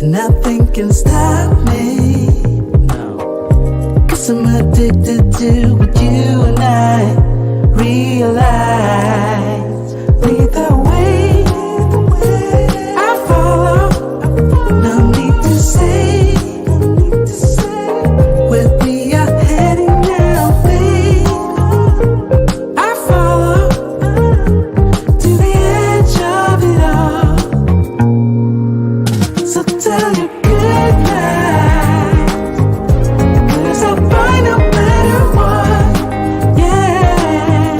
Nothing can stop me. Cause I'm addicted to what you and I realize. Lead the way, I follow. No need to say where we are heading now, babe. I follow to the edge of it all. So tell your good night, 'cause I'll find no better one. Yeah,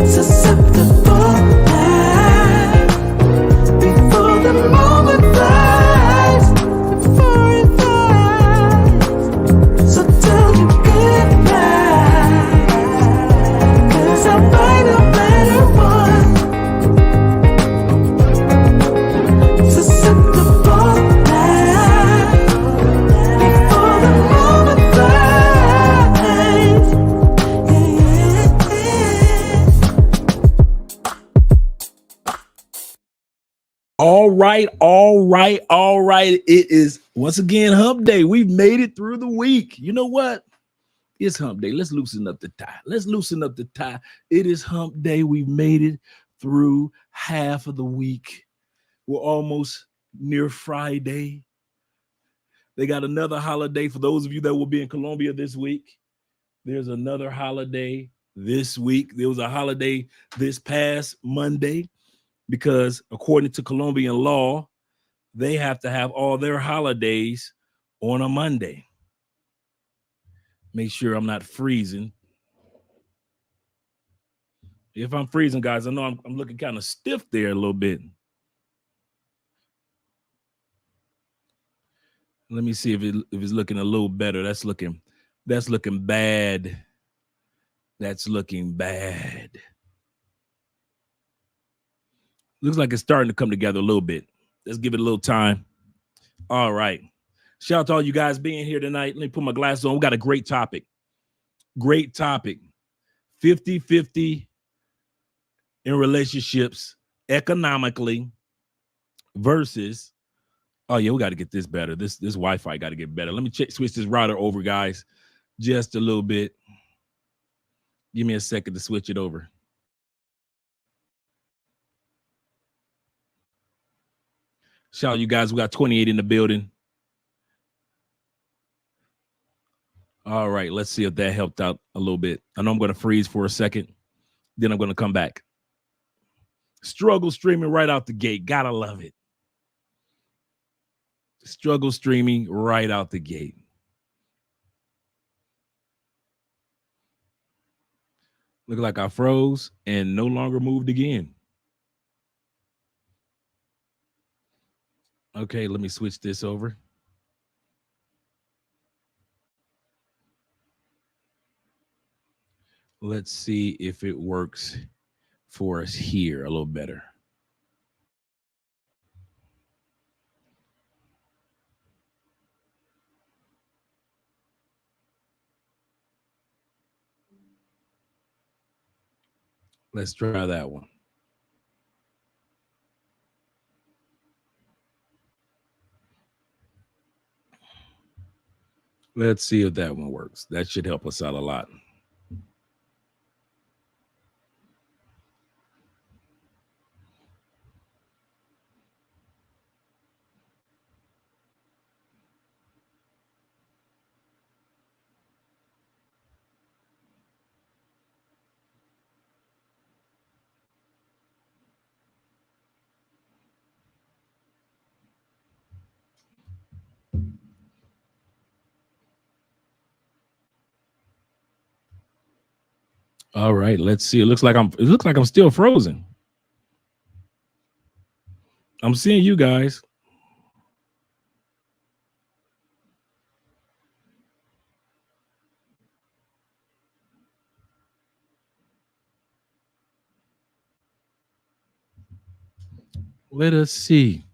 susceptible now, before the moment flies, before it flies. So tell your good night, 'cause I'll find no better one. Susceptible now, before the moment flies. All right. It is once again Hump Day. We've made it through the week. You know what? It's Hump Day. Let's loosen up the tie. It is Hump Day. We've made it through half of the week. We're almost near Friday. They got another holiday for those of you that will be in Colombia this week. There's another holiday this week. There was a holiday this past Monday because according to Colombian law, they have to have all their holidays on a Monday. Make sure I'm not freezing. If I'm freezing, guys, I know I'm looking kind of stiff there a little bit. Let me see if it's looking a little better. That's looking bad. That's looking bad. Looks like it's starting to come together a little bit. Let's give it a little time. All right. Shout out to all you guys being here tonight. Let me put my glasses on. We got a great topic. 50-50 in relationships economically versus, oh yeah, we got to get this better. This Wi-Fi got to get better. Let me switch this router over, guys, just a little bit. Give me a second to switch it over. Shout out you guys. We got 28 in the building. All right, let's see if that helped out a little bit. I know I'm going to freeze for a second. Then I'm going to come back. Struggle streaming right out the gate. Gotta love it. Struggle streaming right out the gate. Look like I froze and no longer moved again. Okay, let me switch this over. Let's see if it works for us here a little better. Let's try that one. Let's see if that one works. That should help us out a lot. All right, let's see. It looks like I'm still frozen. I'm seeing you guys. Let us see.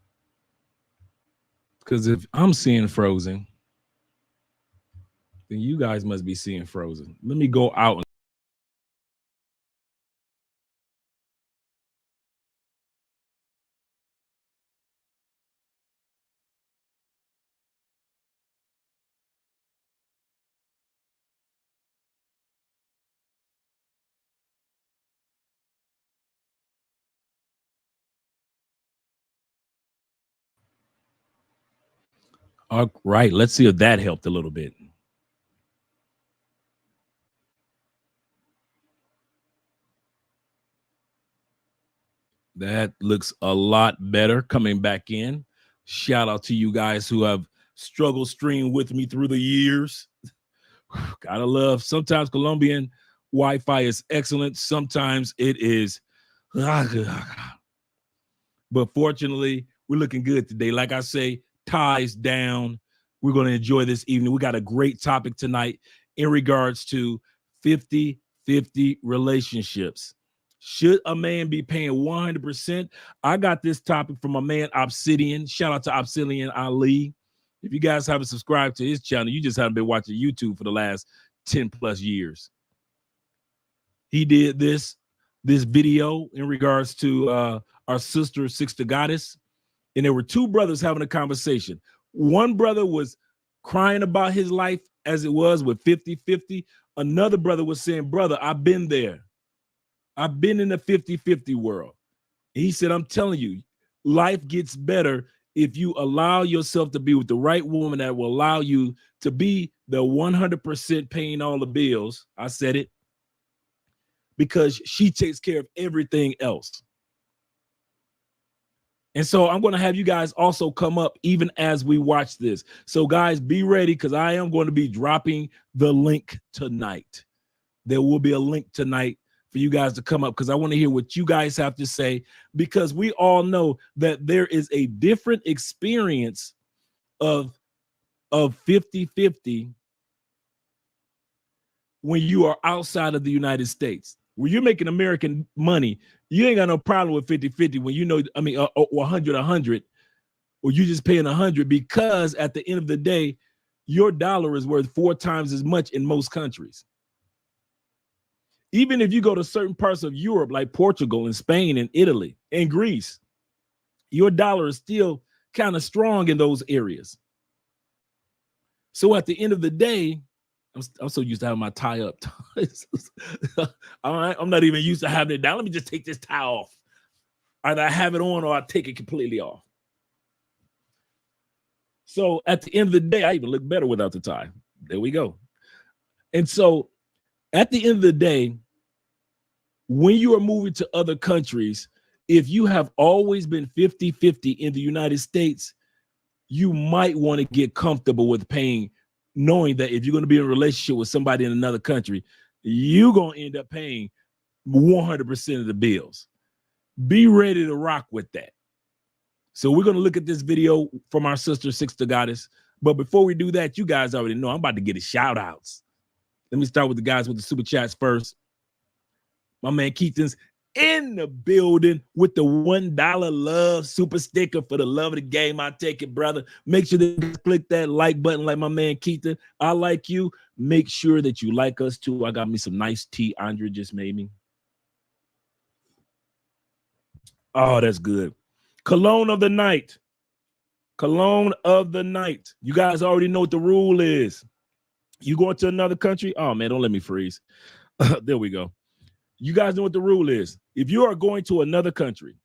Because if I'm seeing frozen, then you guys must be seeing frozen. Let me go out. All right, let's see if that helped a little bit. That looks a lot better coming back in. Shout out to you guys who have struggle stream with me through the years. Gotta love. Sometimes Colombian Wi-Fi is excellent. Sometimes it is, but fortunately, we're looking good today. Like I say, ties down. We're going to enjoy this evening. We got a great topic tonight in regards to 50-50 relationships. Should a man be paying 100%? I got this topic from my man Obsidian. Shout out to Obsidian Ali. If you guys haven't subscribed to his channel, you just haven't been watching YouTube for the last 10 plus years. He did this video in regards to our sister, Sister Goddess. And there were two brothers having a conversation. One brother was crying about his life as it was with 50-50. Another brother was saying, brother, I've been there. I've been in the 50-50 world. And he said, I'm telling you, life gets better if you allow yourself to be with the right woman that will allow you to be the 100% paying all the bills. I said it. Because she takes care of everything else. And so I'm going to have you guys also come up even as we watch this. So guys, be ready because I am going to be dropping the link tonight. There will be a link tonight for you guys to come up because I want to hear what you guys have to say, because we all know that there is a different experience of 50-50 when you are outside of the United States. When you're making American money, you ain't got no problem with 50-50 when you know, 100, or you just paying 100, because at the end of the day, your dollar is worth 4 times as much in most countries. Even if you go to certain parts of Europe, like Portugal and Spain and Italy and Greece, your dollar is still kind of strong in those areas. So at the end of the day, I'm so used to having my tie up. I'm not even used to having it down. Let me just take this tie off. Either I have it on or I take it completely off. So at the end of the day, I even look better without the tie. There we go. And so at the end of the day, when you are moving to other countries, if you have always been 50-50 in the United States, you might want to get comfortable with paying, knowing that if you're going to be in a relationship with somebody in another country, you're going to end up paying 100% of the bills. Be ready to rock with that. So we're going to look at this video from our sister, Sister Goddess. But before we do that, you guys already know I'm about to get a shout outs. Let me start with the guys with the super chats first. My man Keaton's in the building with the $1 love super sticker for the love of the game. I take it, brother. Make sure that you click that like button like my man Keaton. I like you. Make sure that you like us too. I got me some nice tea Andre just made me. Oh, that's good. Cologne of the night. Cologne of the night. You guys already know what the rule is. You going to another country? Oh, man, don't let me freeze. There we go. You guys know what the rule is. If you are going to another country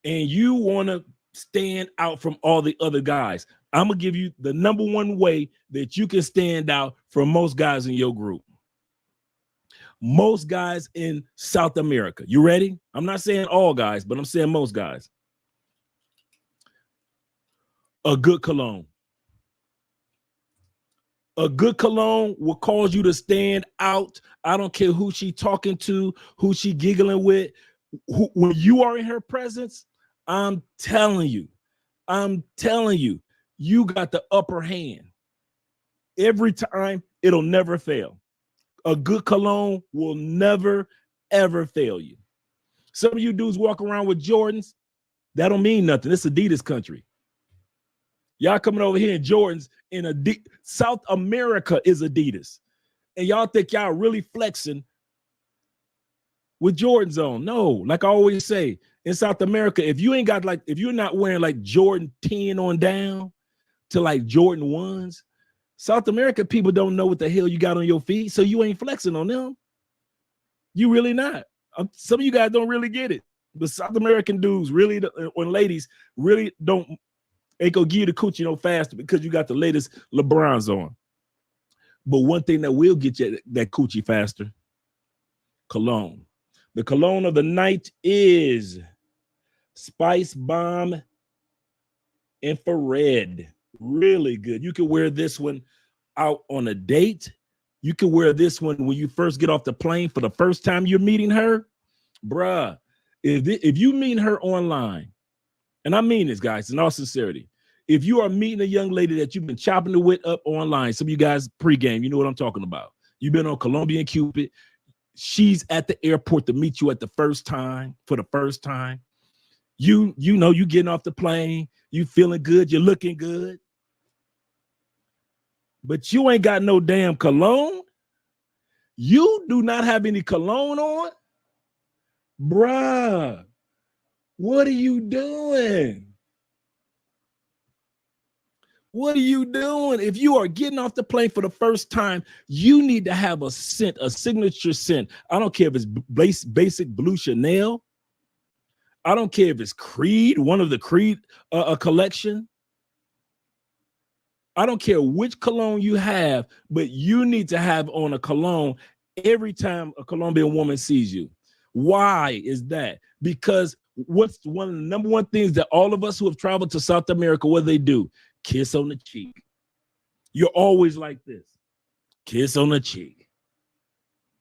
and you want to stand out from all the other guys, I'm going to give you the number one way that you can stand out from most guys in your group. Most guys in South America. You ready? I'm not saying all guys, but I'm saying most guys. A good cologne. A good cologne will cause you to stand out. I don't care who she talking to, who she giggling with. When you are in her presence, I'm telling you, you got the upper hand. Every time, it'll never fail. A good cologne will never, ever fail you. Some of you dudes walk around with Jordans. That don't mean nothing. It's Adidas country. Y'all coming over here in Jordans in Adidas. South America is Adidas. And y'all think y'all really flexing with Jordans on. No, like I always say, in South America, if you ain't got if you're not wearing like Jordan 10 on down to like Jordan 1s, South America people don't know what the hell you got on your feet, so you ain't flexing on them. You really not. Some of you guys don't really get it. The South American dudes really, or ladies, really don't Ain't gonna give you the coochie no faster because you got the latest LeBrons on. But one thing that will get you that coochie faster, cologne. The cologne of the night is Spice Bomb Infrared. Really good. You can wear this one out on a date. You can wear this one when you first get off the plane for the first time you're meeting her. Bruh, if you meet her online, and I mean this, guys, in all sincerity, if you are meeting a young lady that you've been chopping the wit up online, some of you guys pregame, you know what I'm talking about. You've been on Colombian Cupid. She's at the airport to meet you at the first time, for the first time. You know, you getting off the plane, you feeling good, you're looking good. But you ain't got no damn cologne. You do not have any cologne on. Bruh, what are you doing? What are you doing? If you are getting off the plane for the first time, you need to have a scent, a signature scent. I don't care if it's basic blue Chanel. I don't care if it's Creed, one of the Creed collection. I don't care which cologne you have, but you need to have on a cologne every time a Colombian woman sees you. Why is that? Because what's one of the number one things that all of us who have traveled to South America, what they do? Kiss on the cheek. You're always like this. Kiss on the cheek.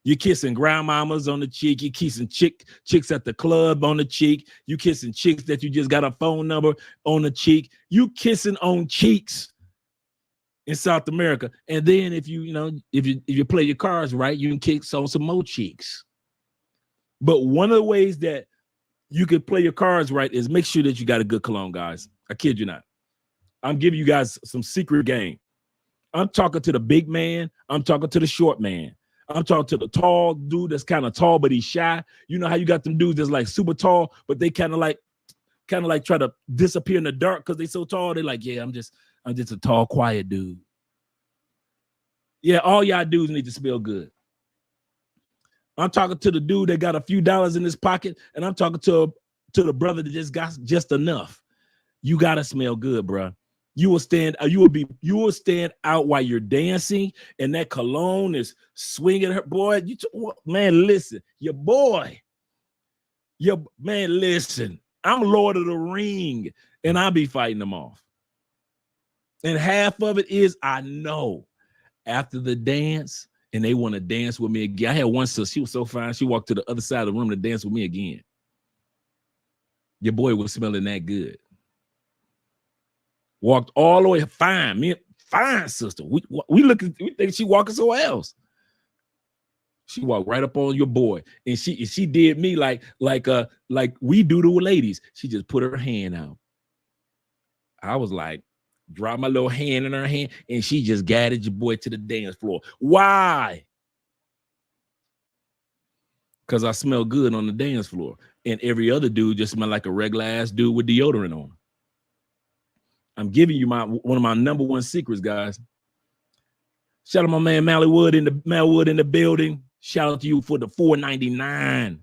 You're kissing grandmamas on the cheek. You're kissing chicks at the club on the cheek. You kissing chicks that you just got a phone number on the cheek. You kissing on cheeks in South America. And then if you play your cards right, you can kiss on some more cheeks. But one of the ways that you can play your cards right is make sure that you got a good cologne, guys. I kid you not. I'm giving you guys some secret game. I'm talking to the big man. I'm talking to the short man. I'm talking to the tall dude that's kind of tall, but he's shy. You know how you got them dudes that's like super tall, but they kind of like try to disappear in the dark because they so tall. They're like, yeah, I'm just a tall, quiet dude. Yeah, all y'all dudes need to smell good. I'm talking to the dude that got a few dollars in his pocket, and I'm talking to the brother that just got just enough. You gotta smell good, bro. You will stand out while you're dancing, and that cologne is swinging her. Boy, man, listen, listen. I'm Lord of the Ring, and I'll be fighting them off. And half of it is I know after the dance, and they want to dance with me again. I had one sister, she was so fine, she walked to the other side of the room to dance with me again. Your boy was smelling that good. Walked all the way fine, fine sister. We think she walking somewhere else. She walked right up on your boy, and she did me like we do to ladies. She just put her hand out. I was like, drop my little hand in her hand, and she just guided your boy to the dance floor. Why? Because I smell good on the dance floor, and every other dude just smell like a regular ass dude with deodorant on. I'm giving you one of my number one secrets, guys. Shout out my man Malwood in the building. Shout out to you for the $4.99.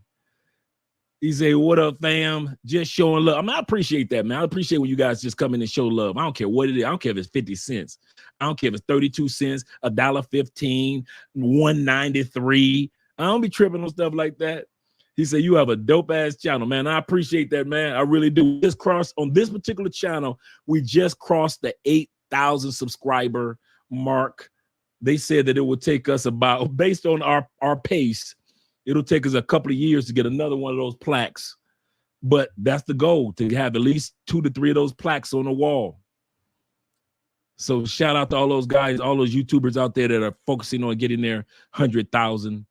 He say, what up, fam? Just showing love. I mean, I appreciate that, man. I appreciate when you guys just come in and show love. I don't care what it is. I don't care if it's 50 cents. I don't care if it's 32 cents, $1.15, $1.93. I don't be tripping on stuff like that. He said, you have a dope ass channel, man. I appreciate that, man. I really do. Just crossed on this particular channel. We just crossed the 8,000 subscriber mark. They said that it would take us about, based on our pace, it'll take us a couple of years to get another one of those plaques. But that's the goal, to have at least 2 to 3 of those plaques on the wall. So shout out to all those guys, all those YouTubers out there that are focusing on getting their 100,000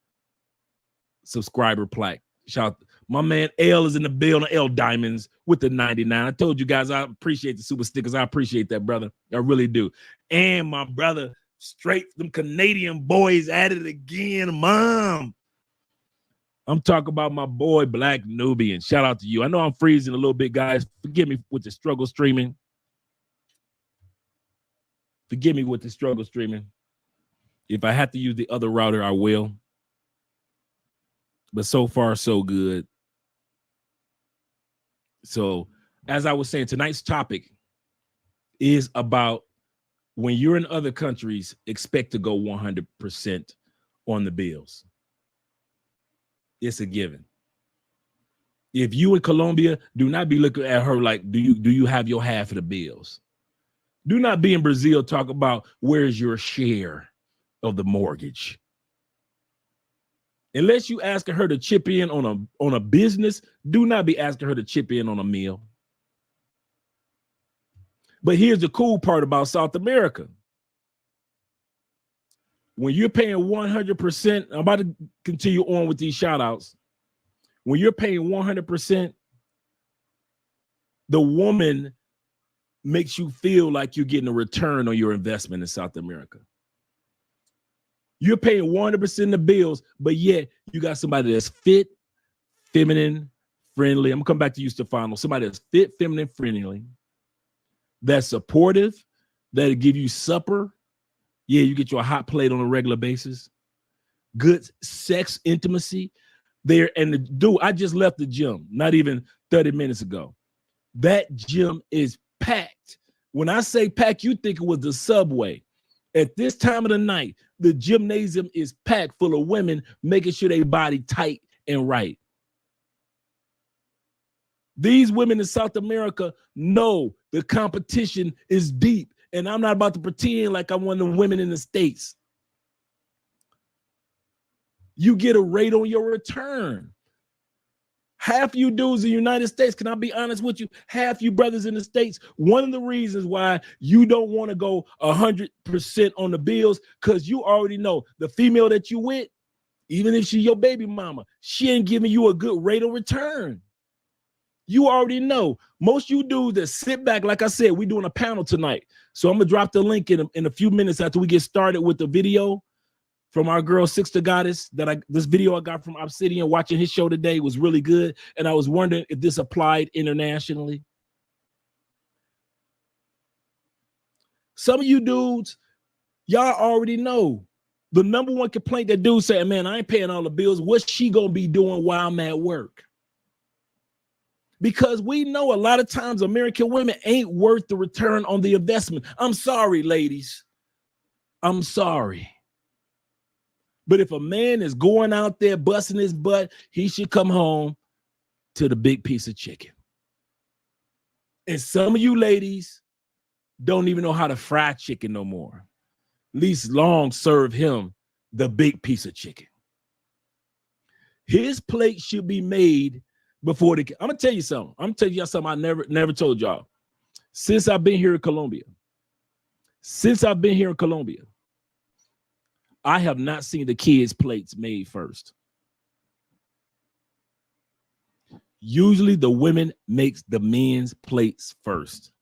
subscriber plaque. Shout out. My man L is in the building, L Diamonds with the 99. I told you guys I appreciate the super stickers. I appreciate that, brother. I really do. And my brother, straight from Canadian boys at it again, Mom. I'm talking about my boy Black Nubian. Shout out to you. I know I'm freezing a little bit, guys. Forgive me with the struggle streaming. Forgive me with the struggle streaming. If I have to use the other router, I will. But so far, so good. So, as I was saying, tonight's topic is about when you're in other countries, expect to go 100% on the bills. It's a given. If you in Colombia, do not be looking at her like, do you have your half of the bills? Do not be in Brazil talk about where's your share of the mortgage. Unless you asking her to chip in on a business, do not be asking her to chip in on a meal. But here's the cool part about South America. When you're paying 100%, I'm about to continue on with these shout outs. When you're paying 100%, the woman makes you feel like you're getting a return on your investment in South America. You're paying 100% of the bills, but yet you got somebody that's fit, feminine, friendly. I'm gonna come back to you, Stefano. Somebody that's fit, feminine, friendly, that's supportive, that'll give you supper. Yeah, you get you a hot plate on a regular basis. Good sex intimacy there. And dude, I just left the gym not even 30 minutes ago. That gym is packed. When I say packed, you think it was the subway. At this time of the night, the gymnasium is packed full of women making sure their body tight and right. These women in South America know the competition is deep, and I'm not about to pretend like I'm one of the women in the States. You get a rate on your return. Half you dudes in the United States, can I be honest with you? Half you brothers in the States, one of the reasons why you don't want to go 100% on the bills, because you already know the female that you with, even if she's your baby mama, she ain't giving you a good rate of return. You already know. Most you dudes that sit back, like I said, we're doing a panel tonight. So I'm going to drop the link in a few minutes after we get started with the video from our girl Sixta Goddess. This video I got from Obsidian, watching his show today, was really good. And I was wondering if this applied internationally. Some of you dudes, y'all already know the number one complaint that dudes say, man, I ain't paying all the bills. What's she going to be doing while I'm at work? Because we know a lot of times American women ain't worth the return on the investment. I'm sorry, ladies. I'm sorry. But if a man is going out there busting his butt, he should come home to the big piece of chicken. And some of you ladies don't even know how to fry chicken no more. At least long serve him the big piece of chicken. His plate should be made before I'm gonna tell you something. I'm gonna tell you something I never told y'all. Since I've been here in Colombia, I have not seen the kids' plates made first. Usually the women makes the men's plates first.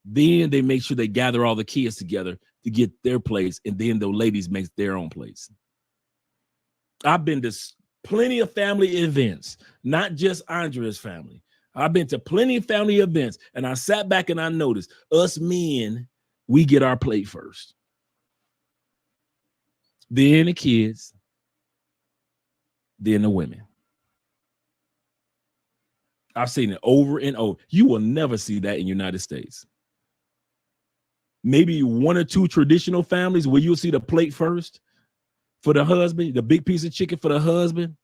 Then they make sure they gather all the kids together to get their plates, and then the ladies make their own plates. I've been to plenty of family events, not just Andrea's family. I've been to plenty of family events, and I sat back and I noticed us men, we get our plate first. Then the kids, then the women. I've seen it over and over. You will never see that in the United States. Maybe one or two traditional families where you'll see the plate first for the husband, the big piece of chicken for the husband.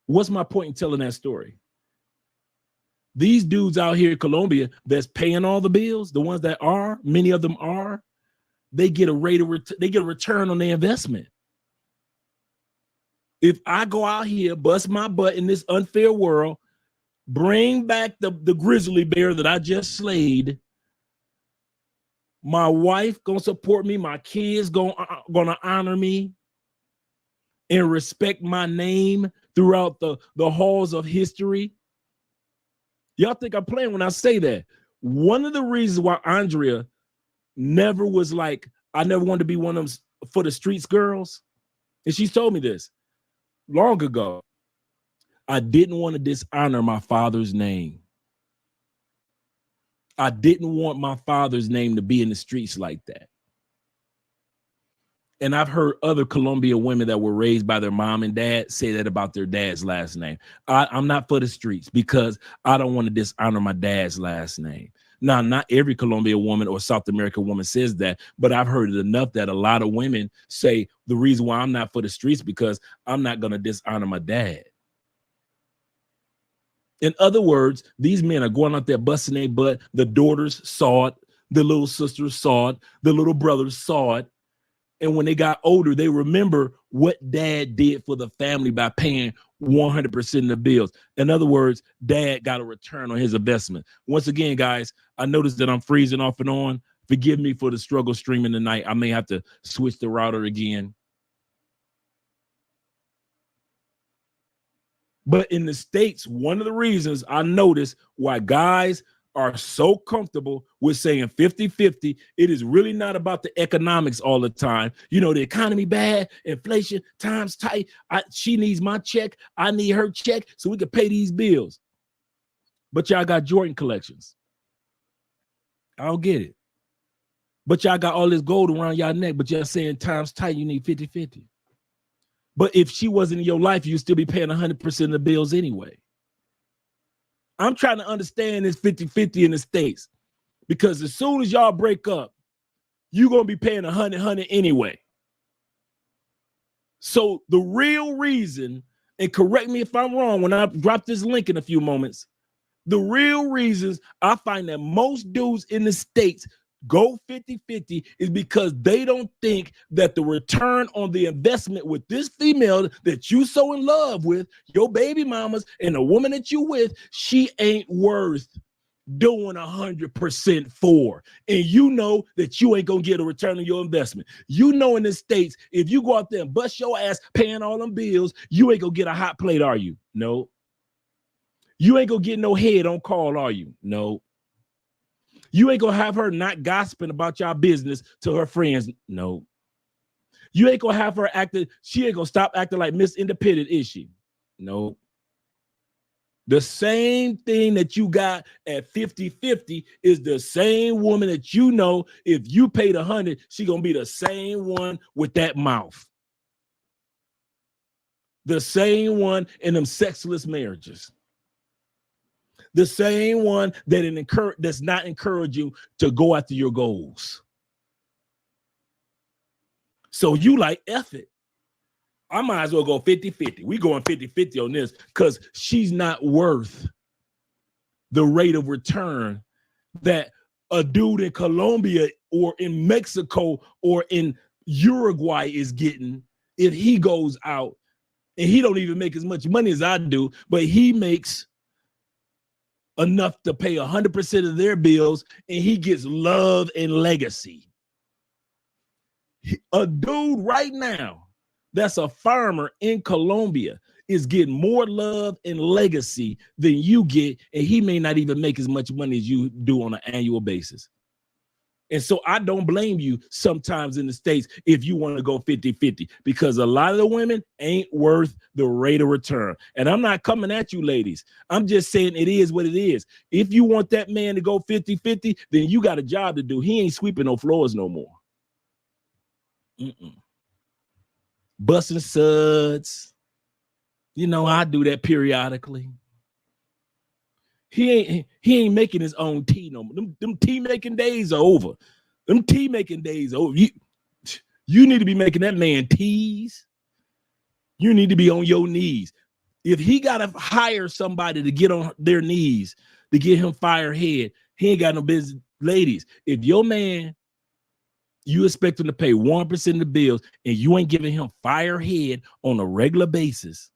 What's my point in telling that story? These dudes out here in Colombia that's paying all the bills, the ones that are, many of them are, they get a return on their investment. If I go out here, bust my butt in this unfair world, bring back the grizzly bear that I just slayed, my wife gonna support me, my kids gonna honor me and respect my name throughout the halls of history. Y'all think I'm playing when I say that. One of the reasons why Andrea never was like, I never wanted to be one of them for the streets girls, and she's told me this long ago, I didn't want to dishonor my father's name. I didn't want my father's name to be in the streets like that. And I've heard other Colombian women that were raised by their mom and dad say that about their dad's last name. I'm not for the streets because I don't want to dishonor my dad's last name. Now, not every Colombian woman or South American woman says that, but I've heard it enough that a lot of women say the reason why I'm not for the streets because I'm not going to dishonor my dad. In other words, these men are going out there busting their butt. The daughters saw it. The little sisters saw it. The little brothers saw it. And when they got older, they remember what dad did for the family by paying 100% of the bills. In other words, dad got a return on his investment. Once again, guys, I noticed that I'm freezing off and on. Forgive me for the struggle streaming tonight. I may have to switch the router again. But in the States, one of the reasons I noticed why guys are so comfortable with saying 50-50, it is really not about the economics all the time. You know, the economy bad, inflation, times tight. She needs my check. I need her check so we can pay these bills. But y'all got Jordan collections. I don't get it. But y'all got all this gold around y'all neck, but y'all saying times tight, you need 50-50. But if she wasn't in your life, you'd still be paying 100% of the bills anyway. I'm trying to understand this 50-50 in the States because as soon as y'all break up, you're going to be paying 100 anyway. So the real reason, and correct me if I'm wrong when I drop this link in a few moments, the real reasons I find that most dudes in the States go 50-50 is because they don't think that the return on the investment with this female that you so in love with, your baby mamas and the woman that you with, she ain't worth doing 100% for. And you know that you ain't gonna get a return on your investment. You know in the States, if you go out there and bust your ass paying all them bills, you ain't gonna get a hot plate, are you? No. You ain't gonna get no head on call, are you? No. You ain't gonna have her not gossiping about y'all business to her friends. No. You ain't gonna have her acting, she ain't gonna stop acting like Miss Independent, is she? No. The same thing that you got at 50-50 is the same woman that you know if you paid 100, she gonna be the same one with that mouth. The same one in them sexless marriages. The same one that does not encourage you to go after your goals. So you like, F it. I might as well go 50-50. We going 50-50 on this because she's not worth the rate of return that a dude in Colombia or in Mexico or in Uruguay is getting if he goes out and he don't even make as much money as I do, but he makes enough to pay 100% of their bills, and he gets love and legacy. A dude right now that's a farmer in Colombia is getting more love and legacy than you get, and he may not even make as much money as you do on an annual basis. And so I don't blame you sometimes in the States if you want to go 50-50 because a lot of the women ain't worth the rate of return. And I'm not coming at you, ladies. I'm just saying it is what it is. If you want that man to go 50-50, then you got a job to do. He ain't sweeping no floors no more. Busting suds. You know, I do that periodically. He ain't making his own tea no more. Them tea making days are over. Them tea making days are over. You need to be making that man teas. You need to be on your knees. If he got to hire somebody to get on their knees to get him firehead, he ain't got no business. Ladies, if your man, you expect him to pay 1% of the bills and you ain't giving him firehead on a regular basis,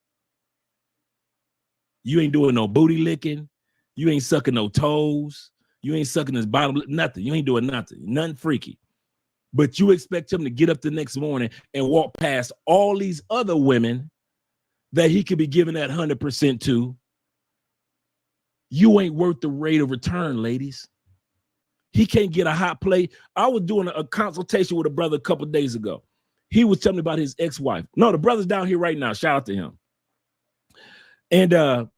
you ain't doing no booty licking. You ain't sucking no toes. You ain't sucking his bottom, nothing. You ain't doing nothing freaky. But you expect him to get up the next morning and walk past all these other women that he could be giving that 100% to. You ain't worth the rate of return, ladies. He can't get a hot plate. I was doing a consultation with a brother a couple of days ago. He was telling me about his ex-wife. No, the brother's down here right now. Shout out to him. And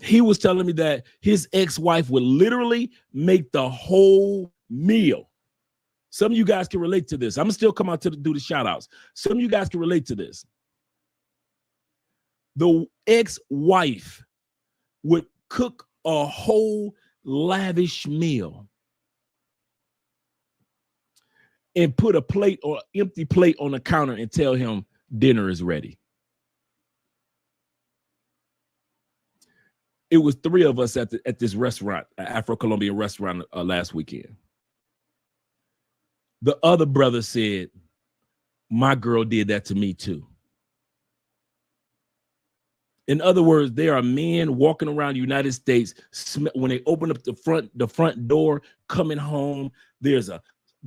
he was telling me that his ex-wife would literally make the whole meal. Some of you guys can relate to this. I'm gonna still come out to do the shout outs. Some of you guys can relate to this. The ex-wife would cook a whole lavish meal and put a plate or empty plate on the counter and tell him dinner is ready. It was 3 of us at this restaurant, Afro-Colombian restaurant last weekend. The other brother said, my girl did that to me too. In other words, there are men walking around the United States when they open up the front door, coming home. There's a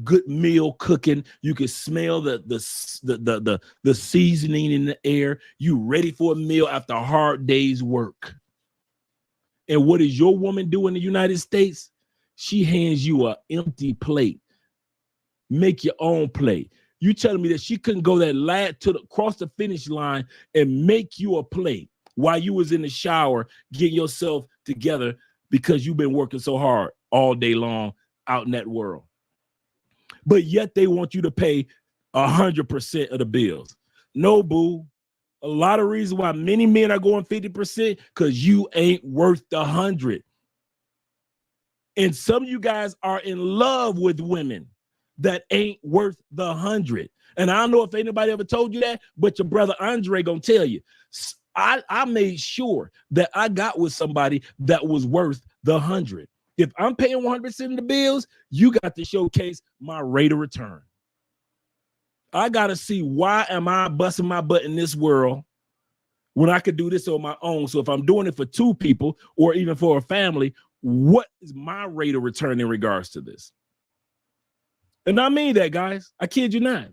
good meal cooking. You can smell the seasoning in the air. You ready for a meal after a hard day's work. And what does your woman do in the United States? She hands you an empty plate. Make your own plate. You telling me that she couldn't go across the finish line and make you a plate while you was in the shower getting yourself together because you've been working so hard all day long out in that world. But yet they want you to pay 100% of the bills. No, boo. A lot of reasons why many men are going 50% because you ain't worth the 100. And some of you guys are in love with women that ain't worth the 100. And I don't know if anybody ever told you that, but your brother Andre gonna tell you. I made sure that I got with somebody that was worth the 100. If I'm paying 100% of the bills, you got to showcase my rate of return. I got to see, why am I busting my butt in this world when I could do this on my own? So if I'm doing it for 2 people or even for a family, what is my rate of return in regards to this? And I mean that, guys. I kid you not.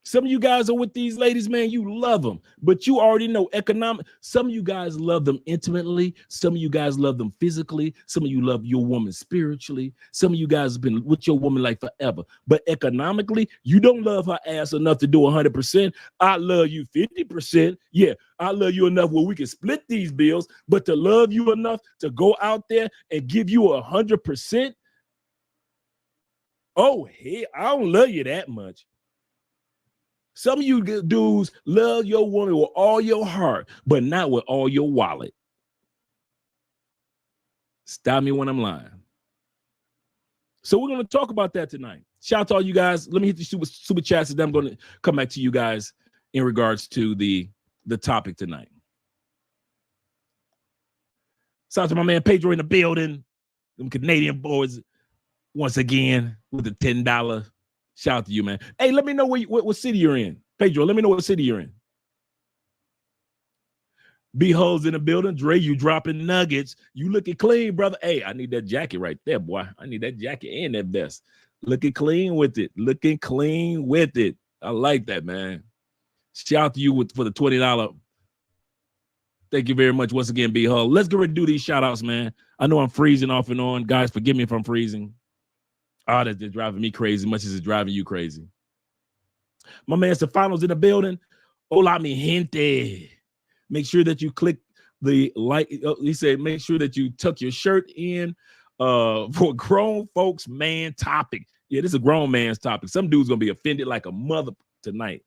Some of you guys are with these ladies, man, you love them, but you already know economic. Some of you guys love them intimately. Some of you guys love them physically. Some of you love your woman spiritually. Some of you guys have been with your woman like forever, but economically, you don't love her ass enough to do 100%. I love you 50%. Yeah, I love you enough where we can split these bills, but to love you enough to go out there and give you 100%. Oh, hey, I don't love you that much. Some of you dudes love your woman with all your heart, but not with all your wallet. Stop me when I'm lying. So we're going to talk about that tonight. Shout out to all you guys. Let me hit the super chats, and then I'm going to come back to you guys in regards to the topic tonight. Shout out to my man Pedro in the building. Them Canadian boys once again with the $10. Shout out to you, man. Hey, let me know what city you're in. Pedro, let me know what city you're in. B-Holes in the building. Dre, you dropping nuggets. You looking clean, brother. Hey, I need that jacket right there, boy. I need that jacket and that vest. Looking clean with it. Looking clean with it. I like that, man. Shout out to you for the $20. Thank you very much once again, B-Hole. Let's get ready to do these shout outs, man. I know I'm freezing off and on. Guys, forgive me if I'm freezing. That's just driving me crazy, much as it's driving you crazy. My man Stefanos in the building. Hola, mi gente. Make sure that you click the like. He said, make sure that you tuck your shirt in for grown folks man topic. Yeah, this is a grown man's topic. Some dude's gonna be offended like a mother tonight.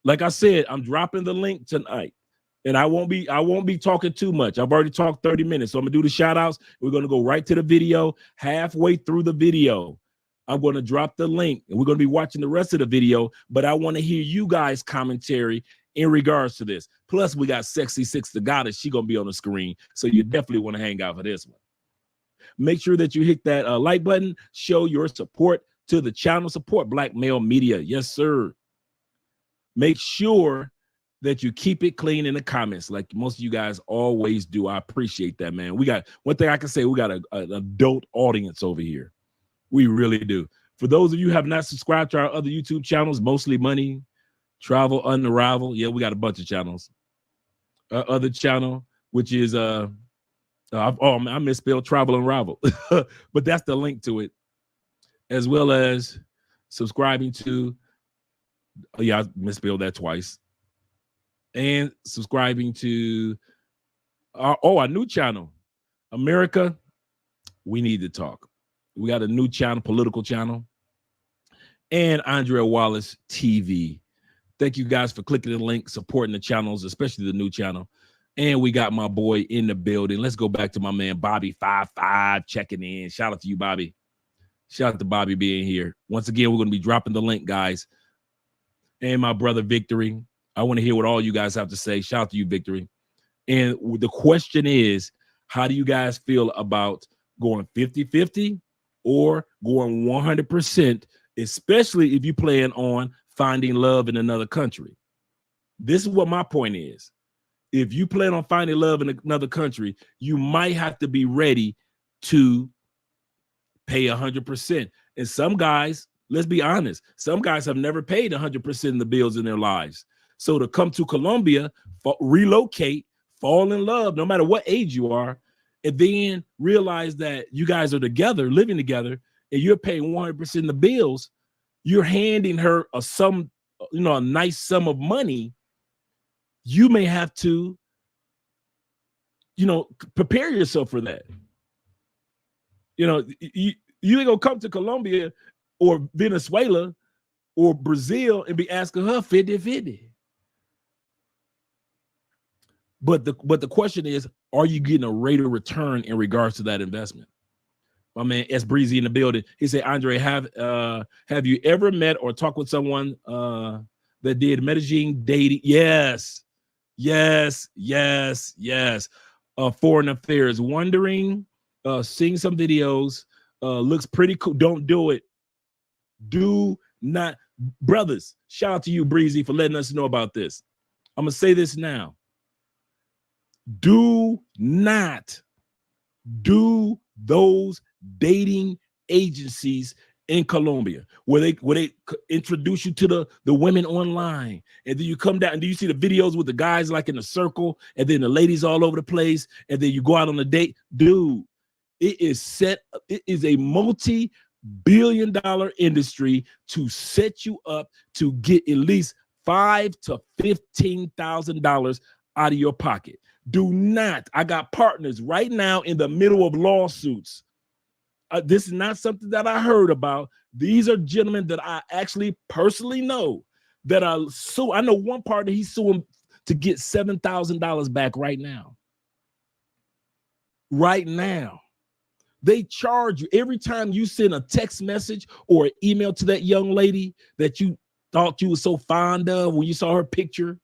Like I said, I'm dropping the link tonight. And I won't be talking too much. I've already talked 30 minutes. So I'm gonna do the shout outs. We're gonna go right to the video. Halfway through the video, I'm gonna drop the link and we're gonna be watching the rest of the video. But I want to hear you guys' commentary in regards to this. Plus, we got Sexy Six the Goddess. She gonna be on the screen. So you definitely want to hang out for this one. Make sure that you hit that like button. Show your support to the channel. Support Black Male Media. Yes, sir. Make sure that you keep it clean in the comments like most of you guys always do. I appreciate that, man. We got one thing I can say, we got an adult audience over here. We really do. For those of you who have not subscribed to our other YouTube channels, Mostly Money, Travel, Unravel. Yeah, we got a bunch of channels. Our other channel, which is I misspelled Travel Unravel, but that's the link to it, as well as subscribing to, I misspelled that twice. And subscribing to our new channel, America, We Need to Talk. We got a new channel, political channel, and Andrea Wallace TV. Thank you guys for clicking the link, supporting the channels, especially the new channel. And we got my boy in the building. Let's go back to my man, Bobby55, checking in. Shout out to you, Bobby. Shout out to Bobby being here. Once again, we're going to be dropping the link, guys. And my brother, Victory. I want to hear what all you guys have to say. Shout out to you, Victory. And the question is, how do you guys feel about going 50-50 or going 100%, especially if you plan on finding love in another country? This is what my point is. If you plan on finding love in another country, you might have to be ready to pay 100%. And some guys, let's be honest, some guys have never paid 100% of the bills in their lives. So to come to Colombia, relocate, fall in love, no matter what age you are, and then realize that you guys are together, living together, and you're paying 100% of the bills, you're handing her a sum, a nice sum of money. You may have to, prepare yourself for that. You ain't gonna come to Colombia or Venezuela or Brazil and be asking her 50-50. But the question is, are you getting a rate of return in regards to that investment? My man S Breezy in the building. He said, Andre, have you ever met or talked with someone that did Medellin dating? Yes. Foreign affairs. Wondering, seeing some videos, looks pretty cool. Don't do it. Do not. Brothers, shout out to you, Breezy, for letting us know about this. I'm going to say this now. Do not do those dating agencies in Colombia where they introduce you to the women online, and then you come down and do you see the videos with the guys like in a circle and then the ladies all over the place, and then you go out on a date. Dude, it is a multi-billion-dollar industry to set you up to get at least $5,000 to $15,000 out of your pocket. Do not. I got partners right now in the middle of lawsuits. This is not something that I heard about. These are gentlemen that I actually personally know that are suing. I know one partner, he's suing to get $7,000 back right now. Right now. They charge you every time you send a text message or an email to that young lady that you thought you were so fond of when you saw her picture.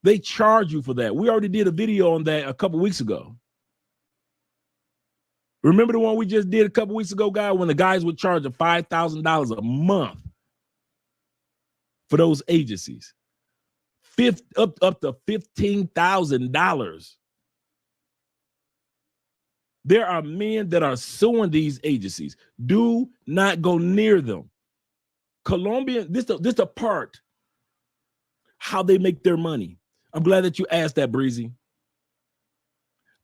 They charge you for that. We already did a video on that a couple weeks ago. Remember the one we just did a couple weeks ago, guy, when the guys would charge $5,000 a month for those agencies, up to $15,000. There are men that are suing these agencies. Do not go near them. Colombian, this a part how they make their money. I'm glad that you asked that, Breezy.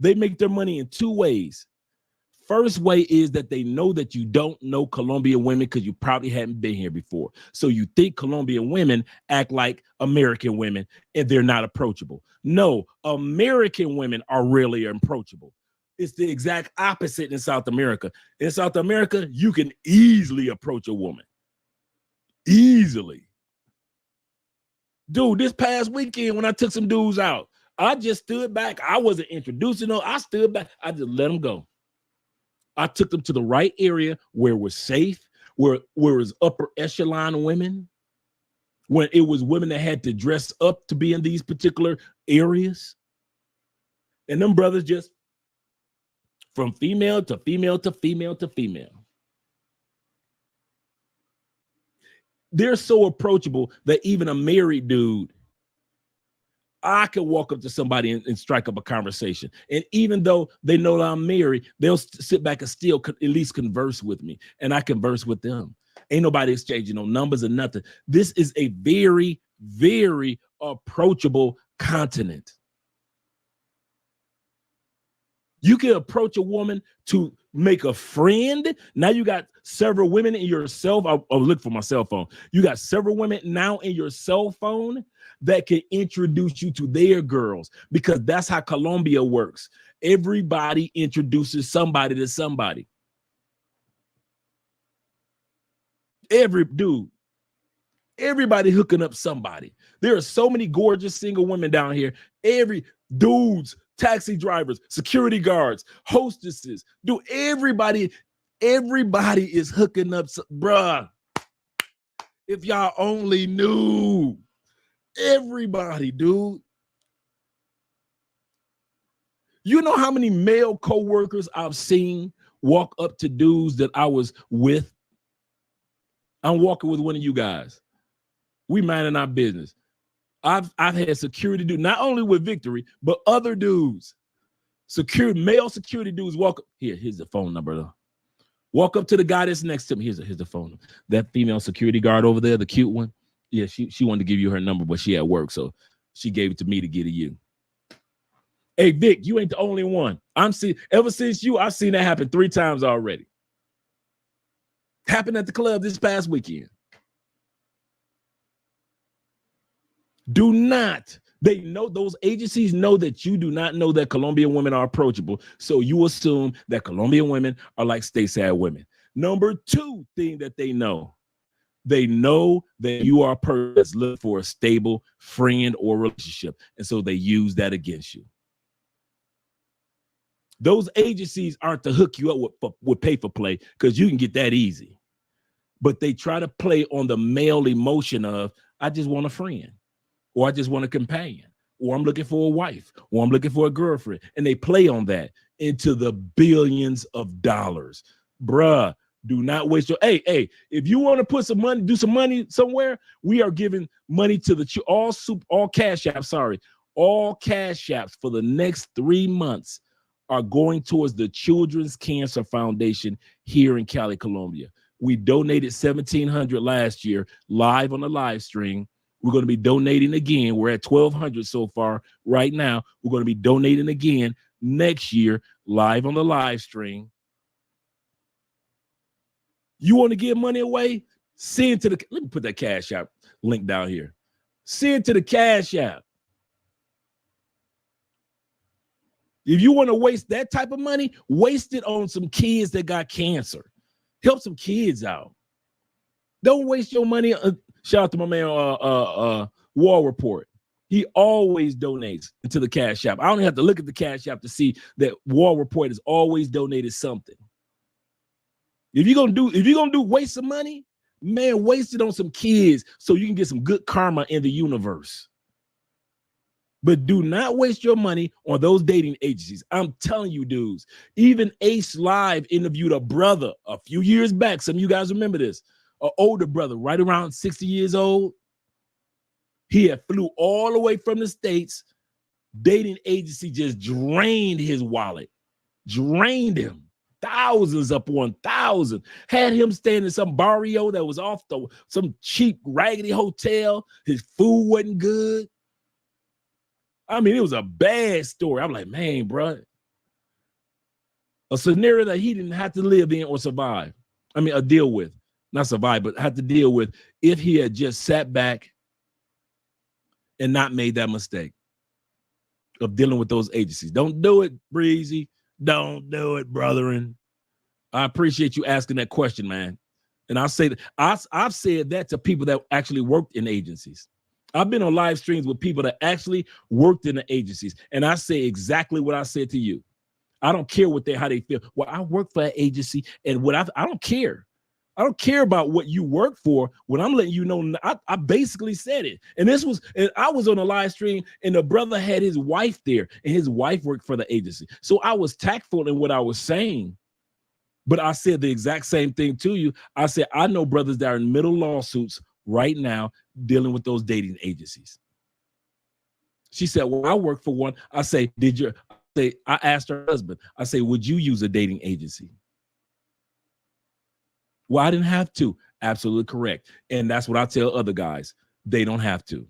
They make their money in two ways. First way is that they know that you don't know Colombian women because you probably hadn't been here before. So you think Colombian women act like American women and they're not approachable. No, American women are really approachable. It's the exact opposite in South America. In South America, you can easily approach a woman. Easily. Dude, this past weekend when I took some dudes out, I just stood back. I wasn't introducing them. I stood back. I just let them go. I took them to the right area where it was safe, where it was upper echelon women, when it was women that had to dress up to be in these particular areas. And them brothers just from female to female to female to female. They're so approachable that even a married dude, I can walk up to somebody and strike up a conversation. And even though they know that I'm married, they'll sit back and still at least converse with me. And I converse with them. Ain't nobody exchanging no numbers or nothing. This is a very, very approachable continent. You can approach a woman to make a friend. Now you got several women in your cell phone. I'll look for my cell phone. You got several women now in your cell phone that can introduce you to their girls, because that's how Colombia works. Everybody introduces somebody to somebody. Everybody hooking up somebody. There are so many gorgeous single women down here. Every dudes, taxi drivers, security guards, hostesses, everybody is hooking up. Bruh, if y'all only knew. Everybody, dude. You know how many male co-workers I've seen walk up to dudes that I was with? I'm walking with one of you guys. We minding our business. I've had security do not only with Victory, but other dudes. Male security dudes walk up. Here's the phone number though. Walk up to the guy that's next to me. Here's the phone number. That female security guard over there, the cute one. Yeah, she wanted to give you her number, but she at work, so she gave it to me to get to you. Hey, Vic, you ain't the only one. Ever since I've seen that happen 3 times already. Happened at the club this past weekend. They know, those agencies know that you do not know that Colombian women are approachable. So you assume that Colombian women are like stateside women. Number 2 thing that they know that you are a person that's looking for a stable friend or relationship. And so they use that against you. Those agencies aren't to hook you up with pay for play because you can get that easy. But they try to play on the male emotion of, I just want a friend, or I just want a companion, or I'm looking for a wife, or I'm looking for a girlfriend. And they play on that into the billions of dollars. Bruh, do not waste your, hey, if you want to put some money, do some money somewhere, we are giving money to all cash apps for the next 3 months are going towards the Children's Cancer Foundation here in Cali, Colombia. We donated $1,700 last year live on the live stream. We're going to be donating again. We're at 1,200 so far right now. We're going to be donating again next year live on the live stream. You want to give money away? Send to let me put that Cash App link down here. Send to the Cash App. If you want to waste that type of money, waste it on some kids that got cancer. Help some kids out. Don't waste your money. Shout out to my man, War Report. He always donates to the Cash App. I don't have to look at the Cash App to see that War Report has always donated something. If you're gonna do waste some money, man, waste it on some kids so you can get some good karma in the universe. But do not waste your money on those dating agencies. I'm telling you, dudes. Even Ace Live interviewed a brother a few years back. Some of you guys remember this. An older brother, right around 60 years old. He had flew all the way from the States. Dating agency just drained his wallet. Drained him. Thousands upon thousands. Had him staying in some barrio that was off some cheap, raggedy hotel. His food wasn't good. I mean, it was a bad story. I'm like, man, bro. A scenario that he didn't have to live in or survive. I mean, deal with. Not survive, but had to deal with if he had just sat back and not made that mistake of dealing with those agencies. Don't do it, Breezy. Don't do it, brethren. I appreciate you asking that question, man. And I'll say that I've said that to people that actually worked in agencies. I've been on live streams with people that actually worked in the agencies, and I say exactly what I said to you. I don't care how they feel. Well, I work for an agency, and I don't care. I don't care about what you work for. When I'm letting you know, I basically said it. And I was on a live stream, and the brother had his wife there, and his wife worked for the agency. So I was tactful in what I was saying, but I said the exact same thing to you. I said, I know brothers that are in middle lawsuits right now dealing with those dating agencies. She said, well, I work for one. I say, I asked her husband, I say, would you use a dating agency? Well, I didn't have to. Absolutely correct. And that's what I tell other guys. They don't have to.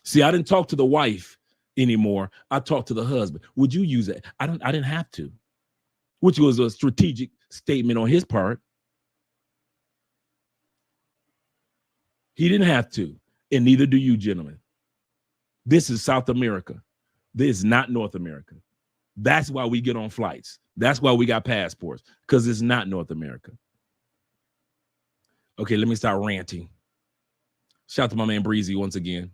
See, I didn't talk to the wife anymore. I talked to the husband. Would you use it? I didn't have to, which was a strategic statement on his part. He didn't have to, and neither do you, gentlemen. This is South America. This is not North America. That's why we get on flights. That's why we got passports, because it's not North America. Okay, let me start ranting. Shout out to my man Breezy once again.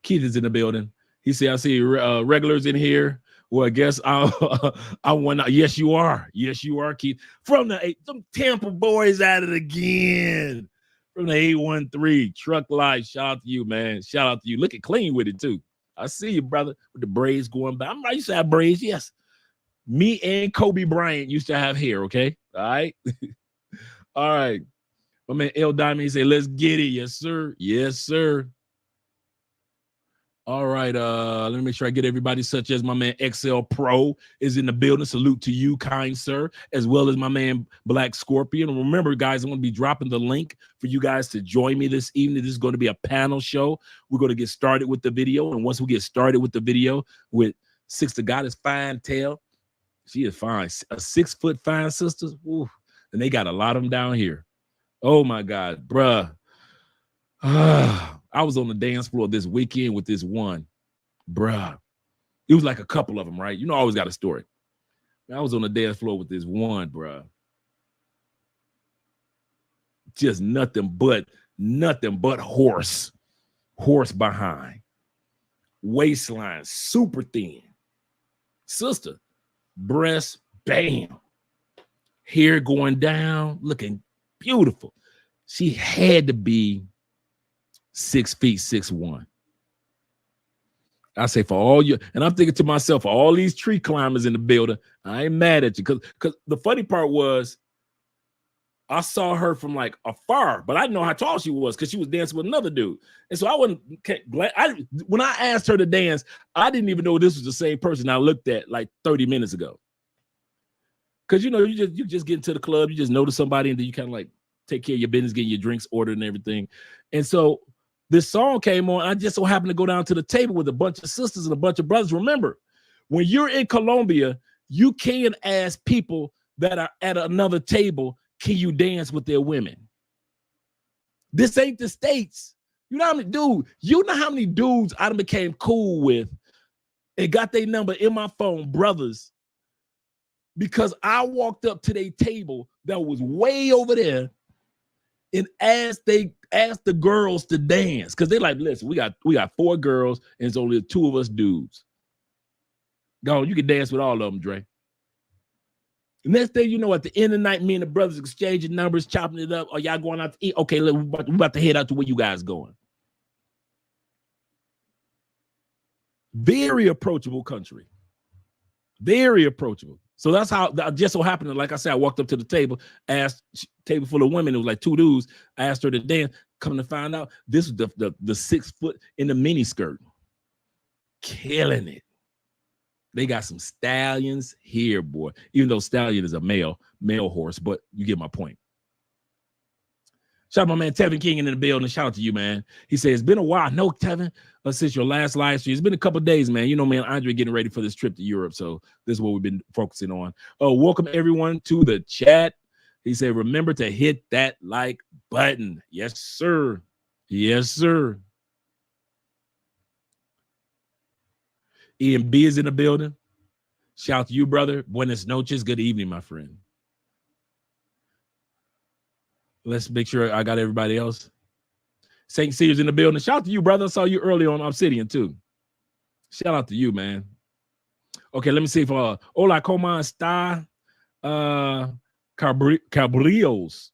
Keith is in the building. He said, I see regulars in here. Well, I guess I went out. Yes, you are. Yes, you are, Keith. From the some Tampa boys at it again. From the 813 Truck Life. Shout out to you, man. Shout out to you. Looking clean with it, too. I see you, brother, with the braids going back. I used to have braids, yes. Me and Kobe Bryant used to have hair, okay? All right? All right. My man L Diamond, he said, let's get it. Yes, sir. Yes, sir. All right. Let me make sure I get everybody, such as my man XL Pro is in the building. Salute to you, kind sir, as well as my man Black Scorpion. And remember, guys, I'm going to be dropping the link for you guys to join me this evening. This is going to be a panel show. We're going to get started with the video. And once we get started with the video with Sister Goddess Fine Tail, she is fine. A 6 foot fine sister. Ooh, and they got a lot of them down here. Oh, my God, bruh. I was on the dance floor this weekend with this one, bruh. It was like a couple of them, right? You know, I always got a story. I was on the dance floor with this one, bruh. Just nothing but horse behind. Waistline, super thin. Sister, breast, bam. Hair going down, looking beautiful. She had to be 6 feet 6'1". I say for all you, and I'm thinking to myself, for all these tree climbers in the building, I ain't mad at you. Because the funny part was I saw her from like afar, but I didn't know how tall she was because she was dancing with another dude. And so I wasn't glad. When I asked her to dance, I didn't even know this was the same person I looked at like 30 minutes ago. Because you know, you just get into the club, you just notice somebody, and then you kind of like take care of your business, getting your drinks ordered and everything. And so this song came on. I just so happened to go down to the table with a bunch of sisters and a bunch of brothers. Remember, when you're in Colombia, you can ask people that are at another table, can you dance with their women? This ain't the States. You know how many dudes I became cool with and got their number in my phone, brothers, because I walked up to their table that was way over there and asked the girls to dance, because they like, listen, we got 4 girls and it's only 2 of us dudes. Go, you can dance with all of them, Dre. The next thing you know, at the end of the night, me and the brothers exchanging numbers, chopping it up. Are y'all going out to eat? Okay, we're about to head out to where you guys going. Very approachable country. Very approachable. So that's how that just so happened. Like I said, I walked up to the table, asked table full of women. It was like 2 dudes. I asked her to dance. Coming to find out, this was the 6 foot in the mini skirt, killing it. They got some stallions here, boy. Even though stallion is a male horse, but you get my point. Shout out my man Tevin King in the building. Shout out to you, man. He says, it's been a while. No, Tevin, since your last live stream. It's been a couple of days, man. You know, man, Andre getting ready for this trip to Europe. So this is what we've been focusing on. Welcome everyone to the chat. He said, remember to hit that like button. Yes, sir. Yes, sir. Ian B is in the building. Shout out to you, brother. Buenas noches. Good evening, my friend. Let's make sure I got everybody else. St. Cyr's in the building. Shout out to you, brother. I saw you early on Obsidian, too. Shout out to you, man. Okay, let me see if hola, ¿cómo está? Cabrillos.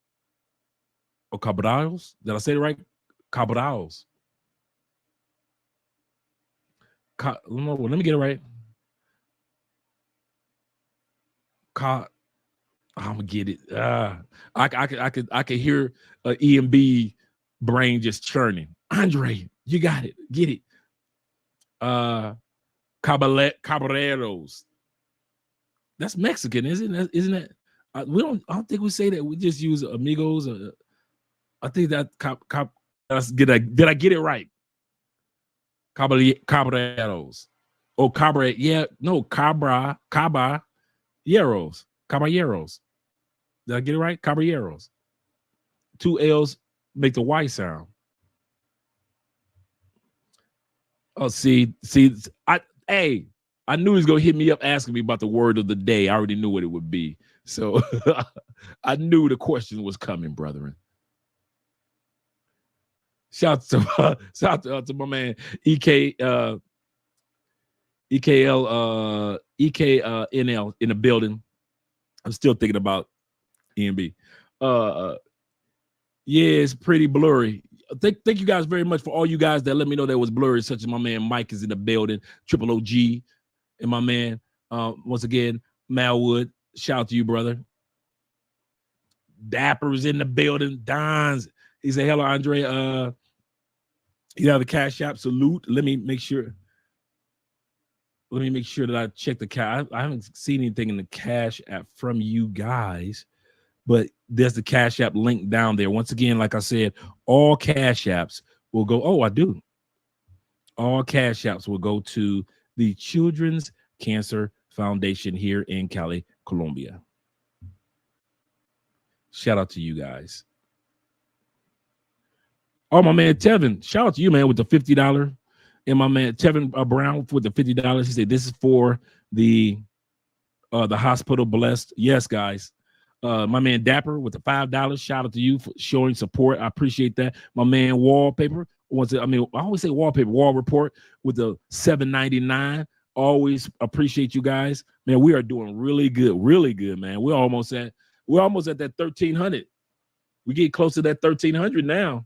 Oh, Cabrals? Did I say it right? Cabrals. Let me get it right. I'm gonna get it. I could hear EMB brain just churning. Andre, you got it. Get it. Caballeros. That's Mexican, isn't it? I don't think we say that. We just use amigos. I think that did I get it right? Caballeros. Oh, Caballeros. Did I get it right? Caballeros. 2 L's make the Y sound. Oh, see, I knew he was gonna hit me up asking me about the word of the day. I already knew what it would be. So I knew the question was coming, brethren. Shout to my man EK EKNL in the building. I'm still thinking about EMB. Yeah, it's pretty blurry. Thank you guys very much for all you guys that let me know that was blurry, such as my man Mike is in the building, Triple OG, and my man, once again, Malwood. Shout out to you, brother. Dapper's in the building. Don's. He said, hello, Andre. You have the Cash App. Salute. Let me make sure that I check the cash. I haven't seen anything in the Cash App from you guys, but there's the Cash App link down there. Once again, like I said, all Cash Apps will go. Oh, I do. All Cash Apps will go to the Children's Cancer Foundation here in Cali, Colombia. Shout out to you guys. Oh, my man Tevin, shout out to you, man, with the $50. And my man Tevin Brown with the $50. He said, this is for the hospital blessed. Yes, guys. My man Dapper with the $5. Shout out to you for showing support. I appreciate that. My man Wallpaper. I always say Wallpaper, Wall Report with the $7.99. Always appreciate you guys. Man, we are doing really good, man. We're almost at that 1,300. We get close to that 1,300 now.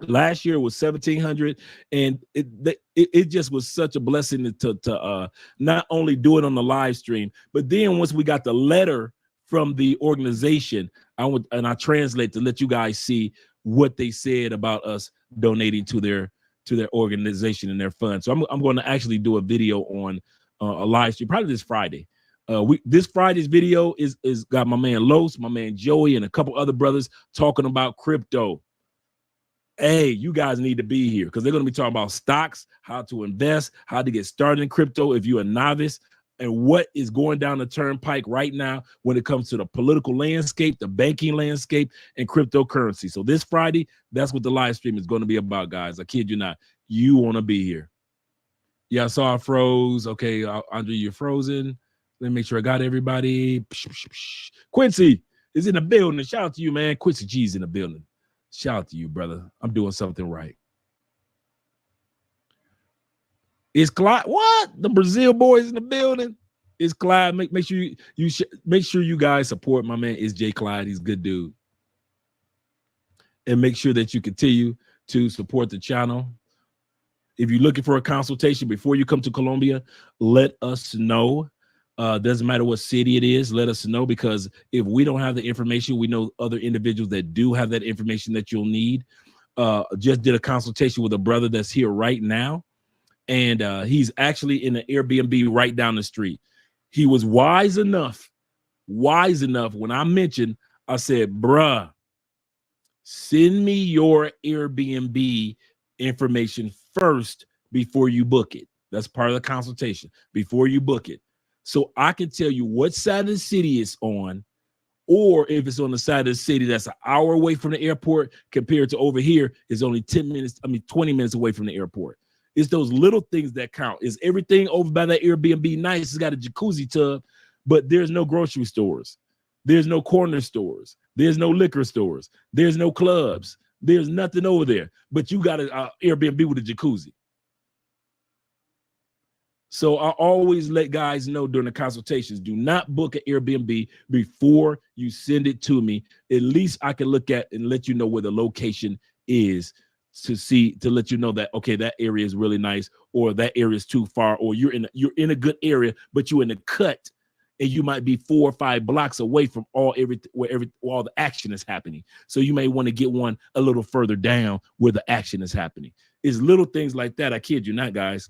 Last year was 1,700, and it just was such a blessing to not only do it on the live stream, but then once we got the letter from the organization, I translate to let you guys see what they said about us donating to their organization and their fund. So I'm going to actually do a video on a live stream probably this Friday. This Friday's video is got my man Los, my man Joey, and a couple other brothers talking about crypto. Hey, you guys need to be here because they're going to be talking about stocks, how to invest, how to get started in crypto if you're a novice, and what is going down the turnpike right now when it comes to the political landscape, the banking landscape, and cryptocurrency. So this Friday, that's what the live stream is going to be about, guys. I kid you not. You want to be here. Yeah, I saw I froze. Okay, Andre, you're frozen. Let me make sure I got everybody. Quincy is in the building. Shout out to you, man. Quincy G's in the building. Shout out to you, brother. I'm doing something right. Is Clyde what? The Brazil boys in the building? Is Clyde? Make sure make sure you guys support my man. Is Jay Clyde? He's a good dude. And make sure that you continue to support the channel. If you're looking for a consultation before you come to Colombia, let us know. Doesn't matter what city it is, let us know, because if we don't have the information, we know other individuals that do have that information that you'll need. Just did a consultation with a brother that's here right now, and he's actually in an Airbnb right down the street. He was wise enough when I mentioned, I said, bruh, send me your Airbnb information first before you book it. That's part of the consultation, before you book it. So I can tell you what side of the city it's on, or if it's on the side of the city that's an hour away from the airport compared to over here is only 20 minutes away from the airport. It's those little things that count. Is everything over by that Airbnb nice? It's got a jacuzzi tub, but there's no grocery stores. There's no corner stores. There's no liquor stores. There's no clubs. There's nothing over there, but you got an Airbnb with a jacuzzi. So I always let guys know during the consultations, do not book an Airbnb before you send it to me. At least I can look at and let you know where the location is to let you know that, okay, that area is really nice, or that area is too far, or you're in a good area, but you're in a cut and you might be 4 or 5 blocks away from all the action is happening. So you may want to get one a little further down where the action is happening. It's little things like that. I kid you not, guys,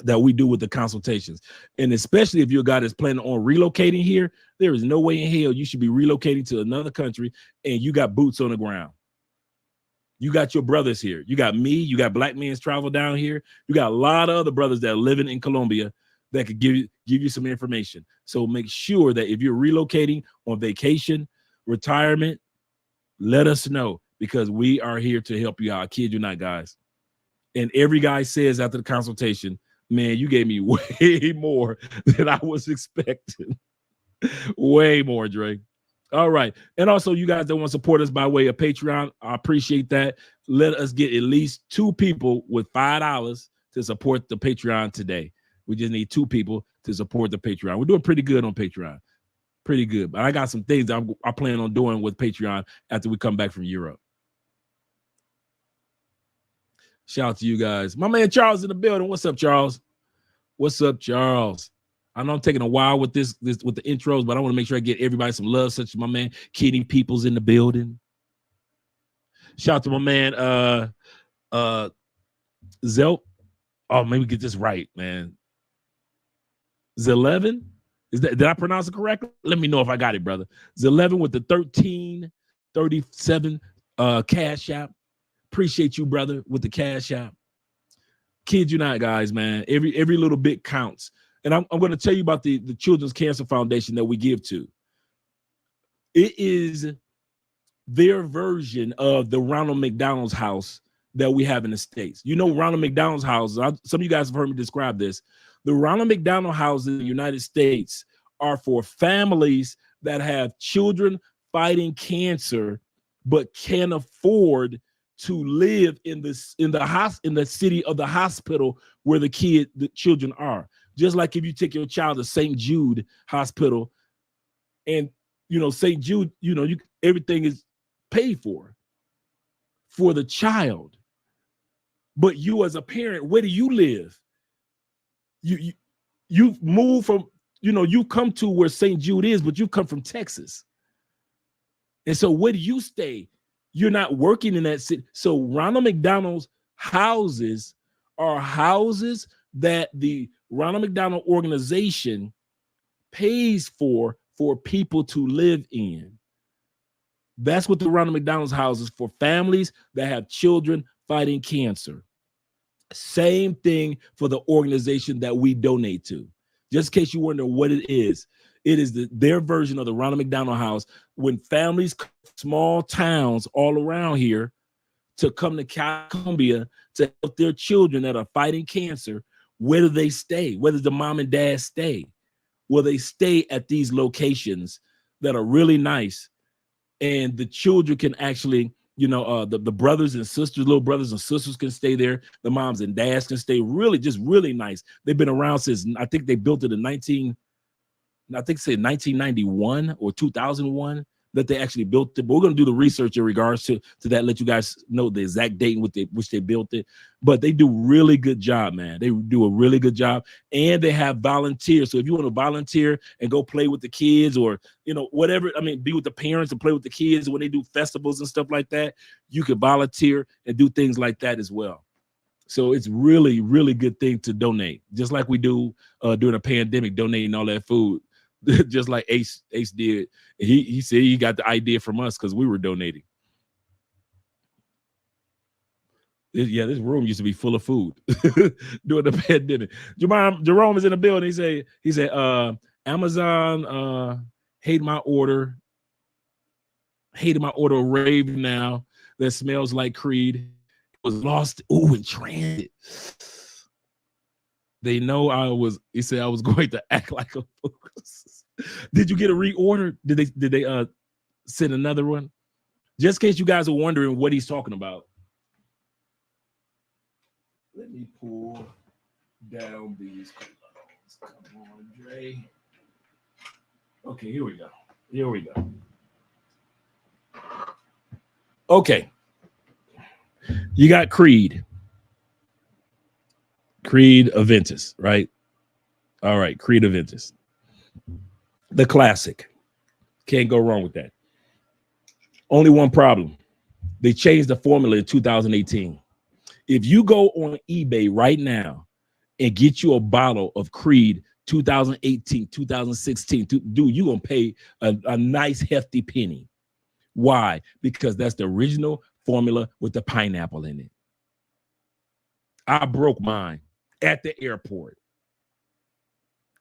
that we do with the consultations. And especially if you're a guy that's planning on relocating here, there is no way in hell you should be relocating to another country and you got boots on the ground. You got your brothers here. You got me. You got Black Men's Travel down here. You got a lot of other brothers that are living in Colombia that could give you some information. So make sure that if you're relocating on vacation, retirement, let us know, because we are here to help you out. I kid you not, guys. And every guy says after the consultation, man, you gave me way more than I was expecting. Way more, Dre. All right. And also, you guys that want to support us by way of Patreon, I appreciate that. Let us get at least 2 people with $5 to support the Patreon today. We just need 2 people to support the Patreon. We're doing pretty good on Patreon. Pretty good. But I got some things I plan on doing with Patreon after we come back from Europe. Shout out to you guys. My man Charles in the building. What's up, Charles? What's up, Charles? I know I'm taking a while with this with the intros, but I want to make sure I get everybody some love, such as my man Kenny Peoples in the building. Shout out to my man Zelt. Oh, maybe get this right, man. Z11? Did I pronounce it correctly? Let me know if I got it, brother. Z11 with the 1337 cash app. Appreciate you, brother, with the cash app. Kid you not, guys, man. Every little bit counts. And I'm going to tell you about the Children's Cancer Foundation that we give to. It is their version of the Ronald McDonald's house that we have in the States. You know, Ronald McDonald's house, some of you guys have heard me describe this. The Ronald McDonald houses in the United States are for families that have children fighting cancer, but can't afford to live in the city of the hospital where the children are. Just like if you take your child to St. Jude Hospital, and St. Jude, everything is paid for the child. But you as a parent, where do you live? You move from, you come to where St. Jude is, but you come from Texas. And so where do you stay? You're not working in that city. So Ronald McDonald's houses are houses that the Ronald McDonald organization pays for people to live in. That's what the Ronald McDonald's houses for families that have children fighting cancer. Same thing for the organization that we donate to. Just in case you wonder what it is their version of the Ronald McDonald House. When families, small towns all around here, to come to Colombia to help their children that are fighting cancer, where do they stay? Where does the mom and dad stay? Well, they stay at these locations that are really nice, and the children can actually, the brothers and sisters, little brothers and sisters can stay there. The moms and dads can stay really nice. They've been around since, I think they built it in 1991 or 2001 that they actually built it. But we're going to do the research in regards to that, let you guys know the exact date in which they built it. But they do really good job, man. They do a really good job. And they have volunteers. So if you want to volunteer and go play with the kids, or, whatever, be with the parents and play with the kids when they do festivals and stuff like that, you can volunteer and do things like that as well. So it's really, really good thing to donate, just like we do during a pandemic, donating all that food. Just like Ace did. He said he got the idea from us because we were donating. This room used to be full of food during the pandemic. Jerome is in the building. He said Amazon hated my order rave now that smells like Creed. It was lost in transit. They know he said I was going to act like a fool. Did you get a reorder? Did they send another one? Just in case you guys are wondering what he's talking about. Let me pull down these colognes. Come on, Dre. Okay, here we go. Okay. You got Creed Aventus, right? All right, Creed Aventus. The classic. Can't go wrong with that. Only one problem. They changed the formula in 2018. If you go on eBay right now and get you a bottle of Creed 2018, 2016, dude, you're going to pay a nice hefty penny. Why? Because that's the original formula with the pineapple in it. I broke mine at the airport.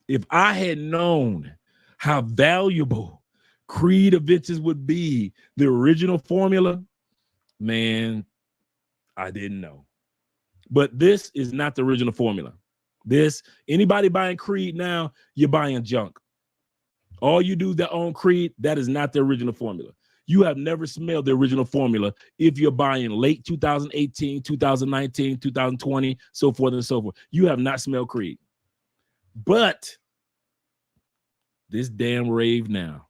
If I had known how valuable Creed Aventus would be, the original formula, man, I didn't know. But this is not the original formula. Anybody buying Creed now, you're buying junk. All you do that on Creed, that is not the original formula. You have never smelled the original formula if you're buying late 2018, 2019, 2020, so forth and so forth. You have not smelled Creed. But this damn rave now.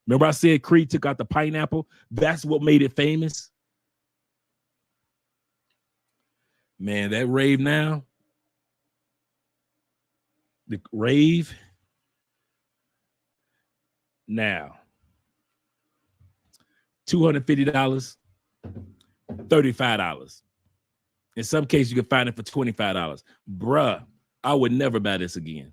Remember I said Creed took out the pineapple? That's what made it famous. Man, that rave now, the rave now, $250, $35. In some cases, you can find it for $25. Bruh, I would never buy this again.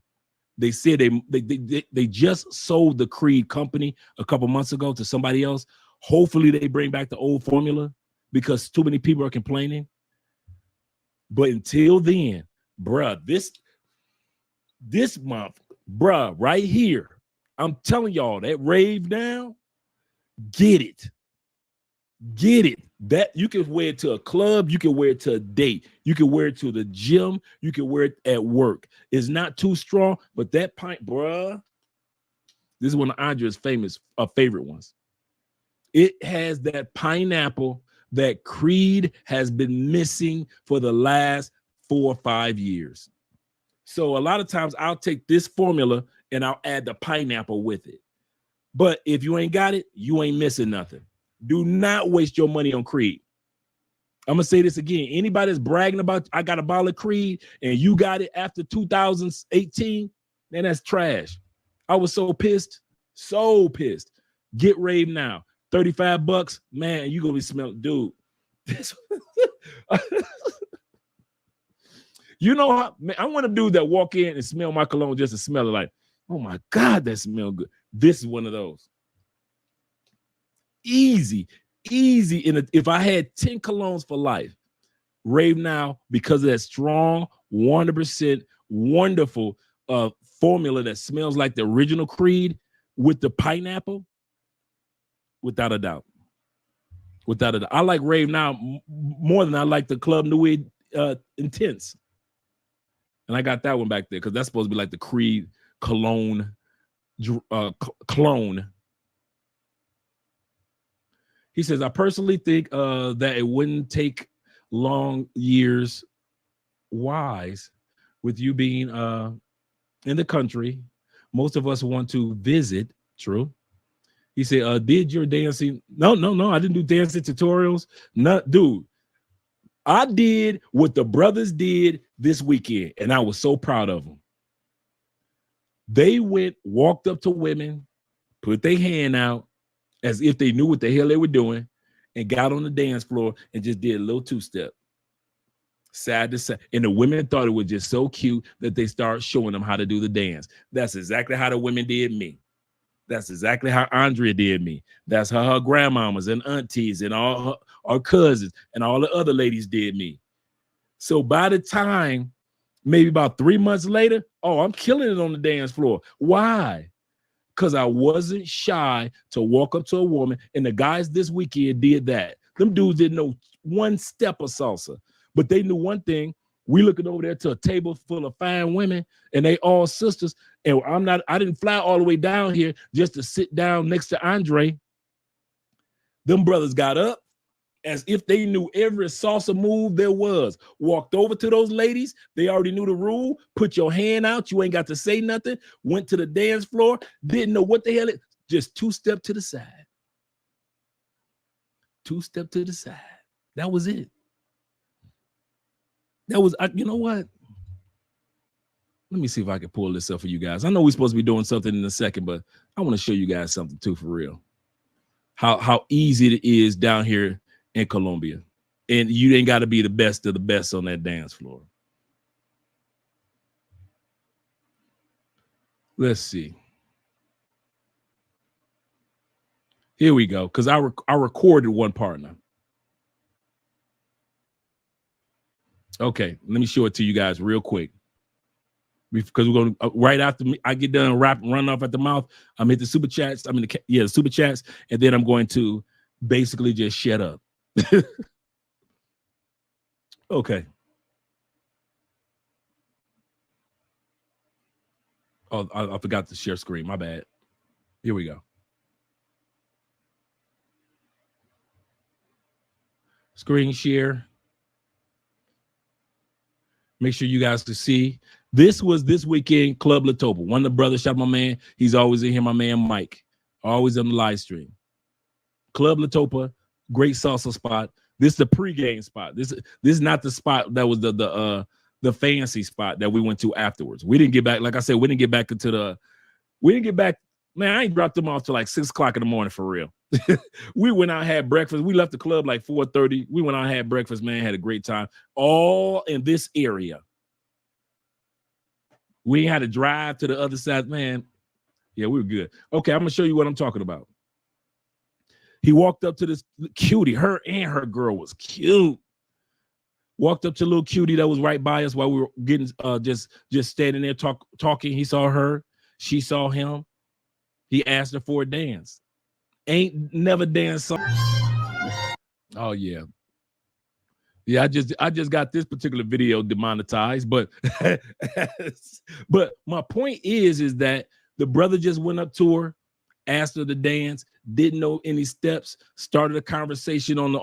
They said they just sold the Creed company a couple months ago to somebody else. Hopefully they bring back the old formula because too many people are complaining. But until then, bruh, this month, bruh, right here, I'm telling y'all that rave now, get it. Get it. That you can wear it to a club, you can wear it to a date, you can wear it to the gym, you can wear it at work. It's not too strong, but that pint, bruh, this is one of Andre's favorite ones. It has that pineapple that Creed has been missing for the last 4 or 5 years. So a lot of times I'll take this formula and I'll add the pineapple with it. But if you ain't got it, you ain't missing nothing. Do not waste your money on Creed. I'm going to say this again. Anybody that's bragging about, I got a bottle of Creed and you got it after 2018, man, that's trash. I was so pissed. So pissed. Get rave now. $35, man, you going to be smelling, dude. You know how, man, I want a dude that walk in and smell my cologne just to smell it like, oh my God, that smells good. This is one of those. Easy. If I had 10 colognes for life, rave now because of that strong 100% wonderful formula that smells like the original Creed with the pineapple, without a doubt. I like rave now more than I like the Club Nouveau Intense. And I got that one back there because that's supposed to be like the Creed cologne clone. He says, I personally think that it wouldn't take long years wise with you being in the country. Most of us want to visit. True. He said, did your dancing? No, I didn't do dancing tutorials. No, dude. I did what the brothers did this weekend, and I was so proud of them. They walked up to women, put their hand out as if they knew what the hell they were doing, and got on the dance floor and just did a little two-step. Side to side. And the women thought it was just so cute that they started showing them how to do the dance. That's exactly how the women did me. That's exactly how Andrea did me. That's how her grandmamas and aunties and all her cousins and all the other ladies did me. So by the time, maybe about 3 months later, I'm killing it on the dance floor. Why? Because I wasn't shy to walk up to a woman, and the guys this weekend did that. Them dudes didn't know one step of salsa, but they knew one thing. We looking over there to a table full of fine women, and they all sisters. And I didn't fly all the way down here just to sit down next to Andre. Them brothers got up as if they knew every salsa move there was. Walked over to those ladies. They already knew the rule. Put your hand out. You ain't got to say nothing. Went to the dance floor. Didn't know what the hell it. Just two-step to the side. Two-step to the side. That was it. That was, you know what? Let me see if I can pull this up for you guys. I know we're supposed to be doing something in a second, but I want to show you guys something too for real. How easy it is down here in Colombia. And you ain't got to be the best of the best on that dance floor. Let's see. Here we go, because I recorded one partner. Okay, let me show it to you guys real quick. Because we're going to, right after I get done run off at the mouth, I'm hit the super chats. The super chats, and then I'm going to basically just shut up. Okay. Oh, I forgot to share screen. My bad. Here we go. Screen share. Make sure you guys can see. This was this weekend, Club Latopa. One of the brothers, shout out my man. He's always in here, my man Mike. Always on the live stream. Club Latopa, great salsa spot. This is the pregame spot. This is not the spot that was the fancy spot that we went to afterwards. We didn't get back, like I said, we didn't get back. Man, I ain't dropped them off till like 6 o'clock in the morning for real. We went out, had breakfast. We left the club like 4:30. We went out, had breakfast, man, had a great time. All in this area. We ain't had to drive to the other side, man. Yeah, we were good. Okay, I'm gonna show you what I'm talking about. He walked up to this cutie. Her and her girl was cute. Walked up to a little cutie that was right by us while we were getting just standing there talking. He saw her. She saw him. He asked her for a dance. Ain't never danced. Oh yeah. Yeah, I just got this particular video demonetized, but but my point is that the brother just went up to her, asked her to dance, didn't know any steps, started a conversation on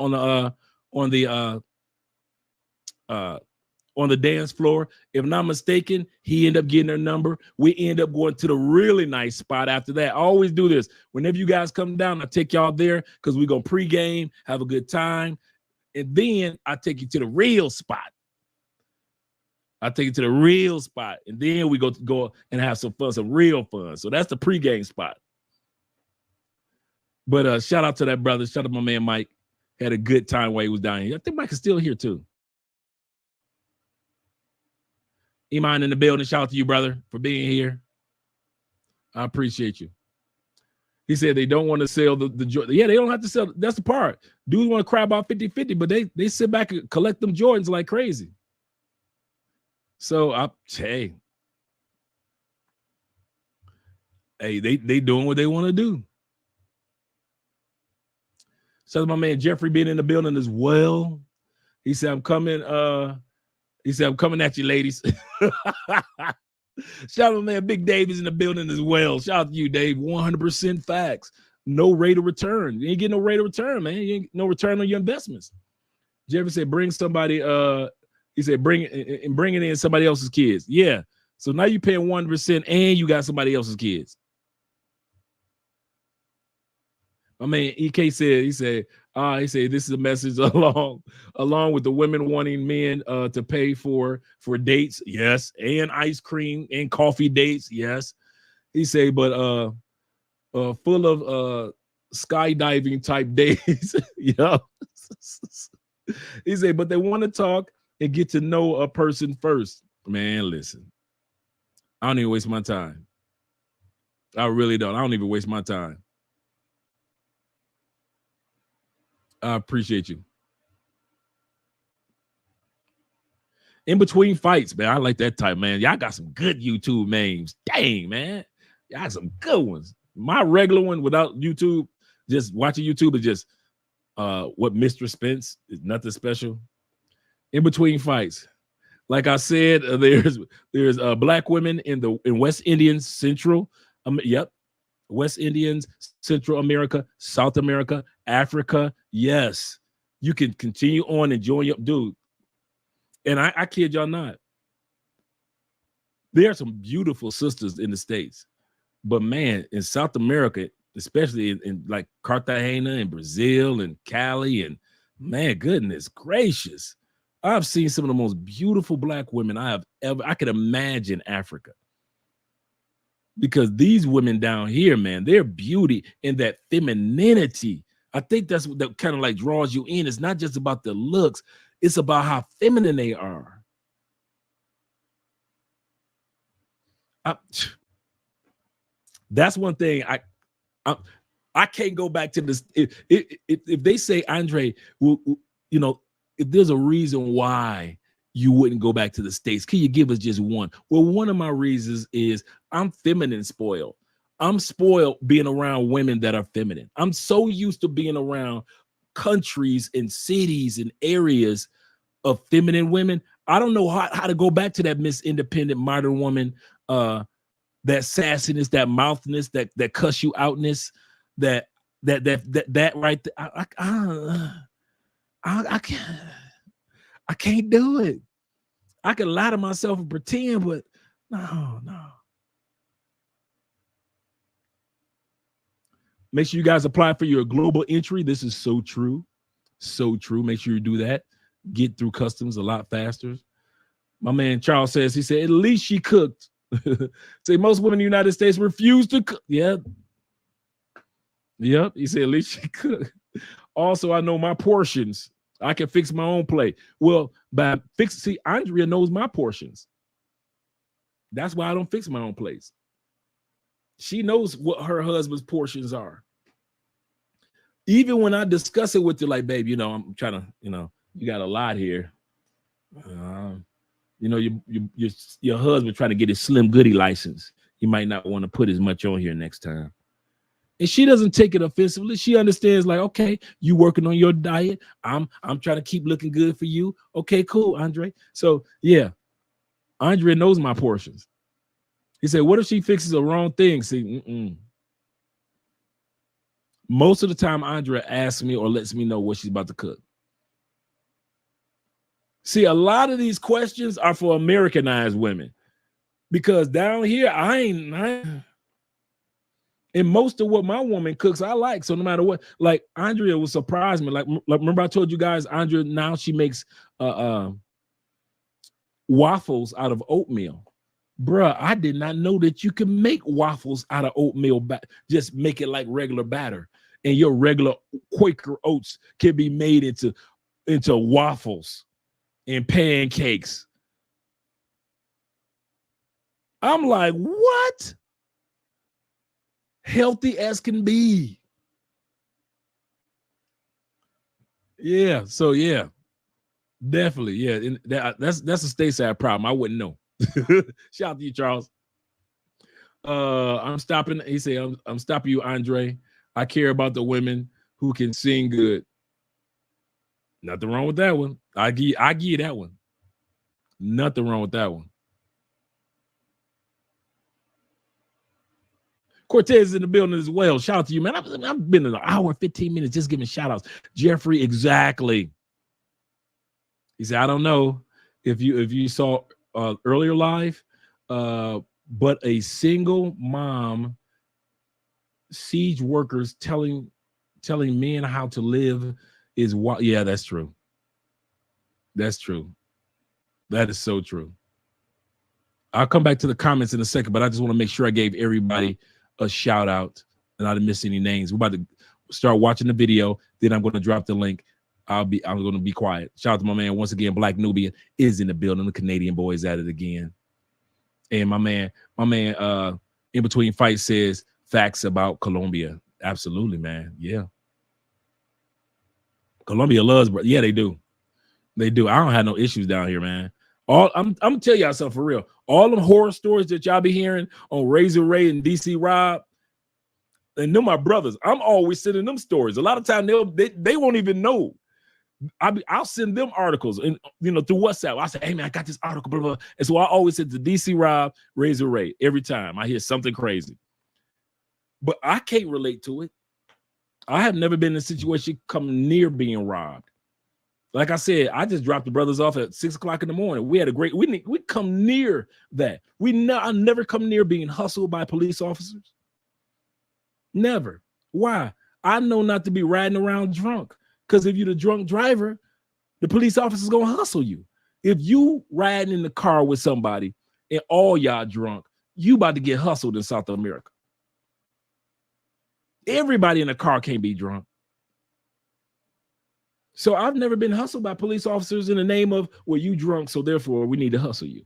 the dance floor. If not mistaken, he ended up getting her number. We end up going to the really nice spot after that. I always do this. Whenever you guys come down, I take y'all there because we're going to pregame, have a good time. And then I take you to the real spot. And then we go and have some fun, some real fun. So that's the pregame spot. But shout out to that brother. Shout out to my man Mike. Had a good time while he was down here. I think Mike is still here too. Iman in the building. Shout out to you, brother, for being here. I appreciate you. He said they don't want to sell the Jordan. Yeah, they don't have to sell. That's the part. Dudes want to cry about 50-50, but they sit back and collect them Jordans like crazy. So hey, they doing what they want to do. So my man Jeffrey being in the building as well. He said, I'm coming at you, ladies. Shout out to man Big Dave is in the building as well. Shout out to you, Dave. 100% facts. No rate of return. You ain't getting no rate of return, man. You ain't no return on your investments. Jeffrey said, bring somebody. He said, bringing in somebody else's kids. Yeah. So now you paying 1% and you got somebody else's kids. My man EK said, he said this is a message along with the women wanting men to pay for dates, yes, and ice cream and coffee dates, yes. He said, but full of skydiving type days, you know. He said, but they want to talk and get to know a person first. Man, listen, I don't even waste my time. I really don't. I don't even waste my time. I appreciate you. In between fights, man. I like that type, man. Y'all got some good YouTube names. Dang, man. Y'all got some good ones. My regular one without YouTube, just watching YouTube is just what Mr. Spence is nothing special. In between fights. Like I said, there's black women in West Indians, Central. West Indians, Central America, South America, Africa. Yes, you can continue on and join your dude. And I kid y'all not. There are some beautiful sisters in the States, but man, in South America, especially in like Cartagena and Brazil and Cali, and man, goodness gracious, I've seen some of the most beautiful black women I could imagine Africa. Because these women down here, man, their beauty and that femininity, I think that's what that kind of like draws you in. It's not just about the looks, it's about how feminine they are. That's one thing I can't go back to this. If they say, Andre, well, you know, if there's a reason why you wouldn't go back to the States, can you give us just one? Well, one of my reasons is I'm feminine spoiled. I'm spoiled being around women that are feminine. I'm so used to being around countries and cities and areas of feminine women. I don't know how to go back to that Miss Independent Modern Woman that sassiness, that mouthness, that cuss you outness, that right there. I can't do it. I can lie to myself and pretend, but no. Make sure you guys apply for your global entry. This is so true. So true. Make sure you do that. Get through customs a lot faster. My man Charles says, he said, at least she cooked. Say most women in the United States refuse to cook. Yep. He said, at least she cooked. Also, I know my portions. I can fix my own plate. Well, see, Andrea knows my portions. That's why I don't fix my own plates. She knows what her husband's portions are. Even when I discuss it with her, like, babe, I'm trying to, you got a lot here. Your husband trying to get his Slim Goody license. You might not want to put as much on here next time. And she doesn't take it offensively. She understands, like, okay, you working on your diet. I'm trying to keep looking good for you. Okay, cool, Andre. So yeah, Andre knows my portions. He said, what if she fixes the wrong thing? See, most of the time, Andre asks me or lets me know what she's about to cook. See, a lot of these questions are for Americanized women, because down here, I ain't and most of what my woman cooks, I like. So no matter what, like Andrea will surprise me. Like remember I told you guys, Andrea, now she makes waffles out of oatmeal. Bruh, I did not know that you can make waffles out of oatmeal. Just make it like regular batter. And your regular Quaker oats can be made into waffles and pancakes. I'm like, what? Healthy as can be. Yeah, so yeah, definitely, yeah. And that's a stateside problem. I wouldn't know. Shout out to you, Charles. I'm stopping. He said, I'm stopping you, Andre. I care about the women who can sing good. Nothing wrong with that one. I give you that one. Nothing wrong with that one. Cortez is in the building as well. Shout out to you, man. I've been in an hour, 15 minutes just giving shout outs. Jeffrey, exactly. He said, I don't know if you saw earlier live, but a single mom, siege workers telling men how to live is what. Yeah, that's true. That's true. That is so true. I'll come back to the comments in a second, but I just want to make sure I gave everybody a shout out and I didn't miss any names. We're about to start watching the video. Then I'm going to drop the link. I'm going to be quiet. Shout out to my man once again. Black Nubian is in the building. The Canadian boy is at it again. And my man, in between fights says facts about Colombia. Absolutely, man. Yeah. Colombia loves, bro. Yeah, they do. They do. I don't have no issues down here, man. I'm gonna tell y'all something for real. All them horror stories that y'all be hearing on Razor Ray and DC Rob, and them my brothers. I'm always sending them stories. A lot of times they won't even know. I'll send them articles and through WhatsApp. I say, hey man, I got this article, blah, blah. And so I always send to DC Rob, Razor Ray every time I hear something crazy. But I can't relate to it. I have never been in a situation come near being robbed. Like I said, I just dropped the brothers off at 6 o'clock in the morning. We had a great, we come near that. I never come near being hustled by police officers. Never. Why? I know not to be riding around drunk. Because if you're the drunk driver, the police officer's going to hustle you. If you riding in the car with somebody and all y'all drunk, you about to get hustled in South America. Everybody in the car can't be drunk. So I've never been hustled by police officers in the name of, well, you drunk, so therefore we need to hustle you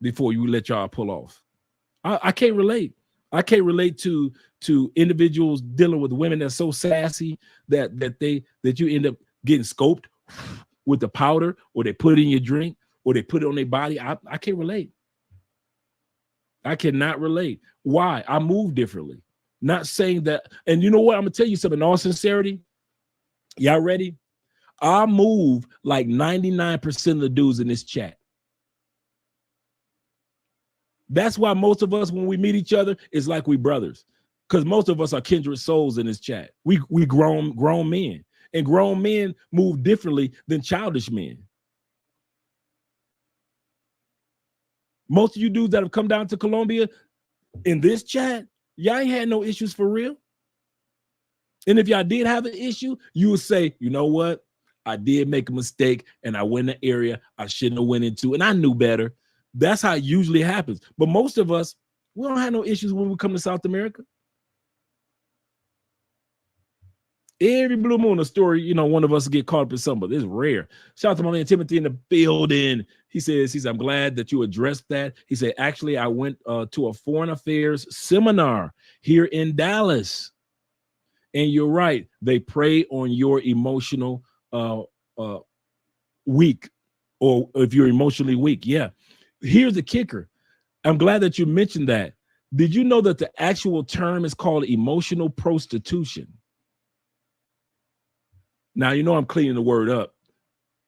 before you let y'all pull off. I can't relate. I can't relate to individuals dealing with women that's so sassy that you end up getting scoped with the powder, or they put it in your drink, or they put it on their body. I can't relate. I cannot relate. Why? I move differently. Not saying that. And you know what? I'm gonna tell you something in all sincerity. Y'all ready? I move like 99% of the dudes in this chat. That's why most of us, when we meet each other, it's like we brothers. Because most of us are kindred souls in this chat. We grown men. And grown men move differently than childish men. Most of you dudes that have come down to Colombia in this chat, y'all ain't had no issues for real. And if y'all did have an issue, you would say, you know what? I did make a mistake and I went in an area I shouldn't have went into and I knew better. That's how it usually happens. But most of us, we don't have no issues when we come to South America. Every blue moon, a story, you know, one of us get caught up in something, but it's rare. Shout out to my man Timothy in the building. He says, I'm glad that you addressed that. He said, actually, I went to a foreign affairs seminar here in Dallas. And you're right. They prey on your emotional weak, or if you're emotionally weak. Yeah. Here's the kicker. I'm glad that you mentioned that. Did you know that the actual term is called emotional prostitution? Now, you know, I'm cleaning the word up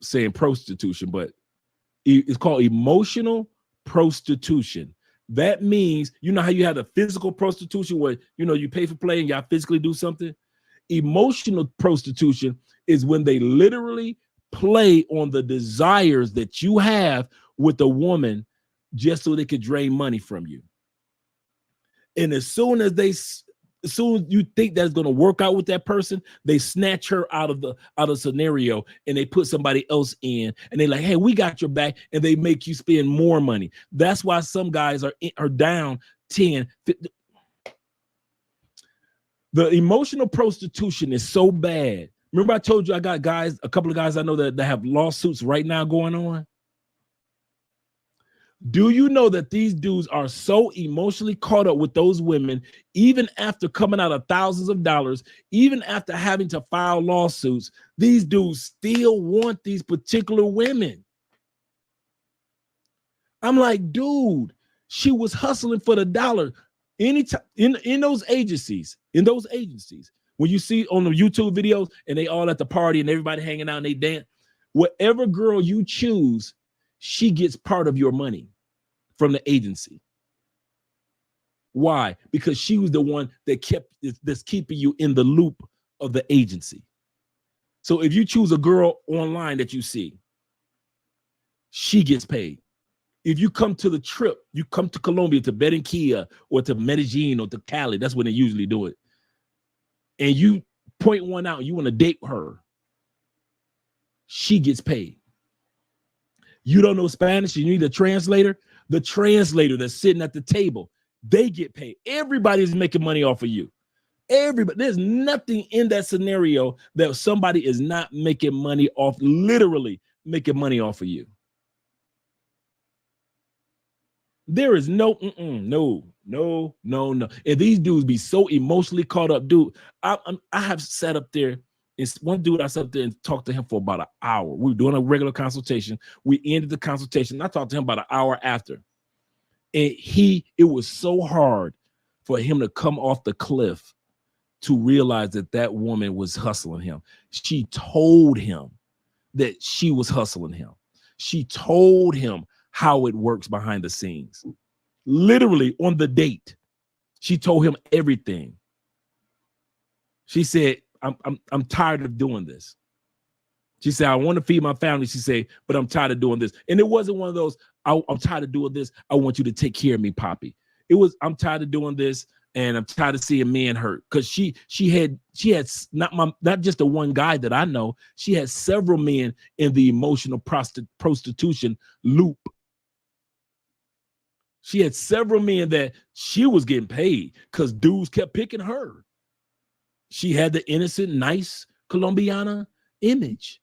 saying prostitution, but it's called emotional prostitution. That means, you know how you have the physical prostitution where, you know, you pay for play and y'all physically do something? Emotional prostitution is when they literally play on the desires that you have with a woman just so they could drain money from you. And as soon as you think that's going to work out with that person, they snatch her out of scenario and they put somebody else in and they like, hey, we got your back, and they make you spend more money. That's why some guys are down 10, 50. The emotional prostitution is so bad. Remember I told you I got guys, a couple of guys I know that have lawsuits right now going on? Do you know that these dudes are so emotionally caught up with those women, even after coming out of thousands of dollars, even after having to file lawsuits, these dudes still want these particular women? I'm like, dude, she was hustling for the dollar. Anytime in those agencies, when you see on the YouTube videos and they all at the party and everybody hanging out and they dance, whatever girl you choose, she gets part of your money from the agency. Why? Because she was the one that's keeping you in the loop of the agency. So if you choose a girl online that you see, she gets paid. If you come to the trip, you come to Colombia, to Barranquilla or to Medellin or to Cali, that's when they usually do it, and you point one out, you want to date her, she gets paid. You don't know Spanish, you need a translator. The translator that's sitting at the table, they get paid. Everybody's making money off of you. Everybody. There's nothing in that scenario that somebody is not making money off, literally making money off of you. There is no. And these dudes be so emotionally caught up, dude. I have sat up there. It's one dude I sat up there and talked to him for about an hour. We were doing a regular consultation. We ended the consultation. I talked to him about an hour after. And it was so hard for him to come off the cliff to realize that woman was hustling him. She told him that she was hustling him. She told him how it works behind the scenes. Literally on the date, she told him everything. She said, I'm tired of doing this. She said, I want to feed my family. She said, but I'm tired of doing this. And it wasn't one of those, I'm tired of doing this. I want you to take care of me, Poppy. It was, I'm tired of doing this, and I'm tired of seeing men hurt. Because she had not just the one guy that I know. She had several men in the emotional prostitution loop. She had several men that she was getting paid because dudes kept picking her. She had the innocent, nice Colombiana image.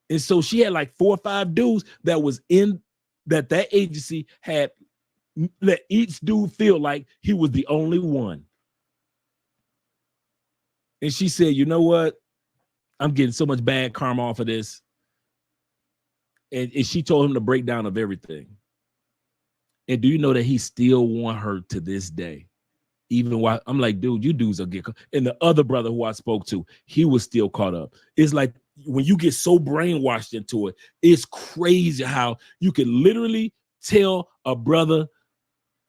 And so she had like 4 or 5 dudes that was in that agency had let each dude feel like he was the only one. And she said, you know what? I'm getting so much bad karma off of this. And she told him the breakdown of everything. And do you know that he still want her to this day? Even while I'm like, dude, you dudes are get caught. And the other brother who I spoke to, he was still caught up. It's like when you get so brainwashed into it, it's crazy how you can literally tell a brother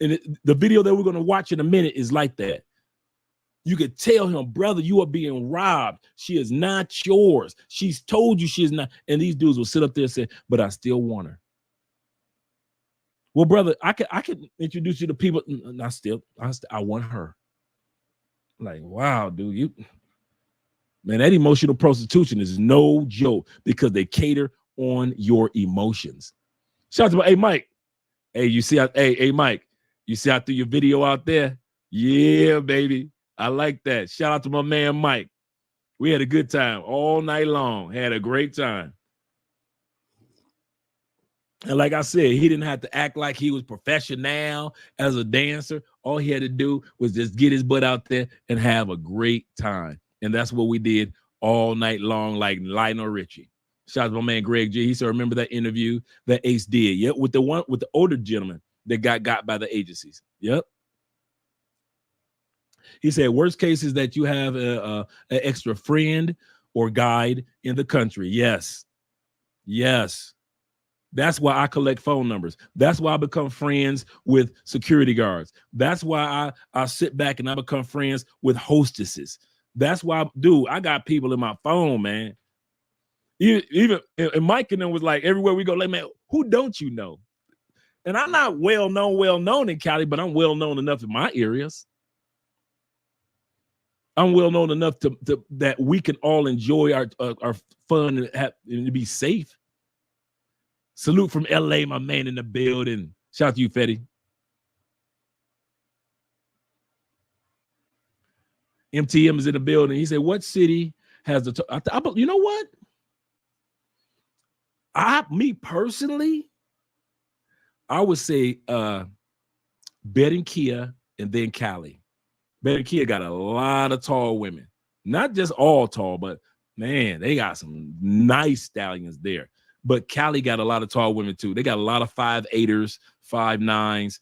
And the video that we're going to watch in a minute is like that. You could tell him, brother, you are being robbed. She is not yours. She's told you she is not. And these dudes will sit up there and say, but I still want her. Well, brother, I can introduce you to people. I want her. Like, wow, dude, man, that emotional prostitution is no joke because they cater on your emotions. Shout out to my, hey, Mike. Hey, you see, hey, Mike, you see I threw your video out there? Yeah, baby. I like that. Shout out to my man, Mike. We had a good time all night long. Had a great time. And like I said, he didn't have to act like he was professional as a dancer. All he had to do was just get his butt out there and have a great time. And that's what we did all night long, like Lionel Richie. Shout out to my man Greg G. He said, remember that interview that Ace did? Yep, with the older gentleman that got by the agencies. Yep. He said, worst case is that you have an extra friend or guide in the country. Yes. Yes. That's why I collect phone numbers. That's why I become friends with security guards. That's why I sit back and I become friends with hostesses. That's why, dude, I got people in my phone, man. Even and Mike and them was like, everywhere we go, like, man, who don't you know? And I'm not well known in Cali, but I'm well known enough in my areas. I'm well known enough to that we can all enjoy our fun and be safe. Salute from LA, my man in the building. Shout out to you, Fetty. MTM is in the building. He said, what city has the you know what? Me personally, I would say Barranquilla and then Cali. Barranquilla got a lot of tall women. Not just all tall, but man, they got some nice stallions there. But Cali got a lot of tall women too. They got a lot of 5'8"ers, 5'9"s,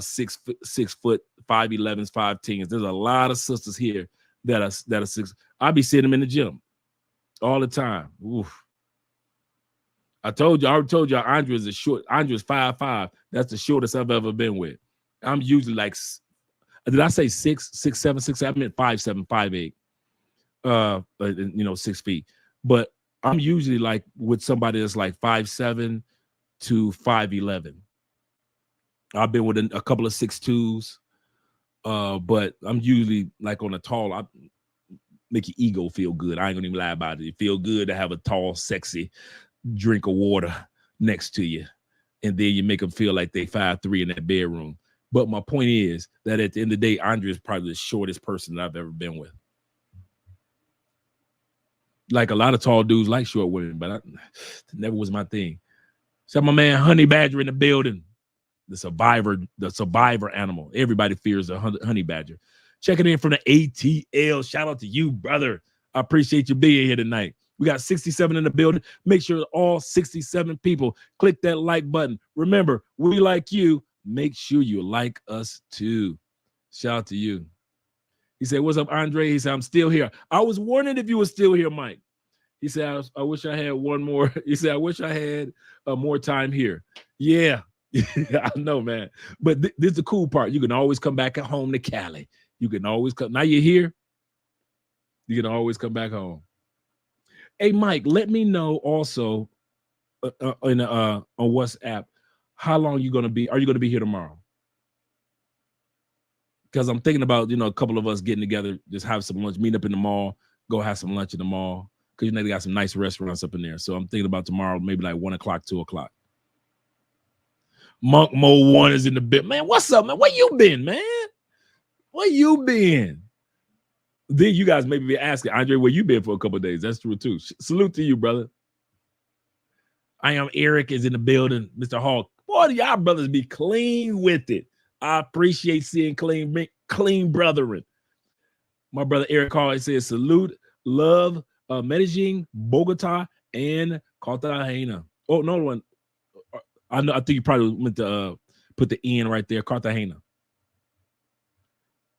6 foot, 5'11"s, 5'10"s. There's a lot of sisters here that are 6. I be seeing them in the gym all the time. Oof. I already told you, Andre's 5'5". That's the shortest I've ever been with. I'm usually like, did I say 6'7", 6'7"? I meant 5'7", 5'8". 6 feet. But I'm usually like with somebody that's like 5'7" to 5'11". I've been with a couple of 6'2"s, but I'm usually like on a tall. I make your ego feel good. I ain't gonna even lie about it. It feel good to have a tall, sexy drink of water next to you, and then you make them feel like they 5'3" in that bedroom. But my point is that at the end of the day, Andre is probably the shortest person that I've ever been with. Like a lot of tall dudes like short women, but it never was my thing. So my man Honey Badger in the building, the survivor animal. Everybody fears the honey badger. Checking in from the ATL. Shout out to you, brother. I appreciate you being here tonight. We got 67 in the building. Make sure all 67 people click that like button. Remember, we like you. Make sure you like us too. Shout out to you. He said, what's up, Andre? He said, I'm still here. I was wondering if you were still here, Mike. He said, I wish I had one more. He said, I wish I had more time here. Yeah, I know, man. But this is the cool part. You can always come back at home to Cali. You can always come. Now you're here. You can always come back home. Hey, Mike, let me know also on WhatsApp how long you gonna be. Are you gonna be here tomorrow? Because I'm thinking about a couple of us getting together, just have some lunch, meet up in the mall, go have some lunch in the mall. Because they got some nice restaurants up in there. So I'm thinking about tomorrow, maybe like 1 o'clock, 2 o'clock. Monk Mo 1 is in the bit. Man, what's up, man? Where you been, man? Where you been? Then you guys maybe be asking, Andre, where you been for a couple of days? That's true too. Salute to you, brother. I am Eric is in the building. Mr. Hall. Boy, y'all brothers be clean with it. I appreciate seeing clean brethren. My brother Eric Hall says salute, love, Medellin, Bogota, and Cartagena. Oh, no one. I know. I think you probably meant to put the N right there. Cartagena.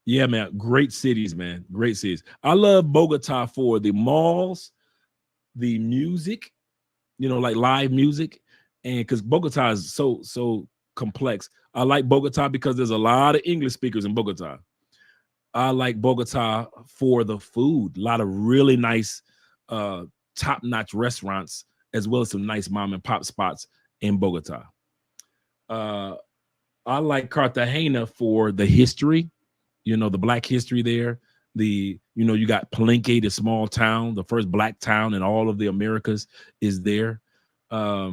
Yeah, man. Great cities, man. Great cities. I love Bogota for the malls, the music, like live music, and because Bogota is so complex. I like Bogota because there's a lot of English speakers in Bogota. I like Bogota for the food. A lot of really nice, top-notch restaurants, as well as some nice mom and pop spots in Bogota. I like Cartagena for the history, the Black history there. You got Palenque, the small town, the first Black town in all of the Americas is there. I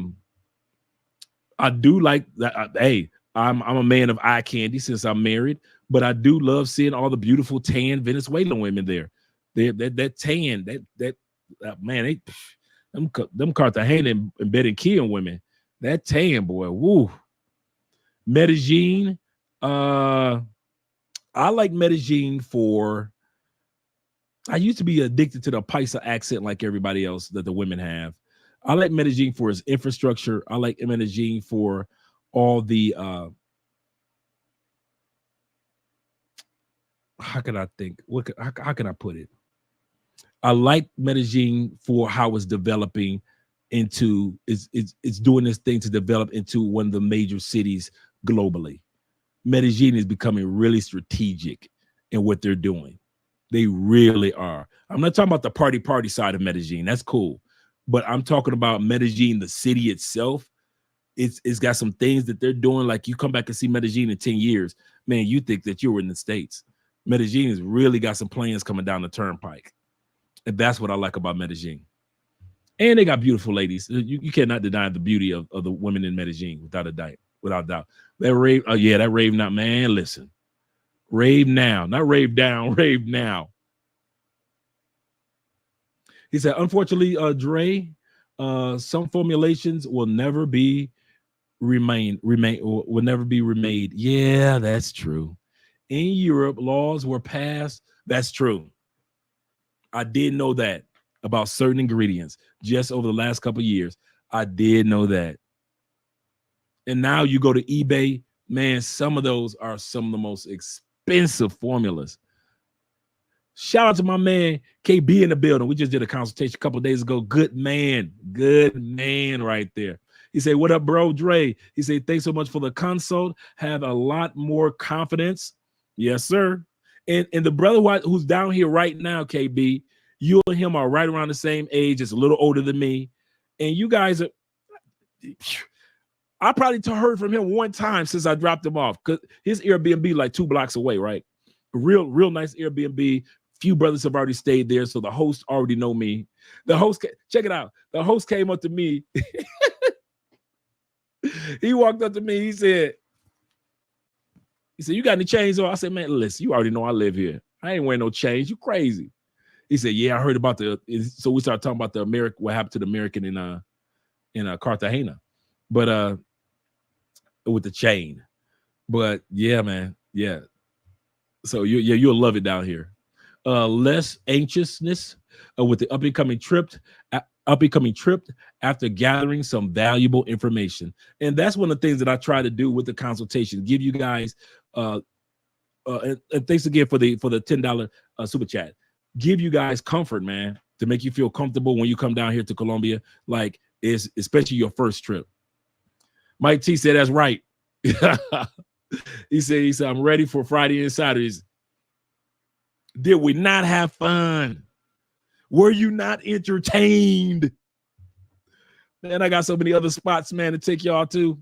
do like that. Hey, I'm a man of eye candy since I'm married, but I do love seeing all the beautiful tan Venezuelan women there. That tan, man, them Cartagena and Medellin women, that tan, boy, woo. Medellin, I like Medellin for. I used to be addicted to the Paisa accent like everybody else that the women have. I like Medellin for its infrastructure. I like Medellin for all the how can I think? How can I put it? I like Medellin for how it's developing into it's doing this thing to develop into one of the major cities globally. Medellin is becoming really strategic in what they're doing. They really are. I'm not talking about the party side of Medellin. That's cool. But I'm talking about Medellin, the city itself. It's got some things that they're doing. Like you come back and see Medellin in 10 years, man, you think that you were in the States. Medellin has really got some planes coming down the turnpike. And that's what I like about Medellin. And they got beautiful ladies. You cannot deny the beauty of the women in Medellin without a doubt. That rave, that rave now, man, listen. Rave now, not rave down, rave now. He said, unfortunately, Dre, some formulations will never be remade. Yeah, that's true. In Europe, laws were passed. That's true. I did know that about certain ingredients just over the last couple of years. I did know that. And now you go to eBay, man, some of those are some of the most expensive formulas. Shout out to my man KB in the building. We just did a consultation a couple of days ago. Good man right there. He said, what up, bro, Dre? He said, thanks so much for the consult. Have a lot more confidence. Yes, sir. And the brother who's down here right now, KB, you and him are right around the same age, just a little older than me. And you guys are, I probably heard from him one time since I dropped him off, because his Airbnb like 2 blocks away, right? Real nice Airbnb. Few brothers have already stayed there, so the host already know me. The host, check it out. The host came up to me. He walked up to me. He said, you got any chains on? I said, man, listen, you already know I live here. I ain't wearing no chains. You crazy. He said, yeah, I heard about so we started talking about the American, what happened to the American in Cartagena, but with the chain. But yeah, man, yeah. So you'll love it down here. Less anxiousness with the up and coming trip after gathering some valuable information. And that's one of the things that I try to do with the consultation, give you guys and thanks again for the $10 super chat. Give you guys comfort, man, to make you feel comfortable when you come down here to Colombia, like it's especially your first trip. Mike T said that's right. He said I'm ready for Friday and Saturdays. Did we not have fun? Were you not entertained? Man, I got so many other spots, man, to take y'all to.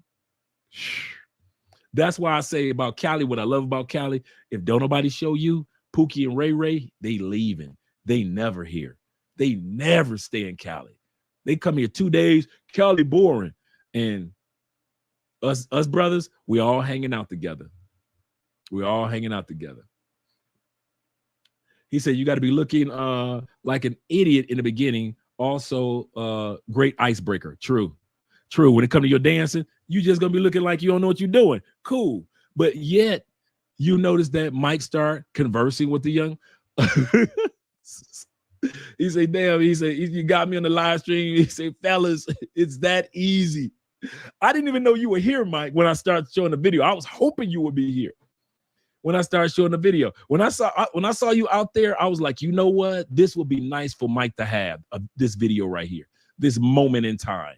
That's why I say about Cali, what I love about Cali, if don't nobody show you, Pookie and Ray, they leaving. They never here. They never stay in Cali. They come here 2 days, Cali boring. And us brothers, we all hanging out together. We're all hanging out together. He said, you got to be looking like an idiot in the beginning. Also, great icebreaker. True. When it comes to your dancing, you just going to be looking like you don't know what you're doing. Cool. But yet, you notice that Mike start conversing with the young. He said, damn, he said, you got me on the live stream. He said, fellas, it's that easy. I didn't even know you were here, Mike, when I started showing the video. I was hoping you would be here. When I started showing the video, when I saw you out there, I was like, you know what? This would be nice for Mike to have this video right here, this moment in time.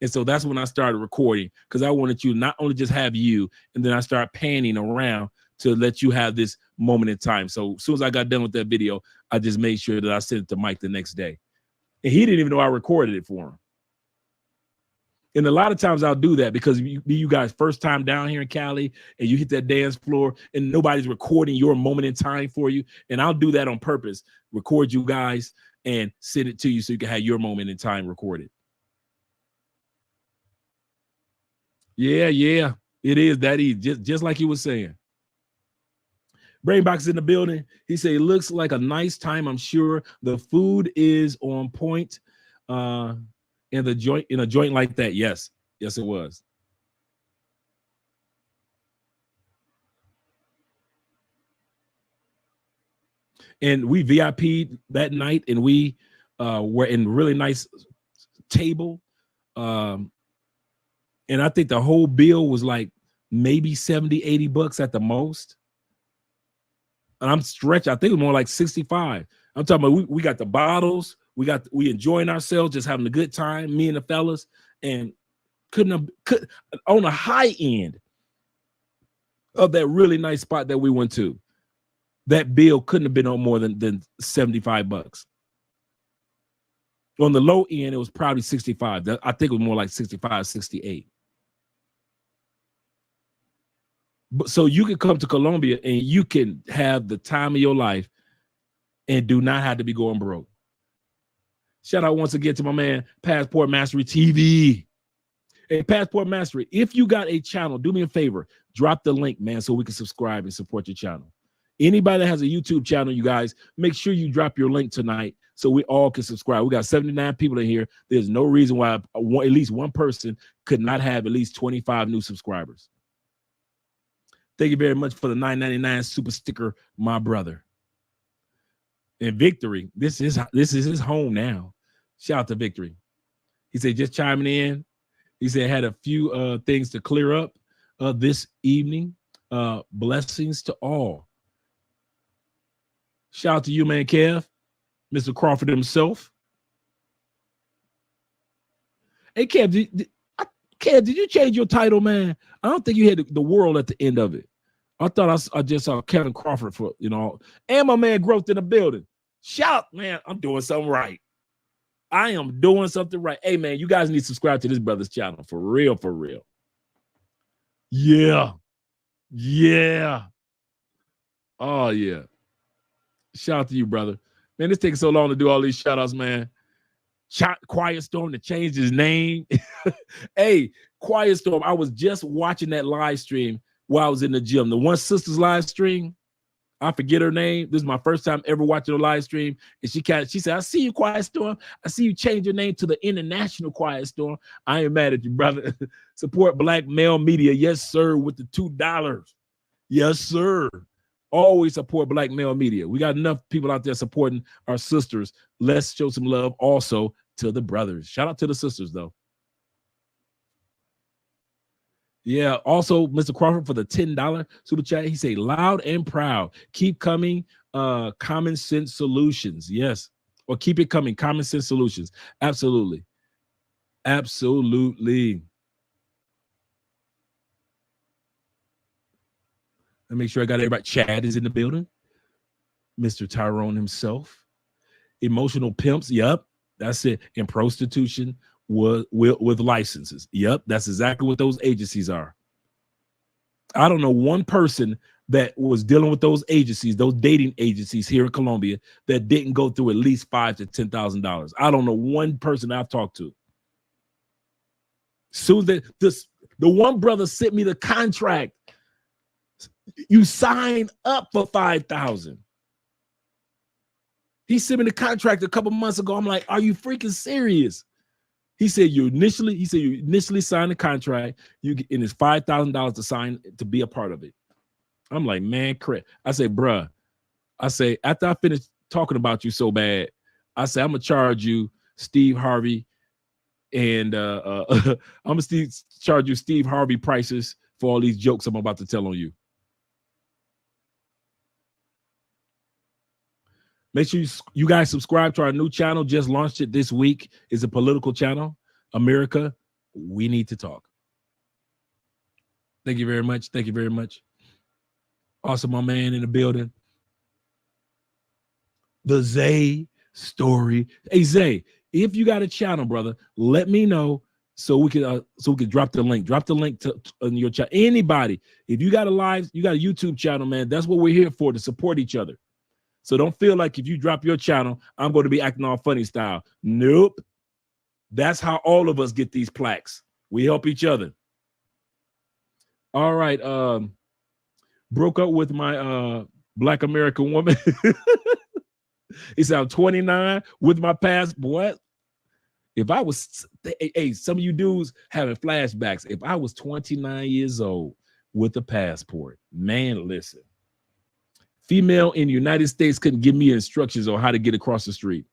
And so that's when I started recording, because I wanted you to not only just have you, and then I start panning around to let you have this moment in time. So as soon as I got done with that video, I just made sure that I sent it to Mike the next day. And he didn't even know I recorded it for him. And a lot of times I'll do that because you guys first time down here in Cali and you hit that dance floor and nobody's recording your moment in time for you. And I'll do that on purpose, record you guys and send it to you so you can have your moment in time recorded. Yeah, it is that easy, just like you were saying. Brainbox in the building. He said, it looks like a nice time. I'm sure the food is on point. In a joint like that. Yes, it was. And we VIP'd that night, and we were in really nice table. And I think the whole bill was like maybe 70, 80 bucks at the most. And I'm stretched. I think it was more like 65. I'm talking about we got the bottles, we enjoying ourselves, just having a good time, me and the fellas, and could on the high end of that really nice spot that we went to, that bill couldn't have been on more than 75 bucks. On the low end, it was probably 65. I think it was more like 65, 68. But so you can come to Colombia and you can have the time of your life and do not have to be going broke. Shout out once again to my man, Passport Mastery TV. Hey, Passport Mastery, if you got a channel, do me a favor, drop the link, man, so we can subscribe and support your channel. Anybody that has a YouTube channel, you guys, make sure you drop your link tonight so we all can subscribe. We got 79 people in here. There's no reason why at least one person could not have at least 25 new subscribers. Thank you very much for the $9.99 super sticker, my brother. And Victory, this is his home now. Shout out to Victory. He said, just chiming in. He said, had a few things to clear up this evening. Blessings to all. Shout out to you, man, Kev. Mr. Crawford himself. Hey, Kev, did you change your title, man? I don't think you had the world at the end of it. I thought I just saw Kevin Crawford for, and my man Growth in the building. Shout, man, I'm doing something right. I am doing something right. Hey, man, you guys need to subscribe to this brother's channel. For real, for real. Yeah. Oh, yeah. Shout out to you, brother. Man, it's taking so long to do all these shout outs, man. Quiet Storm to change his name. Hey, Quiet Storm, I was just watching that live stream while I was in the gym. The One Sisters live stream. I forget her name. This is my first time ever watching a live stream. And she said, I see you, Quiet Storm. I see you change your name to the International Quiet Storm. I ain't mad at you, brother. Support Black Male Media. Yes, sir, with the $2. Yes, sir. Always support Black Male Media. We got enough people out there supporting our sisters. Let's show some love also to the brothers. Shout out to the sisters, though. Yeah, also, Mr. Crawford for the $10 super chat. He say, loud and proud. Keep coming, common sense solutions. Yes, or keep it coming, common sense solutions. Absolutely. Absolutely. Let me make sure I got everybody. Chad is in the building. Mr. Tyrone himself. Emotional pimps. Yep, that's it. And prostitution with licenses. Yep, that's exactly what those agencies are. I don't know one person that was dealing with those agencies, those dating agencies here in Colombia, that didn't go through at least $5,000 to $10,000. I don't know one person I've talked to. Soon the one brother sent me the contract. You sign up for $5,000. He sent me the contract a couple months ago. I'm like, are you freaking serious? He said you initially signed the contract. And it's $5,000 to sign to be a part of it. I'm like, man, crap. I say, bruh. I say, after I finish talking about you so bad, I say I'm gonna charge you Steve Harvey, and I'm gonna charge you Steve Harvey prices for all these jokes I'm about to tell on you. Make sure you guys subscribe to our new channel. Just launched it this week. It's a political channel, America We need to talk. Thank you very much. Thank you very much. Also, my man in the building, the Zay story. Hey Zay, if you got a channel, brother, let me know so we can drop the link. Drop the link to on your channel. Anybody, if you got a YouTube channel, man, that's what we're here for, to support each other. So don't feel like if you drop your channel, I'm going to be acting all funny style. Nope. That's how all of us get these plaques. We help each other. All right. Broke up with my Black American woman. He said, I'm 29 with my passport. If I was, hey, some of you dudes having flashbacks. If I was 29 years old with a passport, man, listen. Female in the United States couldn't give me instructions on how to get across the street.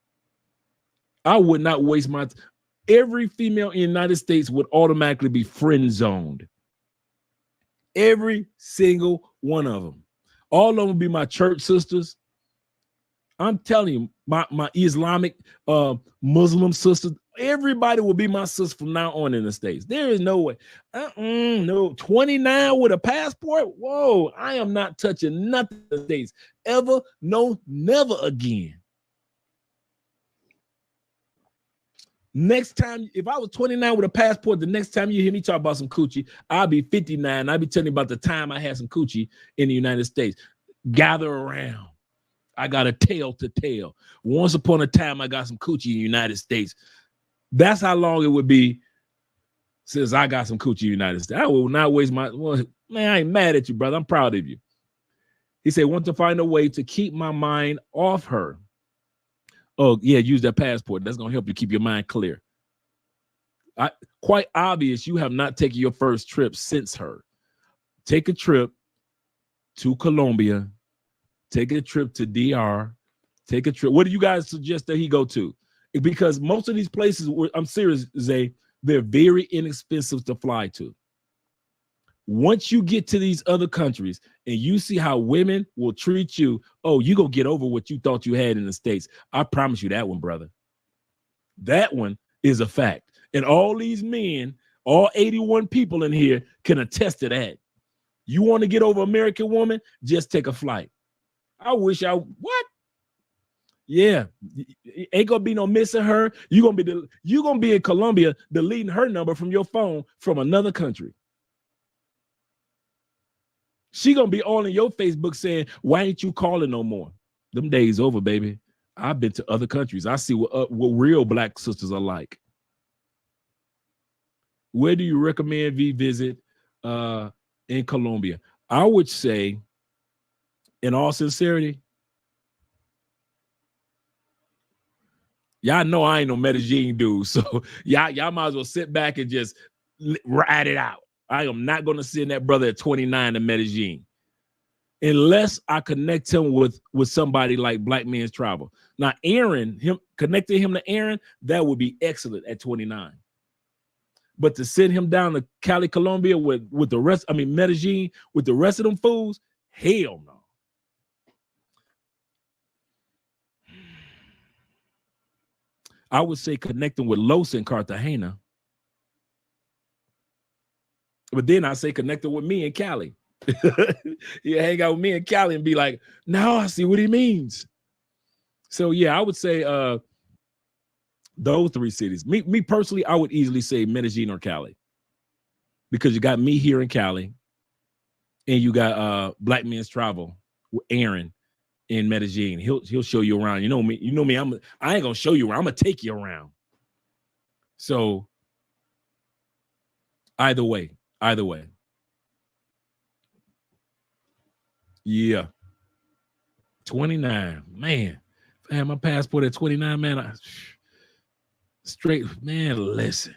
I would not waste my time. Every female in the United States would automatically be friend zoned. Every single one of them. All of them would be my church sisters. I'm telling you, my Islamic Muslim sisters, everybody will be my sister from now on in the States. There is no way. No, 29 with a passport? Whoa, I am not touching nothing in the States ever. No, never again. Next time, if I was 29 with a passport, the next time you hear me talk about some coochie, I'll be 59. I'll be telling you about the time I had some coochie in the United States. Gather around. I got a tale to tell. Once upon a time, I got some coochie in the United States. That's how long it would be since I got some coochie in the United States. I will not waste my, well, man, I ain't mad at you, brother. I'm proud of you. He said, want to find a way to keep my mind off her. Oh, yeah, use that passport. That's going to help you keep your mind clear. Quite obvious you have not taken your first trip since her. Take a trip to Colombia. Take a trip to DR. Take a trip. What do you guys suggest that he go to? Because most of these places, I'm serious, Zay, they're very inexpensive to fly to. Once you get to these other countries and you see how women will treat you, oh, you gonna get over what you thought you had in the States. I promise you that one, brother. That one is a fact. And all these men, all 81 people in here can attest to that. You want to get over American woman? Just take a flight. I wish what? Yeah, ain't gonna be no missing her. You gonna be in Colombia deleting her number from your phone from another country. She gonna be all in your Facebook saying, "Why ain't you calling no more?" Them days over, baby. I've been to other countries. I see what real black sisters are like. Where do you recommend we visit in Colombia? I would say, in all sincerity, y'all know I ain't no Medellin dude, so y'all might as well sit back and just ride it out. I am not going to send that brother at 29 to Medellin unless I connect him with somebody like Black Men's Travel. Now, connecting him to Aaron, that would be excellent at 29. But to send him down to Cali, Colombia with the rest, Medellin with the rest of them fools, hell no. I would say connecting with Los in Cartagena. But then I say connecting with me in Cali. You hang out with me in Cali and be like, now I see what he means. So yeah, I would say those three cities. Me personally, I would easily say Medellin or Cali. Because you got me here in Cali and you got Black Men's Travel with Aaron in Medellin. He'll show you around. You know me, I ain't gonna show you around. I'm gonna take you around. So either way. Yeah. 29. Man. If I had my passport at 29, man, listen.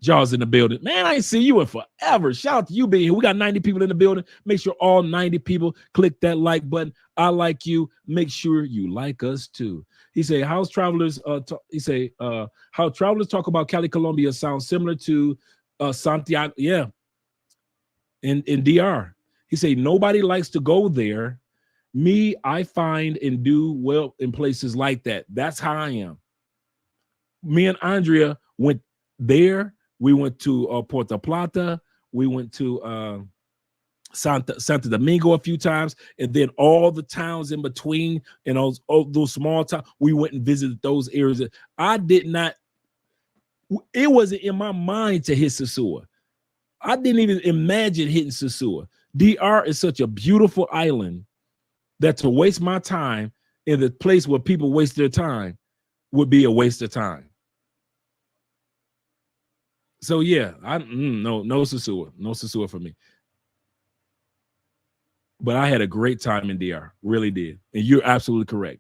Jaws in the building. Man, I ain't seen you in forever. Shout out to you being here. We got 90 people in the building. Make sure all 90 people click that like button. I like you. Make sure you like us too. He say, how travelers talk about Cali, Colombia sounds similar to Santiago. Yeah. In DR. He say, nobody likes to go there. Me, I find and do well in places like that. That's how I am. Me and Andrea went there. We went to Puerto Plata. We went to Santo Domingo a few times, and then all the towns in between and those small towns. We went and visited those areas. I did not. It wasn't in my mind to hit Sosua. I didn't even imagine hitting Sosua. DR is such a beautiful island that to waste my time in the place where people waste their time would be a waste of time. So yeah, no Sosua for me. But I had a great time in DR, really did, and you're absolutely correct.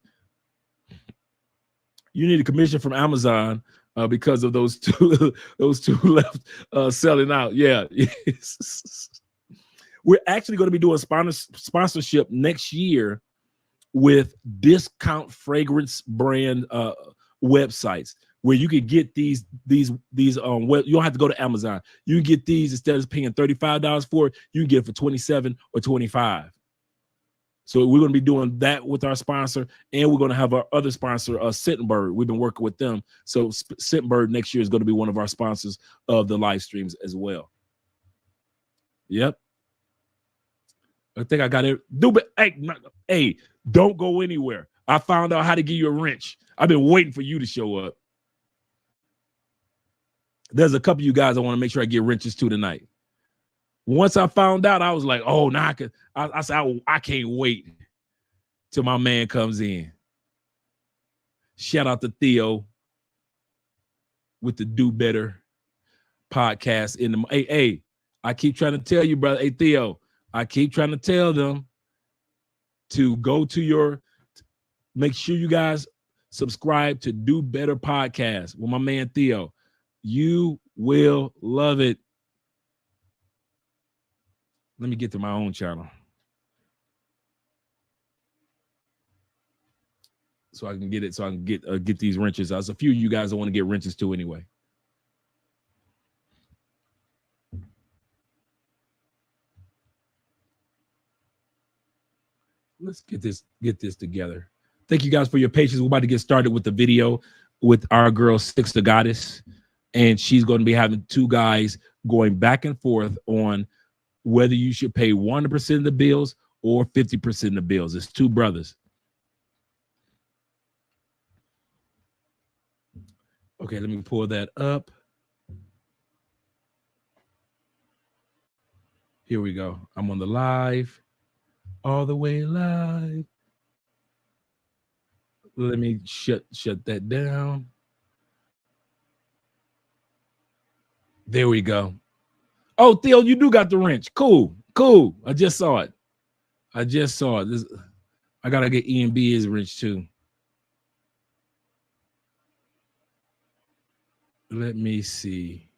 You need a commission from Amazon because of those two left selling out. Yeah, we're actually going to be doing sponsorship next year with discount fragrance brand websites where you can get these you don't have to go to Amazon. You can get these instead of paying $35 for it, you can get it for $27 or $25. So we're going to be doing that with our sponsor, and we're going to have our other sponsor, Sittenberg. We've been working with them. So Sittenberg next year is going to be one of our sponsors of the live streams as well. Yep. I think I got it. Hey, don't go anywhere. I found out how to give you a wrench. I've been waiting for you to show up. There's a couple of you guys I want to make sure I get wrenches to tonight. Once I found out, I was like, oh, now I said, I can't wait till my man comes in. Shout out to Theo with the Do Better podcast. Hey, I keep trying to tell you, brother. Hey, Theo, I keep trying to tell them to go to make sure you guys subscribe to Do Better podcast with my man Theo. You will love it. Let me get to my own channel so I can get it. So I can get these wrenches. There's a few of you guys I want to get wrenches to anyway. Let's get this together. Thank you guys for your patience. We're about to get started with the video with our girl Six the Goddess, and she's going to be having two guys going back and forth on whether you should pay 100% of the bills or 50% of the bills. It's two brothers. Okay, let me pull that up. Here we go. I'm on the live, all the way live. Let me shut that down. There we go. Oh, Theo, you do got the wrench. Cool. I just saw it. I gotta get E and B his wrench too. Let me see.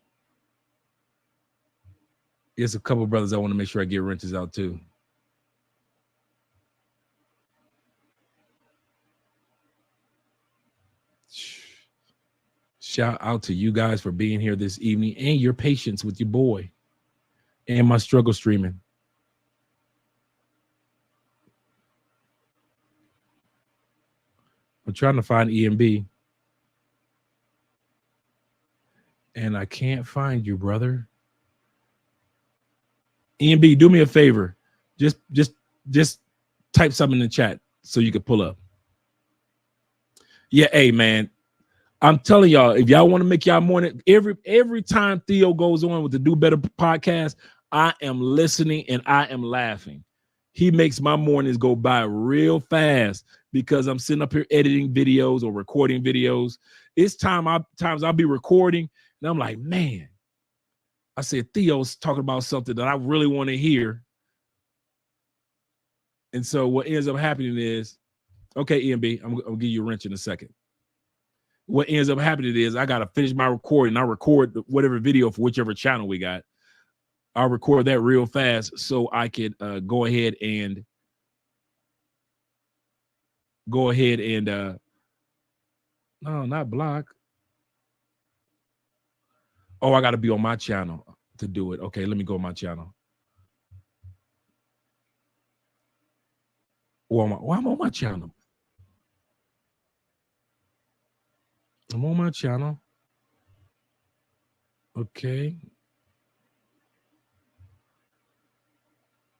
There's a couple brothers I want to make sure I get wrenches out too. Shout out to you guys for being here this evening and your patience with your boy and my struggle streaming. I'm trying to find EMB. And I can't find you, brother. EMB, do me a favor. Just type something in the chat so you can pull up. Yeah, hey, man. I'm telling y'all, if y'all want to make y'all morning, every time Theo goes on with the Do Better podcast, I am listening and I am laughing. He makes my mornings go by real fast because I'm sitting up here editing videos or recording videos. It's times I'll be recording and I'm like, man, I said, Theo's talking about something that I really want to hear. And so what ends up happening is, okay, EMB, I'm going to give you a wrench in a second. What ends up happening is I got to finish my recording. I record whatever video for whichever channel we got. I'll record that real fast so I could go ahead and no, not block. Oh, I got to be on my channel to do it. Okay, let me go on my channel. Well, I'm on my channel. I'm on my channel. Okay.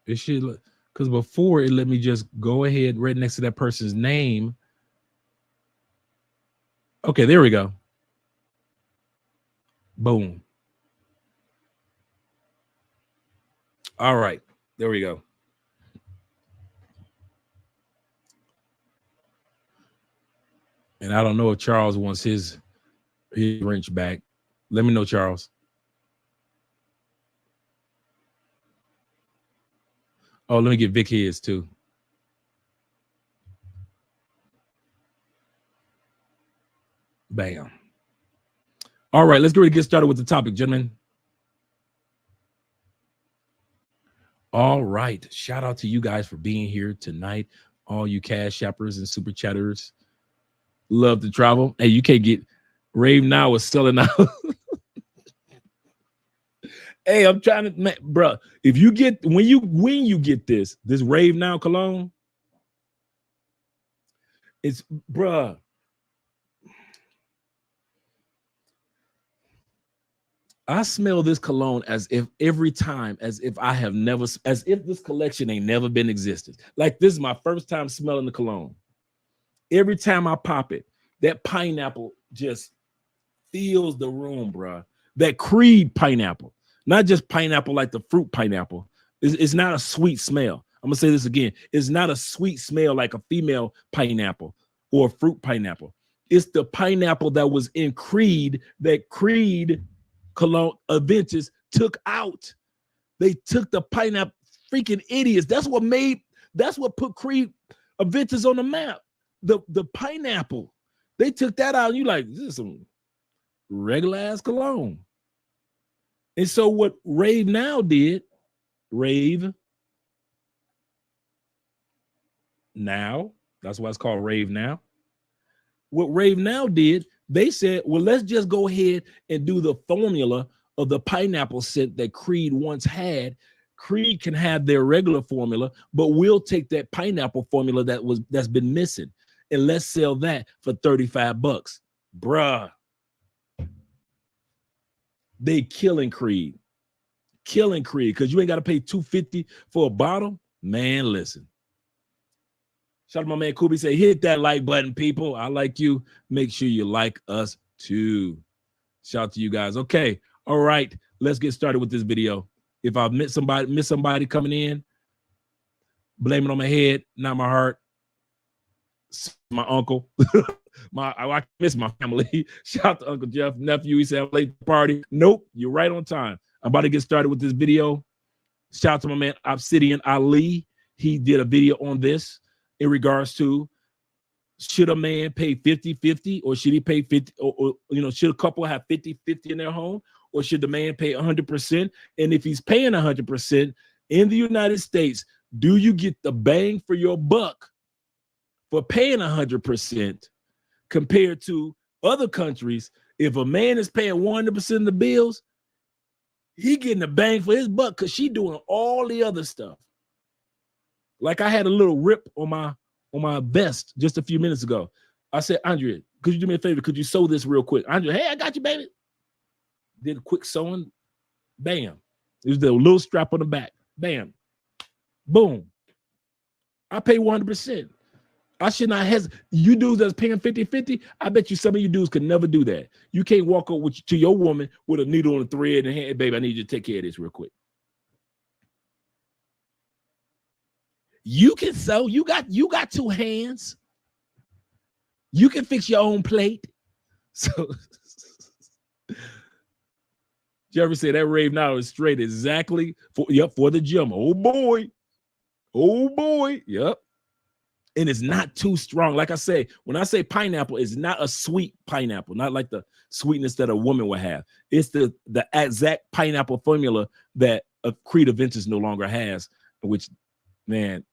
It should, because before it let me just go ahead right next to that person's name. Okay, there we go. Boom. All right, there we go. And I don't know if Charles wants his wrench back. Let me know, Charles. Oh, let me get Vic his too. Bam. All right, let's get started with the topic, gentlemen. All right. Shout out to you guys for being here tonight. All you cash shoppers and super chatters. Love to travel. Hey, you can't get Rave Now is selling out. Hey, I'm trying to, bro. If you get when you get this Rave Now cologne, it's bruh. I smell this cologne as if every time, as if I have never, as if this collection ain't never been existed. Like this is my first time smelling the cologne. Every time I pop it, that pineapple just fills the room, bruh. That Creed pineapple, not just pineapple like the fruit pineapple. It's not a sweet smell. I'm gonna say this again. It's not a sweet smell like a female pineapple or fruit pineapple. It's the pineapple that was in Creed that Creed Cologne Adventures took out. They took the pineapple, freaking idiots. That's what put Creed Adventures on the map. The pineapple. They took that out. And you like, this is some regular ass cologne. And so what Rave Now did, Rave Now, that's why it's called Rave Now. What Rave Now did, they said, well, let's just go ahead and do the formula of the pineapple scent that Creed once had. Creed can have their regular formula, but we'll take that pineapple formula that's been missing, and let's sell that for $35. Bruh. They killing Creed. Killing Creed, because you ain't got to pay $250 for a bottle. Man, listen. Shout out to my man Kubi, say, hit that like button, people. I like you. Make sure you like us too. Shout out to you guys. Okay. All right. Let's get started with this video. If I miss somebody coming in, blame it on my head, not my heart. My uncle. I miss my family. Shout out to Uncle Jeff, nephew. He said, I'm late to the party. Nope, you're right on time. I'm about to get started with this video. Shout out to my man Obsidian Ali. He did a video on this in regards to, should a man pay 50-50 or should he pay 50 or should a couple have 50-50 in their home, or should the man pay 100%? And if he's paying 100% in the United States, do you get the bang for your buck for paying 100% compared to other countries? If a man is paying 100% of the bills, he getting a bang for his buck because she doing all the other stuff. Like I had a little rip on my vest just a few minutes ago. I said, Andrea, could you do me a favor? Could you sew this real quick? Andrea, hey, I got you, baby. Did a quick sewing. Bam. It was the little strap on the back. Bam. Boom. I pay 100%. I should not hesitate. You dudes that's paying 50-50, I bet you some of you dudes could never do that. You can't walk up to your woman with a needle and a thread and hand, baby, I need you to take care of this real quick. You can sew. You got two hands. You can fix your own plate. So Jeffrey said that Rave Now is straight exactly for the gym. Oh boy. Yep. And it's not too strong. Like I say, when I say pineapple, it's not a sweet pineapple, not like the sweetness that a woman would have. It's the exact pineapple formula that a Creed Adventures no longer has, which, man,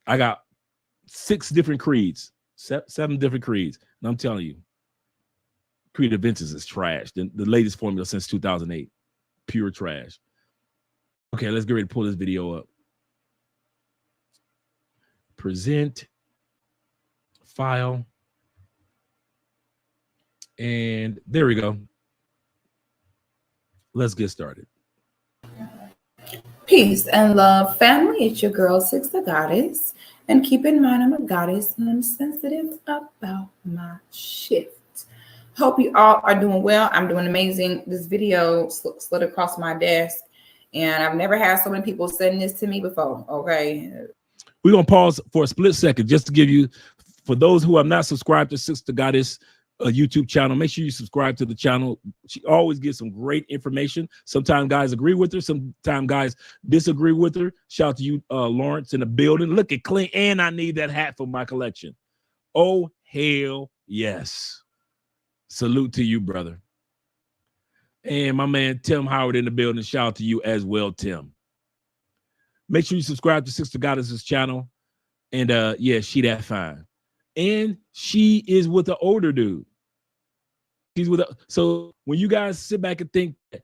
I got 6 different Creeds, 7 different Creeds. And I'm telling you, Creed Adventures is trash. The latest formula since 2008, pure trash. Okay, let's get ready to pull this video up. Present, file. And there we go. Let's get started. Peace and love, family. It's your girl, Six the Goddess. And keep in mind, I'm a goddess and I'm sensitive about my shift. Hope you all are doing well. I'm doing amazing. This video slid across my desk, and I've never had so many people send this to me before. Okay. We're going to pause for a split second just to give you, for those who have not subscribed to Sister Goddess YouTube channel, make sure you subscribe to the channel. She always gives some great information. Sometimes guys agree with her. Sometimes guys disagree with her. Shout out to you, Lawrence, in the building. Look at Clint, and I need that hat for my collection. Oh, hell yes. Salute to you, brother. And my man, Tim Howard, in the building. Shout out to you as well, Tim. Make sure you subscribe to Sister Goddess's channel. And yeah, she that fine. And she is with an older dude. She's with so when you guys sit back and think that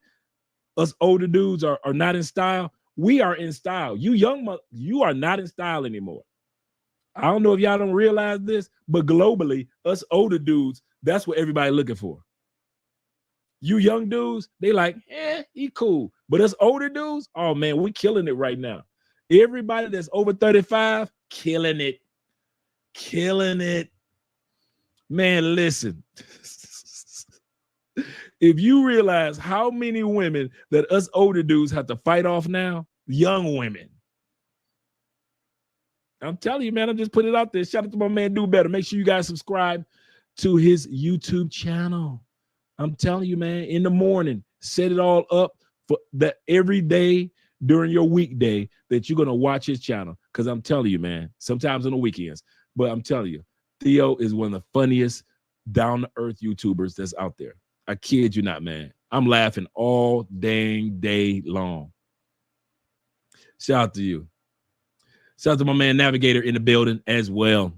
us older dudes are not in style, we are in style. You you are not in style anymore. I don't know if y'all don't realize this, but globally, us older dudes, that's what everybody looking for. You young dudes, they like, he cool. But us older dudes, oh man, we killing it right now. Everybody that's over 35, killing it. Killing it. Man, listen. If you realize how many women that us older dudes have to fight off now, young women. I'm telling you, man, I'm just putting it out there. Shout out to my man, Do Better. Make sure you guys subscribe to his YouTube channel. I'm telling you, man, in the morning, set it all up for that every day during your weekday that you're going to watch his channel. Because I'm telling you, man, sometimes on the weekends, but I'm telling you, Theo is one of the funniest down-to-earth YouTubers that's out there. I kid you not, man. I'm laughing all dang day long. Shout out to you. Shout out to my man Navigator in the building as well.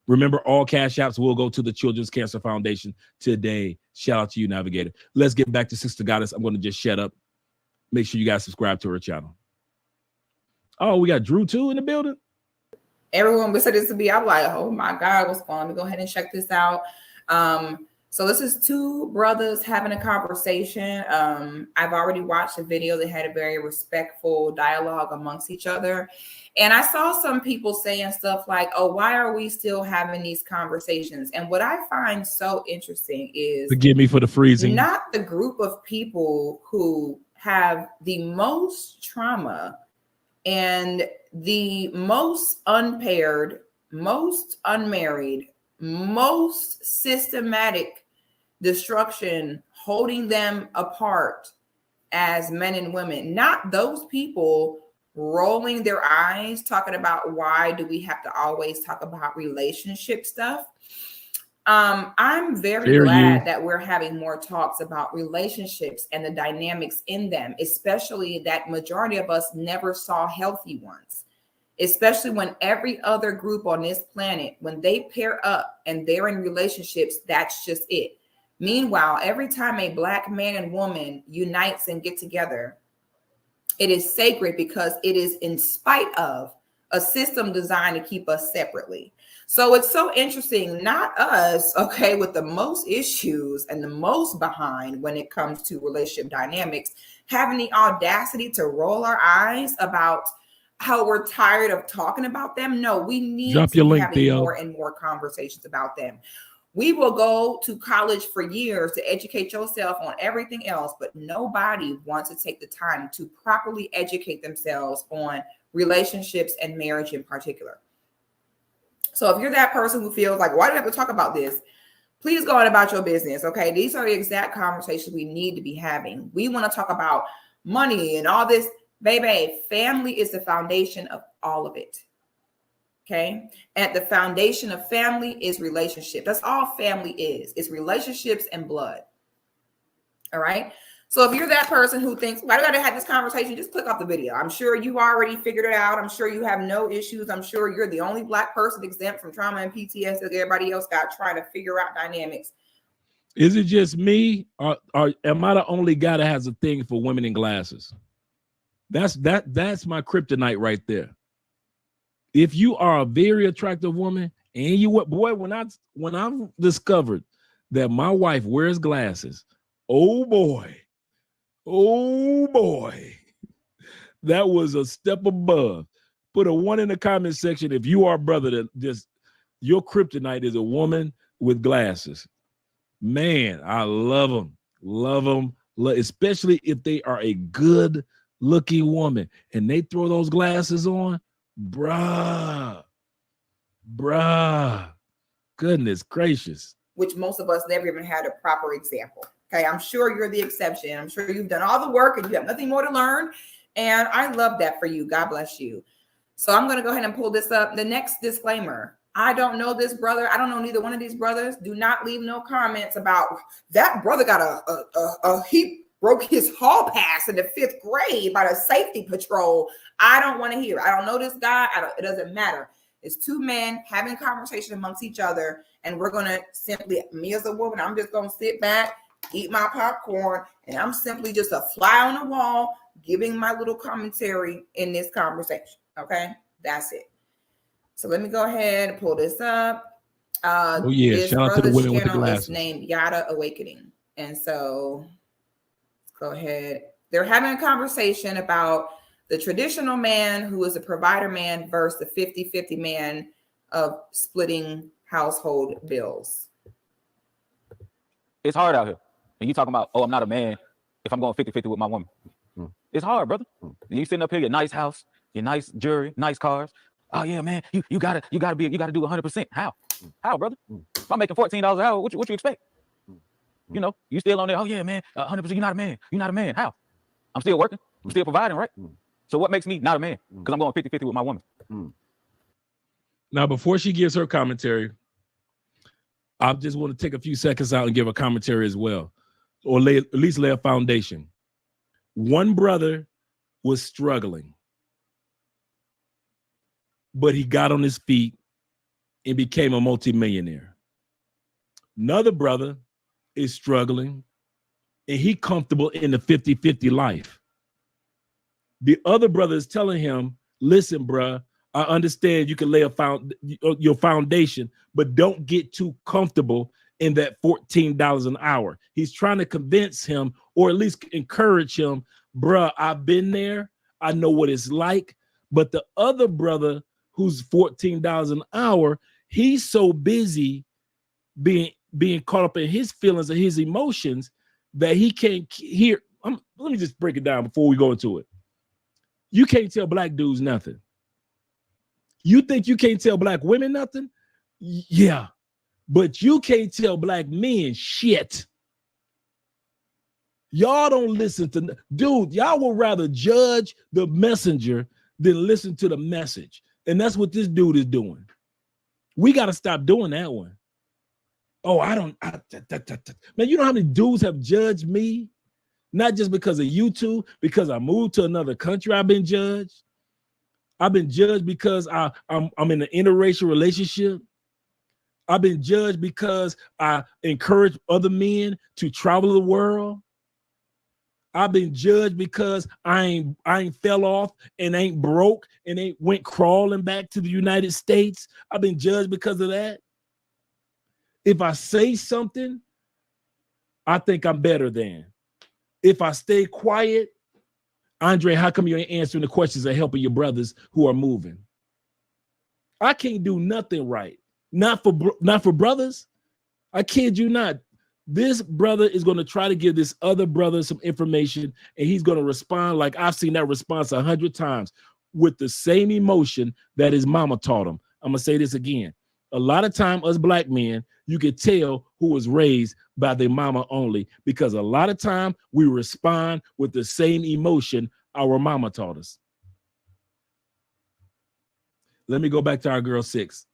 Remember, all cash apps will go to the Children's Cancer Foundation today. Shout out to you, Navigator. Let's get back to Sister Goddess. I'm going to just shut up. Make sure you guys subscribe to her channel. Oh, we got Drew too in the building. Everyone would say this to me. I'm like, oh my God, what's going on? Let me go ahead and check this out. So this is two brothers having a conversation. I've already watched a video that had a very respectful dialogue amongst each other. And I saw some people saying stuff like, oh, why are we still having these conversations? And what I find so interesting is, forgive me for the freezing, not the group of people who have the most trauma and the most unpaired, most unmarried, most systematic destruction holding them apart as men and women. Not those people rolling their eyes talking about why do we have to always talk about relationship stuff. I'm very glad that we're having more talks about relationships and the dynamics in them, especially that majority of us never saw healthy ones. Especially when every other group on this planet, when they pair up and they're in relationships, that's just it. Meanwhile, every time a Black man and woman unites and get together, it is sacred because it is in spite of a system designed to keep us separately. So it's so interesting, not us, okay, with the most issues and the most behind when it comes to relationship dynamics, having the audacity to roll our eyes about how we're tired of talking about them. No, we need to be having more and more conversations about them. We will go to college for years to educate yourself on everything else, but nobody wants to take the time to properly educate themselves on relationships and marriage in particular. So if you're that person who feels like, why do I have to talk about this? Please go on about your business, okay? These are the exact conversations we need to be having. We want to talk about money and all this. Baby, family is the foundation of all of it. Okay. At the foundation of family is relationship. That's all family is. It's relationships and blood. All right. So if you're that person who thinks, why do I have this conversation? Just click off the video. I'm sure you already figured it out. I'm sure you have no issues. I'm sure you're the only Black person exempt from trauma and PTSD that everybody else got trying to figure out dynamics. Is it just me, or am I the only guy that has a thing for women in glasses? That's my kryptonite right there. If you are a very attractive woman and you, boy, when I discovered that my wife wears glasses. Oh boy. Oh boy. That was a step above. Put a 1 in the comment section if you are a brother that just your kryptonite is a woman with glasses. Man, I love them. Love them. Especially if they are a good looking woman and they throw those glasses on. Bruh. Goodness gracious. Which most of us never even had a proper example. Okay, I'm sure you're the exception. I'm sure you've done all the work and you have nothing more to learn. And I love that for you. God bless you. So I'm going to go ahead and pull this up. The next disclaimer. I don't know this brother. I don't know neither one of these brothers. Do not leave no comments about that brother got he broke his hall pass in the 5th grade by the safety patrol. I don't want to hear. I don't know this guy. It doesn't matter. It's 2 men having a conversation amongst each other. And we're going to simply, me as a woman, I'm just going to sit back, eat my popcorn, and I'm simply just a fly on the wall, giving my little commentary in this conversation. Okay, that's it. So let me go ahead and pull this up. This shout out to the women with the channel glasses. is named Yada Awakening. And so let's go ahead. They're having a conversation about the traditional man who is a provider man versus the 50-50 man of splitting household bills. It's hard out here. And you talking about, oh, I'm not a man if I'm going 50-50 with my woman. It's hard, brother. You sitting up here, your nice house, your nice jewelry, nice cars. Oh yeah, man, you gotta do 100%. How, brother? If I'm making $14 an hour, what you expect? You know, you still on there. Oh yeah, man, 100%. You're not a man. You're not a man. How? I'm still working. I'm still providing, right? So what makes me not a man? Because I'm going 50-50 with my woman. Now, before she gives her commentary, I just want to take a few seconds out and give a commentary as well, or at least lay a foundation. One brother was struggling, but he got on his feet and became a multimillionaire. Another brother is struggling, and he comfortable in the 50-50 life. The other brother is telling him, listen, bruh, I understand you can lay your foundation, but don't get too comfortable in that $14 an hour. He's trying to convince him, or at least encourage him, bruh, I've been there. I know what it's like. But the other brother who's $14 an hour, he's so busy being caught up in his feelings and his emotions that he can't hear. Let me just break it down before we go into it. You can't tell black dudes nothing. You think you can't tell black women nothing? Yeah, but you can't tell black men shit. Y'all don't listen to, dude, y'all would rather judge the messenger than listen to the message. And that's what this dude is doing. We got to stop doing that one. Oh, man, you know how many dudes have judged me? Not just because of YouTube, because I moved to another country, I've been judged. I've been judged because I'm in an interracial relationship. I've been judged because I encourage other men to travel the world. I've been judged because I ain't fell off and ain't broke and ain't went crawling back to the United States. I've been judged because of that. If I say something, I think I'm better than. If I stay quiet, Andre, how come you ain't answering the questions and helping your brothers who are moving? I can't do nothing right. Not for brothers. I kid you not. This brother is going to try to give this other brother some information, and he's going to respond like I've seen that response 100 times with the same emotion that his mama taught him. I'm going to say this again. A lot of time, us black men, you can tell who was raised by their mama only, because a lot of time we respond with the same emotion our mama taught us. Let me go back to our girl 6.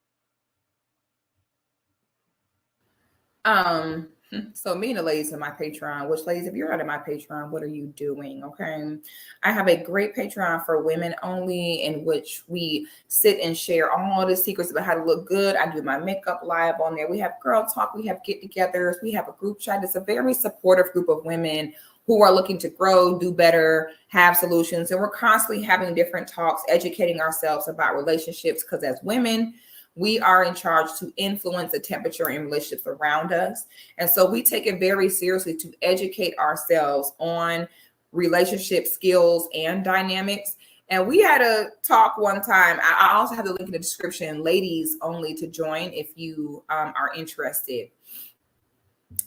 So me and the ladies in my Patreon, which ladies, if you're not in my Patreon, what are you doing? Okay. I have a great Patreon for women only, in which we sit and share all the secrets about how to look good. I do my makeup live on there. We have girl talk. We have get-togethers. We have a group chat. It's a very supportive group of women who are looking to grow, do better, have solutions. And we're constantly having different talks, educating ourselves about relationships, because as women, we are in charge to influence the temperature in relationships around us. And so we take it very seriously to educate ourselves on relationship skills and dynamics. And we had a talk one time. I also have the link in the description, ladies only, to join if you are interested.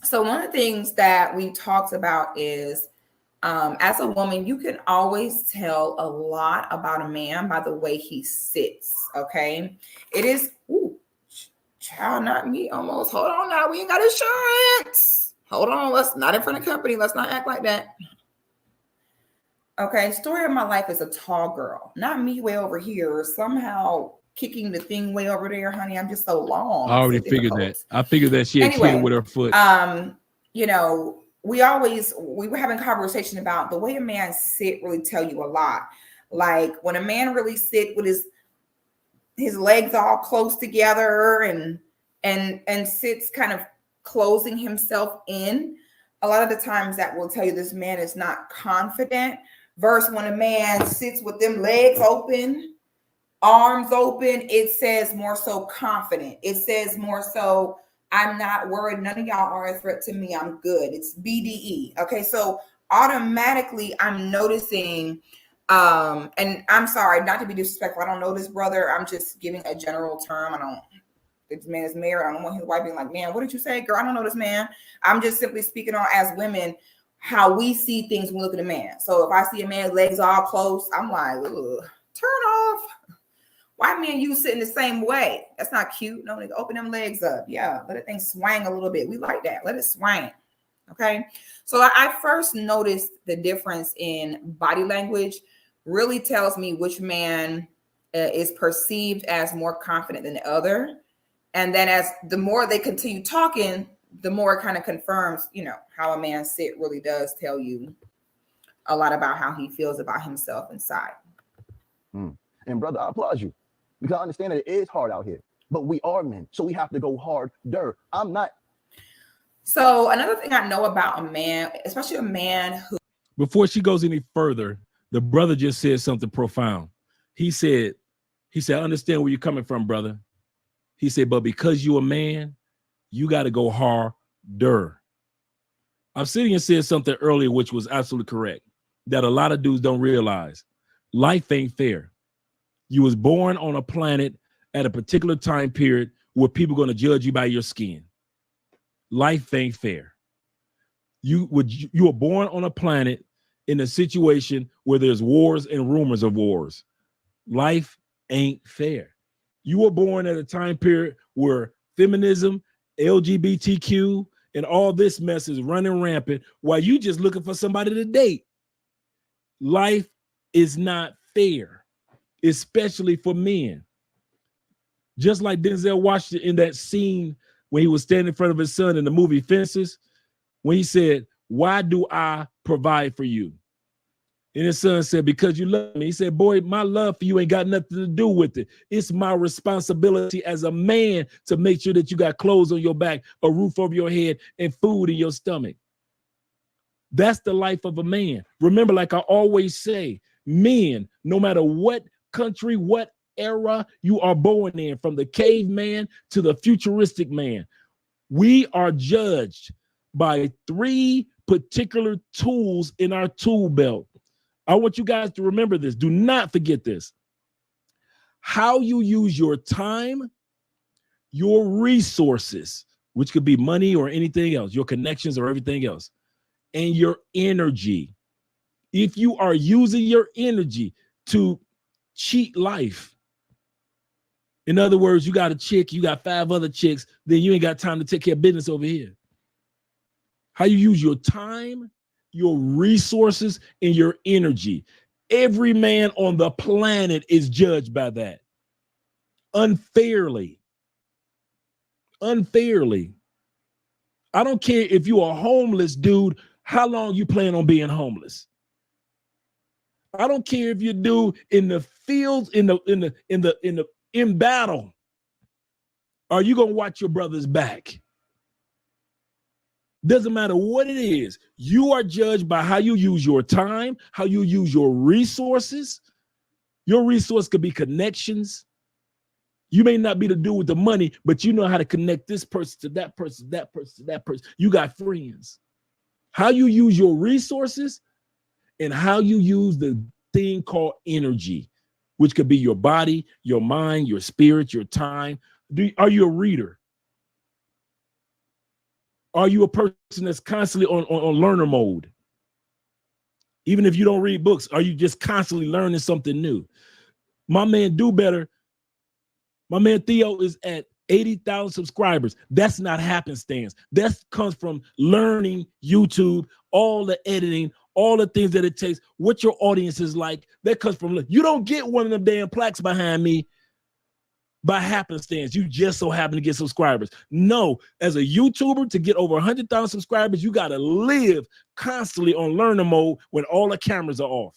So one of the things that we talked about is, as a woman, you can always tell a lot about a man by the way he sits. Okay. It is, ooh, child, not me almost. Hold on now. We ain't got insurance. Hold on. Let's not in front of company. Let's not act like that. Okay. Story of my life is a tall girl, not me way over here. Somehow kicking the thing way over there, honey. I'm just so long. I already figured that. I figured that she had hit it with her foot. You know, we were having a conversation about the way a man sit really tell you a lot. Like when a man really sit with his legs all close together and sits kind of closing himself in, a lot of the times that will tell you this man is not confident, versus when a man sits with them legs open, arms open, it says more so confident. It says more so, I'm not worried. None of y'all are a threat to me. I'm good. It's BDE. Okay. So automatically I'm noticing, and I'm sorry, not to be disrespectful. I don't know this brother. I'm just giving a general term. This man is married. I don't want his wife being like, man, what did you say? Girl, I don't know this man. I'm just simply speaking on, as women, how we see things when we look at a man. So if I see a man's legs all close, I'm like, ugh, turn off. Why me and you sitting the same way? That's not cute. No, nigga, open them legs up. Yeah, let that thing swang a little bit. We like that. Let it swang. Okay. So I first noticed the difference in body language really tells me which man is perceived as more confident than the other. And then as the more they continue talking, the more it kind of confirms, you know, how a man sit really does tell you a lot about how he feels about himself inside. And brother, I applaud you. Because I understand that it is hard out here, but we are men, so we have to go harder. I'm not. So another thing I know about a man, especially a man who. Before she goes any further, the brother just said something profound. He said, I understand where you're coming from, brother. He said, but because you're a man, you got to go harder. Obsidian said something earlier, which was absolutely correct, that a lot of dudes don't realize. Life ain't fair. You was born on a planet at a particular time period where people are going to judge you by your skin. Life ain't fair. You were born on a planet in a situation where there's wars and rumors of wars. Life ain't fair. You were born at a time period where feminism, LGBTQ, and all this mess is running rampant while you just looking for somebody to date. Life is not fair, especially for men. Just like Denzel Washington in that scene when he was standing in front of his son in the movie Fences, when he said, why do I provide for you? And his son said, because you love me. He said, boy, my love for you ain't got nothing to do with it. It's my responsibility as a man to make sure that you got clothes on your back, a roof over your head, and food in your stomach. That's the life of a man. Remember, like I always say, men, no matter what country, what era you are born in, from the caveman to the futuristic man, we are judged by 3 particular tools in our tool belt. I want you guys to remember this. Do not forget this. How you use your time, your resources, which could be money or anything else, your connections or everything else, and your energy. If you are using your energy to cheat life, in other words, you got a chick, you got 5 other chicks, then you ain't got time to take care of business over here. How you use your time, your resources, and your energy. Every man on the planet is judged by that. Unfairly. Unfairly. I don't care if you're a homeless dude, how long you plan on being homeless. I don't care if you do in the fields, in battle. Are you gonna watch your brother's back? Doesn't matter what it is. You are judged by how you use your time, how you use your resources. Your resource could be connections. You may not be the dude with the money, but you know how to connect this person to that person, that person, that person. You got friends. How you use your resources and how you use the thing called energy, which could be your body, your mind, your spirit, your time. Are you a reader? Are you a person that's constantly on learner mode? Even if you don't read books, are you just constantly learning something new? My man Do Better, my man Theo is at 80,000 subscribers. That's not happenstance. That comes from learning YouTube, all the editing, all the things that it takes, what your audience is like. That comes from, you don't get one of them damn plaques behind me by happenstance. You just so happen to get subscribers. No, as a YouTuber, to get over 100,000 subscribers, you got to live constantly on learner mode when all the cameras are off.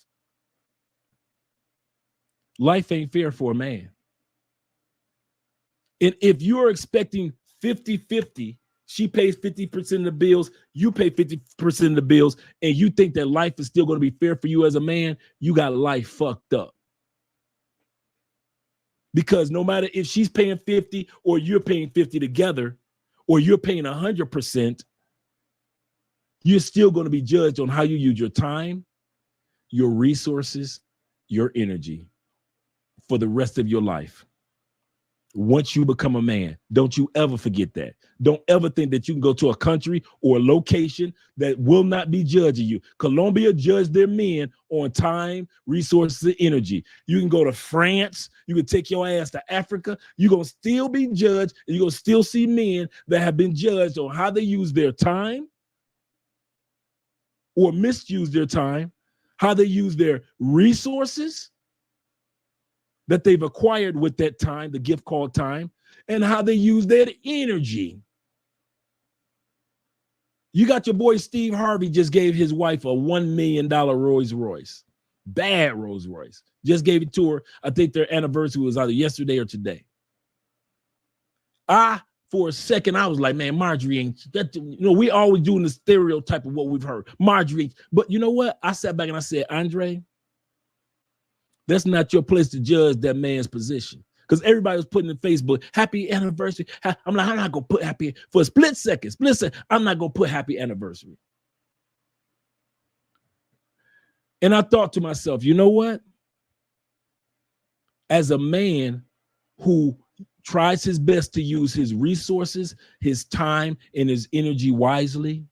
Life ain't fair for a man. And if you're expecting 50-50, she pays 50% of the bills, you pay 50% of the bills, and you think that life is still going to be fair for you as a man, you got life fucked up. Because no matter if she's paying 50 or you're paying 50 together, or you're paying 100%, you're still going to be judged on how you use your time, your resources, your energy for the rest of your life. Once you become a man, don't you ever forget that. Don't ever think that you can go to a country or a location that will not be judging you. Colombia judged their men on time, resources, and energy. You can go to France. You can take your ass to Africa. You're going to still be judged, and you're going to still see men that have been judged on how they use their time or misuse their time, how they use their resources that they've acquired with that time, the gift called time, and how they use their energy. You got your boy Steve Harvey just gave his wife a $1 million Rolls Royce. Bad Rolls Royce. Just gave it to her. I think their anniversary was either yesterday or today. For a second, I was like, man, Marjorie ain't, that, we always doing the stereotype of what we've heard. Marjorie, but you know what? I sat back and I said, Andre, that's not your place to judge that man's position. Because everybody was putting in Facebook, happy anniversary. I'm like, I'm not going to put happy for a split second. I'm not going to put happy anniversary. And I thought to myself, you know what? As a man who tries his best to use his resources, his time, and his energy wisely,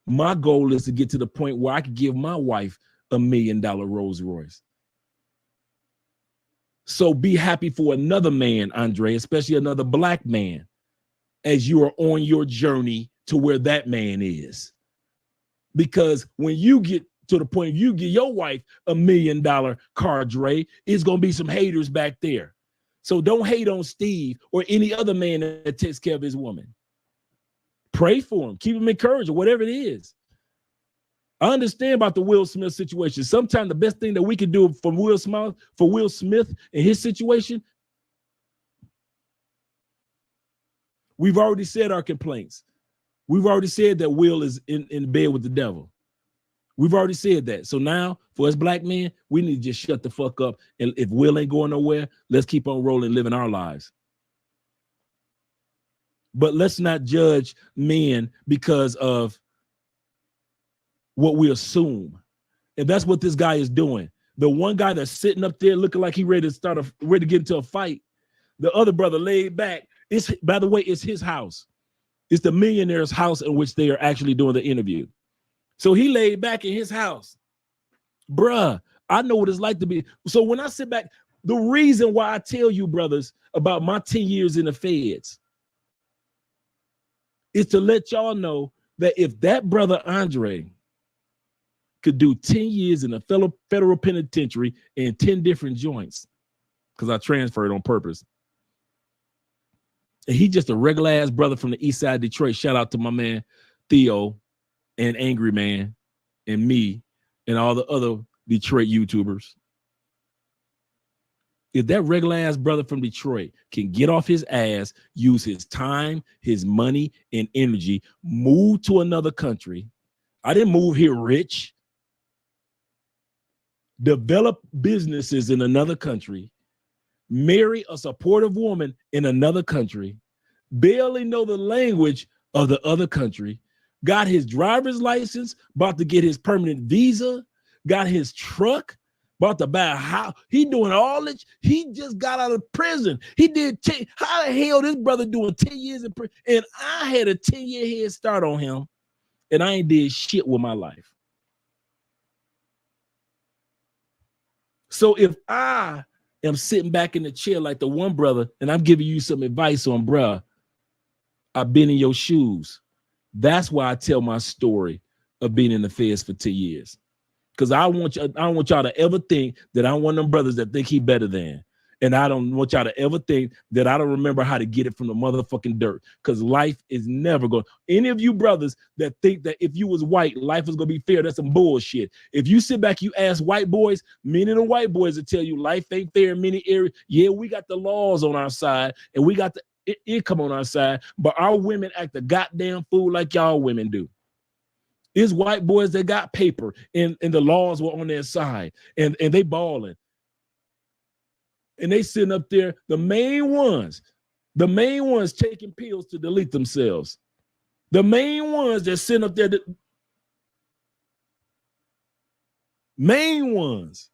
my goal is to get to the point where I could give my wife $1 million Rolls Royce. So be happy for another man, Andre, especially another black man, as you are on your journey to where that man is. Because when you get to the point you get your wife $1 million car, Dre, it's going to be some haters back there. So don't hate on Steve or any other man that takes care of his woman. Pray for him. Keep him encouraged or whatever it is. I understand about the Will Smith situation. Sometimes the best thing that we can do for Will Smith in his situation, we've already said our complaints. We've already said that Will is in bed with the devil. We've already said that. So now, for us black men, we need to just shut the fuck up. And if Will ain't going nowhere, let's keep on rolling, living our lives. But let's not judge men because of what we assume. And that's what this guy is doing. The one guy that's sitting up there looking like he ready to get into a fight. The other brother laid back. By the way, it's his house. It's the millionaire's house in which they are actually doing the interview. So he laid back in his house. Bruh, I know what it's like to be. So when I sit back, the reason why I tell you, brothers, about my 10 years in the feds is to let y'all know that if that brother Andre could do 10 years in a federal penitentiary in 10 different joints, because I transferred on purpose. And he just a regular ass brother from the east side of Detroit. Shout out to my man Theo and Angry Man and me and all the other Detroit YouTubers. If that regular ass brother from Detroit can get off his ass, use his time, his money, and energy, move to another country. I didn't move here rich. Develop businesses in another country, marry a supportive woman in another country, barely know the language of the other country, got his driver's license, about to get his permanent visa, got his truck, about to buy a house. He doing all that. He just got out of prison. He did 10. How the hell this brother doing 10 years in prison? And I had a 10-year head start on him, and I ain't did shit with my life. So if I am sitting back in the chair like the one brother, and I'm giving you some advice on, bruh, I've been in your shoes. That's why I tell my story of being in the feds for 10 years. Because I don't want y'all to ever think that I'm one of them brothers that think he better than. And I don't want y'all to ever think that I don't remember how to get it from the motherfucking dirt. Because life is never going. Any of you brothers that think that if you was white, life was going to be fair, that's some bullshit. If you sit back, you ask white boys, many of the white boys will tell you life ain't fair in many areas. Yeah, we got the laws on our side and we got the income on our side, but our women act a goddamn fool like y'all women do. It's white boys that got paper and the laws were on their side and they balling. And they sitting up there, the main ones taking pills to delete themselves. The main ones that sitting up there, main ones.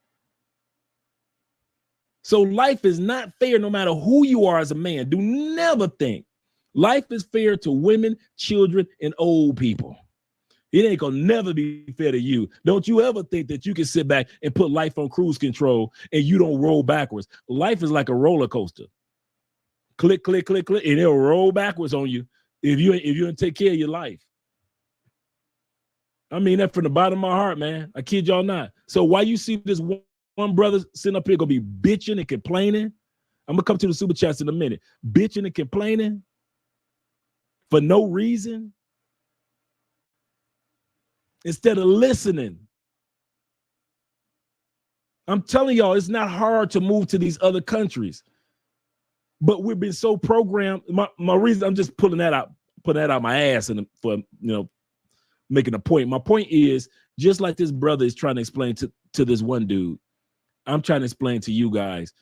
So life is not fair no matter who you are as a man. Do never think life is fair to women, children, and old people. It ain't gonna never be fair to you. Don't you ever think that you can sit back and put life on cruise control and you don't roll backwards. Life is like a roller coaster. Click, click, click, click, and it'll roll backwards on you if you don't take care of your life. I mean that from the bottom of my heart, man. I kid y'all not. So why you see this one brother sitting up here gonna be bitching and complaining? I'm gonna come to the super chats in a minute. Bitching and complaining for no reason. Instead of listening. I'm telling y'all, it's not hard to move to these other countries, but we've been so programmed. My reason, I'm just putting that out my ass and for making a point. My point is, just like this brother is trying to explain to this one dude, I'm trying to explain to you guys,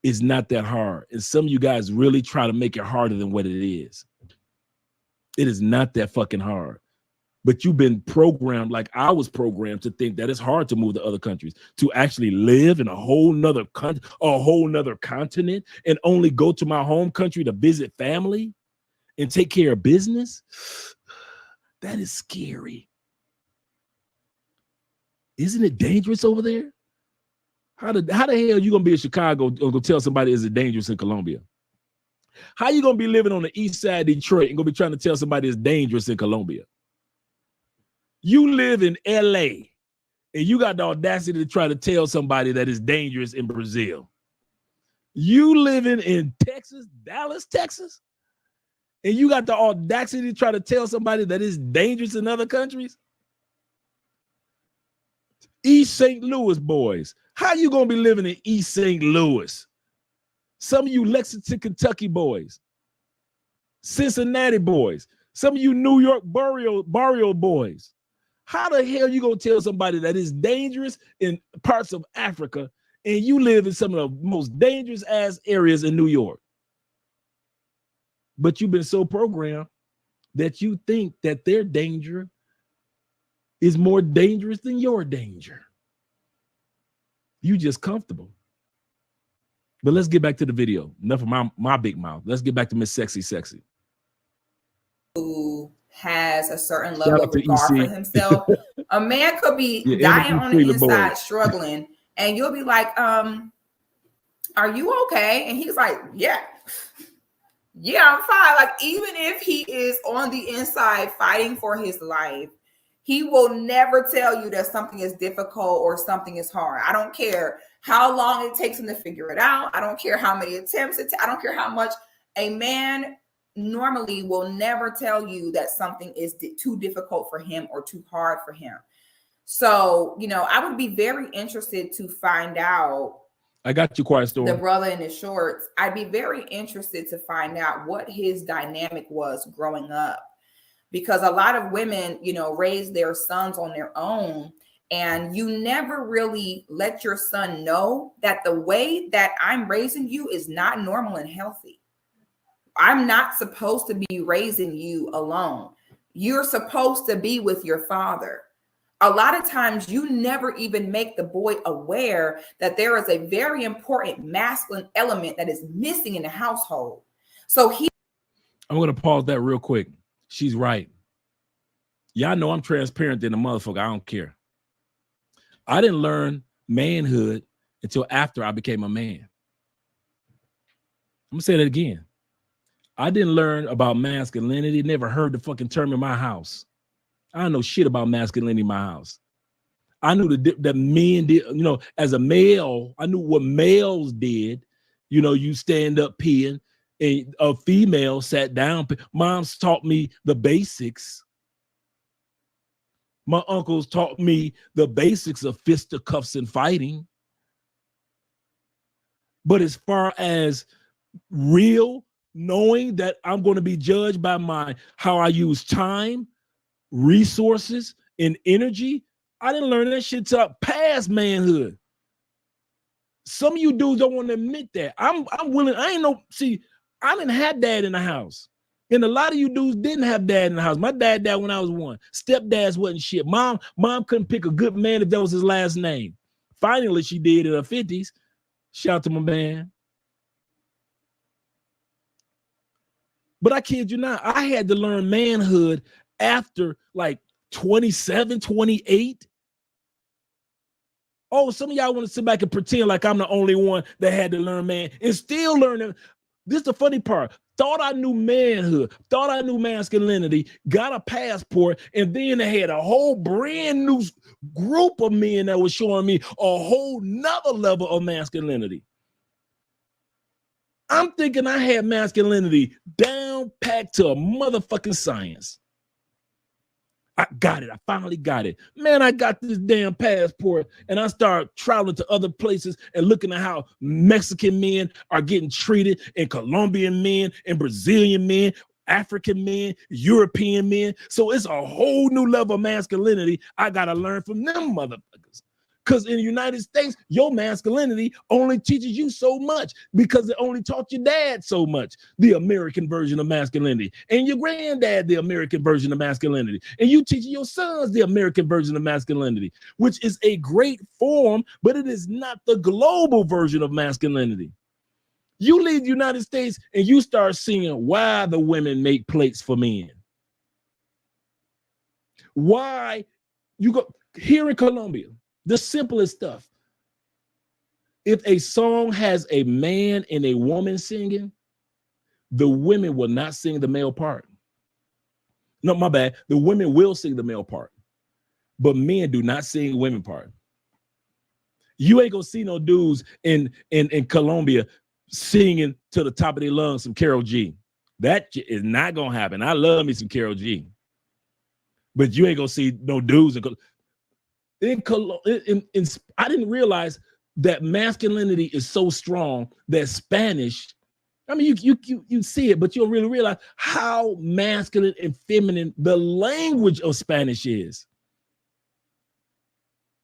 it's not that hard. And some of you guys really try to make it harder than what it is. It is not that fucking hard. But you've been programmed like I was programmed to think that it's hard to move to other countries, to actually live in a whole nother country, a whole nother continent, and only go to my home country to visit family and take care of business. That is scary. Isn't it dangerous over there? How the hell you gonna be in Chicago and go tell somebody is it dangerous in Colombia? How you gonna be living on the east side of Detroit and gonna be trying to tell somebody it's dangerous in Colombia? You live in LA and you got the audacity to try to tell somebody that it's dangerous in Brazil. You living in Texas, Dallas, Texas, and you got the audacity to try to tell somebody that it's dangerous in other countries? East St. Louis boys. How you gonna be living in East St. Louis? Some of you Lexington, Kentucky boys, Cincinnati boys, some of you New York barrio boys. How the hell you gonna tell somebody that it's dangerous in parts of Africa and you live in some of the most dangerous ass areas in New York? But you've been so programmed that you think that their danger is more dangerous than your danger. You just comfortable. But let's get back to the video. Enough of my big mouth. Let's get back to Miss Sexy. Who has a certain level of regard for himself. A man could be dying on the inside, struggling, and you'll be like, are you okay? And he's like, yeah, I'm fine. Like, even if he is on the inside fighting for his life, he will never tell you that something is difficult or something is hard. I don't care how long it takes him to figure it out. I don't care how many attempts I don't care how much. A man normally will never tell you that something is too difficult for him or too hard for him. So, I would be very interested to find out. I got you, Quiet Storm. The brother in his shorts. I'd be very interested to find out what his dynamic was growing up, because a lot of women, raise their sons on their own, and you never really let your son know that the way that I'm raising you is not normal and healthy. I'm not supposed to be raising you alone. You're supposed to be with your father. A lot of times you never even make the boy aware that there is a very important masculine element that is missing in the household. So I'm going to pause that real quick. She's right. Y'all know I'm transparent than a motherfucker. I don't care. I didn't learn manhood until after I became a man. I'm going to say that again. I didn't learn about masculinity, never heard the fucking term in my house. I don't know shit about masculinity in my house. I knew that men did, you know, as a male, I knew what males did. You know, you stand up peeing, and a female sat down. Moms taught me the basics. My uncles taught me the basics of fisticuffs and fighting. But as far as real knowing that I'm going to be judged by how I use time, resources, and energy, I didn't learn that shit till past manhood. Some of you dudes don't want to admit that. I'm willing. I didn't have dad in the house. And a lot of you dudes didn't have dad in the house. My dad died when I was 1. Stepdads wasn't shit. Mom couldn't pick a good man if that was his last name. Finally, she did in her 50s. Shout out to my man. But I kid you not, I had to learn manhood after like 27, 28. Oh, some of y'all want to sit back and pretend like I'm the only one that had to learn man and still learning. This is the funny part. Thought I knew manhood, thought I knew masculinity, got a passport, and then they had a whole brand new group of men that was showing me a whole nother level of masculinity. I'm thinking I had masculinity down packed to a motherfucking science. I got it. I finally got it. Man, I got this damn passport and I start traveling to other places and looking at how Mexican men are getting treated and Colombian men and Brazilian men, African men, European men. So it's a whole new level of masculinity I got to learn from them motherfuckers. Because in the United States, your masculinity only teaches you so much because it only taught your dad so much, the American version of masculinity, and your granddad, the American version of masculinity, and you teaching your sons the American version of masculinity, which is a great form, but it is not the global version of masculinity. You leave the United States and you start seeing why the women make plates for men. Why you go here in Colombia. The simplest stuff. If a song has a man and a woman singing, the women will not sing the male part. No, my bad. The women will sing the male part, but men do not sing women part. You ain't gonna see no dudes in Colombia singing to the top of their lungs some Karol G. That is not gonna happen. I love me some Karol G, but you ain't gonna see no dudes I didn't realize that masculinity is so strong that Spanish, I mean, you see it, but you don't really realize how masculine and feminine the language of Spanish is.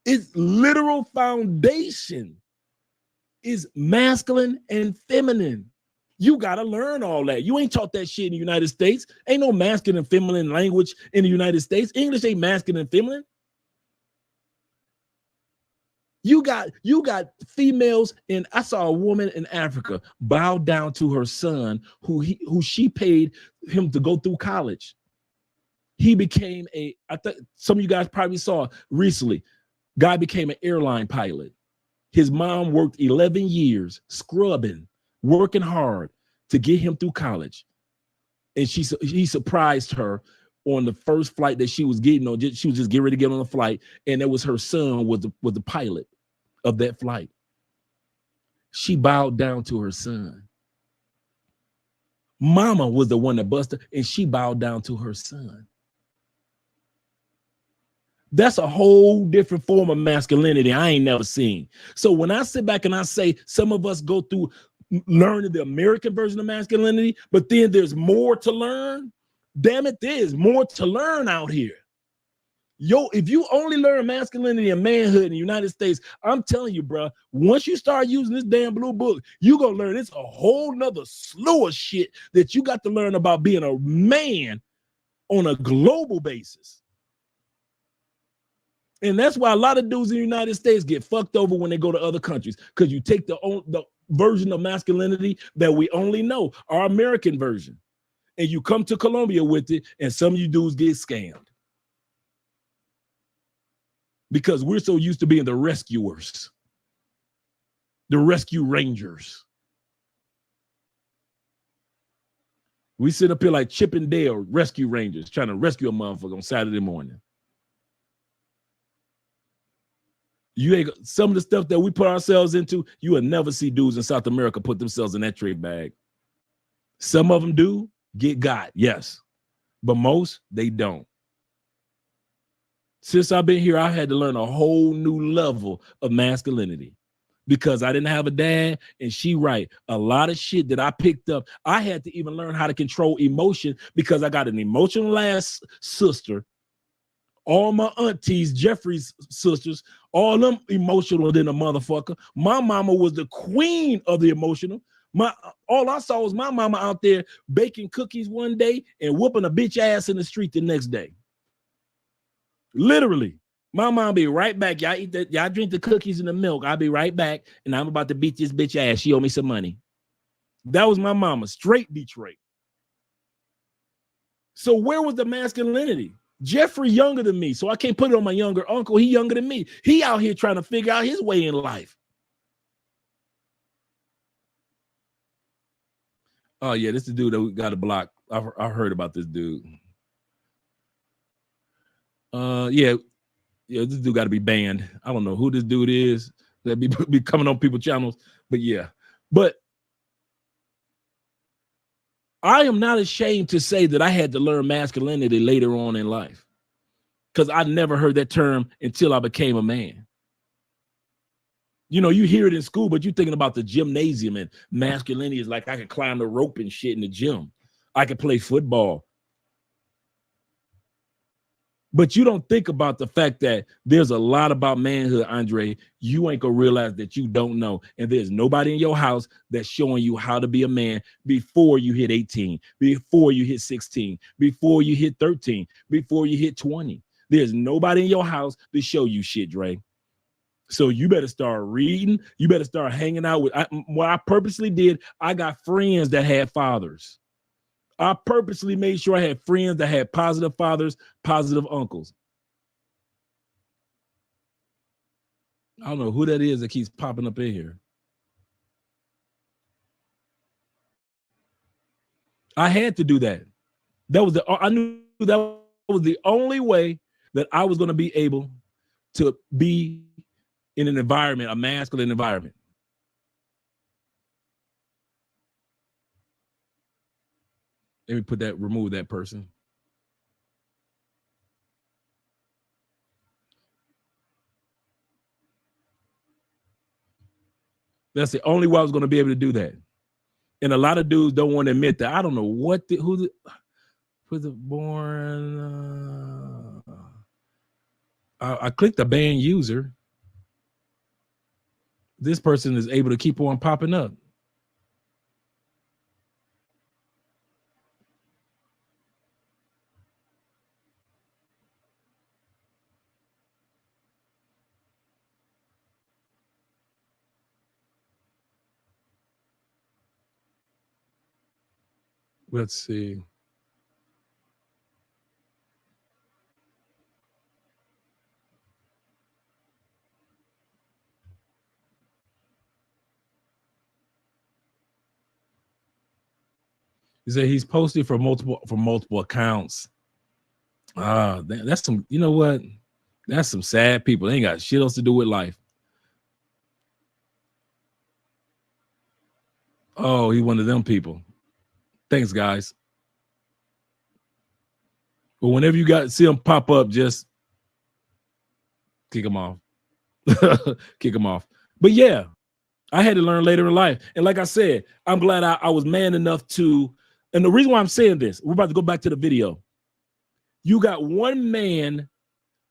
Its literal foundation is masculine and feminine. You got to learn all that. You ain't taught that shit in the United States. Ain't no masculine and feminine language in the United States. English ain't masculine and feminine. You got females, and I saw a woman in Africa bow down to her son, who she paid him to go through college. He became I think some of you guys probably saw recently, guy became an airline pilot. His mom worked 11 years scrubbing, working hard to get him through college. And he surprised her on the first flight that she was getting on. She was just getting ready to get on the flight, and it was her son was the pilot of that flight. She bowed down to her son. Mama was the one that busted, and she bowed down to her son. That's a whole different form of masculinity I ain't never seen. So when I sit back and I say some of us go through learning the American version of masculinity, but then there's more to learn. Damn it, there's more to learn out here. If you only learn masculinity and manhood in the United States, I'm telling you, bro, once you start using this damn blue book, you're going to learn it's a whole nother slew of shit that you got to learn about being a man on a global basis. And that's why a lot of dudes in the United States get fucked over when they go to other countries, because you take the version of masculinity that we only know, our American version, and you come to Colombia with it, and some of you dudes get scammed. Because we're so used to being the rescuers, the rescue rangers. We sit up here like Chip and Dale rescue rangers trying to rescue a motherfucker on Saturday morning. You ain't some of the stuff that we put ourselves into, you will never see dudes in South America put themselves in that trick bag. Some of them do get got, yes, but most they don't. Since I've been here, I had to learn a whole new level of masculinity because I didn't have a dad. And she right, a lot of shit that I picked up, I had to even learn how to control emotion because I got an emotional ass sister. All my aunties, Jeffrey's sisters, all them emotional than a motherfucker. My mama was the queen of the emotional. All I saw was my mama out there baking cookies one day and whooping a bitch ass in the street the next day. Literally, my mom be right back. Y'all eat that, y'all drink the cookies and the milk. I'll be right back, and I'm about to beat this bitch ass. She owe me some money. That was my mama, straight Detroit. So where was the masculinity? Jeffrey younger than me, so I can't put it on my younger uncle. He younger than me. He out here trying to figure out his way in life. Oh yeah, this is the dude that we got to block. I heard about this dude. Yeah, this dude got to be banned. I don't know who this dude is that be coming on people's channels, but yeah. But I am not ashamed to say that I had to learn masculinity later on in life because I never heard that term until I became a man. You know, you hear it in school, but you're thinking about the gymnasium and masculinity is like I could climb the rope and shit in the gym. I could play football. But you don't think about the fact that there's a lot about manhood, Andre, you ain't gonna realize that you don't know. And there's nobody in your house that's showing you how to be a man before you hit 18, before you hit 16, before you hit 13, before you hit 20. There's nobody in your house to show you shit, Dre. So you better start reading. You better start hanging out with. What I purposely did, I got friends that had fathers. I purposely made sure I had friends that had positive fathers, positive uncles. I don't know who that is that keeps popping up in here. I had to do that. I knew that was the only way that I was going to be able to be in an environment, a masculine environment. Let me remove that person. That's the only way I was going to be able to do that. And a lot of dudes don't want to admit that. I don't know who was born. I clicked the ban user. This person is able to keep on popping up. Let's see. He said he's posted for multiple accounts. That's some, you know what? That's some sad people. They ain't got shit else to do with life. Oh, he one of them people. Thanks, guys. But whenever you see him pop up, just kick him off. Kick him off. But yeah, I had to learn later in life. And like I said, I'm glad I was man enough to, and the reason why I'm saying this, we're about to go back to the video. You got one man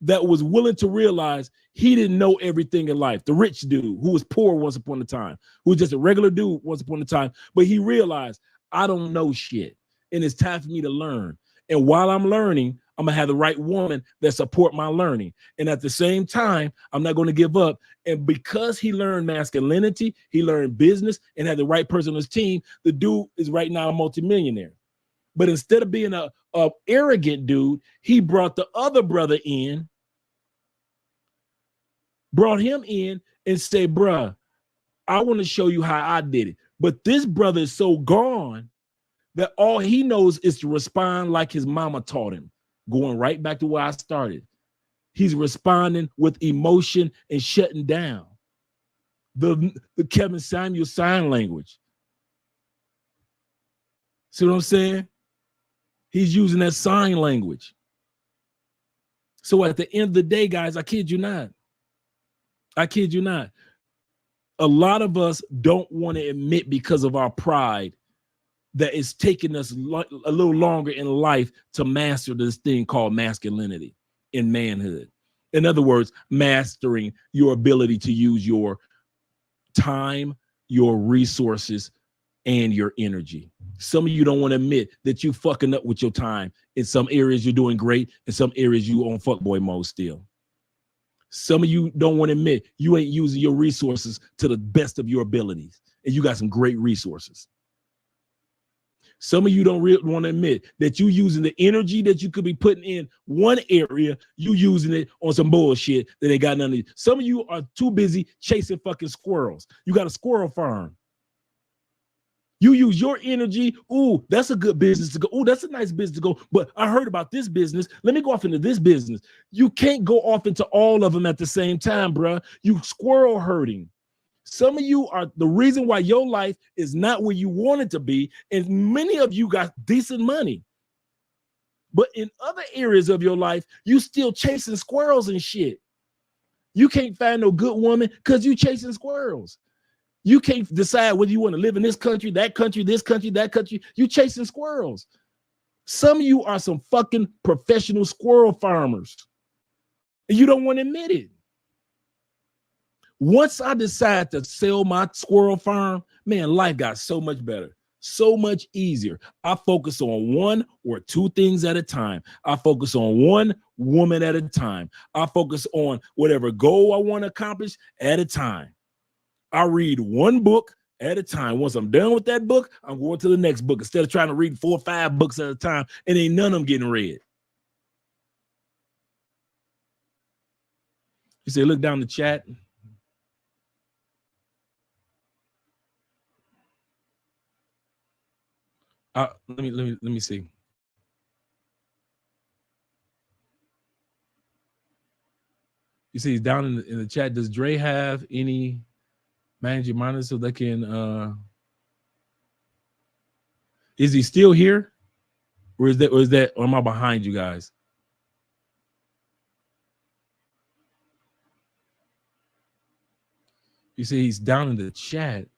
that was willing to realize he didn't know everything in life. The rich dude who was poor once upon a time, who was just a regular dude once upon a time, but he realized I don't know shit, and it's time for me to learn. And while I'm learning, I'm gonna have the right woman that support my learning. And at the same time, I'm not going to give up. And because he learned masculinity, he learned business, and had the right person on his team, the dude is right now a multimillionaire. But instead of being a arrogant dude, he brought the other brother in, brought him in and said, bruh, I want to show you how I did it. But this brother is so gone that all he knows is to respond like his mama taught him. Going right back to where I started. He's responding with emotion and shutting down. The Kevin Samuel sign language. See what I'm saying? He's using that sign language. So at the end of the day, guys, I kid you not. I kid you not. A lot of us don't want to admit because of our pride that it's taking us a little longer in life to master this thing called masculinity in manhood. In other words, mastering your ability to use your time, your resources, and your energy. Some of you don't want to admit that you fucking up with your time. In some areas, you're doing great. In some areas, you on fuckboy mode still. Some of you don't want to admit you ain't using your resources to the best of your abilities. And you got some great resources. Some of you don't really want to admit that you using the energy that you could be putting in one area, you using it on some bullshit that ain't got none of it. Some of you are too busy chasing fucking squirrels. You got a squirrel farm. You use your energy. Ooh, that's a good business to go. Ooh, that's a nice business to go. But I heard about this business. Let me go off into this business. You can't go off into all of them at the same time, bruh. You squirrel herding. Some of you are the reason why your life is not where you want it to be. And many of you got decent money. But in other areas of your life, you still chasing squirrels and shit. You can't find no good woman because you chasing squirrels. You can't decide whether you want to live in this country, that country, this country, that country. You chasing squirrels. Some of you are some fucking professional squirrel farmers. And you don't want to admit it. Once I decided to sell my squirrel farm, man, life got so much better, so much easier. I focus on one or two things at a time. I focus on one woman at a time. I focus on whatever goal I want to accomplish at a time. I read one book at a time. Once I'm done with that book, I'm going to the next book instead of trying to read 4 or 5 books at a time, and ain't none of them getting read. You say, look down the chat. Let me see. You see, down in the chat. Does Dre have any managing minors so they can? Is he still here, or is that? Or am I behind you guys? You see, he's down in the chat.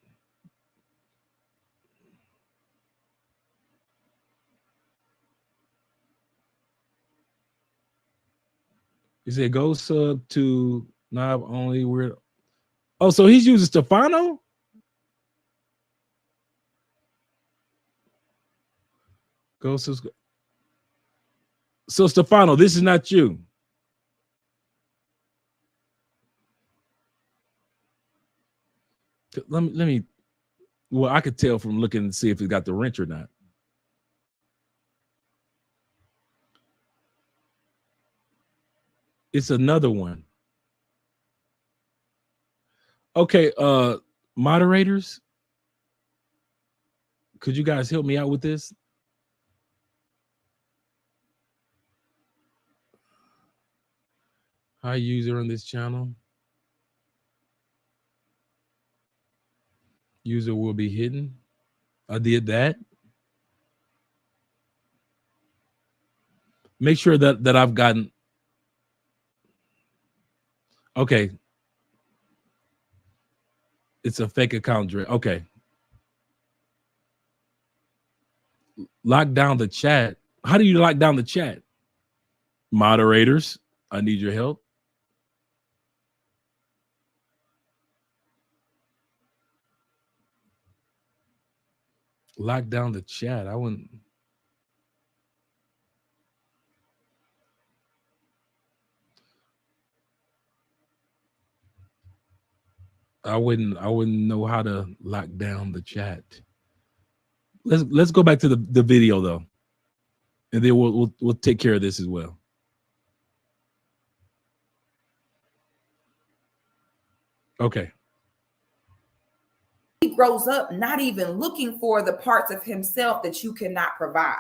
You say go sub to knob only. Weird. Oh, so he's using Stefano? Go subscribe. So Stefano, this is not you. Let me. Well, I could tell from looking and see if he got the wrench or not. It's another one. Okay, moderators, could you guys help me out with this? Hi, user on this channel. User will be hidden. I did that. Make sure that I've gotten. Okay. It's a fake account. Okay. Lock down the chat. How do you lock down the chat? Moderators. I need your help. Lock down the chat. I wouldn't. I wouldn't know how to lock down the chat. Let's go back to the video though, and then we'll take care of this as well. Okay. He grows up not even looking for the parts of himself that you cannot provide.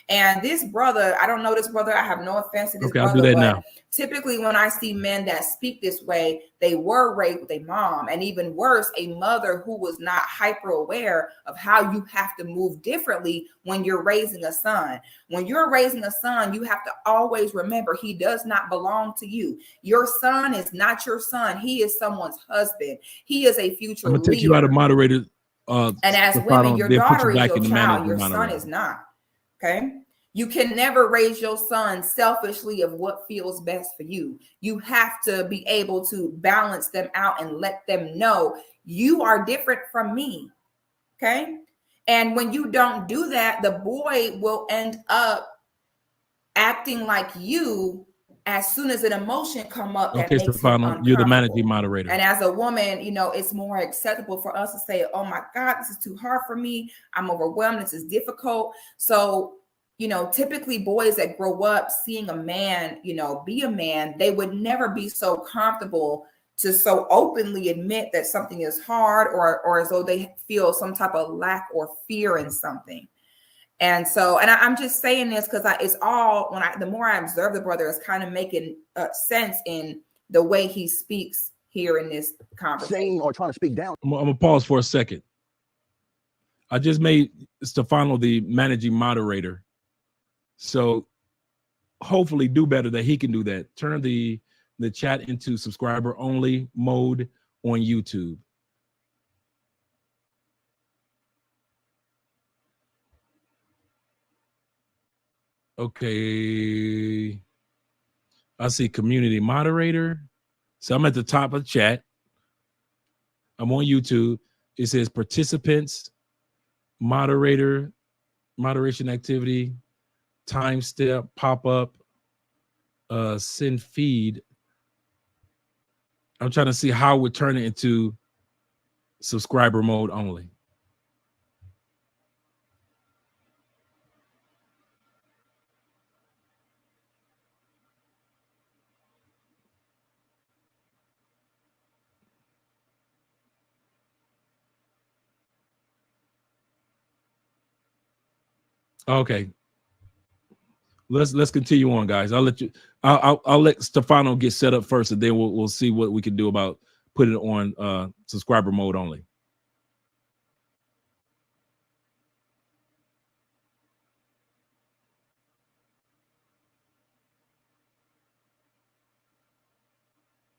And this brother, I don't know this brother. I have no offense to this brother, I'll do that but now. Typically when I see men that speak this way, they were raised with a mom, and even worse, a mother who was not hyper aware of how you have to move differently when you're raising a son. When you're raising a son, you have to always remember he does not belong to you. Your son is not your son. He is someone's husband. He is a future I'm gonna take leader. you out of moderator. And as women, your daughter is your child. Your son is not. Okay. You can never raise your son selfishly of what feels best for you. You have to be able to balance them out and let them know you are different from me. Okay. And when you don't do that, the boy will end up acting like you as soon as an emotion come up that makes him uncomfortable. You're the managing moderator. And as a woman, you know, it's more acceptable for us to say, oh my God, this is too hard for me. I'm overwhelmed. This is difficult. So, you know, typically boys that grow up seeing a man, you know, be a man, they would never be so comfortable to so openly admit that something is hard or as though they feel some type of lack or fear in something. And so, and I'm just saying this because it's all the more I observe the brother, it's kind of making sense in the way he speaks here in this conversation. Saying or trying to speak down. I'm gonna pause for a second. I just made Stefano the managing moderator, so hopefully do better that he can do that. Turn the chat into subscriber only mode on YouTube. Okay. I see community moderator. So I'm at the top of the chat. I'm on YouTube. It says participants, moderator, moderation activity, time step, pop up, send feed. I'm trying to see how we turn it into subscriber mode only. Okay. Let's continue on, guys. I'll let Stefano get set up first, and then we'll see what we can do about putting it on subscriber mode only.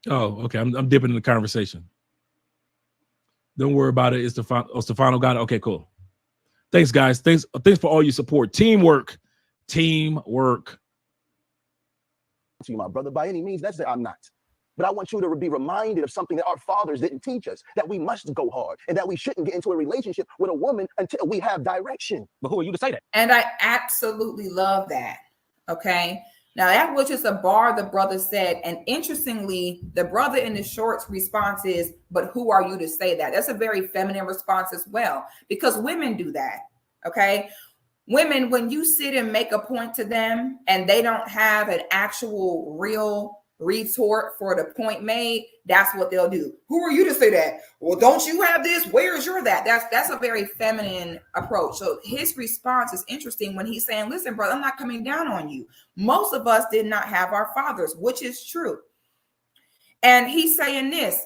Oh, okay. I'm dipping in the conversation. Don't worry about it. It's Stefano. Oh, Stefano got it. Okay, cool. Thanks, guys. Thanks for all your support. Teamwork. To you, my brother, by any means necessary. I'm not. But I want you to be reminded of something that our fathers didn't teach us, that we must go hard and that we shouldn't get into a relationship with a woman until we have direction. But who are you to say that? And I absolutely love that. Okay. Now that was just a bar the brother said. And interestingly, the brother in the shorts response is, but who are you to say that? That's a very feminine response as well, because women do that. Okay. Women, when you sit and make a point to them and they don't have an actual real retort for the point made, that's what they'll do. Who are you to say that? Well, don't you have this? Where's your that? That's a very feminine approach. So his response is interesting when he's saying, listen, brother, I'm not coming down on you. Most of us did not have our fathers, which is true. And he's saying this,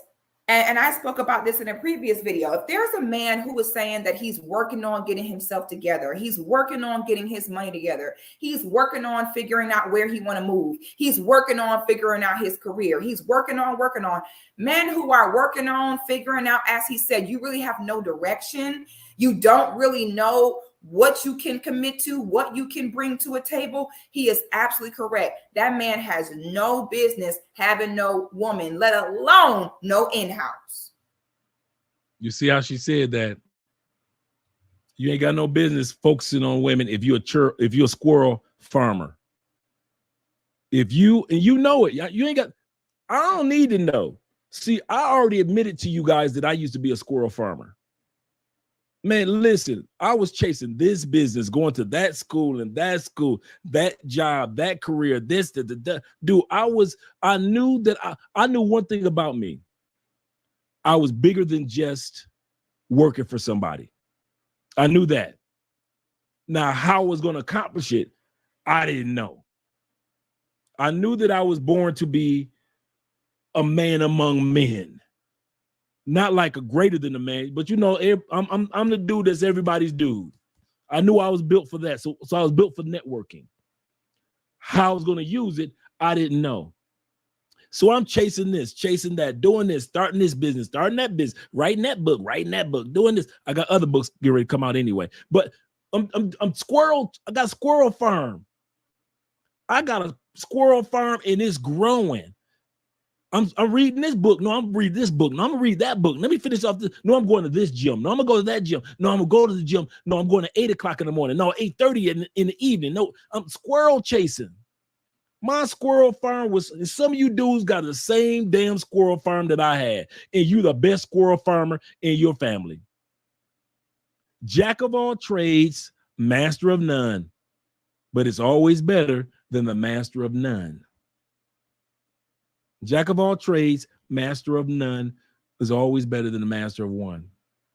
and I spoke about this in a previous video. If there's a man who is saying that he's working on getting himself together, he's working on getting his money together, he's working on figuring out where he want to move, he's working on figuring out his career, he's working on men who are working on figuring out, as he said, you really have no direction. You don't really know what you can commit to, what you can bring to a table, he is absolutely correct. That man has no business having no woman, let alone no in-house. You see how she said that? You ain't got no business focusing on women if you're a squirrel farmer. If you, and you know it, you ain't got, I don't need to know. See, I already admitted to you guys that I used to be a squirrel farmer. Man, listen, I was chasing this business, going to that school and that school, that job, that career, this, that. Dude, I knew that I knew one thing about me. I was bigger than just working for somebody. I knew that. Now, how I was going to accomplish it, I didn't know. I knew that I was born to be a man among men. Not like a greater than a man, but you know, I'm the dude that's everybody's dude. I knew I was built for that. So I was built for networking. How I was going to use it, I didn't know. So I'm chasing this, chasing that, doing this, starting this business, starting that business, writing that book, doing this. I got other books getting ready to come out anyway. But I'm squirrel. I got a squirrel farm. I got a squirrel farm and it's growing. I'm reading this book. No, I'm reading this book. No, I'm gonna read that book. Let me finish off this. No, I'm going to this gym. No, I'm gonna go to that gym. No, I'm gonna go to the gym. No, I'm going to 8 o'clock in the morning. No, 8:30 in the evening. No, I'm squirrel chasing. My squirrel farm was, and some of you dudes got the same damn squirrel farm that I had, and you the best squirrel farmer in your family. Jack of all trades, master of none, but it's always better than the master of none. Jack of all trades, master of none is always better than the master of one.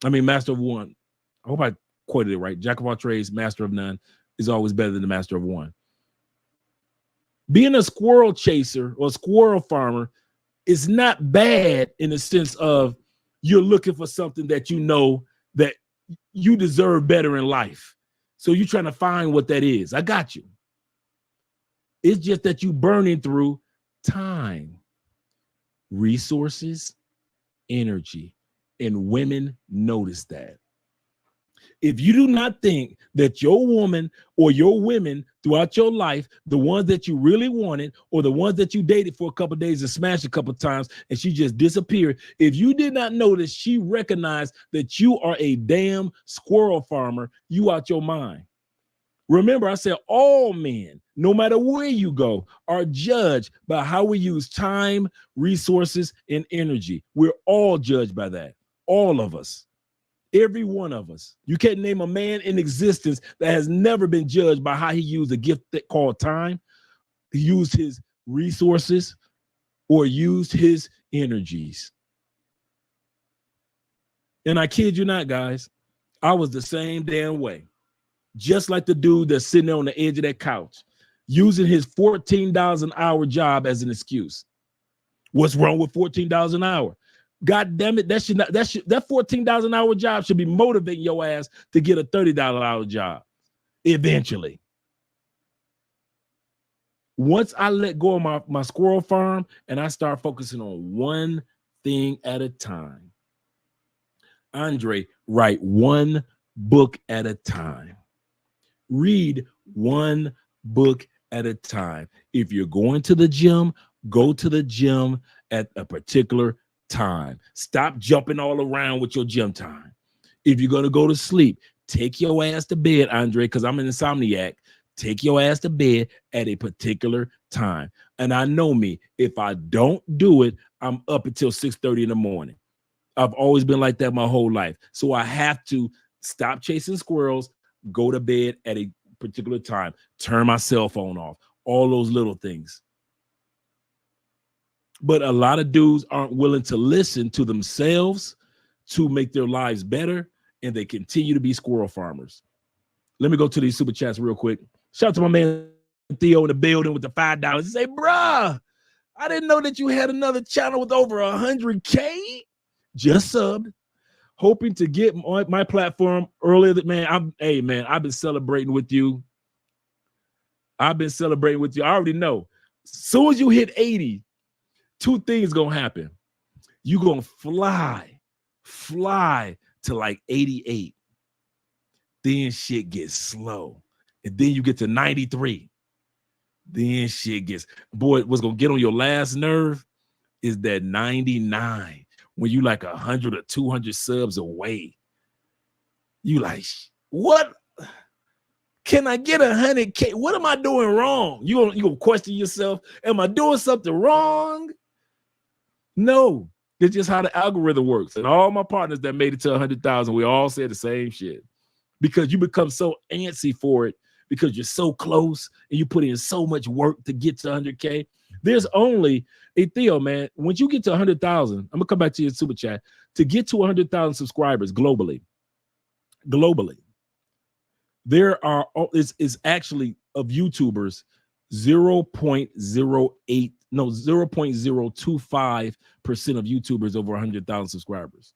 I mean, master of one. I hope I quoted it right. Jack of all trades, master of none is always better than the master of one. Being a squirrel chaser or squirrel farmer is not bad in the sense of you're looking for something that you know that you deserve better in life. So you're trying to find what that is. I got you. It's just that you burning through time, resources, energy, and women notice that. If you do not think that your woman or your women throughout your life, the ones that you really wanted or the ones that you dated for a couple of days and smashed a couple of times and she just disappeared, if you did not notice, she recognized that you are a damn squirrel farmer, you out your mind. Remember, I said all men, no matter where you go, are judged by how we use time, resources, and energy. We're all judged by that. All of us. Every one of us. You can't name a man in existence that has never been judged by how he used a gift called time, he used his resources, or used his energies. And I kid you not, guys, I was the same damn way. Just like the dude that's sitting there on the edge of that couch, using his $14 an hour job as an excuse. What's wrong with $14 an hour? God damn it, that $14 an hour job should be motivating your ass to get a $30 an hour job eventually. Once I let go of my squirrel farm and I start focusing on one thing at a time. Andre, write one book at a time. Read one book at a time. If you're going to the gym, go to the gym at a particular time. Stop jumping all around with your gym time. If you're going to go to sleep, take your ass to bed, Andre, because I'm an insomniac. Take your ass to bed at a particular time. And I know me, if I don't do it, I'm up until 6:30 in the morning. I've always been like that my whole life. So I have to stop chasing squirrels, go to bed at a particular time, turn my cell phone off, all those little things. But a lot of dudes aren't willing to listen to themselves to make their lives better, and they continue to be squirrel farmers. Let me go to these super chats real quick. Shout out to my man Theo in the building with the $5. He say, bruh, I didn't know that you had another channel with over 100K. Just subbed. Hoping to get on my platform earlier. I've been celebrating with you. I already know. As soon as you hit 80, two things gonna happen. You gonna fly to like 88. Then shit gets slow. And then you get to 93. Then shit gets, boy, what's going to get on your last nerve is that 99. When you like 100 or 200 subs away. You like, what? Can I get 100K? What am I doing wrong? You gonna question yourself. Am I doing something wrong? No, it's just how the algorithm works. And all my partners that made it to 100,000, we all said the same shit. Because you become so antsy for it because you're so close and you put in so much work to get to 100K. There's only a Theo, man. Once you get to 100,000, I'm gonna come back to your super chat. To get to 100,000 subscribers globally, there are is actually of YouTubers 0.25% of YouTubers over 100,000 subscribers.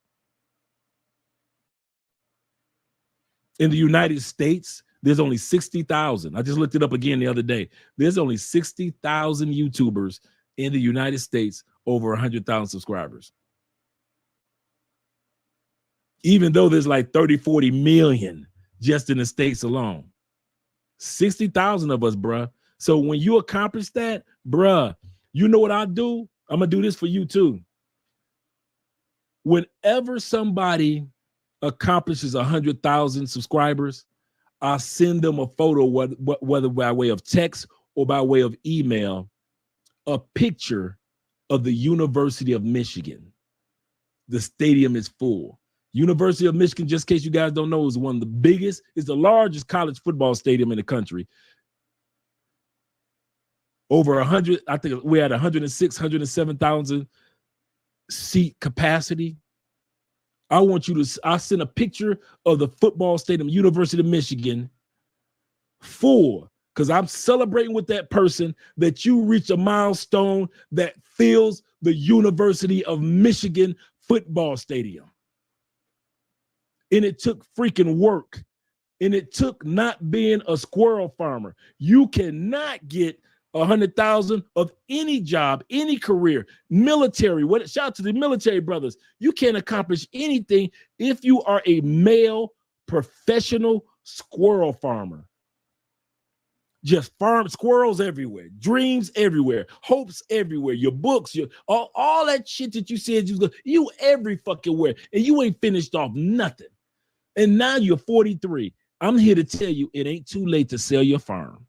In the United States, there's only 60,000. I just looked it up again the other day. There's only 60,000 YouTubers in the United States over 100,000 subscribers. Even though there's like 30, 40 million just in the States alone. 60,000 of us, bruh. So when you accomplish that, bruh, you know what I do? I'm going to do this for you too. Whenever somebody accomplishes 100,000 subscribers, I'll send them a photo, whether by way of text or by way of email, a picture of the University of Michigan. The stadium is full. University of Michigan, just in case you guys don't know, is one of the biggest, is the largest college football stadium in the country. Over 100, I think we're at 106, 107,000 seat capacity. I'll send a picture of the football stadium, University of Michigan, full, because I'm celebrating with that person that you reach a milestone that fills the University of Michigan football stadium. And it took freaking work. And it took not being a squirrel farmer. You cannot get 100,000 of any job, any career, military. Shout out to the military brothers. You can't accomplish anything if you are a male professional squirrel farmer. Just farm squirrels everywhere, dreams everywhere, hopes everywhere, your books, all that shit that you said you every fucking where, and you ain't finished off nothing. And now you're 43. I'm here to tell you it ain't too late to sell your farm.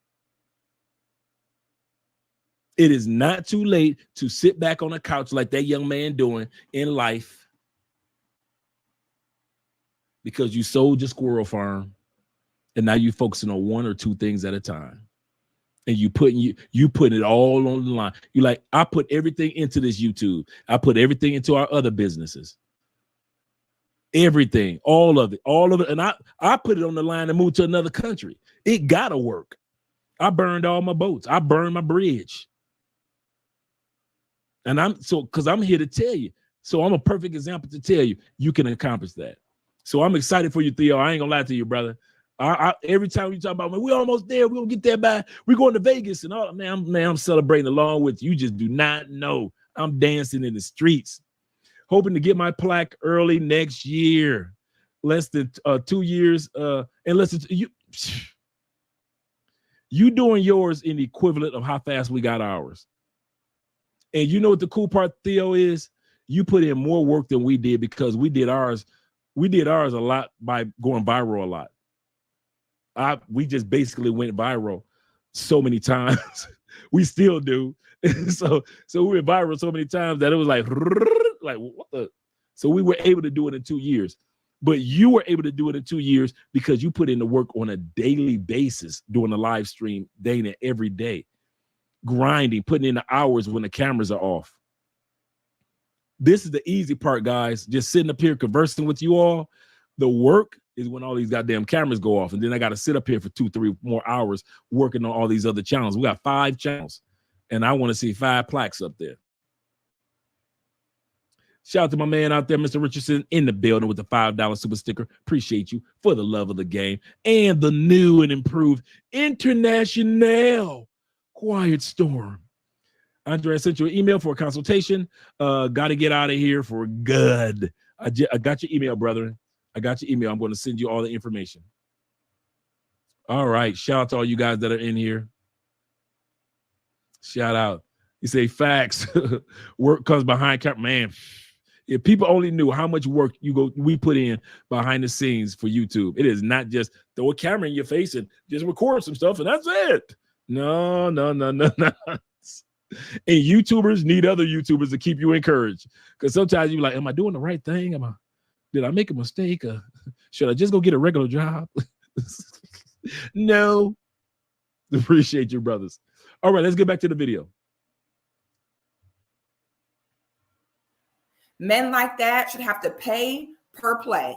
It is not too late to sit back on a couch like that young man doing in life because you sold your squirrel farm and now you're focusing on one or two things at a time. And you put it all on the line. You're like, I put everything into this YouTube. I put everything into our other businesses. Everything, all of it. And I put it on the line and moved to another country. It gotta work. I burned all my boats. I burned my bridge. And because I'm here to tell you. So I'm a perfect example to tell you, you can accomplish that. So I'm excited for you, Theo. I ain't gonna lie to you, brother. Every time you talk about, man, we're almost there. We're gonna get there by, we're going to Vegas and all. Man, I'm celebrating along with you. You just do not know. I'm dancing in the streets. Hoping to get my plaque early next year. Less than 2 years. Unless it's you doing yours in the equivalent of how fast we got ours. And you know what the cool part, Theo, is? You put in more work than we did because we did ours a lot by going viral a lot. We just basically went viral so many times. We still do. so we went viral so many times that it was like what the? So we were able to do it in 2 years. But you were able to do it in 2 years because you put in the work on a daily basis, doing a live stream day and every day, grinding, putting in the hours when the cameras are off. This is the easy part, guys. Just sitting up here conversing with you all. The work is when all these goddamn cameras go off. And then I got to sit up here for 2-3 more hours working on all these other channels. We got 5 channels. And I want to see 5 plaques up there. Shout out to my man out there, Mr. Richardson, in the building with the $5 super sticker. Appreciate you for the love of the game and the new and improved International Quiet Storm. Andre, I sent you an email for a consultation. Got to get out of here for good. I got your email, brother. I got your email. I'm going to send you all the information. All right. Shout out to all you guys that are in here. Shout out. You say facts. Work comes behind camera. Man, if people only knew how much work we put in behind the scenes for YouTube. It is not just throw a camera in your face and just record some stuff and that's it. No. And YouTubers need other YouTubers to keep you encouraged. Because sometimes you're like, am I doing the right thing? Did I make a mistake? Should I just go get a regular job? No. Appreciate you, brothers. All right, let's get back to the video. Men like that should have to pay per play.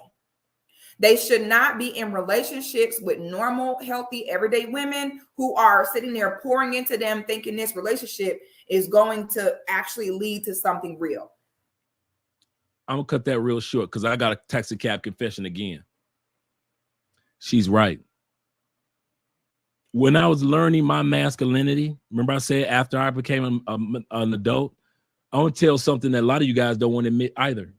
They should not be in relationships with normal, healthy, everyday women who are sitting there pouring into them, thinking this relationship is going to actually lead to something real. I'm going to cut that real short because I got a taxi cab confession again. She's right. When I was learning my masculinity, remember I said after I became an adult, I want to tell something that a lot of you guys don't want to admit either.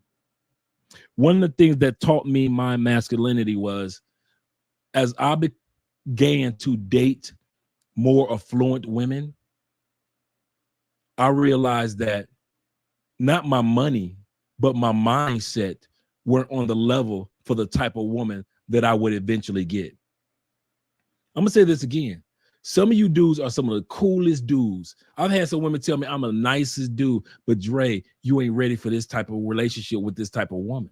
One of the things that taught me my masculinity was as I began to date more affluent women, I realized that not my money, but my mindset weren't on the level for the type of woman that I would eventually get. I'm gonna say this again. Some of you dudes are some of the coolest dudes. I've had some women tell me I'm the nicest dude, but Dre, you ain't ready for this type of relationship with this type of woman.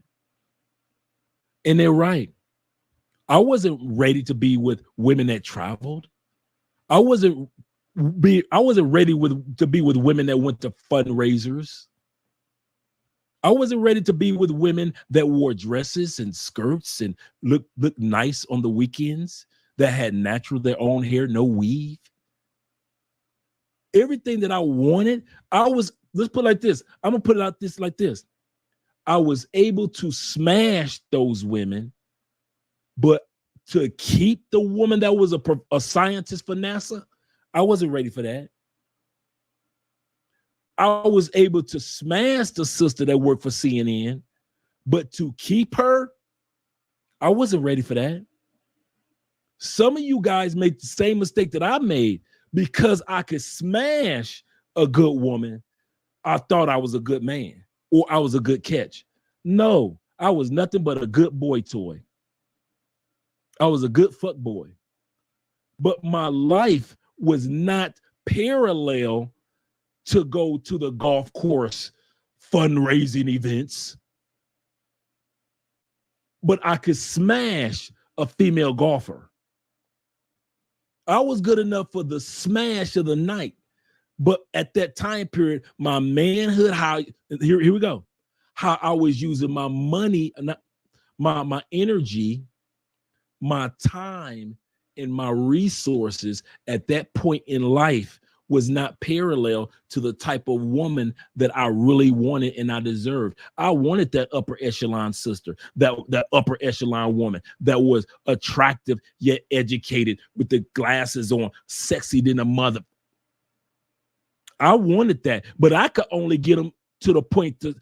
And they're right. I wasn't ready to be with women that traveled. I wasn't ready to be with women that went to fundraisers. I wasn't ready to be with women that wore dresses and skirts and looked nice on the weekends, that had their own hair, no weave. Everything that I wanted, let's put it like this. I'm gonna put it out like this. I was able to smash those women, but to keep the woman that was a scientist for NASA, I wasn't ready for that. I was able to smash the sister that worked for CNN, but to keep her, I wasn't ready for that. Some of you guys made the same mistake that I made because I could smash a good woman. I thought I was a good man or I was a good catch. No, I was nothing but a good boy toy. I was a good fuck boy. But my life was not parallel to go to the golf course fundraising events. But I could smash a female golfer. I was good enough for the smash of the night. But at that time period, my manhood, here we go. How I was using my money, my energy, my time, and my resources at that point in life was not parallel to the type of woman that I really wanted and I deserved. I wanted that upper echelon sister, that upper echelon woman that was attractive yet educated with the glasses on, sexy than a mother. I wanted that, but I could only get them to the point to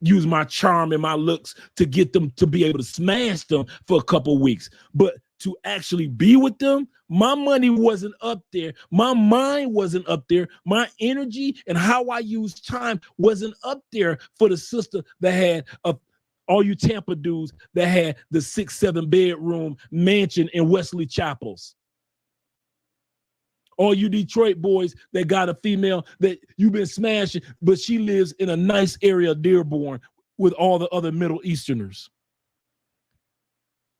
use my charm and my looks to get them to be able to smash them for a couple of weeks. But to actually be with them, my money wasn't up there. My mind wasn't up there. My energy and how I used time wasn't up there for the sister that had all you Tampa dudes that had the 6-7 bedroom mansion in Wesley Chapels. All you Detroit boys that got a female that you've been smashing, but she lives in a nice area of Dearborn with all the other Middle Easterners.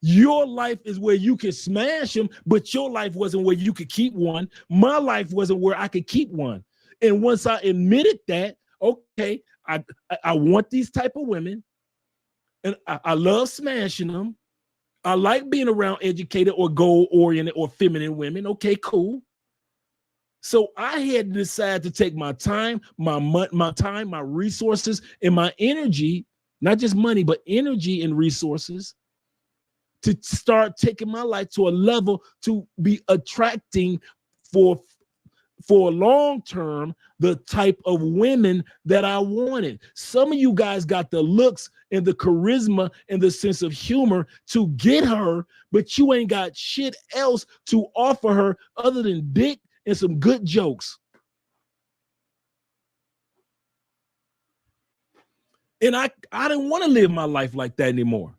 Your life is where you can smash them, but your life wasn't where you could keep one. My life wasn't where I could keep one. And once I admitted that, okay, I want these type of women, and I love smashing them. I like being around educated or goal-oriented or feminine women. Okay, cool. So I had to decide to take my time, my resources, and my energy, not just money, but energy and resources, to start taking my life to a level to be attracting for for long term the type of women that I wanted. Some of you guys got the looks and the charisma and the sense of humor to get her, but you ain't got shit else to offer her other than dick and some good jokes. And I didn't want to live my life like that anymore.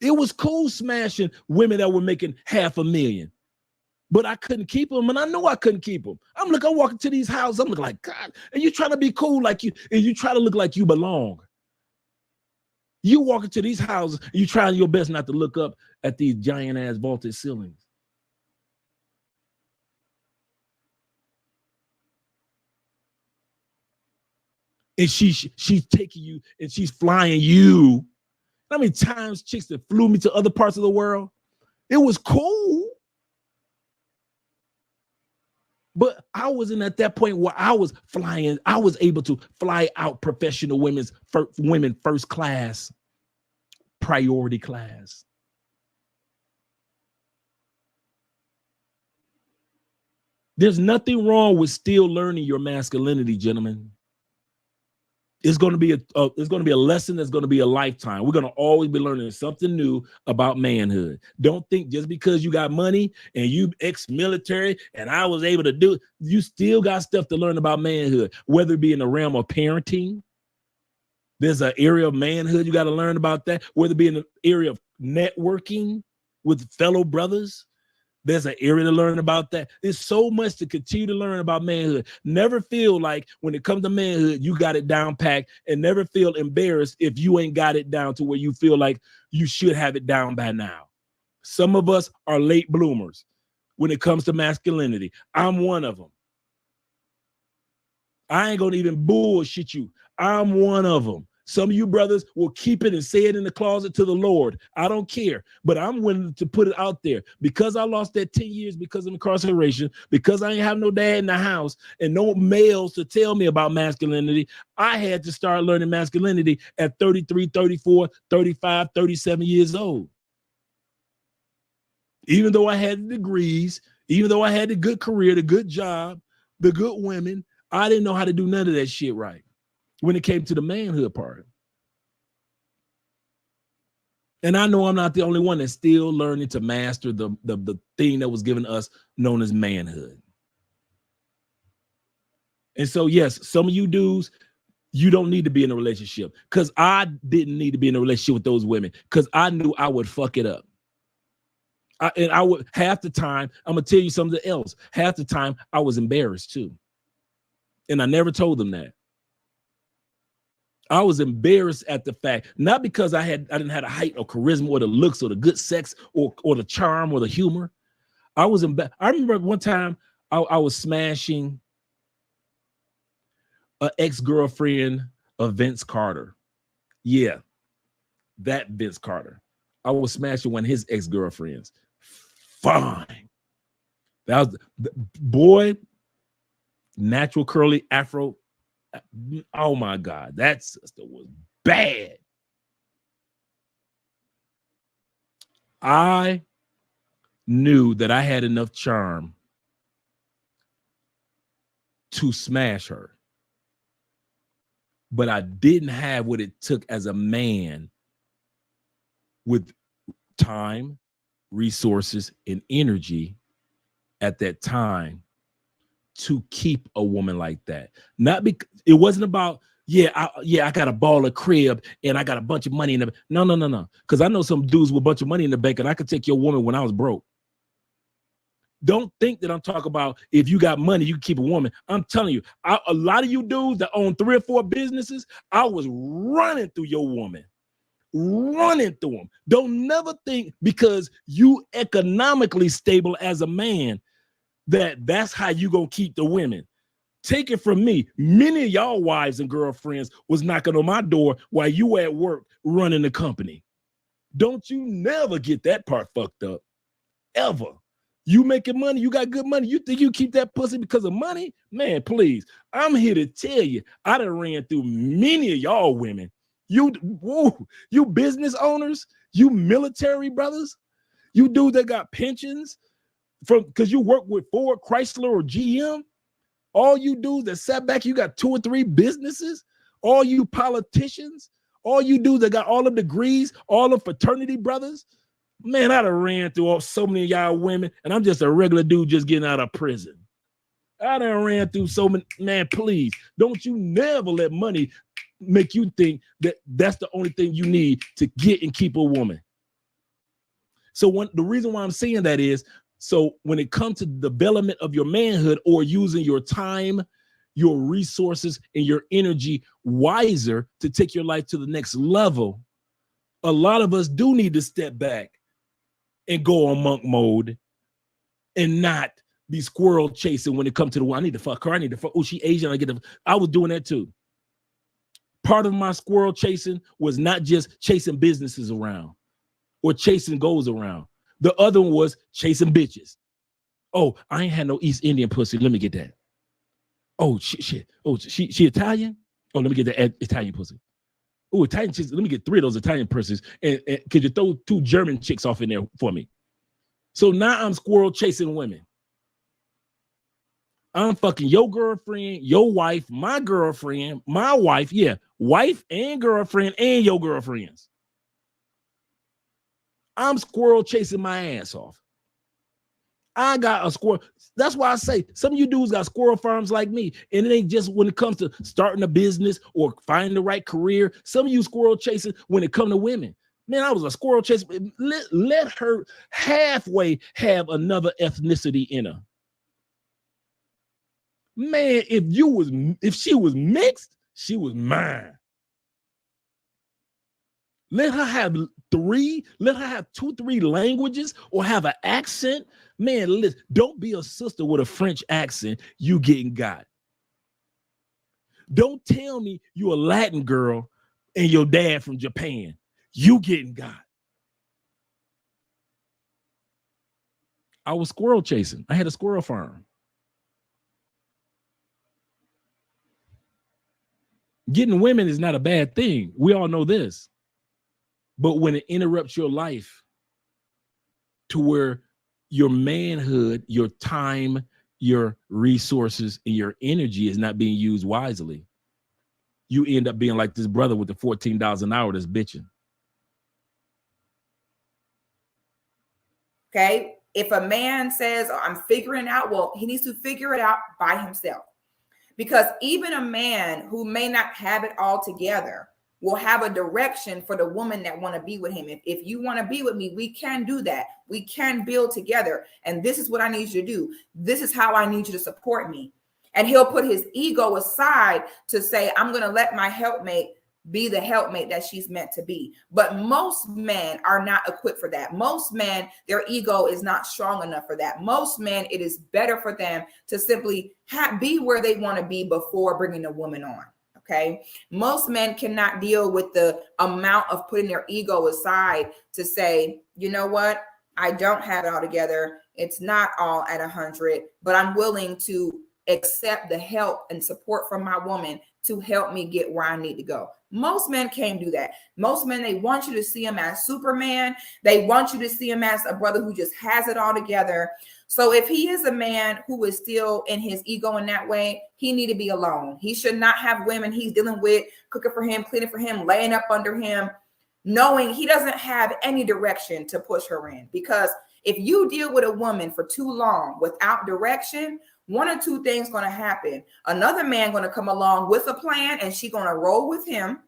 It was cool smashing women that were making $500,000. But I couldn't keep them, and I know I couldn't keep them. I'm walking to these houses, I'm looking like, God, and you trying to be cool like you, and you try to look like you belong. You walk into these houses, and you trying your best not to look up at these giant ass vaulted ceilings. And she's taking you, and she's flying you. How many times chicks that flew me to other parts of the world? It was cool. But I wasn't at that point where I was flying. I was able to fly out professional women first class, priority class. There's nothing wrong with still learning your masculinity, gentlemen. It's going to be a lesson that's going to be a lifetime. We're going to always be learning something new about manhood. Don't think just because you got money and you ex-military and I was able to do it, you still got stuff to learn about manhood, whether it be in the realm of parenting. There's an area of manhood you got to learn about that, whether it be in the area of networking with fellow brothers. There's an area to learn about that. There's so much to continue to learn about manhood. Never feel like when it comes to manhood, you got it down packed, and never feel embarrassed if you ain't got it down to where you feel like you should have it down by now. Some of us are late bloomers when it comes to masculinity. I'm one of them. I ain't going to even bullshit you. I'm one of them. Some of you brothers will keep it and say it in the closet to the Lord. I don't care, but I'm willing to put it out there because I lost that 10 years because of incarceration, because I ain't have no dad in the house and no males to tell me about masculinity. I had to start learning masculinity at 33, 34, 35, 37 years old. Even though I had the degrees, even though I had the good career, the good job, the good women, I didn't know how to do none of that shit right when it came to the manhood part. And I know I'm not the only one that's still learning to master the thing that was given us known as manhood. And so, yes, some of you dudes, you don't need to be in a relationship, because I didn't need to be in a relationship with those women because I knew I would fuck it up. I would, half the time, I'm going to tell you something else. Half the time I was embarrassed too. And I never told them that. I was embarrassed at the fact, not because I didn't have the height or charisma or the looks or the good sex or the charm or the humor. I was embarrassed. I remember one time I was smashing an ex-girlfriend of Vince Carter. Yeah, that Vince Carter. I was smashing one of his ex-girlfriends. Fine. That was the boy, natural curly afro. Oh my God, that sister was bad. I knew that I had enough charm to smash her, but I didn't have what it took as a man with time, resources, and energy at that time to keep a woman like that. Not because it wasn't about, I got a baller crib and I got a bunch of money in the no. Because I know some dudes with a bunch of money in the bank and I could take your woman when I was broke. Don't think that I'm talking about if you got money, you can keep a woman. I'm telling you, a lot of you dudes that own 3 or 4 businesses, I was running through your woman. Running through them. Don't never think because you economically stable as a man that's how you gonna keep the women. Take it from me. Many of y'all wives and girlfriends was knocking on my door while you were at work running the company. Don't you never get that part fucked up. Ever. You making money, you got good money. You think you keep that pussy because of money? Man, please. I'm here to tell you, I done ran through many of y'all women. You business owners, you military brothers, you dudes that got pensions, because you work with Ford, Chrysler, or GM. All you do that sat back, you got 2 or 3 businesses. All you politicians, all you do that got all the degrees, all the fraternity brothers. Man, I done ran through so many of y'all women, and I'm just a regular dude just getting out of prison. I done ran through so many. Man, please, don't you never let money make you think that that's the only thing you need to get and keep a woman. So the reason why I'm saying that is, so when it comes to the development of your manhood or using your time, your resources, and your energy wiser to take your life to the next level, a lot of us do need to step back and go on monk mode and not be squirrel chasing when it comes to the one. I need to fuck her. I need to fuck. Oh, she Asian. I was doing that too. Part of my squirrel chasing was not just chasing businesses around or chasing goals around. The other one was chasing bitches. Oh, I ain't had no East Indian pussy. Let me get that. Oh, shit. Oh, she Italian? Oh, let me get that Italian pussy. Oh, Italian chicks. Let me get 3 of those Italian pussies. And could you throw 2 German chicks off in there for me? So now I'm squirrel chasing women. I'm fucking your girlfriend, your wife, my girlfriend, my wife. Yeah, wife and girlfriend and your girlfriends. I'm squirrel chasing my ass off. I got a squirrel. That's why I say some of you dudes got squirrel farms like me. And it ain't just when it comes to starting a business or finding the right career. Some of you squirrel chasing when it comes to women. Man, I was a squirrel chaser. Let her halfway have another ethnicity in her. Man, if she was mixed, she was mine. Let her have 3, let her have 2, 3 languages or have an accent. Man, listen, don't be a sister with a French accent. You getting got. Don't tell me you a Latin girl and your dad from Japan. You getting got. I was squirrel chasing. I had a squirrel farm. Getting women is not a bad thing. We all know this. But when it interrupts your life to where your manhood, your time, your resources, and your energy is not being used wisely, you end up being like this brother with the $14 an hour that's bitching. Okay. If a man says, oh, I'm figuring out, well, he needs to figure it out by himself. Because even a man who may not have it all together will have a direction for the woman that want to be with him. If you want to be with me, we can do that. We can build together. And this is what I need you to do. This is how I need you to support me. And he'll put his ego aside to say, I'm going to let my helpmate be the helpmate that she's meant to be. But most men are not equipped for that. Most men, their ego is not strong enough for that. Most men, it is better for them to simply be where they want to be before bringing a woman on. Okay. Most men cannot deal with the amount of putting their ego aside to say, you know what? I don't have it all together. It's not all at 100, but I'm willing to accept the help and support from my woman to help me get where I need to go. Most men can't do that. Most men, they want you to see him as Superman. They want you to see him as a brother who just has it all together. So if he is a man who is still in his ego in that way, he need to be alone. He should not have women he's dealing with, cooking for him, cleaning for him, laying up under him, knowing he doesn't have any direction to push her in. Because if you deal with a woman for too long without direction, 1 or 2 things going to happen. Another man going to come along with a plan and she's going to roll with him.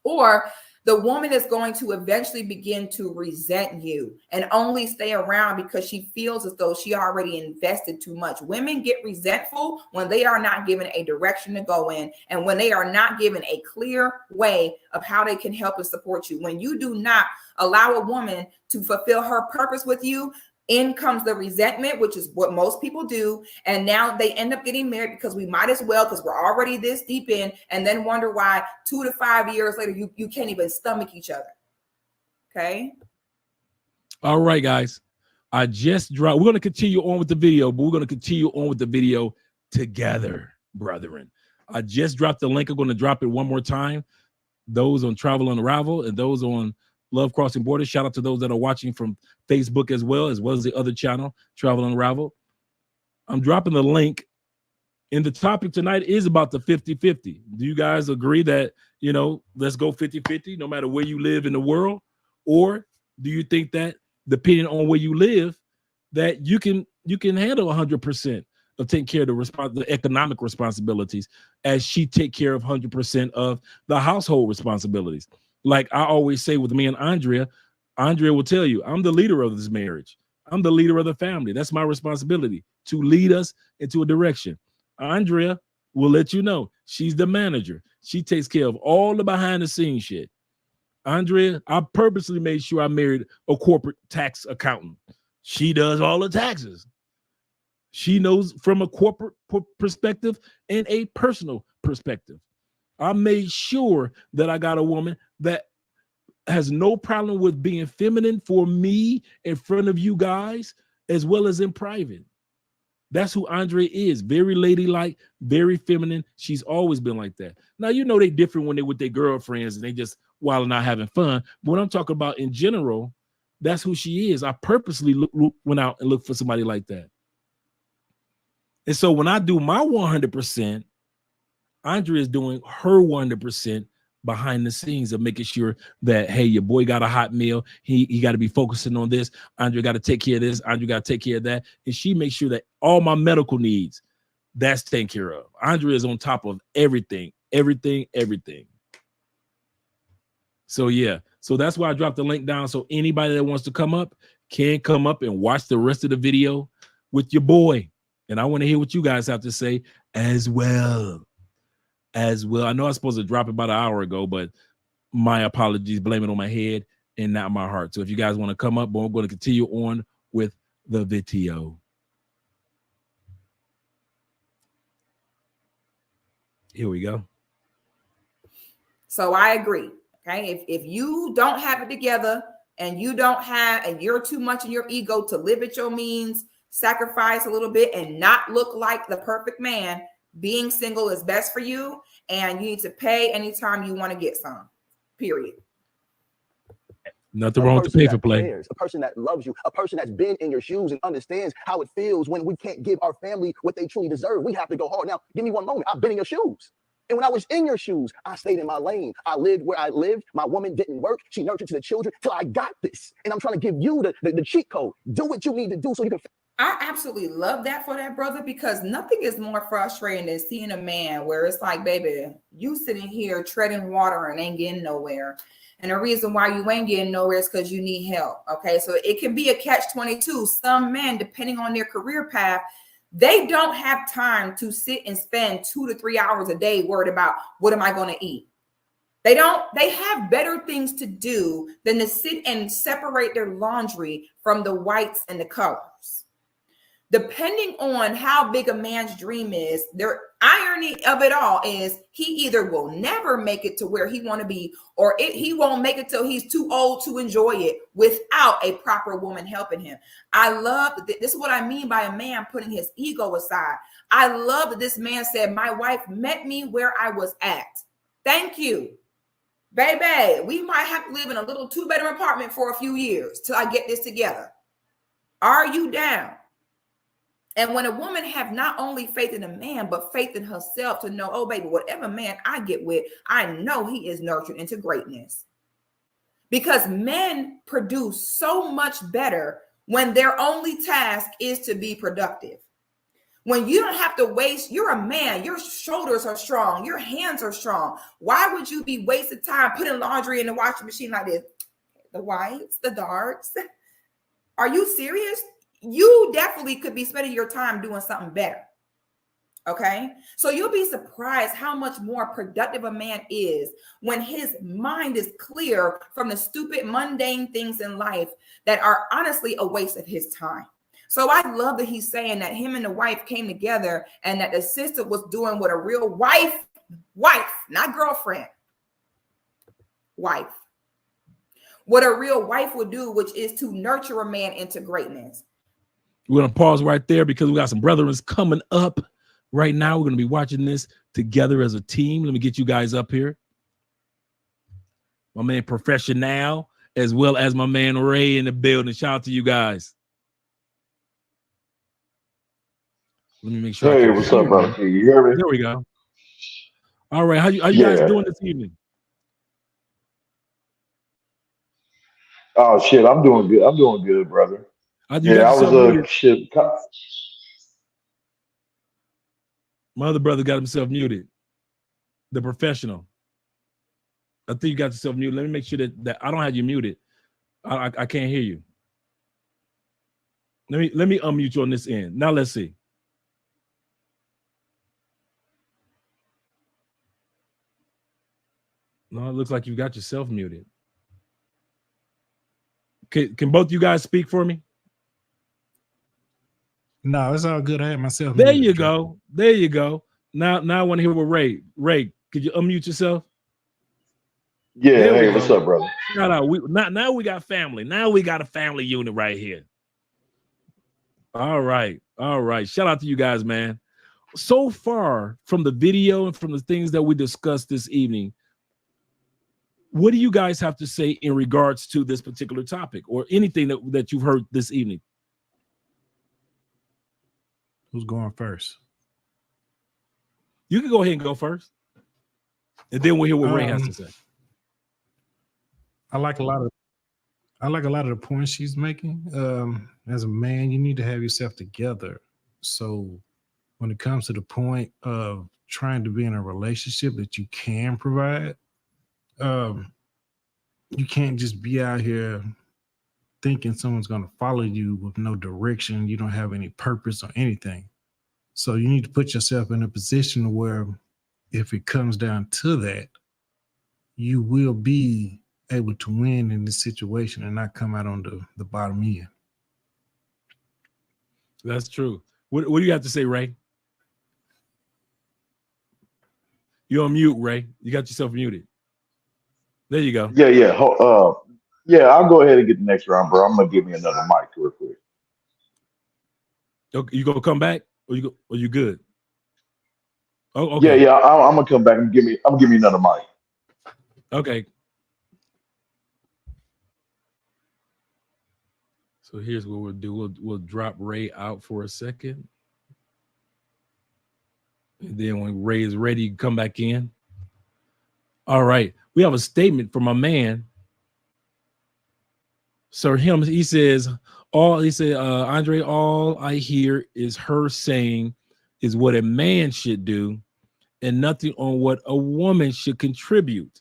Or the woman is going to eventually begin to resent you and only stay around because she feels as though she already invested too much. Women get resentful when they are not given a direction to go in and when they are not given a clear way of how they can help and support you. When you do not allow a woman to fulfill her purpose with you, in comes the resentment, which is what most people do. And now they end up getting married because we might as well, because we're already this deep in, and then wonder why 2 to 5 years later, you can't even stomach each other. Okay. All right, guys. I just dropped. We're going to continue on with the video, but we're going to continue on with the video together, brethren. I just dropped the link. I'm going to drop it one more time. Those on Travel Unravel and those on Love Crossing Borders. Shout out to those that are watching from Facebook as well as the other channel, Travel Unravel. I'm dropping the link. And the topic tonight is about the 50-50. Do you guys agree that, let's go 50-50 no matter where you live in the world? Or do you think that depending on where you live, that you can handle 100% of taking care of the economic responsibilities as she take care of 100% of the household responsibilities? Like I always say with me and Andrea will tell you, I'm the leader of this marriage. I'm the leader of the family. That's my responsibility, to lead us into a direction. Andrea will let you know she's the manager. She takes care of all the behind the scenes shit. Andrea, I purposely made sure I married a corporate tax accountant. She does all the taxes. She knows from a corporate perspective and a personal perspective. I made sure that I got a woman that has no problem with being feminine for me in front of you guys, as well as in private. That's who Andre is. Very ladylike, very feminine. She's always been like that. Now, they different when they're with their girlfriends and they just while not having fun. But what I'm talking about in general, that's who she is. I purposely went out and looked for somebody like that. And so when I do my 100%, Andre is doing her 100% behind the scenes of making sure that, hey, your boy got a hot meal. He got to be focusing on this. Andre got to take care of this. Andre got to take care of that. And she makes sure that all my medical needs, that's taken care of. Andre is on top of everything. So, yeah. So that's why I dropped the link down. So anybody that wants to come up can come up and watch the rest of the video with your boy. And I want to hear what you guys have to say as well. I know I was supposed to drop it about an hour ago, but my apologies, blame it on my head and not my heart. So if you guys want to come up, we're going to continue on with the video. Here we go. So I agree. Okay. If you don't have it together and you're too much in your ego to live at your means, sacrifice a little bit and not look like the perfect man, being single is best for you, and you need to pay anytime you want to get some, period. Nothing wrong with the pay for play. A person that loves you, a person that's been in your shoes and understands how it feels when we can't give our family what they truly deserve. We have to go hard. Now, give me one moment. I've been in your shoes. And when I was in your shoes, I stayed in my lane. I lived where I lived. My woman didn't work. She nurtured to the children till I got this. And I'm trying to give you the cheat code. Do what you need to do so you can. I absolutely love that for that brother, because nothing is more frustrating than seeing a man where it's like, baby, you sitting here treading water and ain't getting nowhere. And the reason why you ain't getting nowhere is because you need help. Okay. So it can be a catch-22. Some men, depending on their career path, they don't have time to sit and spend 2 to 3 hours a day worried about what am I going to eat. They have better things to do than to sit and separate their laundry from the whites and the colors. Depending on how big a man's dream is, the irony of it all is he either will never make it to where he want to be, or he won't make it till he's too old to enjoy it without a proper woman helping him. I love that. This is what I mean by a man putting his ego aside. I love that this man said, my wife met me where I was at. Thank you, baby. We might have to live in a little 2-bedroom apartment for a few years till I get this together. Are you down? And when a woman have not only faith in a man, but faith in herself to know, oh, baby, whatever man I get with, I know he is nurtured into greatness. Because men produce so much better when their only task is to be productive. When you don't have to waste, you're a man, your shoulders are strong, your hands are strong. Why would you be wasting time putting laundry in the washing machine like this? The whites, the darks. Are you serious? You definitely could be spending your time doing something better. Okay. So you'll be surprised how much more productive a man is when his mind is clear from the stupid, mundane things in life that are honestly a waste of his time. So I love that he's saying that him and the wife came together and that the sister was doing what a real wife, not girlfriend, wife, what a real wife would do, which is to nurture a man into greatness. We're going to pause right there because we got some brethren coming up right now. We're going to be watching this together as a team. Let me get you guys up here. My man Professional as well as my man Ray in the building. Shout out to you guys. Let me make sure. Hey, what's up, brother? Can you hear me? There we go. All right, how you guys Yeah. doing this evening? Oh shit, I'm doing good. I'm doing good, brother. You Yeah, got I was yourself muted. shit. My other brother got himself muted. The professional. I think you got yourself muted. Let me make sure that I don't have you muted. I can't hear you. Let me unmute you on this end. Now let's see. No, it looks like you got yourself muted. Can both you guys speak for me? No, it's all good. I had myself. There muted, you Trey. go. There you go. Now I want to hear what Ray. Ray, could you unmute yourself? Yeah, There we hey, go. what's up, brother? Shout out. Now we got family. Now we got a family unit right here. All right. All right. Shout out to you guys, man. So far from the video and from the things that we discussed this evening, what do you guys have to say in regards to this particular topic or anything that you've heard this evening? Who's going first? You can go ahead and go first. And then we'll hear what Ray has to say. I like a lot of the points she's making. As a man, you need to have yourself together. So when it comes to the point of trying to be in a relationship that you can provide, you can't just be out here thinking someone's going to follow you with no direction. You don't have any purpose or anything. So you need to put yourself in a position where if it comes down to that, you will be able to win in this situation and not come out on the bottom end. That's true. What do you have to say, Ray? You're on mute, Ray. You got yourself muted. There you go. Yeah, yeah. I'll go ahead and get the next round, bro. I'm gonna give me another mic real quick. Okay, you gonna come back, or you good? Oh, okay. Yeah. I'm gonna come back and I'm gonna give me another mic. Okay. So here's what we'll do. We'll drop Ray out for a second. And then when Ray is ready, come back in. All right. We have a statement from a man. Sir Him, he says, Andre, all I hear is her saying is what a man should do and nothing on what a woman should contribute.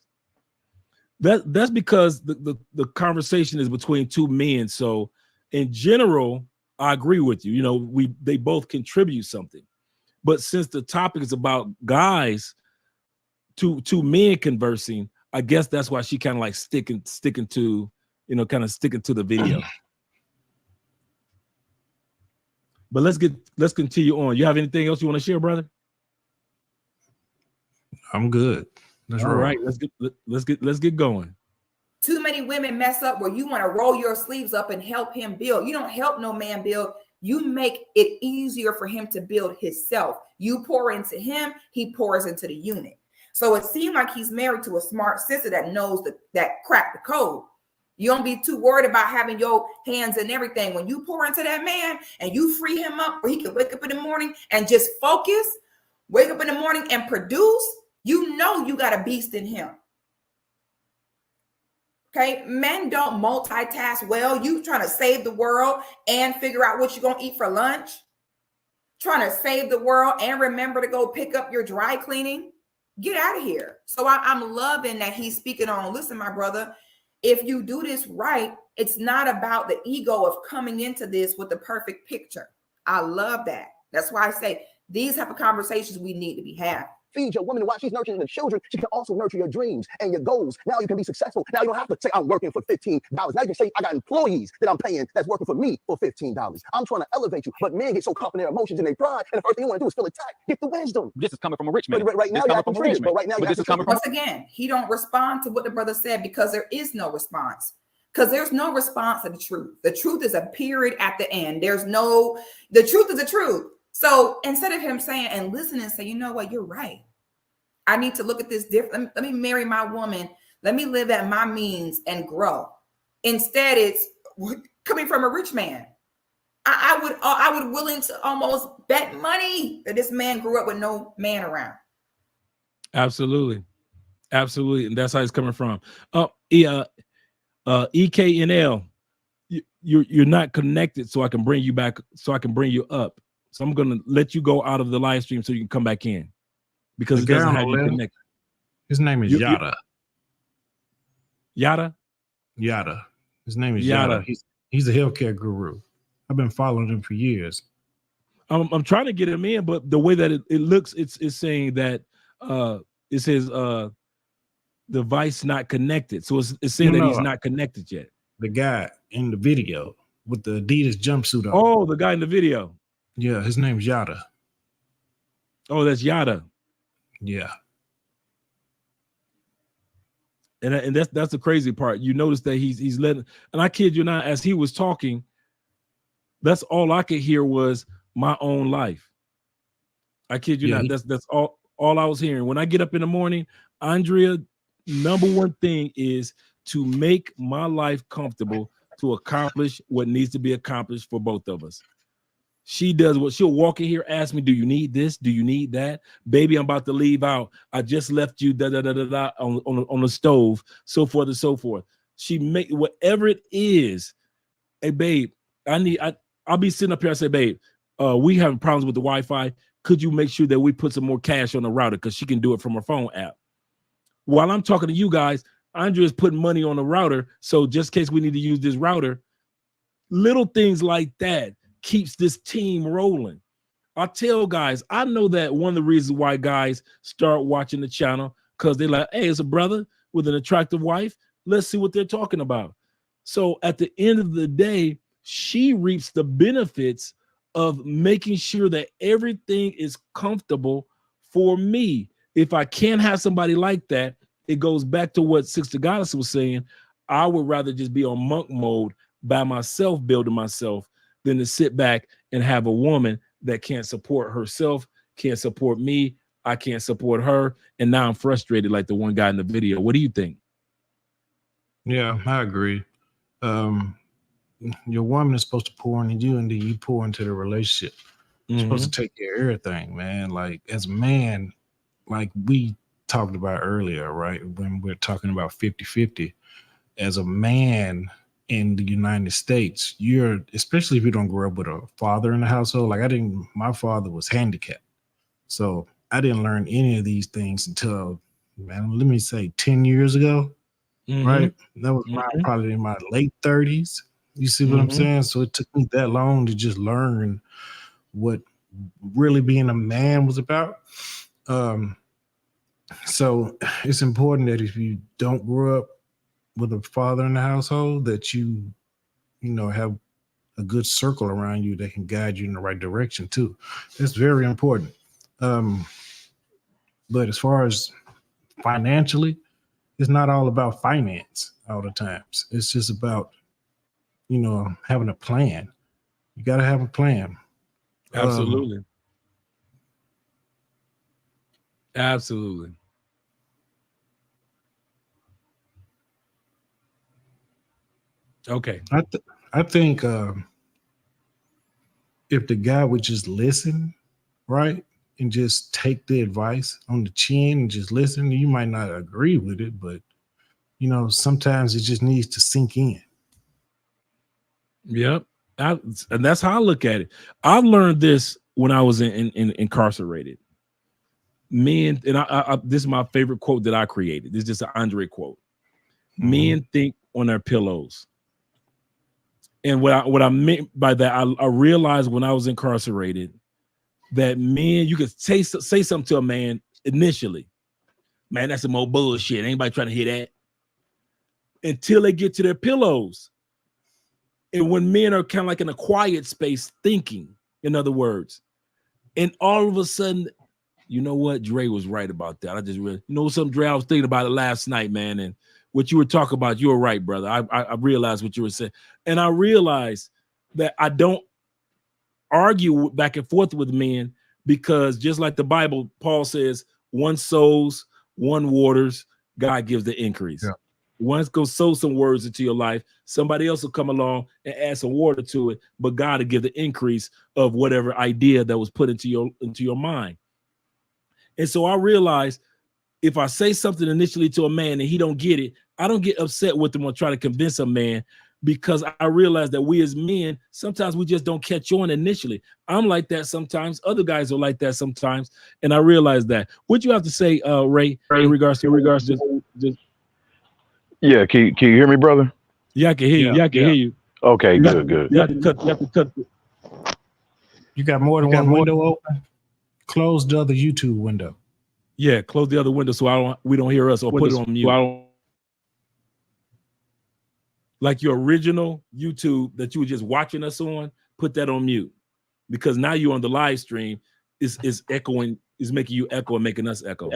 That's because the conversation is between two men. So in general, I agree with you. You know, they both contribute something. But since the topic is about guys, two men conversing, I guess that's why she kind of like sticking to, sticking to the video. But let's continue on. You have anything else you want to share, brother? I'm good. That's All right. Let's get going. Too many women mess up where you want to roll your sleeves up and help him build. You don't help no man build. You make it easier for him to build himself. You pour into him, he pours into the unit. So it seems like he's married to a smart sister that knows that crack the code. You don't be too worried about having your hands in everything. When you pour into that man and you free him up where he can wake up in the morning and just focus, wake up in the morning and produce, you know you got a beast in him. Okay, men don't multitask well. You trying to save the world and figure out what you're going to eat for lunch. Trying to save the world and remember to go pick up your dry cleaning. Get out of here. So I'm loving that he's speaking on, listen, my brother, if you do this right, it's not about the ego of coming into this with the perfect picture. I love that. That's why I say these type of conversations we need to be having. Feed your woman, while she's nurturing the children, she can also nurture your dreams and your goals. Now you can be successful. Now you don't have to say, I'm working for $15. Now you can say, I got employees that I'm paying that's working for me for $15. I'm trying to elevate you. But men get so caught in their emotions and their pride. And the first thing you want to do is feel attacked. Get the wisdom. This is coming from a rich man. But right now, This you coming have from to a rich contribute. man. But right now, you But have this to is coming from Once again, he don't respond to what the brother said because there is no response. Because there's no response to the truth. The truth is a period at the end. The truth is the truth. So instead of him saying and listen and say, you know what, you're right. I need to look at this different. Let me marry my woman. Let me live at my means and grow. Instead, it's coming from a rich man. I would willing to almost bet money that this man grew up with no man around. Absolutely. Absolutely. And that's how it's coming from. EKNL, you're not connected, so I can bring you back, so I can bring you up. So I'm gonna let you go out of the live stream so you can come back in, because The it guy doesn't on have the you left, connected. his name is Yada. Yada? Yada. His name is Yada. Yada. He's a healthcare guru. I've been following him for years. I'm trying to get him in, but the way that it looks, it's saying that it says device not connected. So it's saying that he's not connected yet. The guy in the video with the Adidas jumpsuit on. Oh, the guy in the video. Yeah, his name's Yada. Oh, that's Yada. Yeah. And that's the crazy part. You notice that he's letting, and I kid you not, as he was talking, that's all I could hear was my own life. I kid you not. That's all I was hearing. When I get up in the morning, Andrea, number one thing is to make my life comfortable to accomplish what needs to be accomplished for both of us. She does what she'll walk in here, ask me, do you need this? Do you need that? Baby, I'm about to leave out. I just left you on the stove, so forth and so forth. She make whatever it is. Hey, babe, I'll be sitting up here. I say, babe, we having problems with the Wi-Fi. Could you make sure that we put some more cash on the router? Because she can do it from her phone app. While I'm talking to you guys, Andrea's putting money on the router. So just in case we need to use this router, little things like that keeps this team rolling. I tell guys, I know that one of the reasons why guys start watching the channel, because they're like, hey, it's a brother with an attractive wife. Let's see what they're talking about. So at the end of the day, she reaps the benefits of making sure that everything is comfortable for me. If I can't have somebody like that, it goes back to what Sister Goddess was saying. I would rather just be on monk mode by myself, building myself, than to sit back and have a woman that can't support herself, can't support me, I can't support her, and now I'm frustrated like the one guy in the video. What do you think? Yeah, I agree. Your woman is supposed to pour into you, and then you pour into the relationship. You're supposed to take care of everything, man. Like, as a man, like we talked about earlier, right? When we're talking about 50-50, as a man in the United States, especially if you don't grow up with a father in the household. Like my father was handicapped. So I didn't learn any of these things until, man, let me say 10 years ago, right? That was probably in my late 30s. You see what I'm saying? So it took me that long to just learn what really being a man was about. So it's important that if you don't grow up with a father in the household, that you have a good circle around you that can guide you in the right direction too. That's very important. But as far as financially, it's not all about finance all the times. It's just about, having a plan. You got to have a plan. Absolutely. Absolutely. Okay. I think if the guy would just listen, right, and just take the advice on the chin and just listen, you might not agree with it, but sometimes it just needs to sink in. Yep. And that's how I look at it. I learned this when I was incarcerated. Men, and I this is my favorite quote that I created. This is just an Andre quote. Men think on their pillows. And what I meant by that, I realized when I was incarcerated that men, you could say something to a man initially. Man, that's some old bullshit. Anybody trying to hear that? Until they get to their pillows. And when men are kind of like in a quiet space thinking, in other words, and all of a sudden, you know what? Dre was right about that. I just really, something, Dre, I was thinking about it last night, man. And what you were talking about, you were right, brother. I realized what you were saying. And I realized that I don't argue back and forth with men, because just like the Bible, Paul says, one sows, one waters, God gives the increase. Yeah. One's gonna sow some words into your life. Somebody else will come along and add some water to it, but God will give the increase of whatever idea that was put into your mind. And so I realized if I say something initially to a man and he don't get it, I don't get upset with him or try to convince a man, because I realize that we as men, sometimes we just don't catch on initially. I'm like that sometimes. Other guys are like that sometimes. And I realize that. What you have to say, Ray, in regards to just Yeah, can you hear me, brother? yeah, I can hear you. Yeah, I can hear you. Okay, You good. have to cut. You got more than one window open. Close the other YouTube window. Yeah, close the other window so we don't hear us, or put it on mute. Like your original YouTube that you were just watching us on, put that on mute, because now you're on the live stream. Is echoing, is making you echo and making us echo.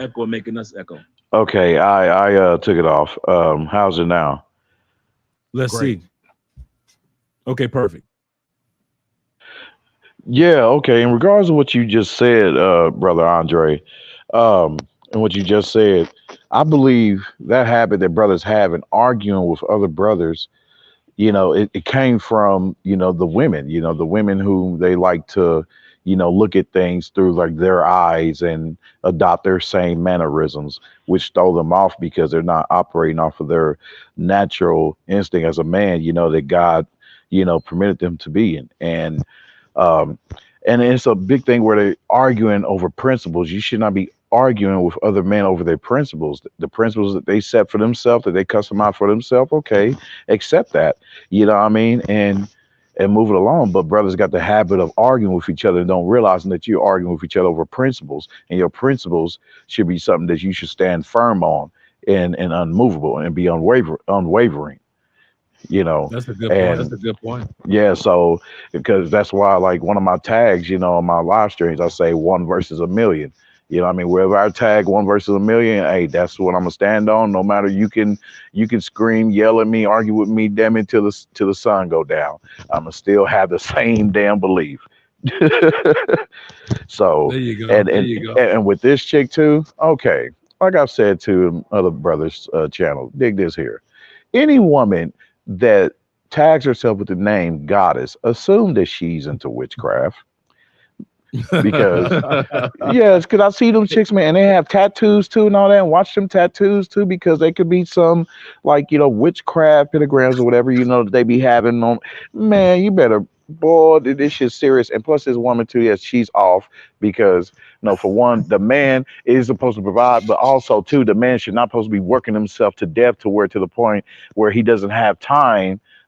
Okay, I took it off. How's it now? Let's Great. see. Okay, perfect. Yeah, okay. In regards to what you just said, brother Andre, and what you just said, I believe that habit that brothers have in arguing with other brothers, it came from, the women who they like to, look at things through like their eyes and adopt their same mannerisms, which throw them off because they're not operating off of their natural instinct as a man, that God, permitted them to be in. Um, and it's a big thing where they're arguing over principles. You should not be arguing with other men over their principles, the principles that they set for themselves, that they custom out for themselves. Okay, accept that. You know what I mean? And move it along. But brothers got the habit of arguing with each other and don't realizing that you're arguing with each other over principles, and your principles should be something that you should stand firm on and unmovable and be unwavering. That's a good point. And That's a good point. yeah, so because that's why, like, one of my tags, on my live streams, I say one versus a million. What I mean? Wherever I tag one versus a million, hey, that's what I'm gonna stand on. No matter, you can scream, yell at me, argue with me, damn it, till the sun go down. I'm gonna still have the same damn belief. So, There you go. and There and you go. and with this chick too, okay, like I've said to other brothers' channel, dig this here. Any woman that tags herself with the name goddess, assume that she's into witchcraft. Because yes, because I see them chicks, man, and they have tattoos too and all that, and watch them tattoos too, because they could be some, like, witchcraft pentagrams or whatever, that they be having on. Man, you better, boy, this shit's serious. And plus this woman too, yes, she's off, because for one, the man is supposed to provide, but also too, the man should not supposed to be working himself to death to the point where he doesn't have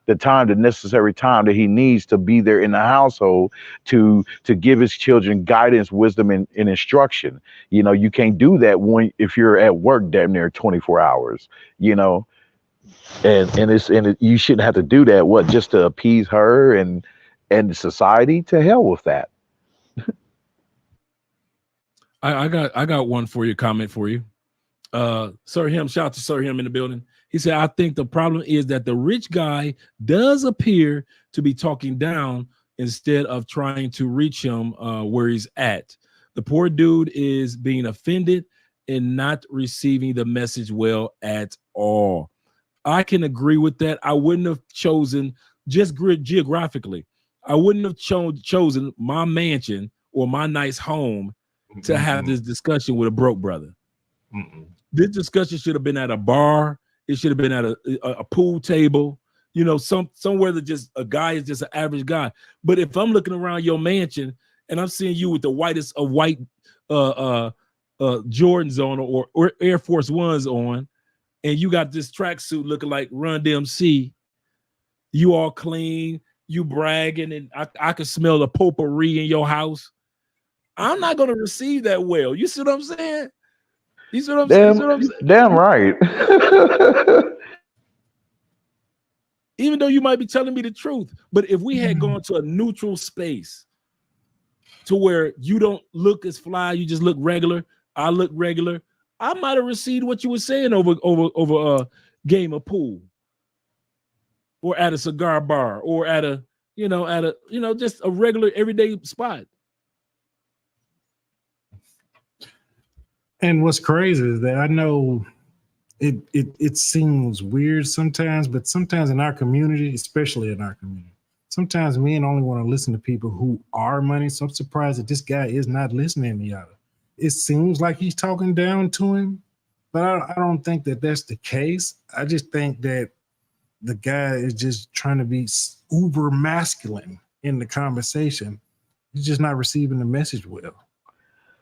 the necessary time that he needs to be there in the household to give his children guidance, wisdom, and instruction. You can't do that if you're at work damn near 24 hours, and you shouldn't have to do that, just to appease her and society. To hell with that. I got one for you, comment for you. Sir Him, shout out to Sir Him in the building. He said, I think the problem is that the rich guy does appear to be talking down instead of trying to reach him where he's at. The poor dude is being offended and not receiving the message well at all. I can agree with that. I wouldn't have chosen, just geographically, I wouldn't have chosen my mansion or my nice home to have this discussion with a broke brother. This discussion should have been at a bar. It should have been at a pool table, somewhere that just a guy is just an average guy. But if I'm looking around your mansion and I'm seeing you with the whitest of white Jordans on, or Air Force Ones on, and you got this tracksuit looking like Run DMC, you all clean, you bragging, and I can smell the potpourri in your house, I'm not going to receive that well. You see what I'm saying? You see what I'm saying? Damn right. Even though you might be telling me the truth, but if we had gone to a neutral space to where you don't look as fly, you just look regular, I look regular, I might have received what you were saying over a game of pool, or at a cigar bar, or at a just a regular everyday spot. And what's crazy is that I know it seems weird sometimes, but sometimes in our community, especially in our community, sometimes men only want to listen to people who are money. So I'm surprised that this guy is not listening to y'all. It seems like he's talking down to him, but I don't think that that's the case. I just think that the guy is just trying to be uber masculine in the conversation. He's just not receiving the message well.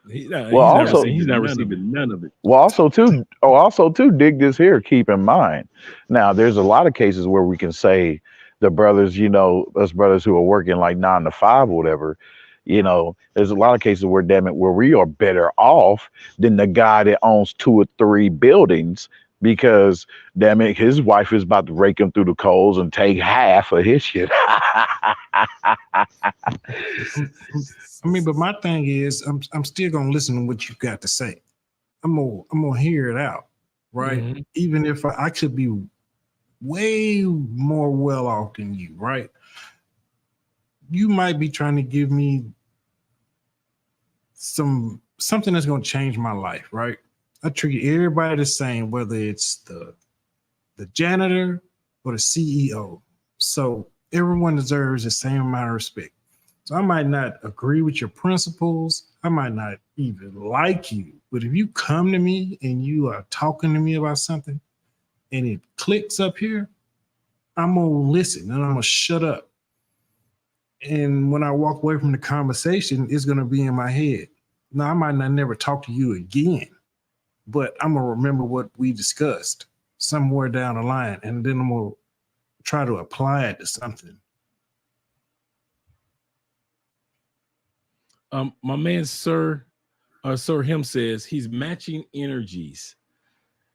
Well, also, he's not receiving none of it. well, also too, dig this here. Keep in mind, now there's a lot of cases where we can say the brothers, us brothers who are working like 9 to 5 or whatever, there's a lot of cases where, damn it, where we are better off than the guy that owns 2 or 3 buildings because, damn it, his wife is about to rake him through the coals and take half of his shit. I mean, but my thing is, I'm still gonna listen to what you got to say. I'm gonna hear it out, right? Mm-hmm. Even if I could be way more well off than you, right? You might be trying to give me something that's gonna change my life, right? I treat everybody the same, whether it's the janitor or the CEO. So everyone deserves the same amount of respect. So I might not agree with your principles. I might not even like you. But if you come to me and you are talking to me about something and it clicks up here, I'm going to listen and I'm going to shut up. And when I walk away from the conversation, it's going to be in my head. Now, I might not never talk to you again, but I'm going to remember what we discussed somewhere down the line. And then I'm going to try to apply it to something. My man, Sir Hump says he's matching energies.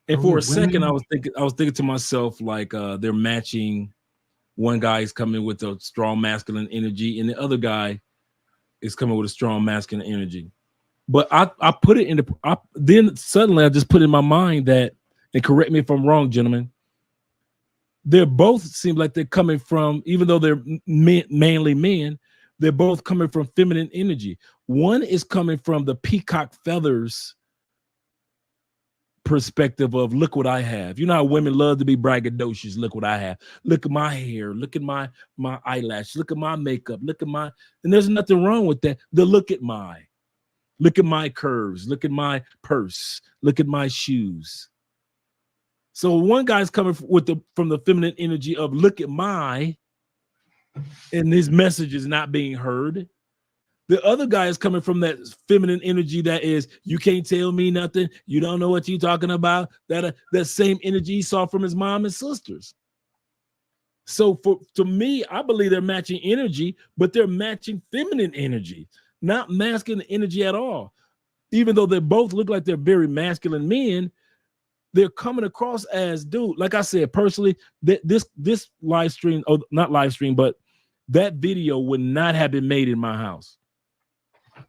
And for a second, I was thinking to myself, like they're matching. One guy is coming with a strong masculine energy, and the other guy is coming with a strong masculine energy. But I put it in then suddenly I just put in my mind that, and correct me if I'm wrong, gentlemen, they're both seem like they're coming from, even though they're mainly men, they're both coming from feminine energy. One is coming from the peacock feathers perspective of, look what I have. You know how women love to be braggadocious. Look what I have. Look at my hair. Look at my eyelash. Look at my makeup. Look at and there's nothing wrong with that. Look at my curves. Look at my purse. Look at my shoes. So one guy's coming from the feminine energy of look at my, and his message is not being heard. The other guy is coming from that feminine energy that is, you can't tell me nothing. You don't know what you're talking about. That same energy he saw from his mom and sisters. So to me, I believe they're matching energy, but they're matching feminine energy, not masculine energy at all. Even though they both look like they're very masculine men, they're coming across as, dude, like I said, personally, this live stream, or not live stream, but that video would not have been made in my house.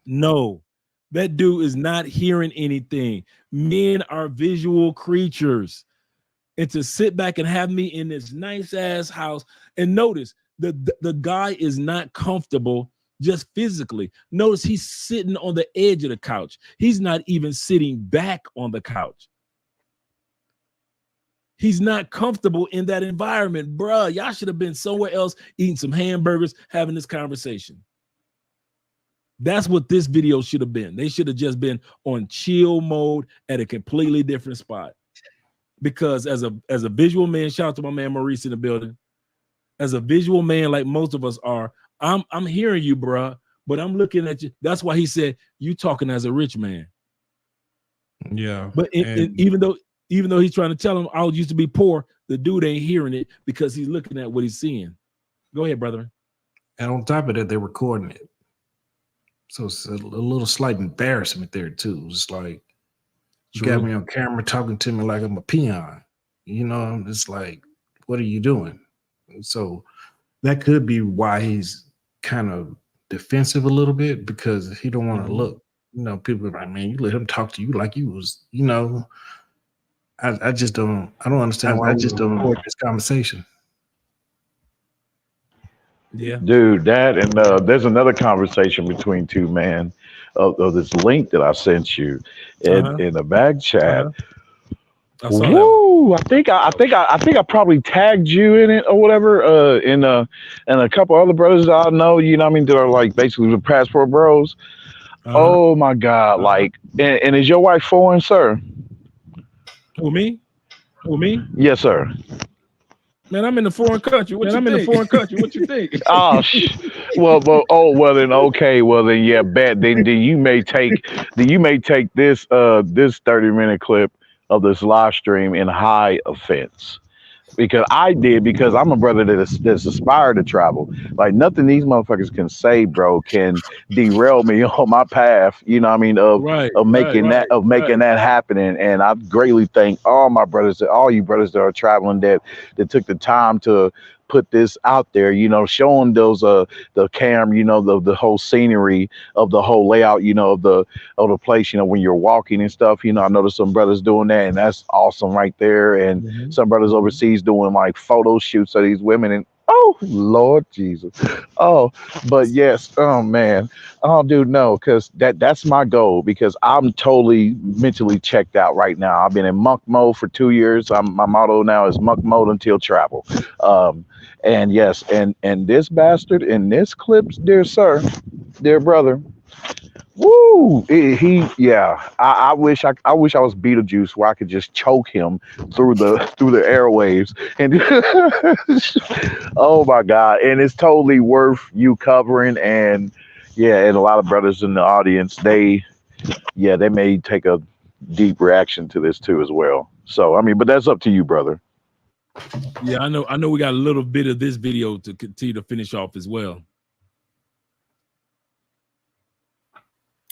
No, that dude is not hearing anything. Men are visual creatures. And to sit back and have me in this nice ass house, and notice the guy is not comfortable just physically. Notice he's sitting on the edge of the couch. He's not even sitting back on the couch. He's not comfortable in that environment. Bruh, y'all should have been somewhere else eating some hamburgers, having this conversation. That's what this video should have been. They should have just been on chill mode at a completely different spot. Because as a visual man, shout out to my man Maurice in the building. As a visual man, like most of us are, I'm hearing you, bruh, but I'm looking at you. That's why he said, you talking as a rich man. Yeah. But even though he's trying to tell him I used to be poor, the dude ain't hearing it because he's looking at what he's seeing. Go ahead, brother. And on top of that, they're recording it. So it's a little slight embarrassment there too. It's like, you got me on camera talking to me like I'm a peon. It's like, what are you doing? So that could be why he's kind of defensive a little bit, because he don't want to look. People are like, man, you let him talk to you like you was, I just don't understand why I just don't record this conversation. Yeah, dude, that and there's another conversation between two men of this link that I sent you in the back chat. I saw that one. Woo! I think I probably tagged you in it or whatever. And a couple other brothers that I know. You know what I mean? That are like basically the passport bros. Uh-huh. Oh my God! Like, and is your wife foreign, sir? Who, me? Yes, sir. Man, I'm in a foreign country. What Man, you I'm in a think? foreign country. What you think? Well then, okay, well then, yeah, bet then you may take this this 30-minute clip of this live stream in high offense. Because I did, because I'm a brother that's aspired to travel. Like nothing these motherfuckers can say, bro, can derail me on my path. You know what I mean? Right, Of making that happen. And I greatly thank all my brothers, all you brothers that are traveling that took the time to put this out there, you know, showing those the cam, you know, the whole scenery of the whole layout, you know, of the place, you know, when you're walking and stuff. You know, I noticed some brothers doing that, and that's awesome right there. And some brothers overseas doing like photo shoots of these women, and oh Lord Jesus. Oh, but yes, oh man. Oh dude, no, because that's my goal, because I'm totally mentally checked out right now. I've been in monk mode for 2 years. My motto now is monk mode until travel. And yes, and this bastard in this clip, dear sir, dear brother. Woo! I wish I wish I was Beetlejuice, where I could just choke him through the airwaves. And oh my God! And it's totally worth you covering. And yeah, and a lot of brothers in the audience, they may take a deep reaction to this too as well. So I mean, but that's up to you, brother. Yeah, I know we got a little bit of this video to continue to finish off as well.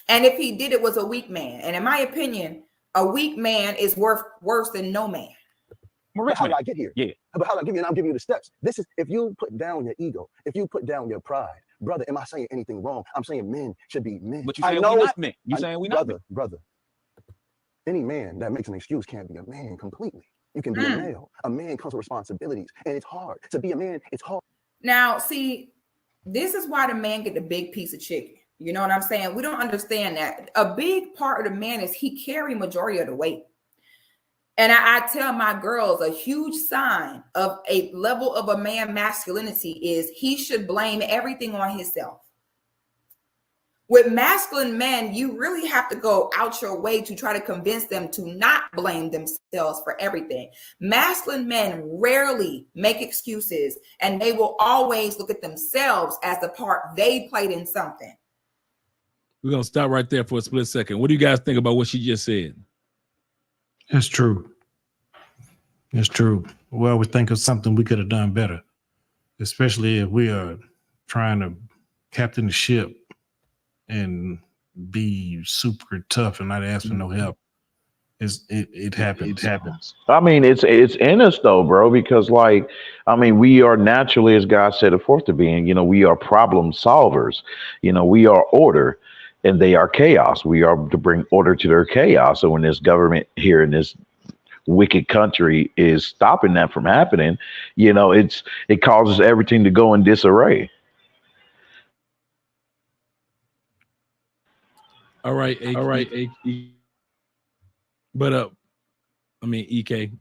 And if he did, it was a weak man. And in my opinion, a weak man is worse than no man. But how did I get here? Yeah. But how did I get here? And I'm giving you the steps. This is, if you put down your ego, if you put down your pride, brother, am I saying anything wrong? I'm saying men should be men. But you saying we not men. You saying we not men. Brother. Any man that makes an excuse can't be a man completely. You can be a male. A man comes with responsibilities, and it's hard to be a man. It's hard. Now, see, this is why the man get the big piece of chicken. You know what I'm saying? We don't understand that. A big part of the man is he carry majority of the weight. And I tell my girls, a huge sign of a level of a man masculinity is he should blame everything on himself. With masculine men, you really have to go out your way to try to convince them to not blame themselves for everything. Masculine men rarely make excuses, and they will always look at themselves as the part they played in something. We're going to stop right there for a split second. What do you guys think about what she just said? That's true. It's true. We always think of something we could have done better, especially if we are trying to captain the ship and be super tough and not ask for no help. It happens. It happens. I mean, it's in us though, bro, because like, I mean, we are naturally, as God said it forth to being, you know, we are problem solvers. You know, we are order and they are chaos. We are to bring order to their chaos. So when this government here in this wicked country is stopping that from happening, you know, it causes everything to go in disarray. All right. But I mean, EK.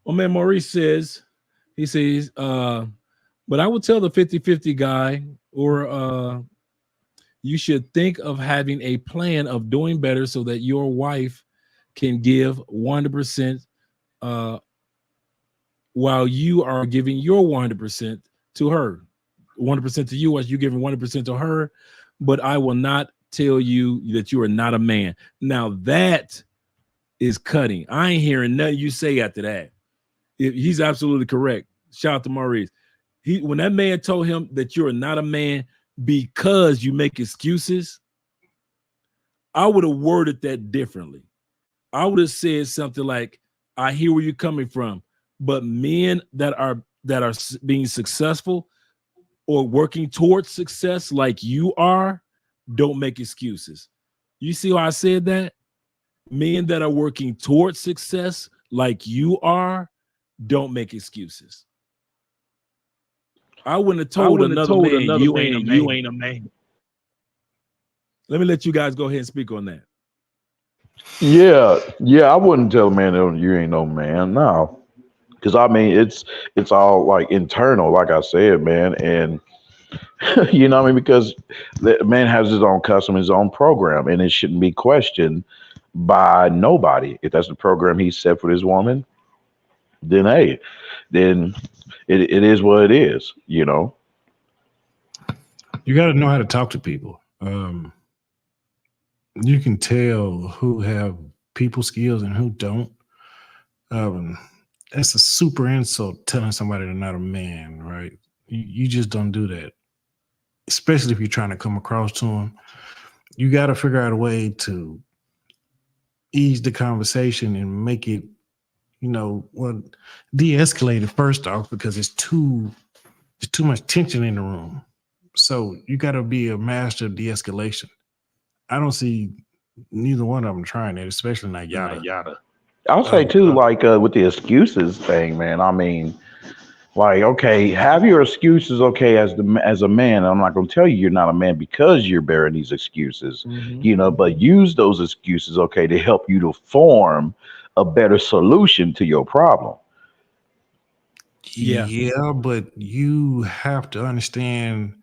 Well, man, Maurice says, he says, but I would tell the 50-50 guy, or you should think of having a plan of doing better so that your wife can give 100% while you are giving your 100% to her. 100% to you as you giving 100% to her, but I will not tell you that you are not a man. Now that is cutting. I ain't hearing nothing you say after that. He's absolutely correct. Shout out to Maurice. When that man told him that you're not a man because you make excuses, I would have worded that differently. I would have said something like, I hear where you're coming from, but men that are being successful or working towards success like you are, don't make excuses. You see how I said that? Men that are working towards success like you are, don't make excuses. I wouldn't have told another man, you ain't a man. Let me let you guys go ahead and speak on that. Yeah, yeah, I wouldn't tell a man that you ain't no man. No, because I mean it's all like internal, like I said, man, and you know what I mean, because the man has his own custom, his own program, and it shouldn't be questioned by nobody. If that's the program he set for this woman, then hey, then it is what it is, you know. You got to know how to talk to people. You can tell who have people skills and who don't. Um, it's a super insult telling somebody they're not a man, right? You just don't do that, especially if you're trying to come across to them. You got to figure out a way to ease the conversation and make it, well, de-escalate it first off because there's too much tension in the room. So you got to be a master of de-escalation. I don't see neither one of them trying it, especially not Yada. I'll say too, like with the excuses thing, man. I mean, like, okay, have your excuses, okay, as a man. I'm not gonna tell you you're not a man because you're bearing these excuses, you know, but use those excuses, okay, to help you to form a better solution to your problem. Yeah. Yeah, but you have to understand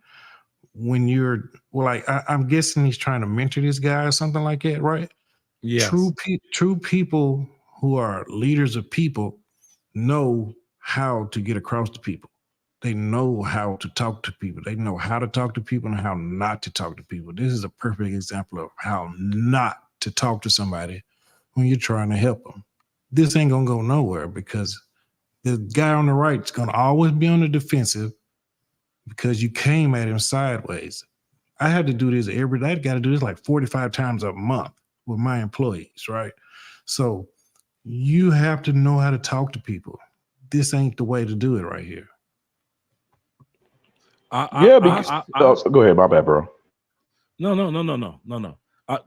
when I'm guessing he's trying to mentor this guy or something like that, right? Yes. True people who are leaders of people know how to get across to people. They know how to talk to people. They know how to talk to people and how not to talk to people. This is a perfect example of how not to talk to somebody when you're trying to help them. This ain't gonna go nowhere because the guy on the right is gonna always be on the defensive because you came at him sideways. I had to do this every day. I got to do this like 45 times a month with my employees, right? So you have to know how to talk to people. This ain't the way to do it right here. Yeah, because go ahead, my bad, bro. No.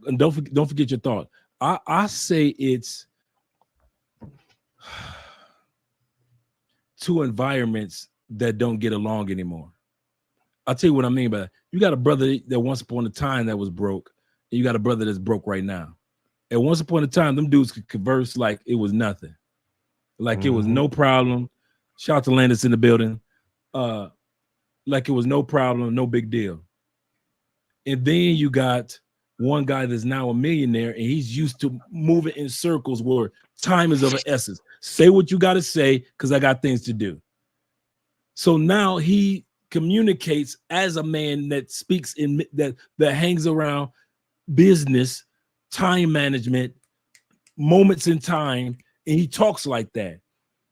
And don't forget your thought. I say it's two environments that don't get along anymore. I'll tell you what I mean by that. You got a brother that once upon a time that was broke, and you got a brother that's broke right now. And once upon a time, them dudes could converse like it was nothing, like it was no problem. Shout out to Landis in the building, like it was no problem, no big deal. And then you got one guy that's now a millionaire, and he's used to moving in circles where time is of an essence. Say what you got to say because I got things to do. So now he communicates as a man that speaks in that hangs around business, time management, moments in time, and he talks like that.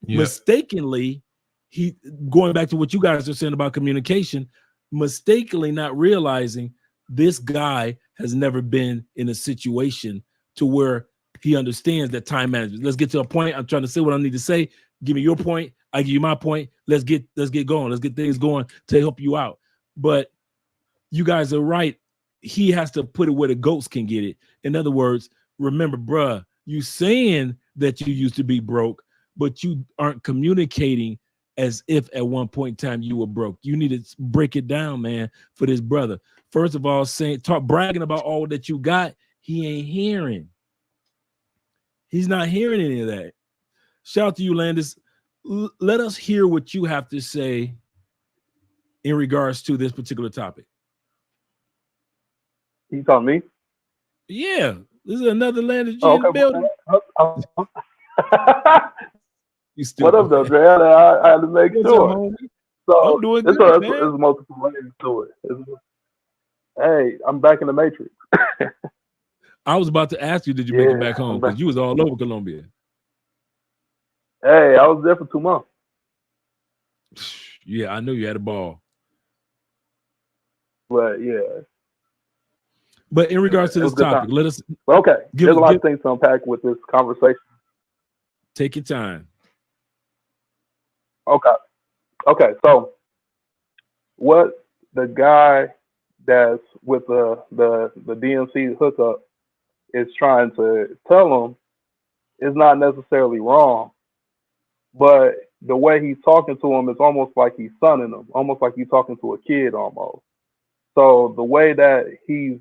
Yep. Mistakenly, he going back to what you guys are saying about communication, mistakenly not realizing this guy has never been in a situation to where he understands that time management. Let's get to a point. I'm trying to say what I need to say. Give me your point. I give you my point. Let's get going. Let's get things going to help you out. But you guys are right. He has to put it where the goats can get it. In other words, remember, bruh, you saying that you used to be broke, but you aren't communicating as if at one point in time you were broke. You need to break it down, man, for this brother. First of all, bragging about all that you got, he ain't hearing. He's not hearing any of that. Shout out to you, Landis. Let us hear what you have to say in regards to this particular topic. You talking me? Yeah, this is another Landis G in the building. What up, though, Dre? I had to make sure. So I'm doing good, man. There's multiple layers to it. Hey, I'm back in the Matrix. I was about to ask you, did you make it back home? Because you was all over Colombia. Hey, I was there for 2 months. Yeah, I knew you had a ball. But yeah. But in regards to this topic, let us. Okay, there's a lot of things to unpack with this conversation. Take your time. Okay. So, what the guy that's with the DNC hookup is trying to tell him is not necessarily wrong, but the way he's talking to him is almost like he's sonning him, almost like he's talking to a kid almost. So the way that he's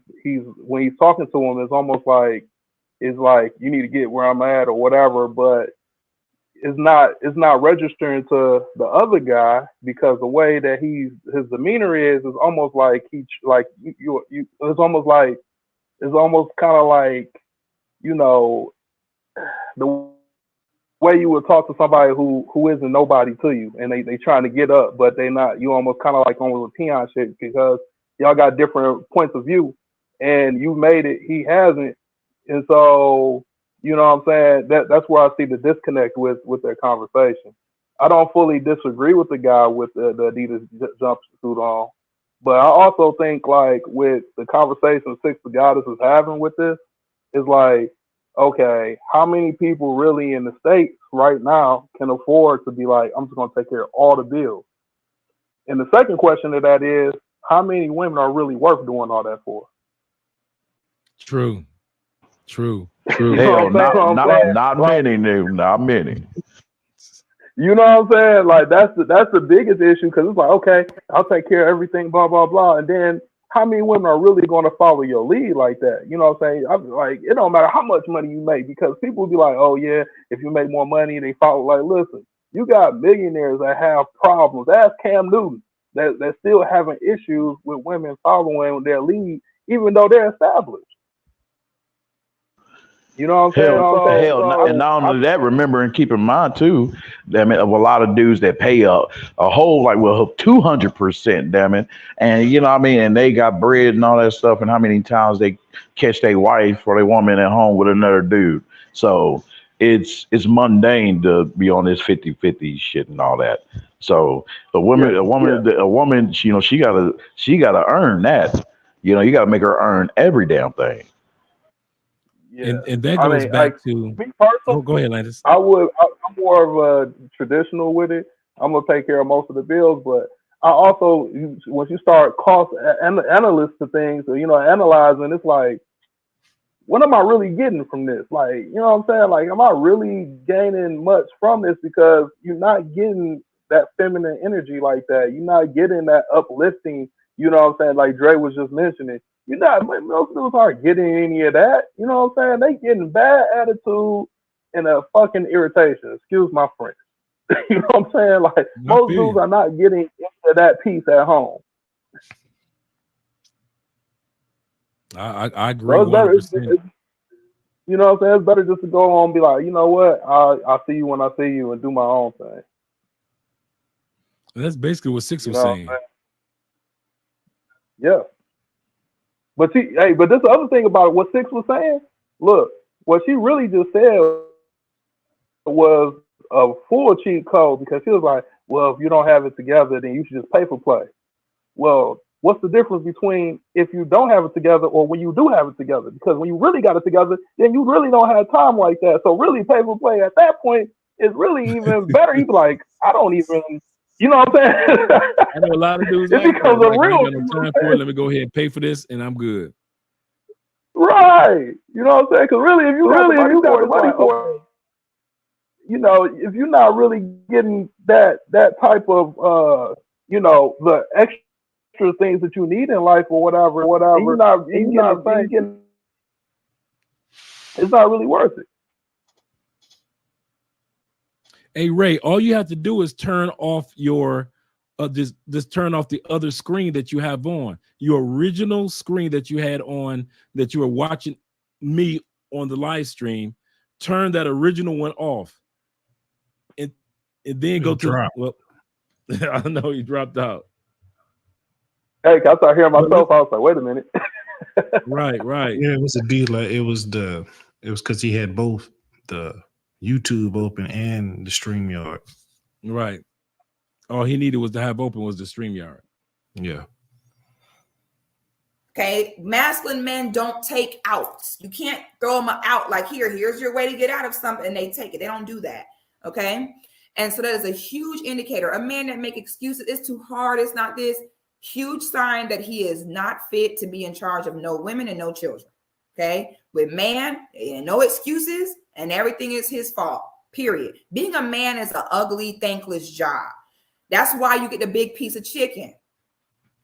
when he's talking to him is almost like is like, you need to get where I'm at or whatever, but it's not registering to the other guy, because the way that his demeanor is almost like it's almost kind of like, you know, the way you would talk to somebody who isn't nobody to you, and they trying to get up, but they not. You almost kind of like on with peon shit, because y'all got different points of view, and you made it, he hasn't, and so, you know what I'm saying, that's where I see the disconnect with their conversation. I don't fully disagree with the guy with the Adidas jumpsuit on, but I also think, like, with the conversation Six the Goddess is having with this, is like, okay, how many people really in the States right now can afford to be like, I'm just going to take care of all the bills? And the second question to that is, how many women are really worth doing all that for? True. Hell, What I'm saying? not many, not many. You know what I'm saying? Like, that's the biggest issue, because it's like, okay, I'll take care of everything, blah, blah, blah. And then how many women are really going to follow your lead like that? You know what I'm saying? I'm like, it don't matter how much money you make, because people will be like, oh yeah, if you make more money, they follow. Like, listen, you got millionaires that have problems. Ask Cam Newton, that still having issues with women following their lead, even though they're established. You know what I'm saying? And not only that, remember and keep in mind too, damn it, of a lot of dudes that pay a whole, like, well, 200%, damn it, and you know what I mean, and they got bread and all that stuff, and how many times they catch their wife or their woman at home with another dude. So it's mundane to be on this 50-50 shit and all that. So a woman, you know, she gotta earn that. You know, you gotta make her earn every damn thing. Yeah. And that goes back to me personally. Go ahead, Landis. I'm more of a traditional with it. I'm gonna take care of most of the bills, but I also, once you start cost analyst to things, or, you know, analyzing, it's like, what am I really getting from this? Like, you know what I'm saying? Like, am I really gaining much from this? Because you're not getting that feminine energy like that. You're not getting that uplifting, you know what I'm saying? Like Dre was just mentioning. Most dudes aren't getting any of that. You know what I'm saying? They getting bad attitude and a fucking irritation. Excuse my French. You know what I'm saying? Like, most dudes are not getting into that peace at home. I agree. So it's better, you know what I'm saying? It's better just to go on and be like, you know what? I'll see you when I see you, and do my own thing. That's basically what Six was saying. Yeah. But see, hey, but this the other thing about what Six was saying. Look, what she really just said was a full cheat code, because she was like, well, if you don't have it together, then you should just pay for play. Well, what's the difference between if you don't have it together or when you do have it together? Because when you really got it together, then you really don't have time like that. So really, pay for play at that point is really even better. He'd be like, I don't even, you know what I'm saying? I know a lot of dudes it becomes a real. I ain't got no time for it. Let me go ahead and pay for this, and I'm good. Right. You know what I'm saying? Because really, if you got the money for it, you know, if you're not really getting that type of, you know, the extra things that you need in life or whatever, it's not really worth it. Hey Ray, all you have to do is turn off your just turn off the other screen that you have on, your original screen that you had on, that you were watching me on the live stream. Turn that original one off, and then go to well. I know he dropped out. Hey, I started hearing myself. I was like, wait a minute. Right. Yeah, it was a deal. It was because he had both the YouTube open and the StreamYard. Right. All he needed was to have open was the StreamYard. Yeah. Okay, masculine men don't take outs. You can't throw them out like, here's your way to get out of something, and they take it. They don't do that. Okay, and so that is a huge indicator. A man that make excuses, it's too hard, it's not this, huge sign that he is not fit to be in charge of no women and no children. Okay, with man, no excuses, and everything is his fault. Period. Being a man is an ugly, thankless job. That's why you get the big piece of chicken.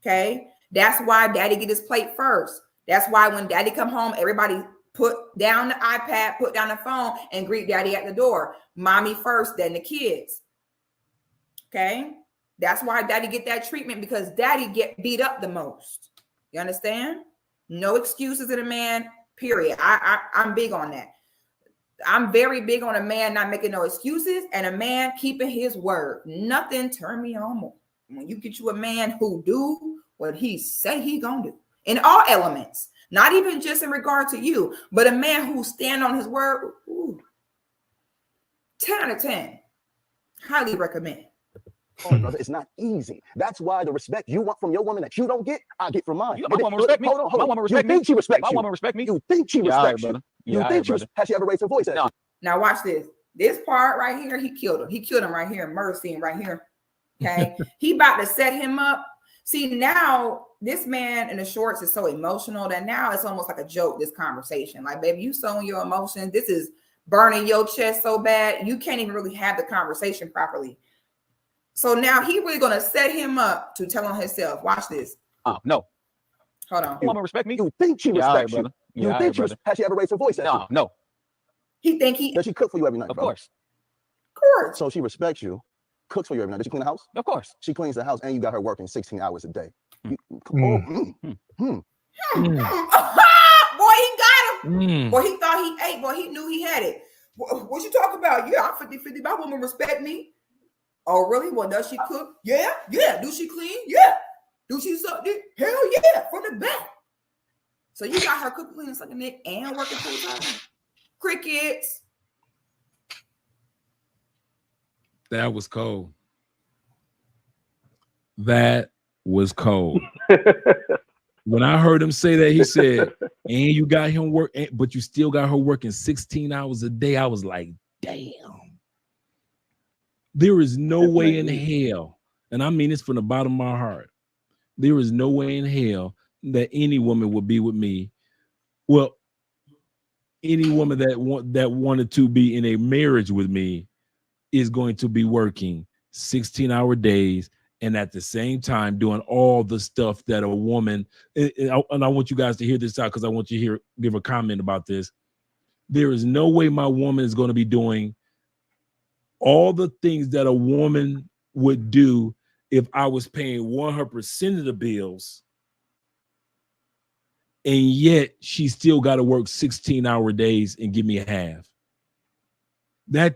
Okay. That's why daddy get his plate first. That's why when daddy come home, everybody Put down the iPad, put down the phone, and greet daddy at the door. Mommy first, then the kids. Okay? That's why daddy get that treatment, because daddy get beat up the most. You understand? No excuses in a man, period. I'm big on that. I'm very big on a man not making no excuses and a man keeping his word. Nothing turn me on more. When you get you a man who do what he say he gonna do in all elements, not even just in regard to you, but a man who stand on his word. Ooh, 10 out of 10. Highly recommend. Brother, it's not easy. That's why the respect you want from your woman that you don't get, I get from mine. My woman respect me. Hold on. My woman respect you think me. she respects My you? woman respect me. You think she Yeah, all right, respects you? brother. You Yeah, think all right, has she ever raised her voice at No. you? Now watch this. This part right here, he killed him. He killed him right here. Murder scene right here. Okay. He about to set him up. See, now this man in the shorts is so emotional that now it's almost like a joke, this conversation. Like, baby, you showing your emotions. This is burning your chest so bad. You can't even really have the conversation properly. So now he really gonna set him up to tell on himself. Watch this. No. Hold on. My woman respect me. You think she Yeah, all right, respects you? brother. Yeah, You all think right, she has she ever raised her voice at you? No. He think he, Does she cook for you every night? Of brother? course. of course. So she respects you, cooks for you every night. Does she clean the house? Of course. She cleans the house, and you got her working 16 hours a day. Boy, he got him. Boy, he thought he ate. Boy, he knew he had it. What you talking about? Yeah, I'm 50-50. My woman respect me. Oh, really? Well, does she cook? Yeah. Do she clean? Yeah. Do she suck dick? Hell yeah, from the back. So you got her cooking, cleaning, sucking dick, and working full time. Crickets. That was cold. That was cold. When I heard him say that, he said, and you got him work, but you still got her working 16 hours a day. I was like, damn. There is no way in hell, and I mean this from the bottom of my heart, there is no way in hell that any woman would be with me. Well, any woman that wanted to be in a marriage with me is going to be working 16-hour days and at the same time doing all the stuff that a woman, and I want you guys to hear this out because I want you to give a comment about this. There is no way my woman is going to be doing all the things that a woman would do if I was paying 100% of the bills, and yet she still got to work 16-hour days and give me a half. No,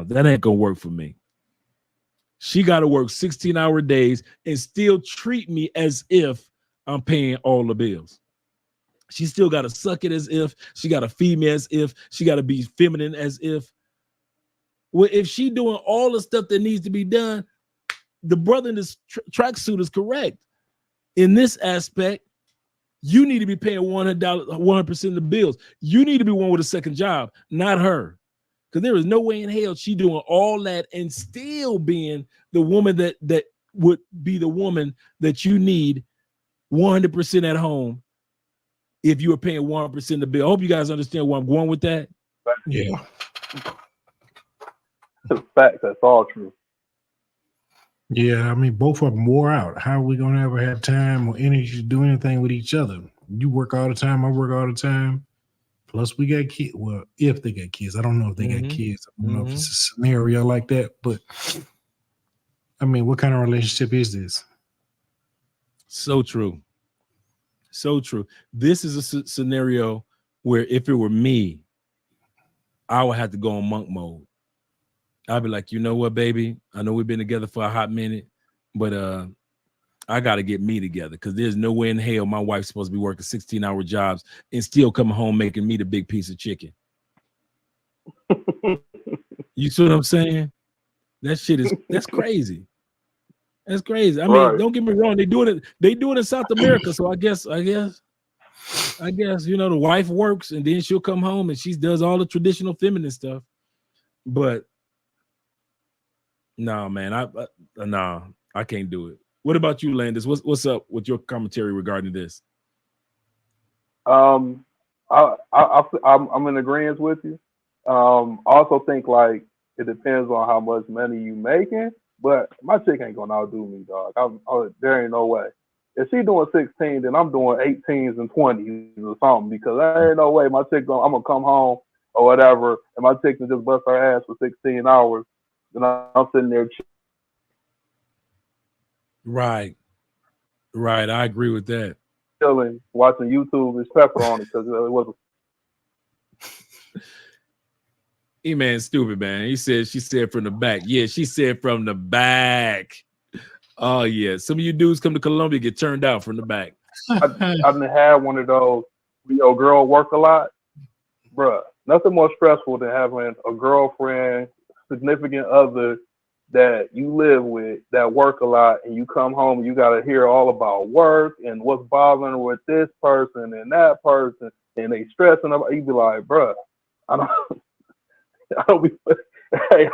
that ain't gonna work for me. She got to work 16-hour days and still treat me as if I'm paying all the bills. She still got to suck it as if, she got to feed me as if, she got to be feminine as if. Well, if she doing all the stuff that needs to be done, the brother in this tracksuit is correct. In this aspect, you need to be paying $100% of the bills. You need to be one with a second job, not her. Because there is no way in hell she doing all that and still being the woman that would be the woman that you need 100% at home if you were paying 100% of the bill. I hope you guys understand where I'm going with that. Yeah. Facts, that's all true. Yeah, I mean, both of them wore out. How are we gonna ever have time or energy to do anything with each other? You work all the time, I work all the time. Plus, we got kids. Well, if they got kids, I don't know if they got kids. I don't know if it's a scenario like that. But I mean, what kind of relationship is this? So true. So true. This is a scenario where if it were me, I would have to go on monk mode. I'd be like, you know what, baby? I know we've been together for a hot minute, but I got to get me together because there's no way in hell my wife's supposed to be working 16-hour jobs and still coming home making me the big piece of chicken. You see what I'm saying? That's crazy. That's crazy. I mean, Don't get me wrong. They do it in South America. So I guess, you know, the wife works and then she'll come home and she does all the traditional feminine stuff. But no, man, I can't do it. What about you, Landis? What's up with your commentary regarding this? I'm in agreement with you. I also think like it depends on how much money you making, but my chick ain't gonna outdo me, dog. There ain't no way. if she doing 16, then I'm doing 18s and 20s or something, because there ain't no way my chick I'm gonna come home or whatever, and my chick can just bust her ass for 16 hours, and I'm sitting there Right. Right. I agree with that. chilling, watching YouTube with pepper on it, because it wasn't. E-Man stupid, man. She said from the back. Yeah, she said from the back. Oh, yeah. Some of you dudes come to Colombia, get turned out from the back. I've had one of those, your girl work a lot, bruh. Nothing more stressful than having a girlfriend, significant other that you live with that work a lot, and you come home and you got to hear all about work and what's bothering with this person and that person, and they stressing about. You be like, bruh, I don't be. Hey,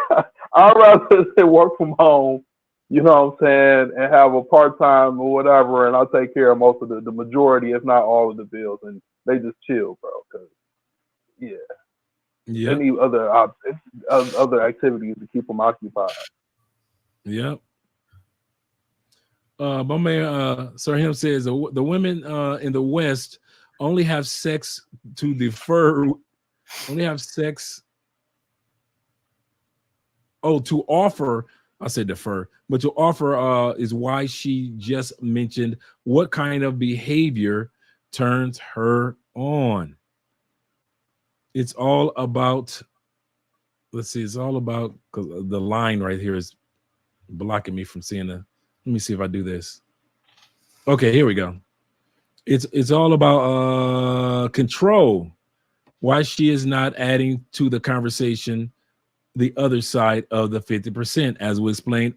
I'd rather work from home, you know what I'm saying, and have a part time or whatever, and I'll take care of most of the majority, if not all of the bills, and they just chill, bro. Cause yeah, they need other activities to keep them occupied. Yep. My man, Sir Him says the women in the West only have sex to defer. Only have sex. Oh, to offer. I said defer, but to offer is why she just mentioned what kind of behavior turns her on. It's all about. Let's see. It's all about, because the line right here is blocking me from seeing the. Let me see if I do this. Okay, here we go. It's all about control. Why she is not adding to the conversation the other side of the 50%, as we explained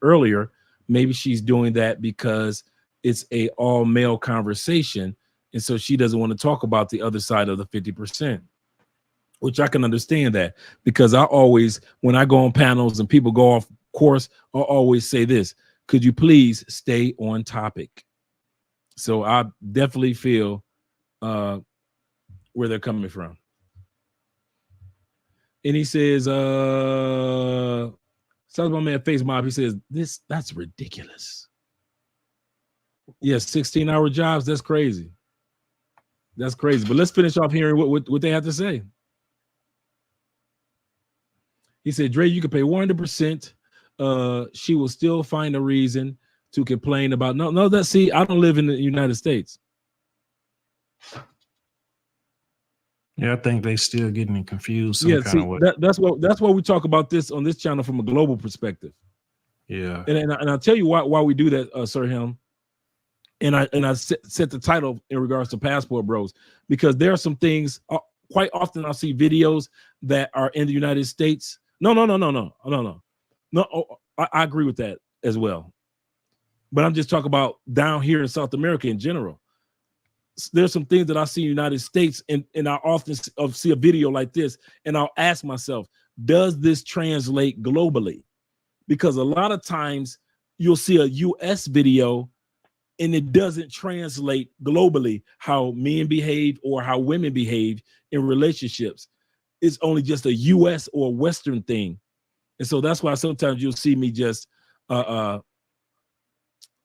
earlier. Maybe she's doing that because it's a all male conversation, and so she doesn't want to talk about the other side of the 50%. Which I can understand that, because I always, when I go on panels and people go off course, I'll always say this: could you please stay on topic? So I definitely feel where they're coming from. And he says, sounds my man Face Mob, he says, that's ridiculous. Yes, 16-hour jobs, that's crazy. That's crazy. But let's finish off hearing what they have to say. He said, Dre, you can pay 100%. She will still find a reason to complain about. See, I don't live in the United States. Yeah, I think they still getting confused some kind of way. That's why we talk about this on this channel from a global perspective. Yeah. And I'll tell you why we do that, Sir Him. And I set the title in regards to Passport Bros, because there are some things, quite often I'll see videos that are in the United States. No. I agree with that as well. But I'm just talking about down here in South America in general. There's some things that I see in the United States, and I often see a video like this, and I'll ask myself, does this translate globally? Because a lot of times you'll see a US video and it doesn't translate globally how men behave or how women behave in relationships. It's only just a US or Western thing. And so that's why sometimes you'll see me just talk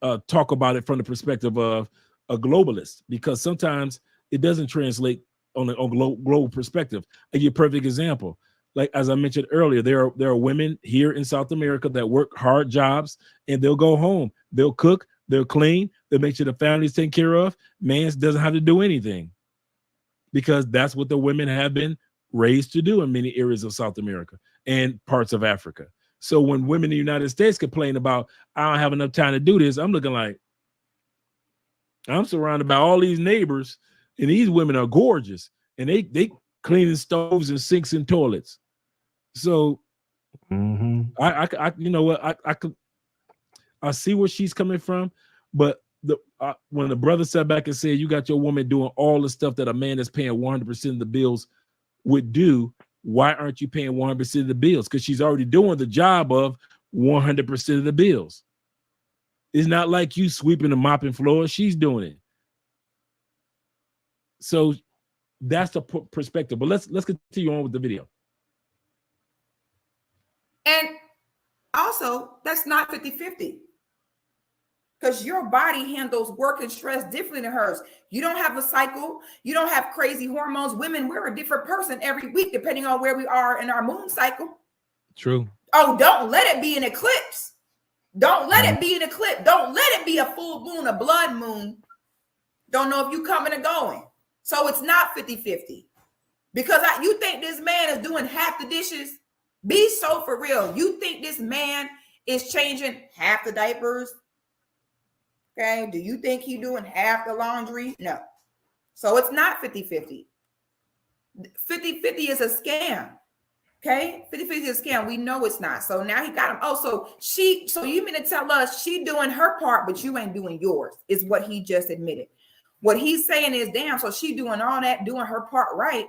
about it from the perspective of a globalist, because sometimes it doesn't translate on a global perspective. I give you a perfect example. Like, as I mentioned earlier, there are women here in South America that work hard jobs, and they'll go home, they'll cook, they'll clean, they'll make sure the family's taken care of. Man doesn't have to do anything, because that's what the women have been raised to do in many areas of South America and parts of Africa. So when women in the United States complain about, I don't have enough time to do this, I'm looking like, I'm surrounded by all these neighbors, and these women are gorgeous, and they cleaning stoves and sinks and toilets. So I you know what, I see where she's coming from, but when the brother sat back and said, you got your woman doing all the stuff that a man that's paying 100% of the bills would do, why aren't you paying 100% of the bills? Because she's already doing the job of 100% of the bills. It's not like you sweeping and mopping floors, she's doing it. So that's the perspective. But let's continue on with the video. And also, that's not 50-50. because your body handles work and stress differently than hers. You don't have a cycle. You don't have crazy hormones. Women, we're a different person every week, depending on where we are in our moon cycle. True. Oh, don't let it be an eclipse. Don't let it be an eclipse. Don't let it be a full moon, a blood moon. Don't know if you coming or going. So it's not 50-50. Because you think this man is doing half the dishes? Be so for real. You think this man is changing half the diapers? Okay. Do you think he's doing half the laundry? No. So it's not 50-50. 50-50 is a scam. Okay, 50-50 is a scam. We know it's not. So now he got him. Oh, so you mean to tell us she doing her part, but you ain't doing yours, is what he just admitted. What he's saying is, damn, so she doing all that, doing her part right,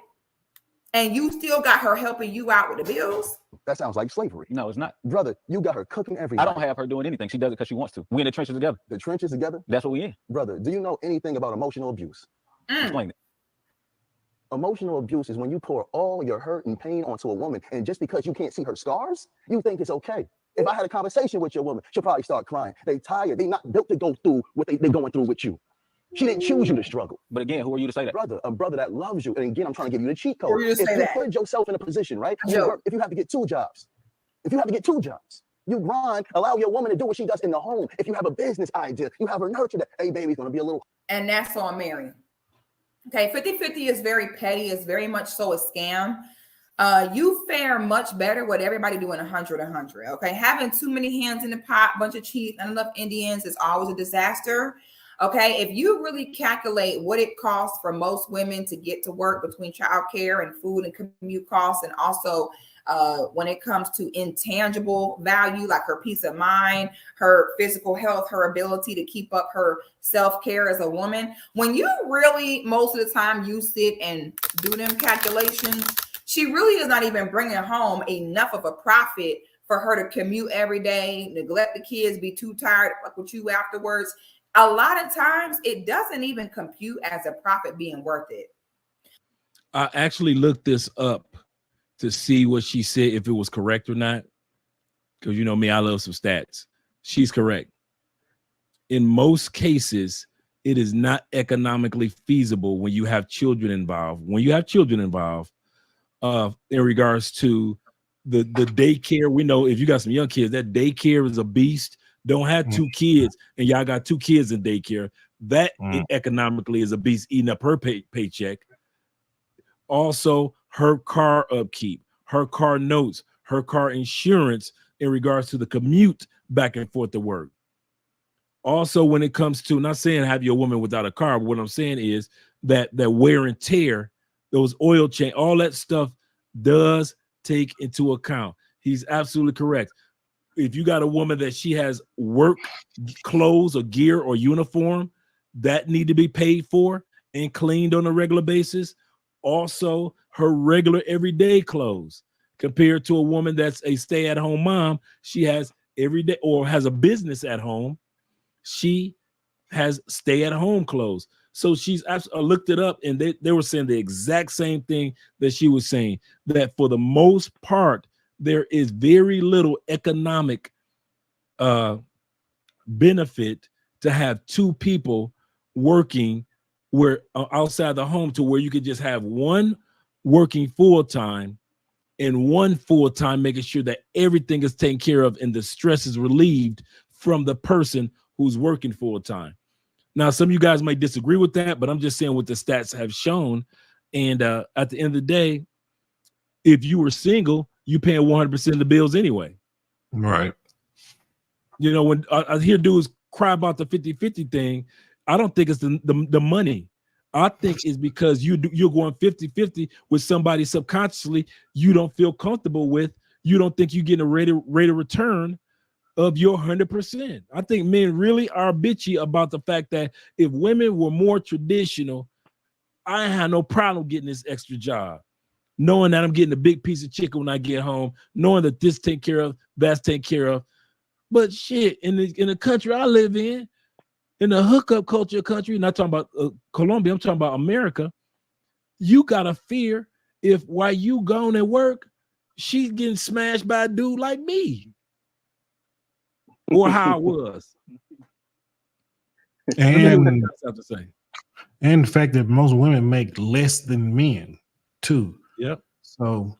and you still got her helping you out with the bills? That sounds like slavery. No, it's not. Brother, you got her cooking every I night. don't have her doing anything. She does it because she wants to. We in the trenches together. The trenches together? That's what we in. Brother, do you know anything about emotional abuse? Explain it. Emotional abuse is when you pour all your hurt and pain onto a woman, and just because you can't see her scars, you think it's okay. If I had a conversation with your woman, she'll probably start crying. They tired. They not built to go through what they're going through with you. She didn't choose you to struggle. But again, who are you to say that? Brother, a brother that loves you. And again, I'm trying to give you the cheat code. If you put yourself in a position, right? If you have to get 2 jobs, you grind, allow your woman to do what she does in the home. If you have a business idea, you have her nurture that, hey, baby's going to be a little. And that's on Mary. Okay, 50-50 is very petty. It's very much so a scam. You fare much better with everybody doing 100-100. Okay, having too many hands in the pot, bunch of chiefs, and enough Indians is always a disaster. Okay, if you really calculate what it costs for most women to get to work between childcare and food and commute costs, and also when it comes to intangible value like her peace of mind, her physical health, her ability to keep up her self-care as a woman, when you really, most of the time, you sit and do them calculations, she really is not even bringing home enough of a profit for her to commute every day, neglect the kids, be too tired to fuck with you afterwards. A lot of times it doesn't even compute as a profit being worth it. I actually looked this up to see what she said, if it was correct or not. Because you know me, I love some stats. She's correct. In most cases, it is not economically feasible when you have children involved. When you have children involved, in regards to the daycare, we know if you got some young kids, that daycare is a beast. Don't have 2 kids and y'all got 2 kids in daycare. That economically is a beast, eating up her paycheck. Also, her car upkeep, her car notes, her car insurance in regards to the commute back and forth to work. Also, when it comes to, not saying have your woman without a car, but what I'm saying is that wear and tear, those oil change, all that stuff does take into account. He's absolutely correct. If you got a woman that she has work clothes or gear or uniform that need to be paid for and cleaned on a regular basis, also her regular everyday clothes, compared to a woman that's a stay-at-home mom, she has everyday or has a business at home, she has stay-at-home clothes. So she's I looked it up, and they were saying the exact same thing that she was saying, that for the most part, there is very little economic benefit to have 2 people working where outside the home, to where you could just have one working full-time and one full-time, making sure that everything is taken care of and the stress is relieved from the person who's working full-time. Now, some of you guys might disagree with that, but I'm just saying what the stats have shown. And at the end of the day, if you were single, you paying 100% of the bills anyway. Right. You know, when I hear dudes cry about the 50-50 thing, I don't think it's the money. I think it's because you're going 50-50 with somebody subconsciously you don't feel comfortable with. You don't think you're getting a rate of return of your 100%. I think men really are bitchy about the fact that if women were more traditional, I had no problem getting this extra job, knowing that I'm getting a big piece of chicken when I get home, knowing that this take care of, that's taken care of. But shit, in the country I live in the hookup culture country, not talking about Colombia, I'm talking about America, you gotta fear if while you gone at work, she's getting smashed by a dude like me. Or how I was. Let me hear what And Landis have to say. and the fact that most women make less than men too. Yep. So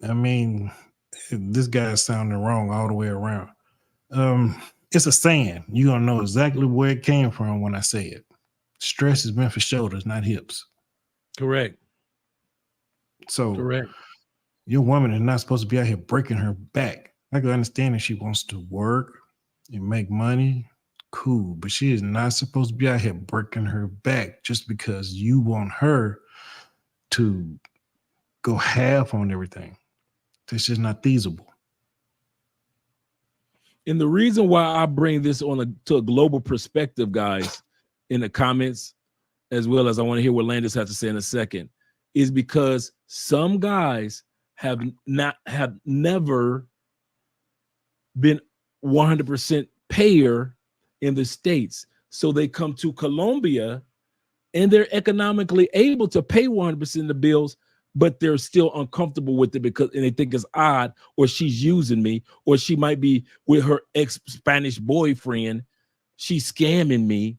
I mean, this guy's sounding wrong all the way around. It's a saying. You're gonna know exactly where it came from when I say it. Stress is meant for shoulders, not hips. Correct. So Correct. your woman is not supposed to be out here breaking her back. I can understand if she wants to work and make money, cool, but she is not supposed to be out here breaking her back just because you want her to go half on everything. That's just not feasible. And the reason why I bring this to a global perspective, guys, in the comments, as well as I want to hear what Landis has to say in a second, is because some guys have never been 100% payer in the States. So they come to Colombia and they're economically able to pay 100% of the bills, but they're still uncomfortable with it because and they think it's odd, or she's using me, or she might be with her ex-Spanish boyfriend, she's scamming me.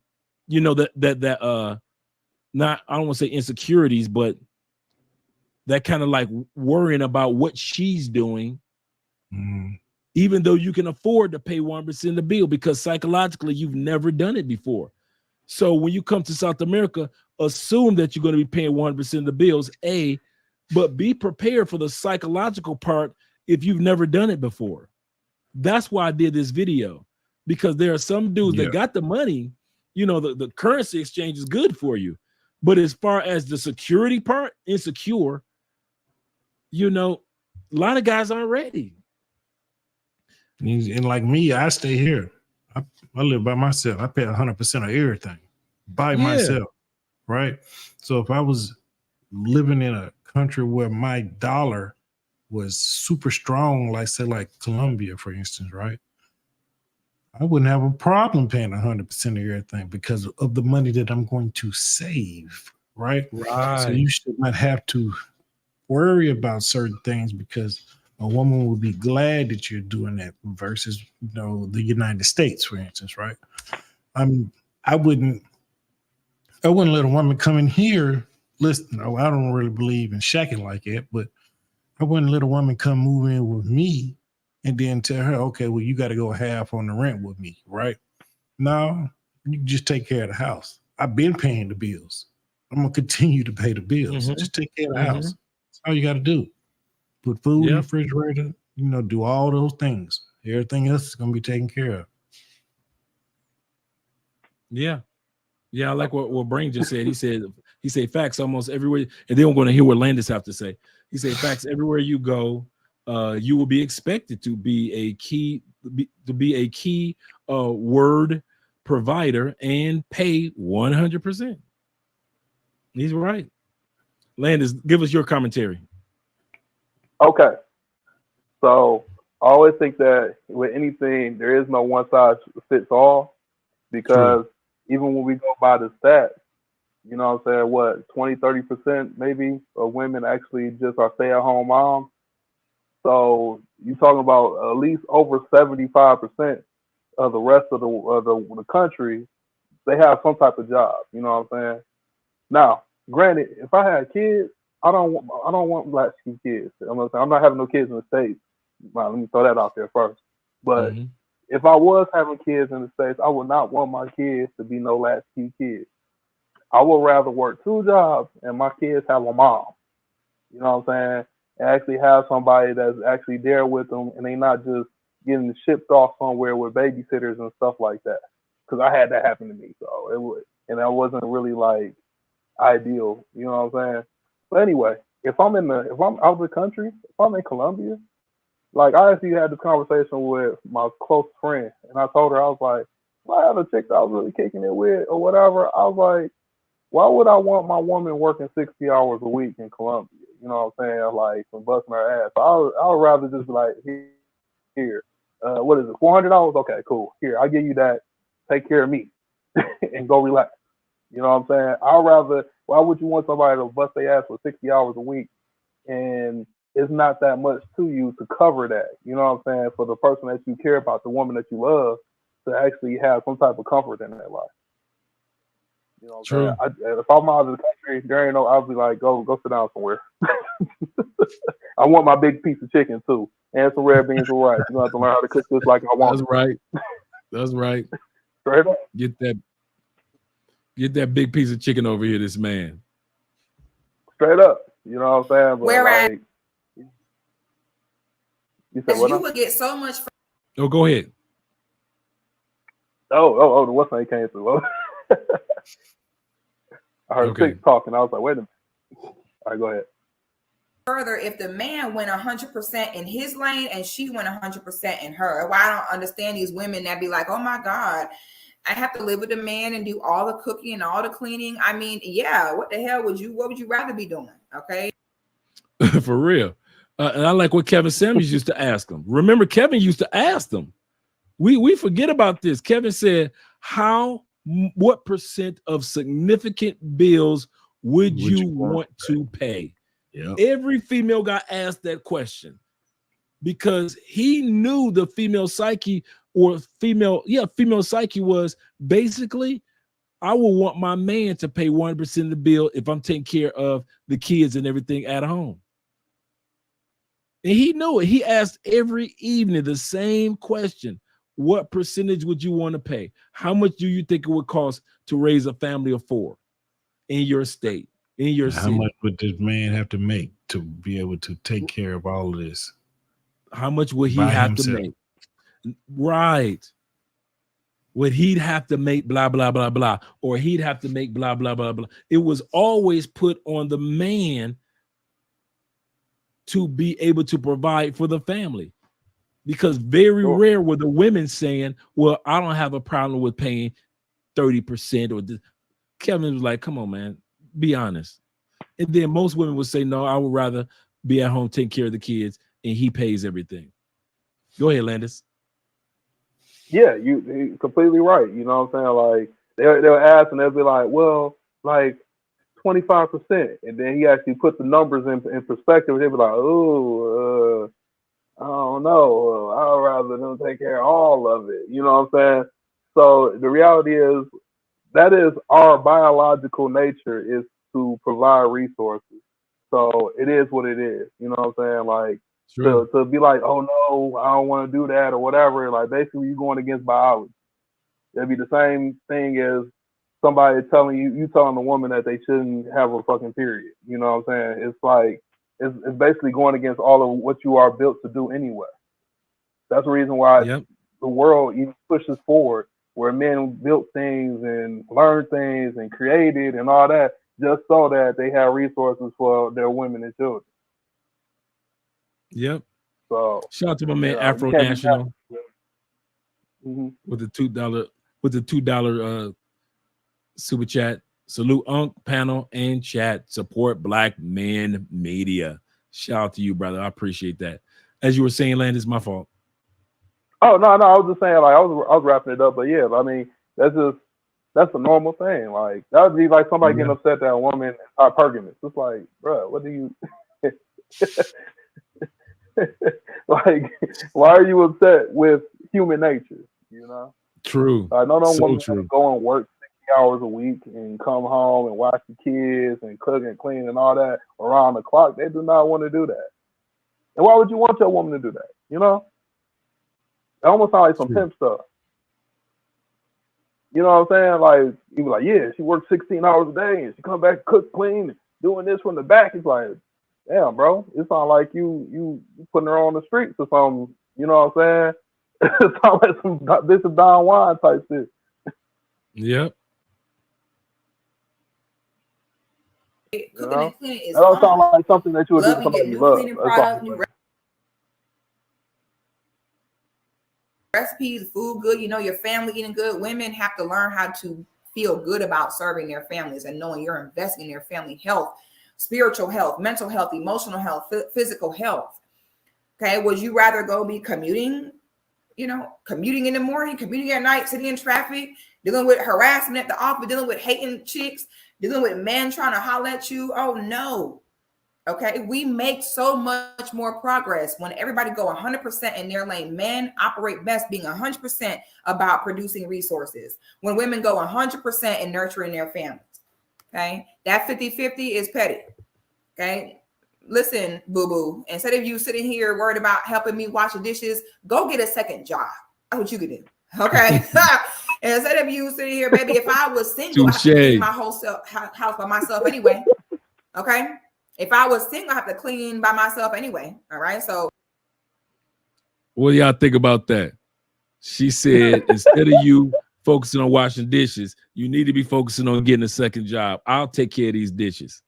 You know, not, I don't want to say insecurities, but that kind of like worrying about what she's doing, even though you can afford to pay 1% of the bill because psychologically you've never done it before. So when you come to South America, assume that you're going to be paying 100% of the bills, but be prepared for the psychological part if you've never done it before. That's why I did this video, because there are some dudes that got the money, you know, the currency exchange is good for you. But as far as the security part, insecure, you know, a lot of guys aren't ready. And like me, I stay here. I live by myself. I pay 100% of everything by myself, right? So if I was living in a country where my dollar was super strong, like say like Colombia, for instance, right? I wouldn't have a problem paying 100% of everything because of the money that I'm going to save, right? So you should not have to worry about certain things because a woman will be glad that you're doing that versus, you know, the United States, for instance, right? I wouldn't let a woman come in here. Listen, I don't really believe in shacking like that, but I wouldn't let a woman come move in with me and then tell her, okay, well, you got to go half on the rent with me, right? No, you just take care of the house. I've been paying the bills. I'm gonna continue to pay the bills. So just take care of the house. That's all you got to do. Put food in the refrigerator, you know, do all those things. Everything else is gonna be taken care of. Yeah. Yeah, I like what Brain just said. He said facts almost everywhere. And then I'm going to hear what Landis have to say. He said facts everywhere you go, you will be expected to be a key word provider and pay 100%. He's right. Landis, give us your commentary. Okay. So I always think that with anything, there is no one size fits all because even when we go by the stats, you know what I'm saying, what, 20, 30% maybe of women actually just are stay at home moms. So you're talking about at least over 75% of the rest of the country, they have some type of job. You know what I'm saying? Now, granted, if I had kids, I don't want latchkey kids. I'm not having no kids in the States. Well, let me throw that out there first. But if I was having kids in the States, I would not want my kids to be no latchkey kids. I would rather work two jobs and my kids have a mom. You know what I'm saying? And actually have somebody that's actually there with them and they not just getting shipped off somewhere with babysitters and stuff like that. Because I had that happen to me. So it would, and that wasn't really like ideal. You know what I'm saying? But anyway, if I'm out of the country, if I'm in Colombia, like I actually had this conversation with my close friend, and I told her I was like, if I had a chick that I was really kicking it with or whatever, I was like, why would I want my woman working 60 hours a week in Colombia? You know what I'm saying? Like, and busting her ass. I would rather just be like, here, what is it, $400? Okay, cool. Here, I'll give you that. Take care of me and go relax. You know what I'm saying? Why would you want somebody to bust their ass for 60 hours a week and it's not that much to you to cover that? You know what I'm saying? For the person that you care about, the woman that you love, to actually have some type of comfort in their life. You know what True. I'm saying? If I'm out of the country, there ain't no. I'll be like, go sit down somewhere. I want my big piece of chicken too, and some red beans and rice. You have to learn how to cook this like I want. That's right. That's right. Straight up. Get that big piece of chicken over here, this man. Straight up. You know what I'm saying? But Whereas like, you said what? you would get so much. Oh, go ahead. Oh, the what's name came through. I heard Okay. Six talking. I was like, wait a minute. All right, go ahead. Further, if the man went 100% in his lane and she went 100% in her. Why I don't understand these women that be like, oh my God, I have to live with a man and do all the cooking and all the cleaning. I mean, yeah, what the hell what would you rather be doing? Okay. For real. And I like what Kevin Samuels used to ask them. Remember, Kevin used to ask them. We forget about this. Kevin said, what percent of significant bills would you want to pay? Yep. Every female got asked that question because he knew the female psyche female psyche was basically, I will want my man to pay 100% of the bill if I'm taking care of the kids and everything at home. And he knew it. He asked every evening the same question. What percentage would you want to pay? How much do you think it would cost to raise a family of 4 in your state, in your How city? much would this man have to make to be able to take care of all of this? How much would he By have himself. to make? Right. Would he'd have to make blah, blah, blah, blah, or he'd have to make blah, blah, blah, blah. It was always put on the man to be able to provide for the family. Because very rare were the women saying, well, I don't have a problem with paying 30% or this. Kevin was like, come on, man, be honest. And then most women would say, no, I would rather be at home taking care of the kids and he pays everything. Go ahead, Landis. Yeah, you're completely right. You know what I'm saying? Like they'll ask and they'll be like, well, like 25%. And then he actually put the numbers in perspective. They'll be like, oh, I don't know. I'd rather them take care of all of it. You know what I'm saying? So the reality is that is our biological nature is to provide resources. So it is what it is. You know what I'm saying? Like to be like, oh no, I don't want to do that or whatever. Like basically you're going against biology. It'd be the same thing as somebody telling you telling a woman that they shouldn't have a fucking period. You know what I'm saying? It's like it's basically going against all of what you are built to do anyway. That's the reason why the world even pushes forward, where men built things and learned things and created and all that, just so that they have resources for their women and children. Yep. So shout out to my man Afro National with the $2 super chat. Salute Unc, panel, and chat. Support Black Men Media. Shout out to you, brother. I appreciate that. As you were saying, Landon, it's my fault. Oh no, I was just saying, like I was wrapping it up, but yeah, I mean that's a normal thing. Like that would be like somebody getting upset that a woman is hypergamous. It's like, bro, what do you like? Why are you upset with human nature? You know? True. I know no so woman true. go and work 60 hours a week and come home and watch the kids and cook and clean and all that around the clock. They do not want to do that. And why would you want your woman to do that? You know? It almost sounds like some pimp stuff. You know what I'm saying? Like, you be like, yeah, she works 16 hours a day and she come back, cook, clean, and doing this from the back. It's like, damn, bro. It sounds like you putting her on the streets or something. You know what I'm saying? It sounds like some Bishop Don Juan type shit. Yep. Cooking and cleaning is that don't sound like something that you would do to you somebody get you new love. cleaning products, new recipes, food good, you know, your family eating good. Women have to learn how to feel good about serving their families and knowing you're investing in their family health, spiritual health, mental health, emotional health, physical health. Okay. Would you rather go be commuting in the morning, commuting at night, sitting in traffic, dealing with harassment at the office, dealing with hating chicks, dealing with men trying to holler at you? Oh no. Okay, we make so much more progress when everybody go 100% in their lane. Men operate best being 100% about producing resources. When women go 100% in nurturing their families. Okay, that 50-50 is petty. Okay, listen, boo-boo, instead of you sitting here worried about helping me wash the dishes, go get a second job. That's what you could do. Okay. And instead of you sitting here, baby, if I was single, I have to clean my whole house by myself anyway. Okay. If I was single, I have to clean by myself anyway. All right. So what do y'all think about that? She said, instead of you focusing on washing dishes, you need to be focusing on getting a second job. I'll take care of these dishes.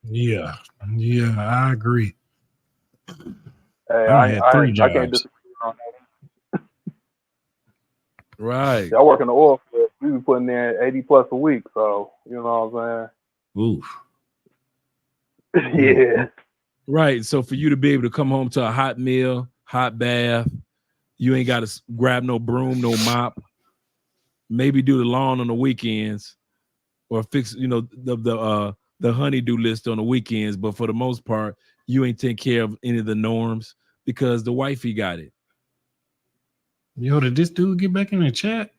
Yeah, I agree. Hey, I had 3 I can't jobs. disagree on that. Right. I work in the oil field. We be putting in 80 plus a week, so you know what I'm Oof. saying. Yeah. Right. So for you to be able to come home to a hot meal, hot bath, you ain't got to grab no broom, no mop. Maybe do the lawn on the weekends, or fix, the honeydew list on the weekends. But for the most part, you ain't take care of any of the norms because the wifey got it. Yo, did this dude get back in the chat?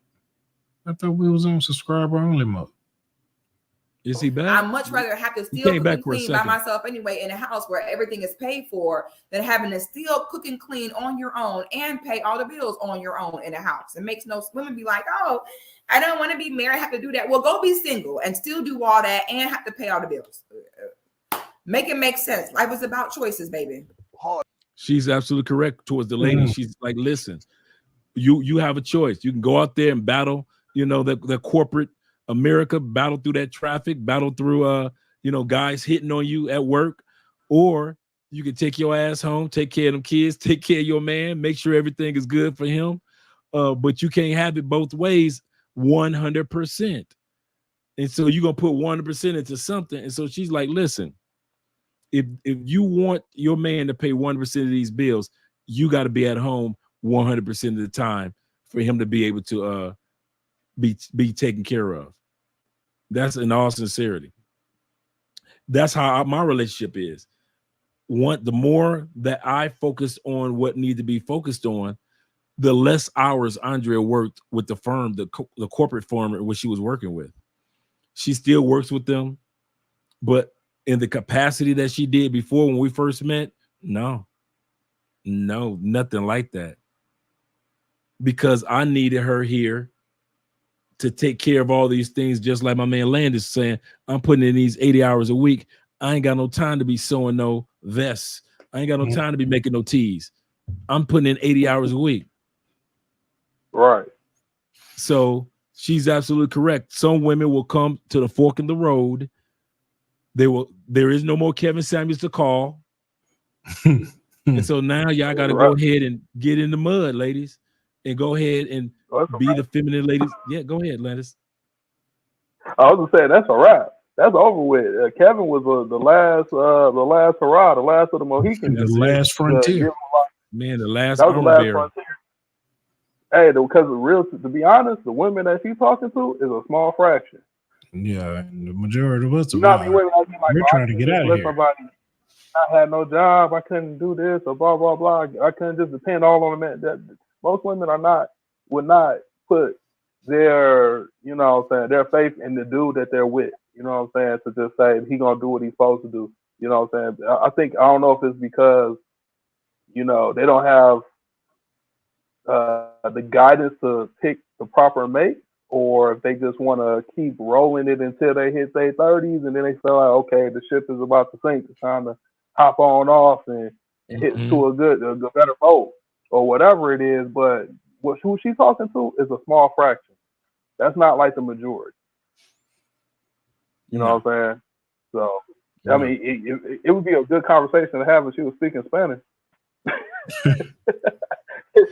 I thought we was on subscriber only mode. Is he back? I'd much rather have to still came cook back and for a clean by second. myself anyway in a house where everything is paid for than having to still cook and clean on your own and pay all the bills on your own in a house. It makes no women be like, oh, I don't want to be married, I have to do that. Well, go be single and still do all that and have to pay all the bills. Make it make sense. Life is about choices, baby. She's absolutely correct towards the lady. She's like, listen, you have a choice. You can go out there and battle, the corporate America, battle through that traffic, battle through guys hitting on you at work, or you can take your ass home, take care of them kids, take care of your man, make sure everything is good for him. But you can't have it both ways 100%. And so you're gonna put 100% into something. And so she's like, listen, if you want your man to pay 100% of these bills, you got to be at home 100% of the time for him to be able to be taken care of. That's in all sincerity. That's how my relationship is. The more that I focus on what needs to be focused on, the less hours Andrea worked with the firm, the corporate firm in which she was working with. She still works with them, but in the capacity that she did before when we first met, no, nothing like that. Because I needed her here to take care of all these things, just like my man Landis saying, I'm putting in these 80 hours a week. I ain't got no time to be sewing no vests. I ain't got no time to be making no tees. I'm putting in 80 hours a week. Right. So she's absolutely correct. Some women will come to the fork in the road. There is no more Kevin Samuels to call. And so now y'all got to go ahead and get in the mud, ladies, and go ahead and be the feminine ladies. Yeah, go ahead, Landis. I was gonna say that's a wrap. That's over with. Kevin was the last hurrah, the last of the Mohicans. The last frontier. Man, the last that was the last bearer. frontier. Hey, because to be honest, the women that she's talking to is a small fraction. Yeah, the majority of us are. We're trying to get out of here. Somebody, I had no job. I couldn't do this or blah blah blah. I couldn't just depend all on a man. That most women would not put their their faith in the dude that they're with. You know what I'm saying? To just say he gonna do what he's supposed to do. You know what I'm saying? I don't know if it's because they don't have the guidance to pick the proper mate, or if they just want to keep rolling it until they hit their 30s, and then they feel like, okay, the ship is about to sink. It's time to hop on off and hit to a better boat or whatever it is. But who she's talking to is a small fraction. That's not like the majority. You know what I'm saying? So, I mean, it would be a good conversation to have if she was speaking Spanish.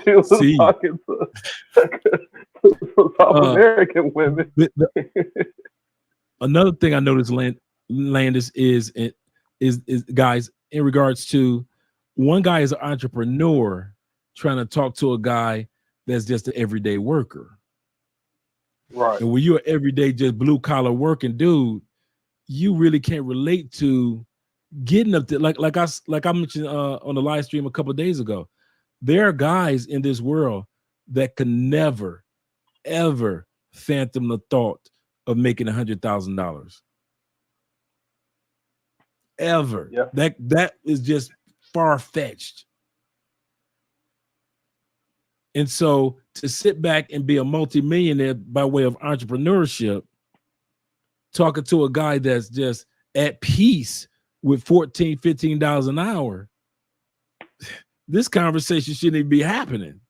She was talking to South American women. Another thing I noticed, Landis, is guys, in regards to one guy is an entrepreneur trying to talk to a guy that's just an everyday worker. Right. And when you're an everyday, just blue collar working dude, you really can't relate to getting up to like I mentioned on the live stream a couple of days ago. There are guys in this world that can never, ever fathom the thought of making $100,000. Ever. Yeah. That is just far-fetched. And so to sit back and be a multimillionaire by way of entrepreneurship, talking to a guy that's just at peace with $14, $15 an hour, this conversation shouldn't even be happening.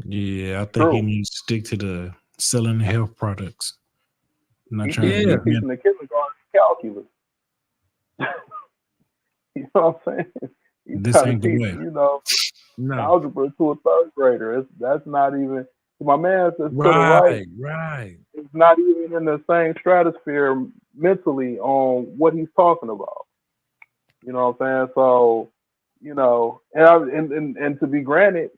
Yeah, I think he needs to stick to the selling health products. I'm not He's trying to teaching the kindergarten calculus. You know what I'm saying? He's This trying ain't to the teach, way. you know, No. algebra to a third grader. That's not even, my man says put it Right, right. right. It's not even in the same stratosphere mentally on what he's talking about. You know what I'm saying? So, you know, and to be granted,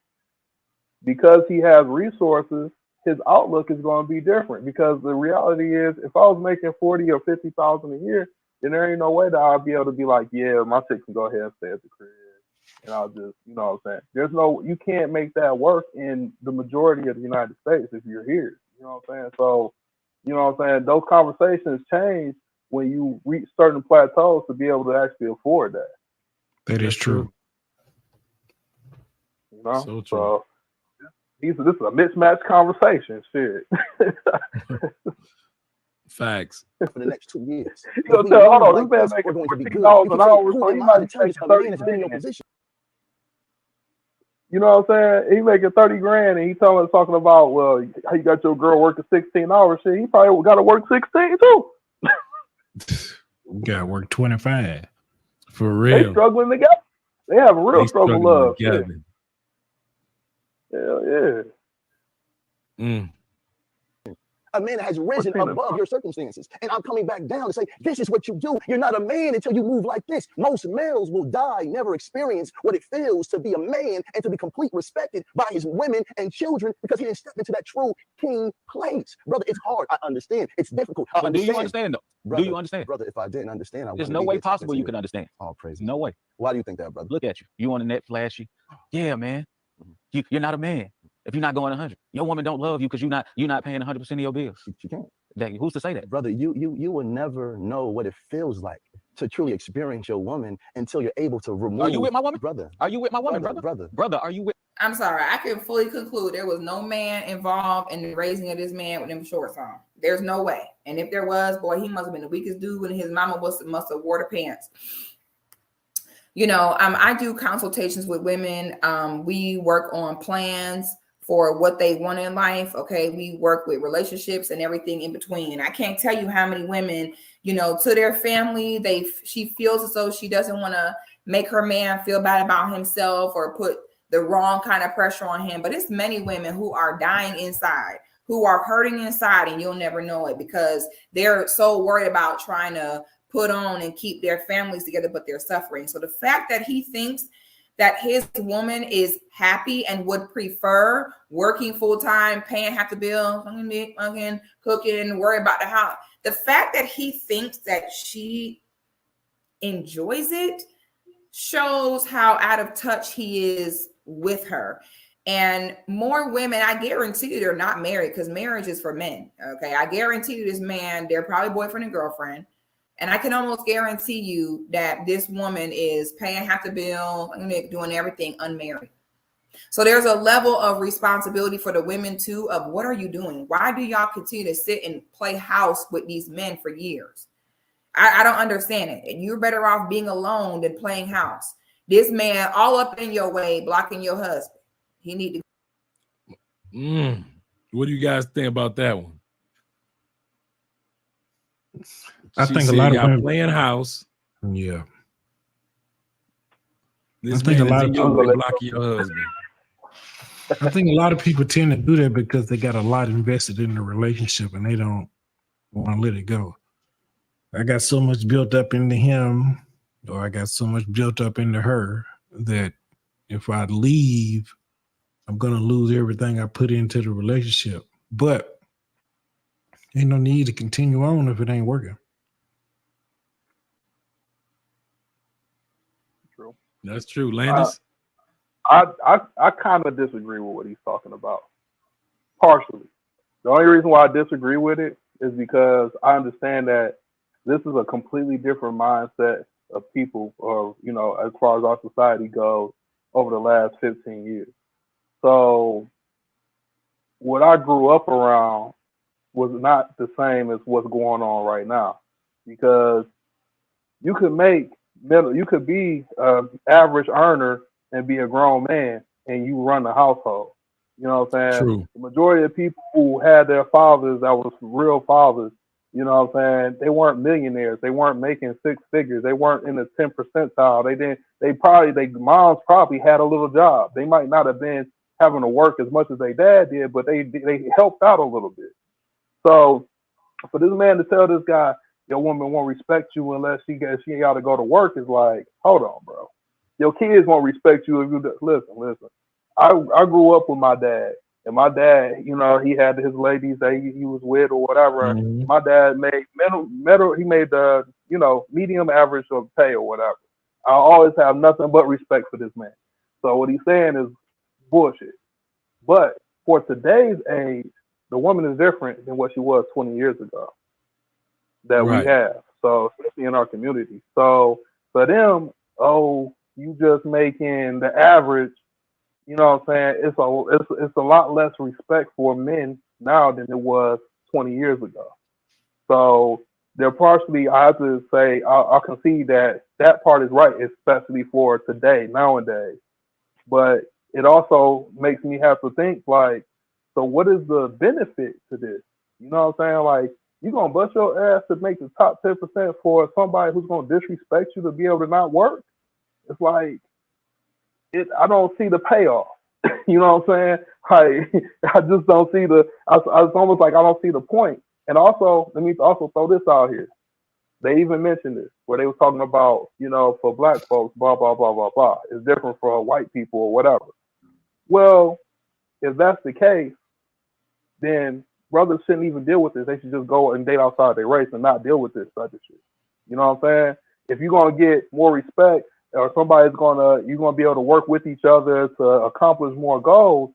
because he has resources, his outlook is going to be different. Because the reality is, if I was making 40 or 50,000 a year, then there ain't no way that I'll be able to be like, yeah, my chick can go ahead and stay at the crib, and I'll just, you know what I'm saying? You can't make that work in the majority of the United States if you're here. You know what I'm saying? So, you know what I'm saying? Those conversations change when you reach certain plateaus to be able to actually afford that. That is true. You know? So true. So this is a mismatched conversation. Shit. Facts. For the next 2 years. You know, If we hold on, move this man this, making we're going to be good. $14 You an can say, hour, who so he am I might to be tell you making something? 30 Man has been in your grand. position. You know what I'm saying? He making 30 grand, and he talking about, well, how you got your girl working 16 hours. Shit, he probably got to work 16 too. You got to work 25. For They real. struggling together. They have a real They struggle struggling love. Shit. together. Hell yeah. Mm. A man has risen above your circumstances. And I'm coming back down to say, this is what you do. You're not a man until you move like this. Most males will die, never experience what it feels to be a man and to be completely respected by his women and children because he didn't step into that true king place. Brother, it's hard. I understand. It's difficult. I But do you understand though? Brother, Do you understand? Brother, if I didn't understand, I There's wouldn't no be way here possible talking you to can understand. All praise. No way. Why do you think that, brother? Look at you. You on the net flashy. Yeah, man. You're not a man if you're not going 100. Your woman don't love you because you're not paying 100% of your bills. She can't. Who's to say that? Brother, you will never know what it feels like to truly experience your woman until you're able to remove. Are you with my woman? Brother. Are you with my woman, brother? Brother, are you with? I'm sorry. I can fully conclude there was no man involved in the raising of this man with them shorts on. There's no way. And if there was, boy, he must have been the weakest dude, and his mama must have wore the pants. You know, I do consultations with women. We work on plans for what they want in life. Okay, we work with relationships and everything in between. And I can't tell you how many women, you know, to their family, she feels as though she doesn't want to make her man feel bad about himself or put the wrong kind of pressure on him. But it's many women who are dying inside, who are hurting inside, and you'll never know it because they're so worried about trying to put on and keep their families together, but they're suffering. So the fact that he thinks that his woman is happy and would prefer working full-time, paying half the bill, cooking, worry about the house. The fact that he thinks that she enjoys it shows how out of touch he is with her. And more women, I guarantee you, they're not married because marriage is for men. Okay. I guarantee you this man, they're probably boyfriend and girlfriend. And I can almost guarantee you that this woman is paying half the bill, doing everything unmarried. So there's a level of responsibility for the women too of what are you doing? Why do y'all continue to sit and play house with these men for years? I don't understand it. And you're better off being alone than playing house. This man all up in your way, blocking your husband. He need to. What do you guys think about that one? I think a lot of women playing house. Yeah. This man is in your way blocking your husband. I think a lot of people tend to do that because they got a lot invested in the relationship and they don't want to let it go. I got so much built up into him, or I got so much built up into her that if I leave, I'm going to lose everything I put into the relationship. But ain't no need to continue on if it ain't working. That's true. Landis? I kind of disagree with what he's talking about, partially. The only reason why I disagree with it is because I understand that this is a completely different mindset of people, or as far as our society goes, over the last 15 years. So what I grew up around was not the same as what's going on right now, because you could make you could be an average earner and be a grown man and you run the household. You know what I'm saying? True. The majority of people who had their fathers that was real fathers, you know what I'm saying, they weren't millionaires. They weren't making six figures. They weren't in the 10 percentile. They moms probably had a little job. They might not have been having to work as much as their dad did, but they helped out a little bit. So for this man to tell this guy, your woman won't respect you unless she got to go to work, is like, hold on, bro. Your kids won't respect you if you listen. I grew up with my dad, and my dad, he had his ladies that he was with or whatever. Mhm. My dad made he made the medium average of pay or whatever. I always have nothing but respect for this man. So what he's saying is bullshit. But for today's age, the woman is different than what she was 20 years ago that we Right. have. So especially in our community. So for them, you just making the average. You know what I'm saying? It's a lot less respect for men now than it was 20 years ago. So they're partially, I have to say, I'll concede that part is right, especially for today, nowadays. But it also makes me have to think, like, so what is the benefit to this? You know what I'm saying? Like, you gonna bust your ass to make the top 10% for somebody who's gonna disrespect you to be able to not work? It's like I don't see the payoff. You know what I'm saying? Like, I just don't see it's almost like I don't see the point. And also, let me also throw this out here. They even mentioned this where they were talking about, for black folks, blah, blah, blah, blah, blah. It's different for white people or whatever. Well, if that's the case, then brothers shouldn't even deal with this. They should just go and date outside their race and not deal with this type of shit. You know what I'm saying? If you're gonna get more respect, or you're gonna be able to work with each other to accomplish more goals.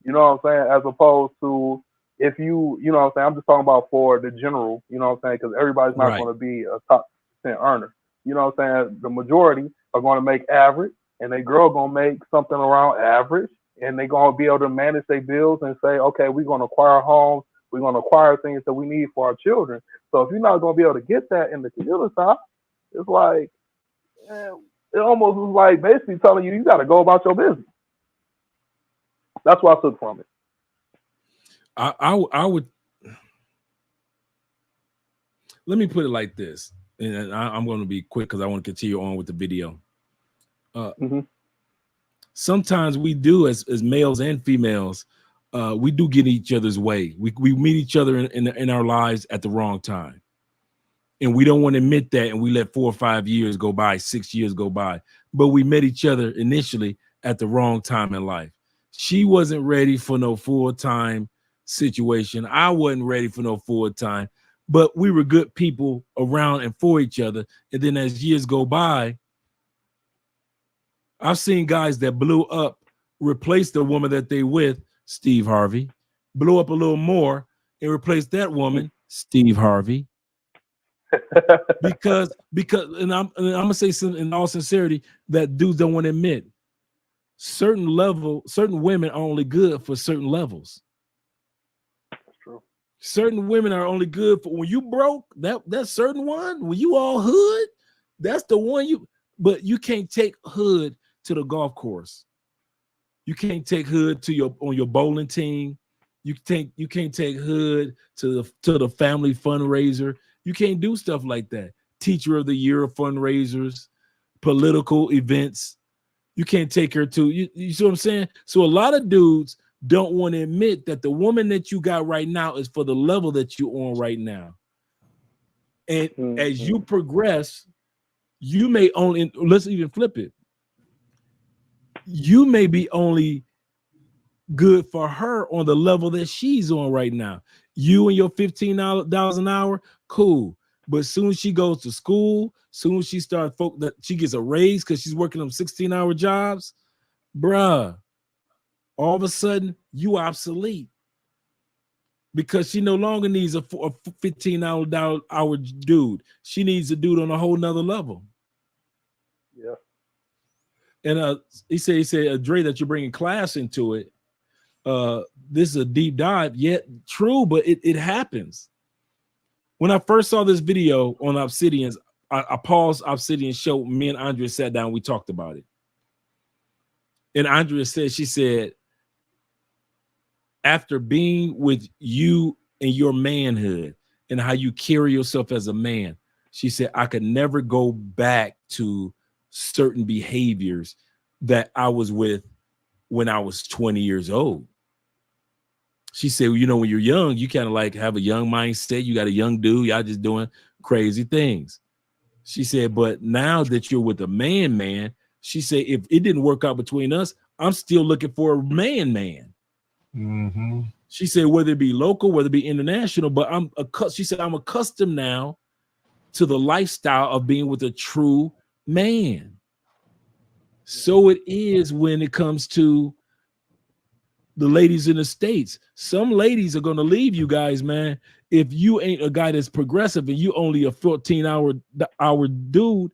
You know what I'm saying? As opposed to if you know what I'm saying? I'm just talking about for the general. You know what I'm saying? Because everybody's not Right. going to be a top percent earner. You know what I'm saying? The majority are going to make average, and they girl gonna make something around average, and they're gonna be able to manage their bills and say, okay, we're gonna acquire homes, we're gonna acquire things that we need for our children. So if you're not gonna be able to get that in the community side, it's like it almost was like basically telling you got to go about your business. That's what I took from it. I would, let me put it like this, and I'm going to be quick because I want to continue on with the video. Sometimes we do, as males and females, we do get each other's way. We meet each other in our lives at the wrong time, and we don't want to admit that, and we let 4 or 5 years go by, 6 years go by, but we met each other initially at the wrong time in life. She wasn't ready for no full-time situation. I wasn't ready for no full-time, but we were good people around and for each other. And then as years go by, I've seen guys that blew up, replaced the woman that they with, Steve Harvey, blew up a little more and replaced that woman, Steve Harvey. because and I'm gonna say in all sincerity that dudes don't want to admit certain women are only good for certain levels. That's true. Certain women are only good for when you broke, that certain one, when you all hood, that's the one but you can't take hood to the golf course. You can't take hood on your bowling team. You can't take hood to the family fundraiser. You can't do stuff like that. Teacher of the year fundraisers, political events. You can't take her to you see what I'm saying? So a lot of dudes don't want to admit that the woman that you got right now is for the level that you're on right now. And as you progress, you may only, let's even flip it. You may be only good for her on the level that she's on right now. You and your $15 an hour, cool. But soon as she goes to school, soon as she starts that she gets a raise because she's working them 16-hour jobs, bruh, all of a sudden you obsolete because she no longer needs a 15-hour dude. She needs a dude on a whole nother level. Yeah. And he said, Dre, that you're bringing class into it. This is a deep dive, yet true, but it happens. When I first saw this video on Obsidians, I paused Obsidian show. Me and Andrea sat down, we talked about it. And Andrea said, she said, after being with you and your manhood and how you carry yourself as a man, she said, I could never go back to certain behaviors that I was with when I was 20 years old. She said, well, you know, when you're young, you kind of like have a young mindset. You got a young dude, y'all just doing crazy things. She said, but now that you're with a man, she said, if it didn't work out between us, I'm still looking for a man. Mm-hmm. She said, whether it be local, whether it be international, but she said, I'm accustomed now to the lifestyle of being with a true man. So it is when it comes to the ladies in the States. Some ladies are going to leave you guys, man. If you ain't a guy that's progressive and you only a 14-hour dude,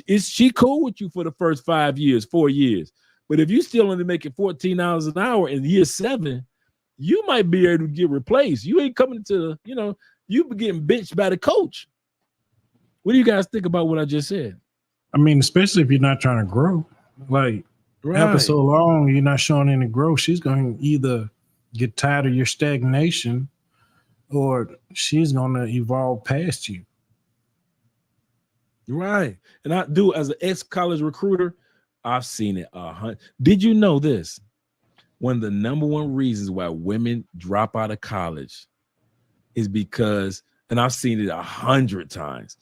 is she cool with you for the first 4 years? But if you still only making 14 hours an hour in year 7, you might be able to get replaced. You ain't coming to, you be getting benched by the coach. What do you guys think about what I just said? I mean, especially if you're not trying to grow. Like, after so long, you're not showing any growth. She's going to either get tired of your stagnation or she's going to evolve past you. Right. And I do, as an ex-college recruiter, I've seen it. Did you know this? One of the number one reasons why women drop out of college is because, and I've seen it 100 times,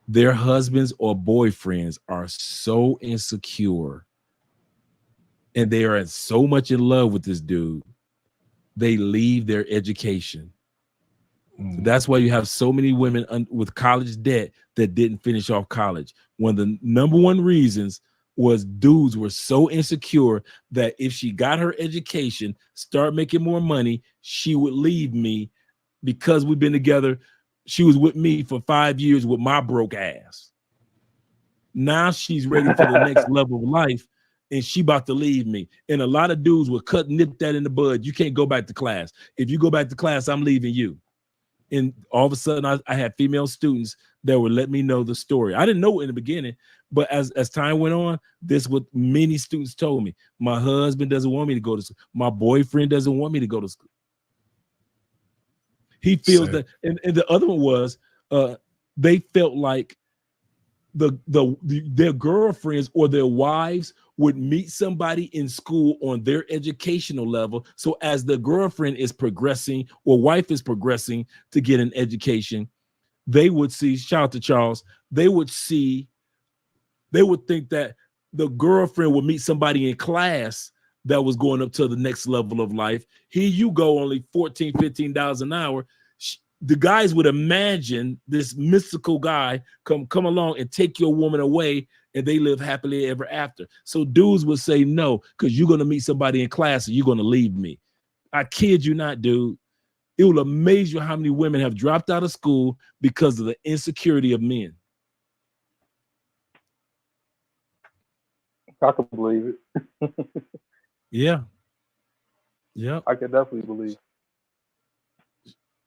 their husbands or boyfriends are so insecure and they are so much in love with this dude, they leave their education. So that's why you have so many women with college debt that didn't finish off college. One of the number one reasons was dudes were so insecure that if she got her education, start making more money, she would leave me because we've been together. She was with me for 5 years with my broke ass. Now she's ready for the next level of life and she about to leave me. And a lot of dudes will nip that in the bud. You can't go back to class. If you go back to class, I'm leaving you. And all of a sudden I had female students that would let me know the story. I didn't know it in the beginning, but as time went on, this is what many students told me. My husband doesn't want me to go to school. My boyfriend doesn't want me to go to school. He feels that, and the other one was they felt like their girlfriends or their wives would meet somebody in school on their educational level. So as the girlfriend is progressing or wife is progressing to get an education, they would see, shout out to Charles, they would think that the girlfriend would meet somebody in class that was going up to the next level of life. Here you go, only $14, $15 an hour. The guys would imagine this mystical guy come along and take your woman away and they live happily ever after. So dudes would say no, because you're going to meet somebody in class and you're going to leave me. I kid you not, dude. It will amaze you how many women have dropped out of school because of the insecurity of men. I can believe it. Yeah. Yeah. I can definitely believe.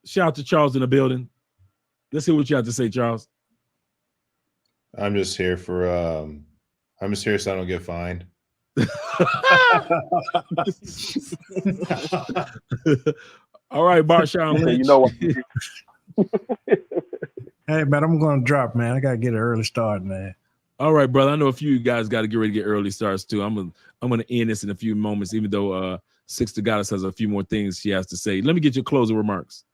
Shout out to Charles in the building. Let's hear what you have to say, Charles. I'm just here so I don't get fined. All right, Marshawn Lynch. You know what? Hey, man, I'm going to drop, man. I got to get an early start, man. All right, brother. I know a few of you guys got to get ready to get early starts too. I'm gonna end this in a few moments, even though Sixth Goddess has a few more things she has to say. Let me get your closing remarks.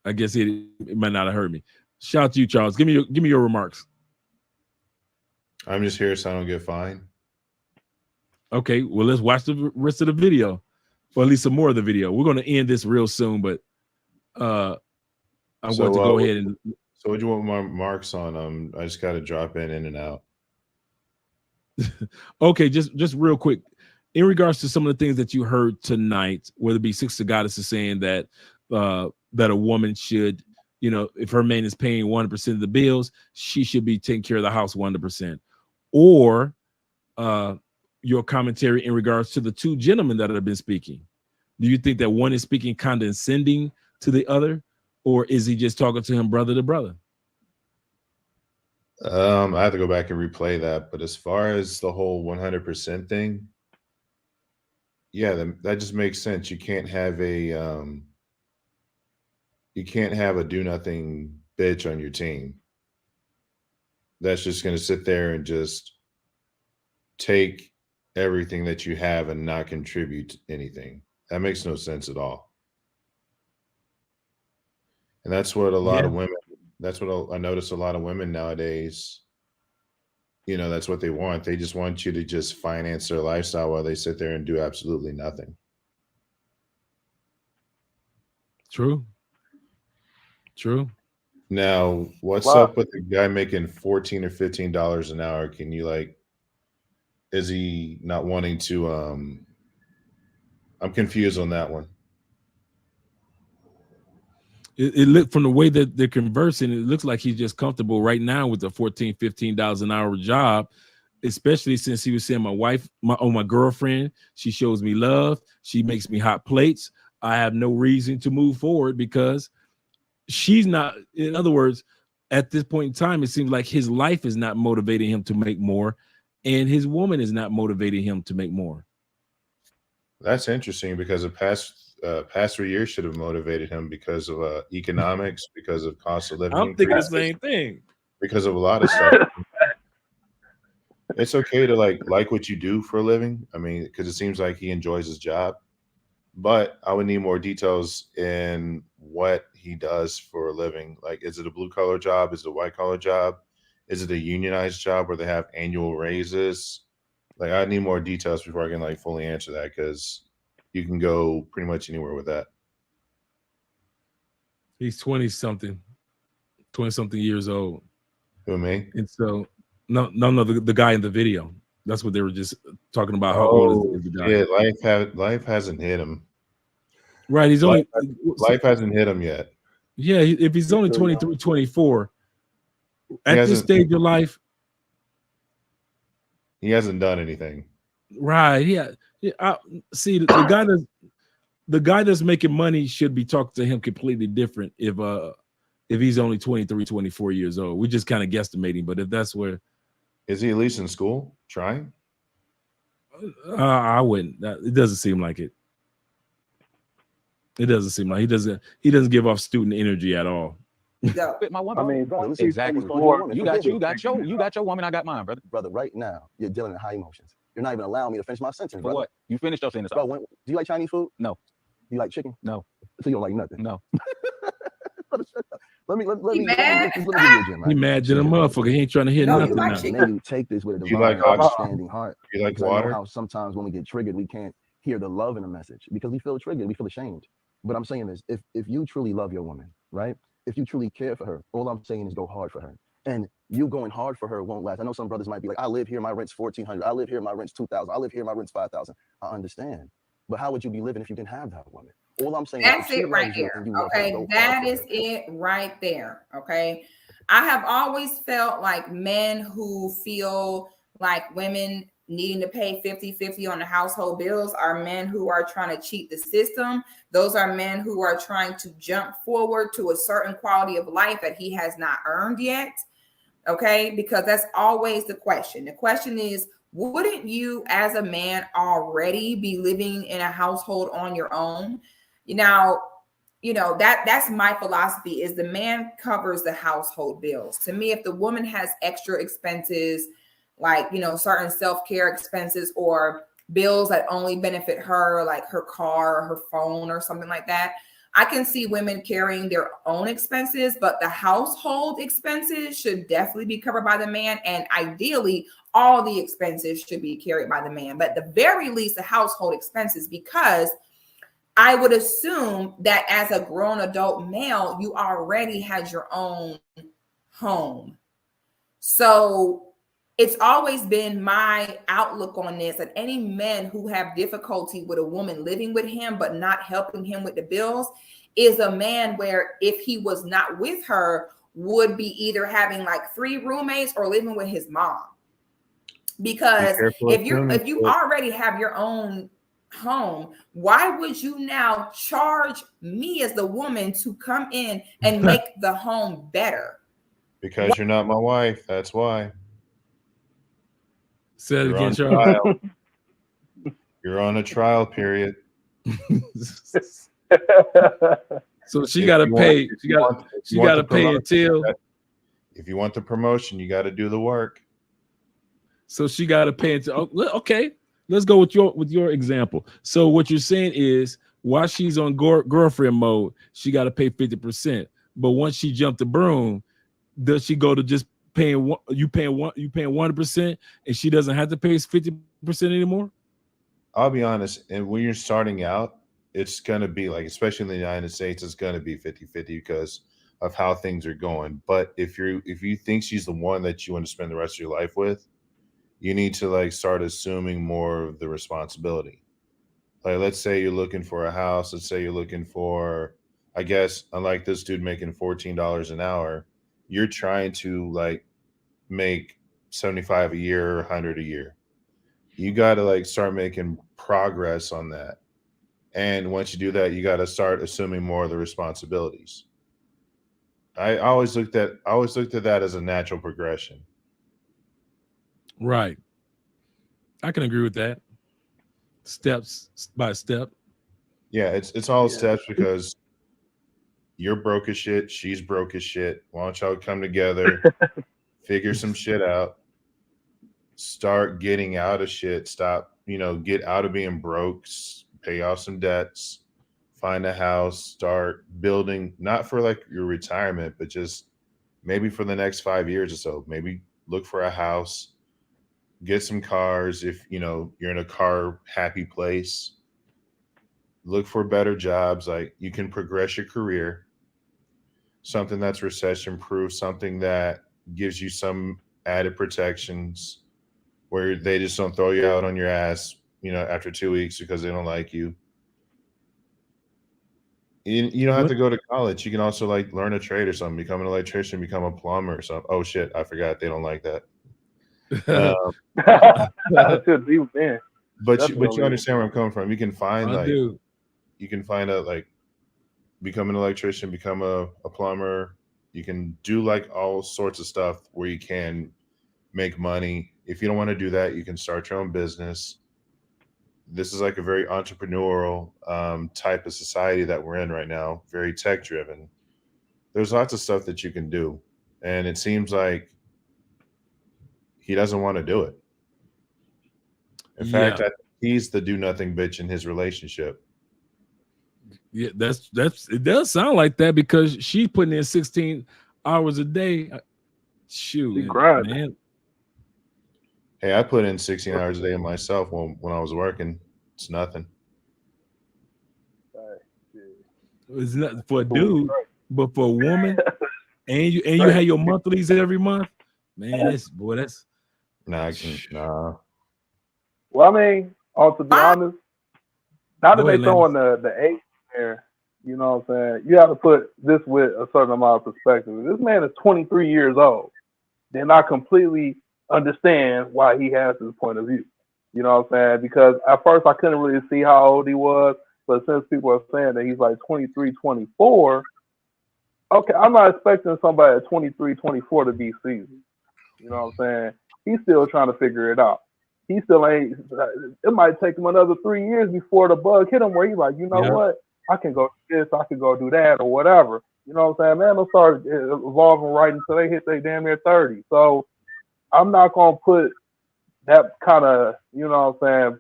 I guess it might not have heard me. Shout out to you, Charles. Give me your remarks. I'm just here so I don't get fined. Okay, well, let's watch the rest of the video, or at least some more of the video. We're going to end this real soon, but I I'm going to go ahead and. So what do you want my marks on? I just got to drop in and out. Okay, just real quick, in regards to some of the things that you heard tonight, whether it be Sister Goddess is saying that that a woman should, if her man is paying 100% of the bills, she should be taking care of the house 100%, or your commentary in regards to the two gentlemen that have been speaking. Do you think that one is speaking condescending to the other, or is he just talking to him brother to brother? I have to go back and replay that. But as far as the whole 100% thing, yeah, that just makes sense. You can't have a do nothing bitch on your team. That's just going to sit there and just take everything that you have and not contribute anything. That makes no sense at all. And that's what a lot of women, that's what I notice a lot of women nowadays, that's what they want. They just want you to just finance their lifestyle while they sit there and do absolutely nothing. True. Now, what's up with the guy making $14 or $15 an hour? Can you is he not wanting to I'm confused on that one. It looked, from the way that they're conversing, it looks like he's just comfortable right now with the $14, $15 an hour job, especially since he was saying my girlfriend, she shows me love, she makes me hot plates, I have no reason to move forward because she's not. In other words, at this point in time, it seems like his life is not motivating him to make more, and his woman is not motivating him to make more. That's interesting, because the past 3 years should have motivated him because of economics, because of cost of living. I'm thinking the same thing. Because of a lot of stuff. It's okay to like what you do for a living. I mean, because it seems like he enjoys his job. But I would need more details in what he does for a living. Like, is it a blue collar job? Is it a white collar job? Is it a unionized job where they have annual raises? Like, I need more details before I can fully answer that, because you can go pretty much anywhere with that. He's 20 something years old. Who, me? And so no, the guy in the video. That's what they were just talking about. How old is the guy? Yeah, life hasn't hit him. Right, he's life hasn't hit him yet. Yeah, if he's only 23, 24, at this stage of life, he hasn't done anything. Right. Yeah. See, the guy that's making money should be talking to him completely different if he's only 23, 24 years old. We're just kind of guesstimating, but if that's where. Is he at least in school trying? I wouldn't. It doesn't seem like it. It doesn't seem like he doesn't give off student energy at all. My woman. I mean, brother, exactly. You got your woman. I got mine, brother. Brother, right now you're dealing in high emotions. You're not even allowing me to finish my sentence, For brother. what? You finished your sentence. Bro, do you like Chinese food? No. Do you like chicken? No. So you don't like nothing? No. Let me give you a gem. Right? Imagine a motherfucker. He ain't trying to hear nothing now. And then you take this with a divine, understanding heart. You like water? water? I know how sometimes when we get triggered, we can't hear the love in a message because we feel triggered, we feel ashamed. But I'm saying is, if you truly love your woman, right? If you truly care for her, all I'm saying is go hard for her. And you going hard for her won't last. I know some brothers might be like, I live here, my rent's $1,400. I live here, my rent's $2,000. I live here, my rent's $5,000. I understand. But how would you be living if you didn't have that woman? All I'm saying that's it right there. Okay, that is it right there. Okay, I have always felt like men who feel like women needing to pay 50-50 on the household bills are men who are trying to cheat the system. Those are men who are trying to jump forward to a certain quality of life that he has not earned yet. Okay, because that's always the question. The question is, wouldn't you as a man already be living in a household on your own? That's my philosophy is the man covers the household bills. To me, if the woman has extra expenses, like, certain self-care expenses or bills that only benefit her, like her car or her phone or something like that, I can see women carrying their own expenses, but the household expenses should definitely be covered by the man. And ideally, all the expenses should be carried by the man, but at the very least, the household expenses, because I would assume that as a grown adult male, you already had your own home. So it's always been my outlook on this that any men who have difficulty with a woman living with him but not helping him with the bills is a man where if he was not with her would be either having like 3 roommates or living with his mom. Because if you already have your own home, why would you now charge me as the woman to come in and make the home better? Because you're not my wife. That's why. Say it You're again, on Charles. trial. You're on a trial period. So she If got to you want- pay. if She you got want- if she you want got to the pay promotion, until. If you want the promotion, you got to do the work. So she got to pay until. Okay, let's go with your example. So what you're saying is, while she's on girlfriend mode, she got to pay 50%. But once she jumped the broom, does she go to just paying 1%, and she doesn't have to pay 50% anymore? I'll be honest. And when you're starting out, it's going to be like, especially in the United States, it's going to be 50-50 because of how things are going. But if you think she's the one that you want to spend the rest of your life with, you need to like start assuming more of the responsibility. Like, let's say you're looking for a house. Let's say you're looking for, I guess, unlike this dude making $14 an hour, you're trying to like make 75 a year or 100 a year. You got to like start making progress on that. And once you do that, you got to start assuming more of the responsibilities. I always looked at that as a natural progression. Right. I can agree with that. Steps by step. Yeah, it's all steps because you're broke as shit, she's broke as shit. Why don't y'all come together, figure some shit out, start getting out of shit, get out of being broke, pay off some debts, find a house, start building, not for like your retirement, but just maybe for the next 5 years or so. Maybe look for a house, get some cars if you're in a car happy place. Look for better jobs, like you can progress your career, something that's recession proof, something that gives you some added protections where they just don't throw you out on your ass, after 2 weeks because they don't like you. You don't have to go to college. You can also like learn a trade or something, become an electrician, become a plumber or something. Oh shit, I forgot they don't like that. But you understand where I'm coming from. You can find you can find a like become an electrician, become a plumber. You can do like all sorts of stuff where you can make money. If you don't want to do that, you can start your own business. This is like a very entrepreneurial type of society that we're in right now, very tech driven. There's lots of stuff that you can do. And it seems like he doesn't want to do it. In fact, he's the do nothing bitch in his relationship. Yeah, it does sound like that because she's putting in 16 hours a day. Shoot, man. Hey, I put in 16 hours a day myself when I was working. It's nothing. It's not for a dude, but for a woman, and you have your monthlies every month, man. That's Nah. Well, I mean, to be honest, now that they throwing the age there, you know what I'm saying? You have to put this with a certain amount of perspective. This man is 23 years old. Then I completely understand why he has this point of view. You know what I'm saying? Because at first I couldn't really see how old he was, but since people are saying that he's like 23, 24, okay, I'm not expecting somebody at 23, 24 to be seasoned. You know what I'm saying? He's still trying to figure it out. He still ain't. It might take him another 3 years before the bug hit him, where he's like, what? I can go do this, I can go do that, or whatever. You know what I'm saying? Man, they'll start evolving right until they hit their damn near 30. So I'm not gonna put that kind of, you know what I'm saying?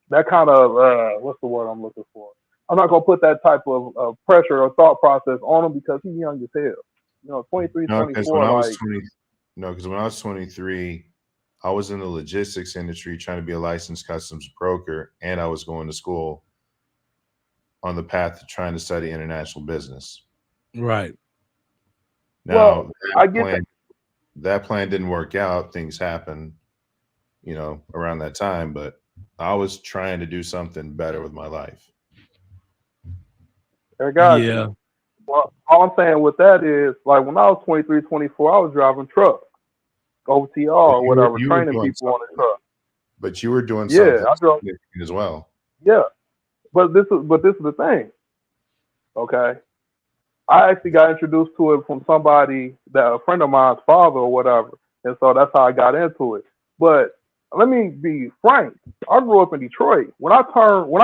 That kind of what's the word I'm looking for? I'm not gonna put that type of pressure or thought process on him because he's young as hell. 23, 24. Because when I was 23, I was in the logistics industry trying to be a licensed customs broker, and I was going to school. on the path to trying to study international business. Right. Now, Well, I get that plan didn't work out. Things happened, around that time, but I was trying to do something better with my life. I got you. Yeah. Well, all I'm saying with that is, like, when I was 23, 24, I was driving truck, OTR or You were whatever, training doing people on the truck. But you were doing Yeah, something I drove. significant as well. Yeah, but this is the thing. Okay, I actually got introduced to it from somebody that a friend of mine's father or whatever, and so that's how I got into it. But let me be frank. I grew up in Detroit. When I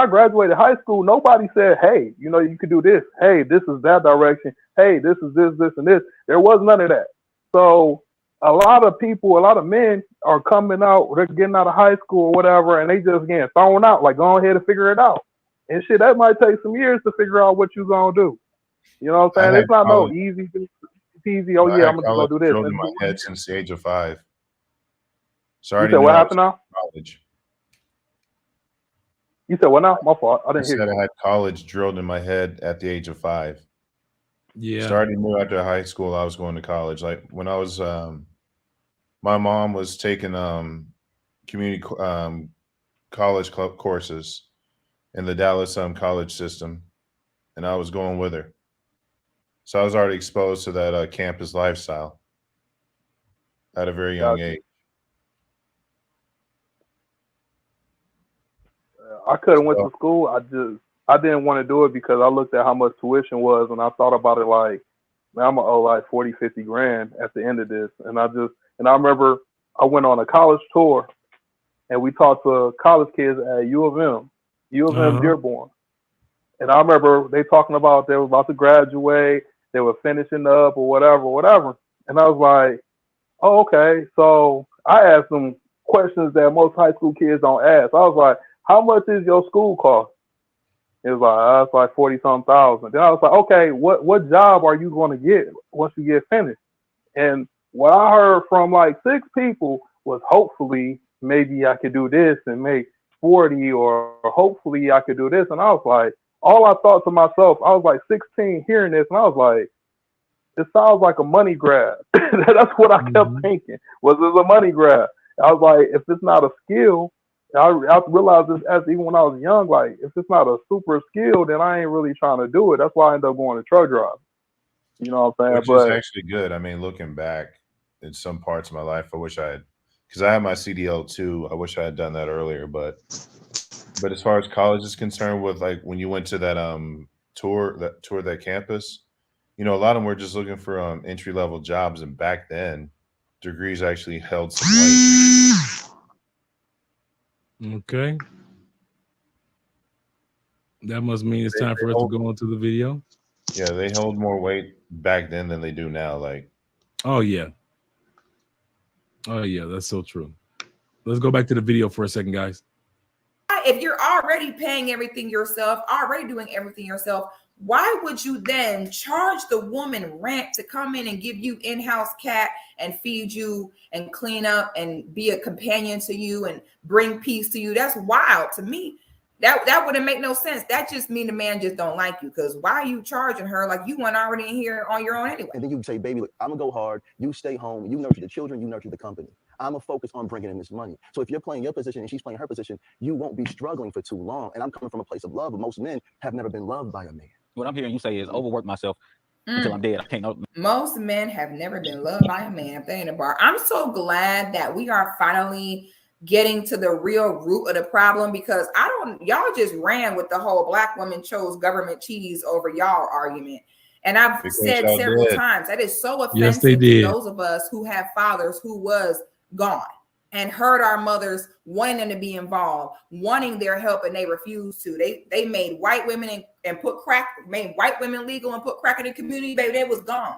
graduated high school, nobody said, "Hey, you could do this. Hey, this is that direction. Hey, this is this, this, and this." There was none of that. So a lot of people, a lot of men are coming out, they're getting out of high school or whatever, and they just getting thrown out. Like, go ahead and figure it out. And shit, that might take some years to figure out what you're gonna do. You know what I'm I saying? had It's not no college, easy, peasy. Oh I yeah, had I'm just college gonna do this. drilled in Let's my do head it. since the age of 5. So I You already said knew what I was happened now? in college. You said what now? My fault. I I didn't hear said you. I had college drilled in my head at the age of 5. Yeah. So I already knew after high school I was going to college. Like when I was, my mom was taking community college club courses in the Dallas college system, and I was going with her. So I was already exposed to that campus lifestyle at a very young Gotcha. age. I could have went So to school. I didn't want to do it because I looked at how much tuition was, and I thought about it like, man, I'm gonna owe like 40, 50 grand at the end of this. And I remember I went on a college tour, and we talked to college kids at U of M Uh-huh. Dearborn. And I remember they talking about they were about to graduate, they were finishing up or whatever, whatever. And I was like, oh, okay. So I asked them questions that most high school kids don't ask. I was like, how much is your school cost? It was like, it's like 40 some thousand. Then I was like, okay, what job are you going to get once you get finished? And what I heard from like 6 people was, hopefully maybe I could do this and make 40, or hopefully I could do this. And I was like, all I thought to myself, I was like 16 hearing this, and I was like, it sounds like a money grab. That's what I kept Mhm. thinking. Was this a money grab? I was like, if it's not a skill, I realized this as even when I was young. Like, if it's not a super skill, then I ain't really trying to do it. That's why I ended up going to truck driving. You know what I'm saying? which is But actually good. I mean, looking back in some parts of my life, I wish I had, because I had my CDL too. I wish I had done that earlier. But as far as college is concerned, with like when you went to that tour that campus, a lot of them were just looking for entry level jobs, and back then, degrees actually held some weight. Okay. That must mean it's They, time they for us to hold, go on to the video. yeah, they hold more weight back then than they do now. Like, Oh yeah. Oh yeah, that's so true. Let's go back to the video for a second, guys. If you're already paying everything yourself, already doing everything yourself, why would you then charge the woman rent to come in and give you in-house cat and feed you and clean up and be a companion to you and bring peace to you? That's wild to me. That wouldn't make no sense. That just mean the man just don't like you, because why are you charging her like you weren't already in here on your own anyway? And then you say, baby, look, I'm gonna go hard. You stay home. You nurture the children. You nurture the company. I'm gonna focus on bringing in this money. So if you're playing your position and she's playing her position, you won't be struggling for too long. And I'm coming from a place of love, but most men have never been loved by a man. What I'm hearing you say is overwork myself until I'm dead. I can't know. Most men have never been loved by a man if they're in a bar. I'm so glad that we are finally getting to the real root of the problem, because y'all just ran with the whole black woman chose government cheese over y'all argument. And I've because said y'all several did. times that is so Yes, they offensive to did. those of us who have fathers who was gone and heard our mothers wanting them to be involved, wanting their help, and they refused to. They made white women and made white women legal and put crack in the community, baby. They was gone.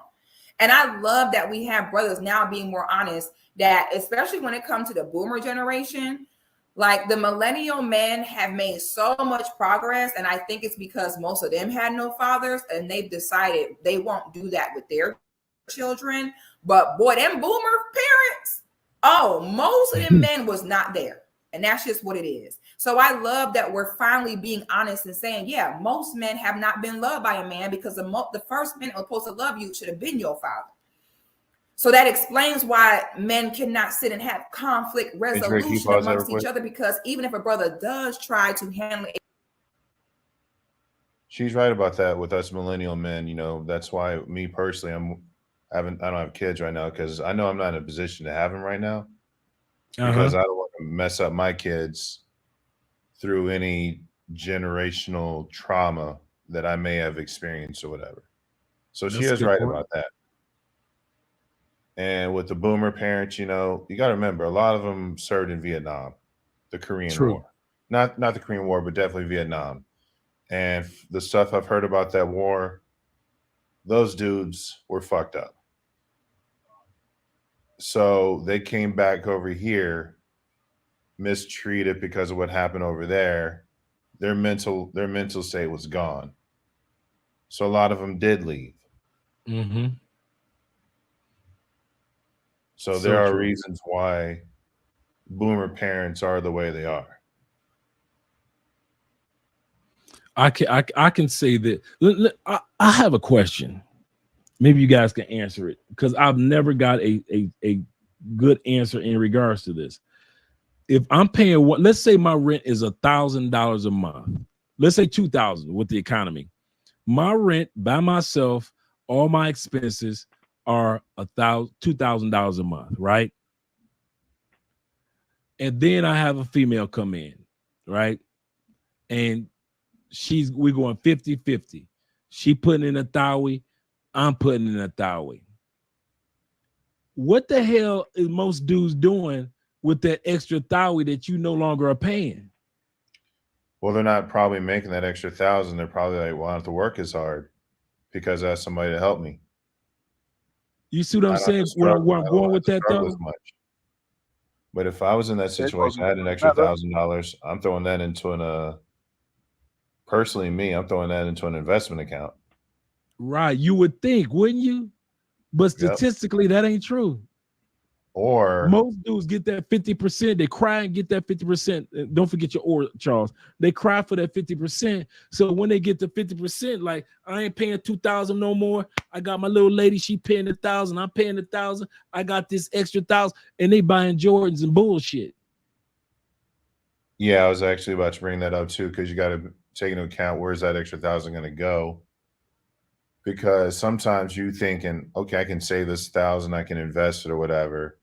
And I love that we have brothers now being more honest, that especially when it comes to the boomer generation, like the millennial men have made so much progress. And I think it's because most of them had no fathers and they've decided they won't do that with their children. But boy, them boomer parents, oh, most of them men was not there. And that's just what it is. So I love that we're finally being honest and saying, yeah, most men have not been loved by a man, because the first man that was supposed to love you should have been your father. So that explains why men cannot sit and have conflict resolution amongst each other, because even if a brother does try to handle it. She's right about that with us millennial men. You know, that's why me personally, I don't have kids right now because I know I'm not in a position to have them right now, because I don't want to mess up my kids through any generational trauma that I may have experienced or whatever. So she is right about that. And with the boomer parents, you know, you got to remember, a lot of them served in Vietnam, the Korean War. Not the Korean War, but definitely Vietnam. And the stuff I've heard about that war, those dudes were fucked up. So they came back over here, mistreated because of what happened over there. Their mental state was gone. So a lot of them did leave. Mm-hmm. So there are reasons why boomer parents are the way they are. I can say that. I have a question. Maybe you guys can answer it, because I've never got a good answer in regards to this. If I'm paying what, let's say my rent is $1,000 a month. Let's say $2,000 with the economy. My rent by myself, all my expenses are $2,000 a month, right? And then I have a female come in, right? And we're going 50-50. She putting in a thowee, I'm putting in a thowee. What the hell is most dudes doing with that extra thowee that you no longer are paying? Well, they're not probably making that extra 1,000. They're probably like, well, I don't have to work as hard because I have somebody to help me. You see what I'm saying? Where I'm going with that though? As much. But if I was in that situation, I had an extra $1,000, I'm throwing that into personally me, I'm throwing that into an investment account. Right. You would think, wouldn't you? But statistically, that ain't true. Or most dudes get that 50%. They cry and get that 50%. Don't forget your or, Charles. They cry for that 50%. So when they get to 50%, like, I ain't paying $2,000 no more. I got my little lady, she paying $1,000. I'm paying $1,000. I got this extra $1,000, and they buying Jordans and bullshit. Yeah, I was actually about to bring that up too, because you got to take into account, where's that extra $1,000 going to go? Because sometimes you thinking, okay, I can save this $1,000, I can invest it or whatever.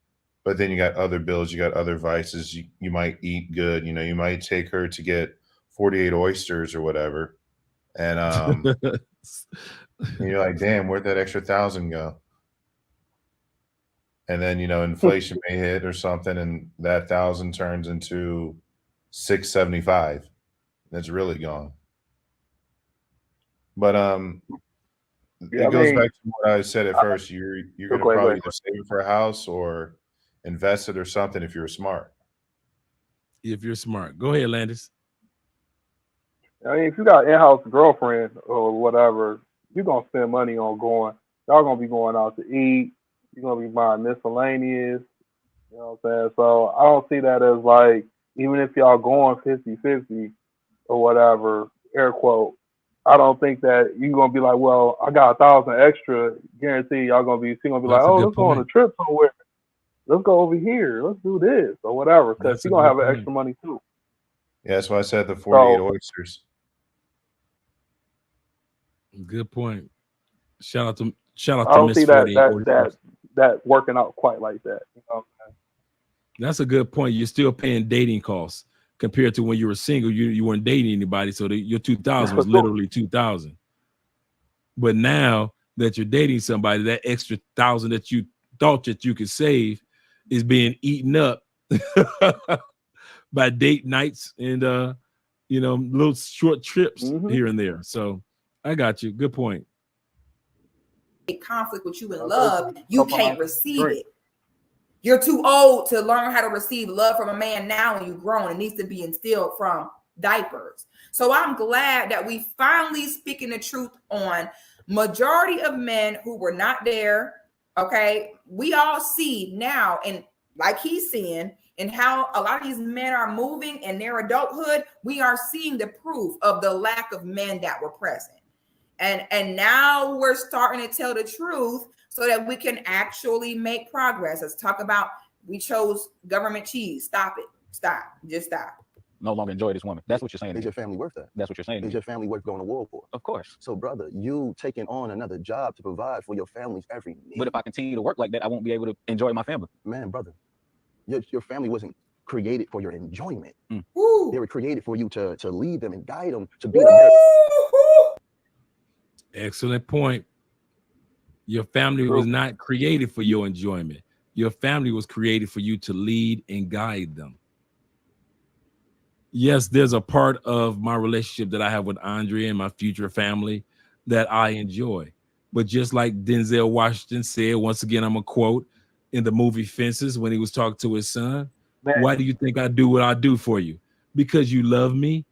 But then you got other bills, you got other vices. You might eat good, you know, you might take her to get 48 oysters or whatever. And you're like, damn, where'd that extra $1,000 go? And then, you know, inflation may hit or something, and that 1,000 turns into $675. That's really gone. But it goes back to what I said at first. You're gonna probably either save it for a house or invest it or something if you're smart. If you're smart. Go ahead, Landis. I mean, if you got an in-house girlfriend or whatever, you're gonna spend money on going. Y'all gonna be going out to eat. You're gonna be buying miscellaneous. You know what I'm saying? So I don't see that as like, even if y'all going 50-50 or whatever, air quote, I don't think that you're gonna be like, well, I got 1,000 extra. Guarantee y'all gonna be. She's gonna be like, oh, let's go on a trip somewhere. Let's go over here. Let's do this or whatever, because she's gonna have an extra money too. Yeah, that's why I said the 48 oysters. Good point. Shout out to I don't Miss see that working out quite like that. You know what I'm saying? That's a good point. You're still paying dating costs compared to when you were single. You weren't dating anybody, so your 2,000 was literally 2,000. But now that you're dating somebody, that extra 1,000 that you thought that you could save is being eaten up by date nights and little short trips here and there. So I got you. Good point. A conflict with you in love, you can't receive it. You're too old to learn how to receive love from a man now when you're grown. It needs to be instilled from diapers. So I'm glad that we finally speaking the truth on majority of men who were not there. Okay, we all see now, and like he's seeing, and how a lot of these men are moving in their adulthood, we are seeing the proof of the lack of men that were present. And now we're starting to tell the truth so that we can actually make progress. Let's talk about, we chose government cheese. Stop it. Stop. Just stop. No longer enjoy this woman. That's what you're saying. Is your family worth that? That's what you're saying. Is your family worth going to war for? Of course. So, brother, you taking on another job to provide for your family's every need. But if I continue to work like that, I won't be able to enjoy my family. Man, brother, your family wasn't created for your enjoyment. Woo. They were created for you to lead them and guide them to be the better. Excellent point. Your family was not created for your enjoyment. Your family was created for you to lead and guide them. Yes, there's a part of my relationship that I have with Andrea and my future family that I enjoy. But just like Denzel Washington said, once again, I'm a quote in the movie Fences when he was talking to his son. Man. Why do you think I do what I do for you? Because you love me?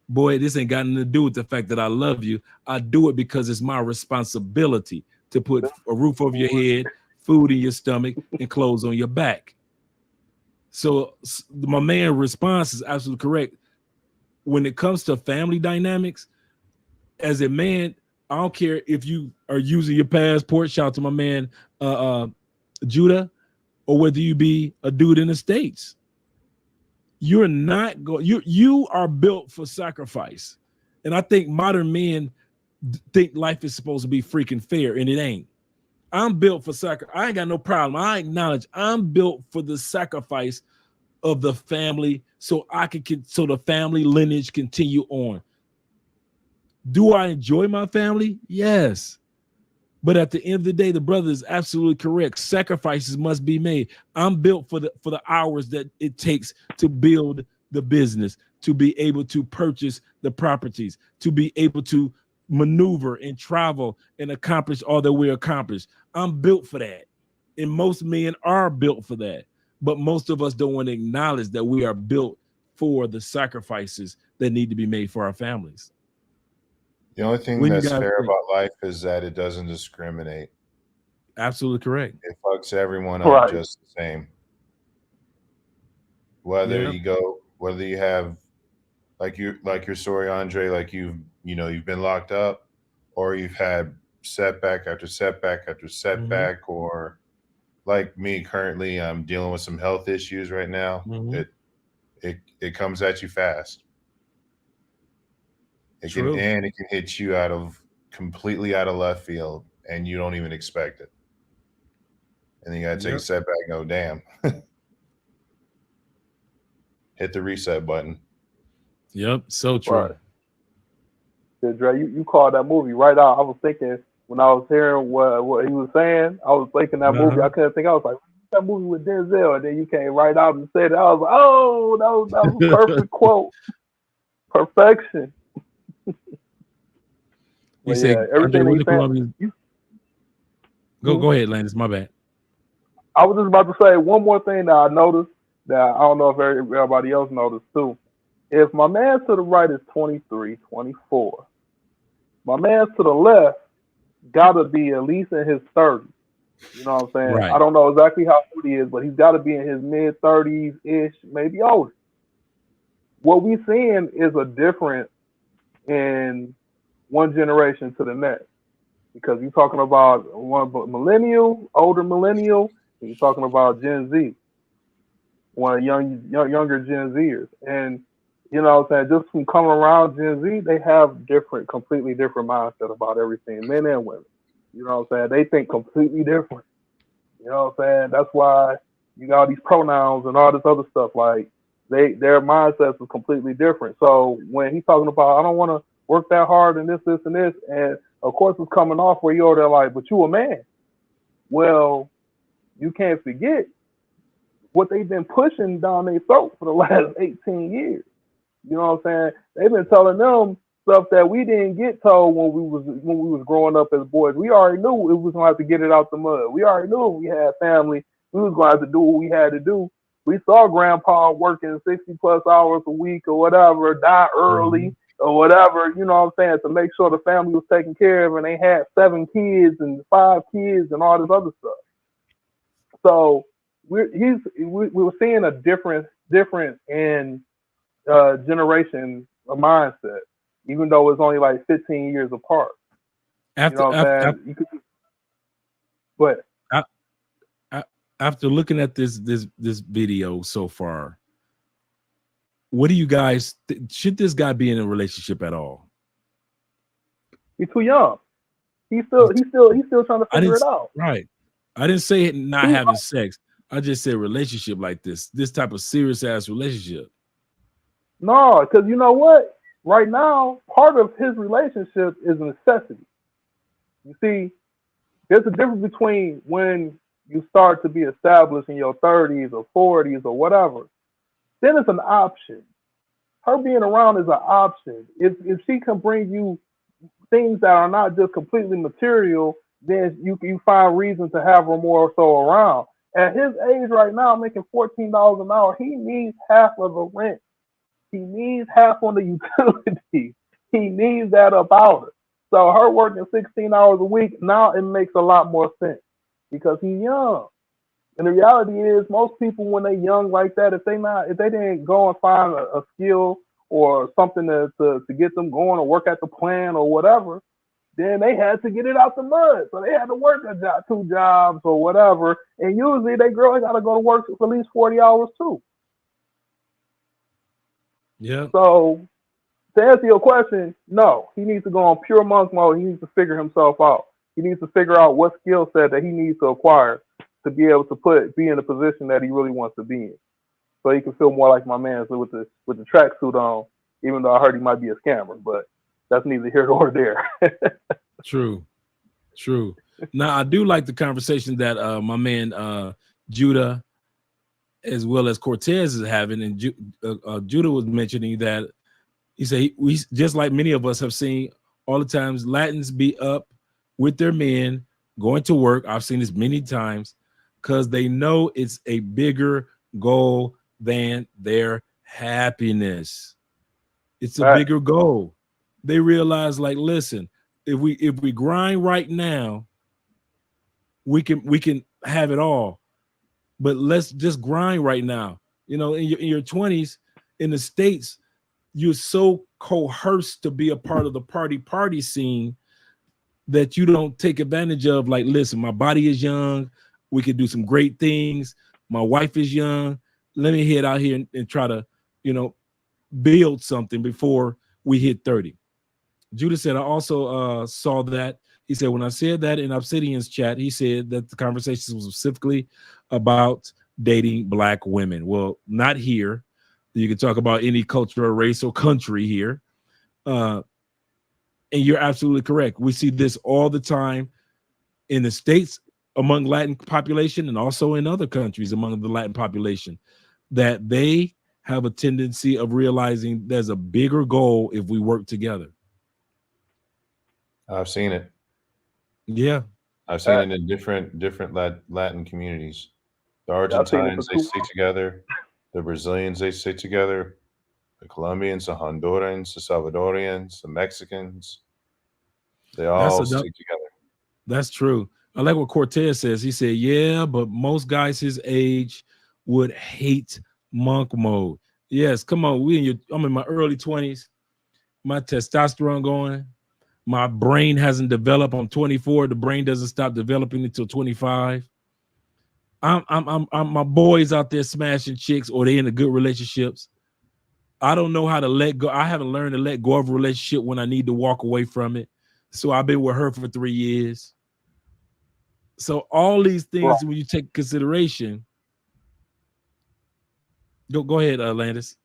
Boy, this ain't got nothing to do with the fact that I love you. I do it because it's my responsibility to put a roof over your head, food in your stomach, and clothes on your back. So my man's response is absolutely correct. When it comes to family dynamics, as a man, I don't care if you are using your passport, shout out to my man Judah, or whether you be a dude in the States. You're not going, you are built for sacrifice. And I think modern men think life is supposed to be freaking fair, and it ain't. I'm built for sacrifice. I ain't got no problem. I acknowledge I'm built for the sacrifice of the family so so the family lineage continue on. Do I enjoy my family? Yes. But at the end of the day, the brother is absolutely correct. Sacrifices must be made. I'm built for the hours that it takes to build the business, to be able to purchase the properties, to be able to maneuver and travel and accomplish all that we accomplish. I'm built for that. And most men are built for that. But most of us don't want to acknowledge that we are built for the sacrifices that need to be made for our families. The only thing that's fair about life is that it doesn't discriminate. Absolutely correct. It fucks everyone up just the same. Whether you have like your story, Andre, like you've been locked up, or you've had setback after setback after setback, or like me currently, I'm dealing with some health issues right now. It comes at you fast. It can hit you completely out of left field, and you don't even expect it. And then you gotta take a step back and go, damn. Hit the reset button. Yep, so true. Right. Dre, you called that movie right out. I was thinking when I was hearing what he was saying, I was thinking that movie. I couldn't think. I was like, that movie with Denzel, and then you came right out and said it. I was like, oh, that was a perfect quote. Perfection. You say everything that Go ahead, Landis. My bad. I was just about to say one more thing that I noticed that I don't know if everybody else noticed too. If my man to the right is 23, 24, my man to the left gotta be at least in his 30s. You know what I'm saying? Right. I don't know exactly how old he is, but he's got to be in his mid 30s ish, maybe older. What we seeing is a difference in one generation to the next, because you're talking about one millennial, older millennial, and you're talking about Gen Z, one younger Gen Zers, and you know what I'm saying, just from coming around Gen Z, they have completely different mindset about everything, men and women. You know what I'm saying? They think completely different. You know what I'm saying? That's why you got all these pronouns and all this other stuff. Like their mindsets is completely different. So when he's talking about, I don't want to work that hard and this, and this, and of course it's coming off where you're there like, but you a man. Well, you can't forget what they've been pushing down their throat for the last 18 years. You know what I'm saying? They've been telling them stuff that we didn't get told when we was growing up as boys. We already knew we was gonna have to get it out the mud. We already knew if we had family, we was gonna have to do what we had to do. We saw grandpa working 60 plus hours a week or whatever, die early or whatever, you know what I'm saying, to make sure the family was taken care of, and they had 7 kids and 5 kids and all this other stuff. So we were seeing a different in generation of mindset, even though it's only like 15 years apart. You After know what I'm saying? You could, but after looking at this video so far, what do you guys should this guy be in a relationship at all? he's too young. He's still trying to figure it out. Right. I didn't say not He's- having sex. I just said relationship like this type of serious ass relationship. No, because you know what? Right now, part of his relationship is a necessity. You see, there's a difference between when you start to be established in your 30s or 40s or whatever. Then it's an option. Her being around is an option. If she can bring you things that are not just completely material, then you find reason to have her more so around. At his age right now, making $14 an hour, he needs half of the rent. He needs half on the utilities. He needs that about her. So her working 16 hours a week, now it makes a lot more sense because he's young. And the reality is most people when they're young like that, if they didn't go and find a skill or something to get them going or work at the plant or whatever, then they had to get it out the mud. So they had to work a job, 2 jobs or whatever. And usually they girls got to go to work for at least 40 hours too. Yeah. So to answer your question, no, he needs to go on pure monk mode. He needs to figure himself out. He needs to figure out what skill set that he needs to acquire to be able to be in the position that he really wants to be in. So he can feel more like my man with the tracksuit on, even though I heard he might be a scammer, but that's neither here nor there. True. Now I do like the conversation that my man Judah as well as Cortez is having, and Judah was mentioning that he said we just like many of us have seen all the times Latins be up with their men going to work. I've seen this many times because they know it's a bigger goal than their happiness. It's a bigger goal. They realize, like, listen, if we grind right now, we can have it all. But let's just grind right now. You know, in your 20s in the States, you're so coerced to be a part of the party scene that you don't take advantage of. Like, listen, my body is young. We could do some great things. My wife is young. Let me head out here and try to, build something before we hit 30. Judah said, I also saw that. He said, when I said that in Obsidian's chat, he said that the conversation was specifically about dating Black women. Well, not here. You can talk about any culture or race or country here. And you're absolutely correct. We see this all the time in the States among Latin population and also in other countries among the Latin population, that they have a tendency of realizing there's a bigger goal if we work together. I've seen it. Yeah. I've seen it in different Latin communities. The Argentines, they stick together. The Brazilians, they stick together. The Colombians, the Hondurans, the Salvadorians, the Mexicans, they all stick together. That's true. I like what Cortez says. He said, yeah, but most guys his age would hate monk mode. Yes, come on. I'm in my early 20s. My testosterone going. My brain hasn't developed. I'm 24. The brain doesn't stop developing until 25. I'm my boys out there smashing chicks, or they in the good relationships. I don't know how to let go. I haven't learned to let go of a relationship when I need to walk away from it. So I've been with her for 3 years. So all these things, when you take consideration, go ahead, Landis.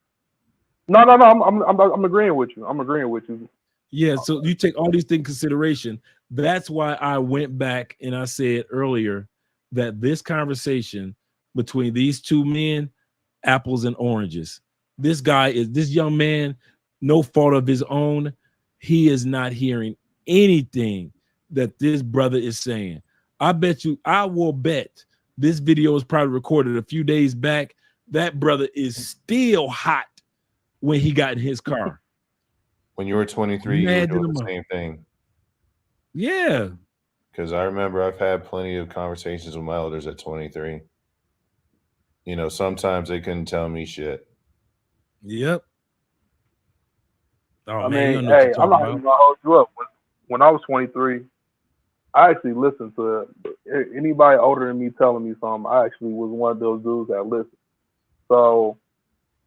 No. I'm agreeing with you. Yeah. So you take all these things in consideration. That's why I went back and I said earlier that this conversation between these two men, apples and oranges. This young man, no fault of his own. He is not hearing anything that this brother is saying. I will bet this video was probably recorded a few days back. That brother is still hot when he got in his car. When you were 23, you were doing the same thing. Yeah. Because I remember I've had plenty of conversations with my elders at 23. you know, sometimes they couldn't tell me shit. Yep. Oh I man, you mean, don't know what you're hey, I'm talking not about. even gonna hold you up. When I was 23, I actually listened to anybody older than me telling me something. I actually was one of those dudes that listened. So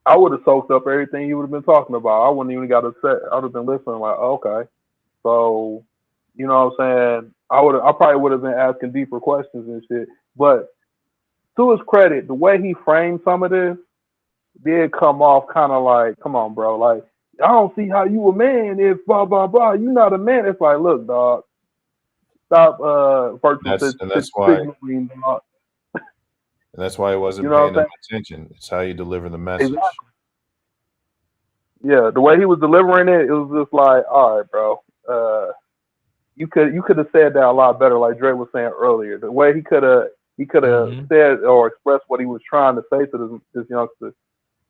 I would have soaked up everything you would have been talking about. I wouldn't even got upset. I would have been listening like, okay. So, you know what I'm saying? I probably would have been asking deeper questions and shit. But to his credit, the way he framed some of this did come off kind of like, come on, bro. Like, I don't see how you a man if blah blah blah. You not a man. It's like, look, dog, stop virtual And that's why signaling, dog. it You wasn't know paying what I'm them attention. It's how you deliver the saying? message. Exactly. Yeah, the way he was delivering it, it was just like, all right, bro. You could have said that a lot better, like Dre was saying earlier. The way he could have Mhm. said or expressed what he was trying to say to this youngster,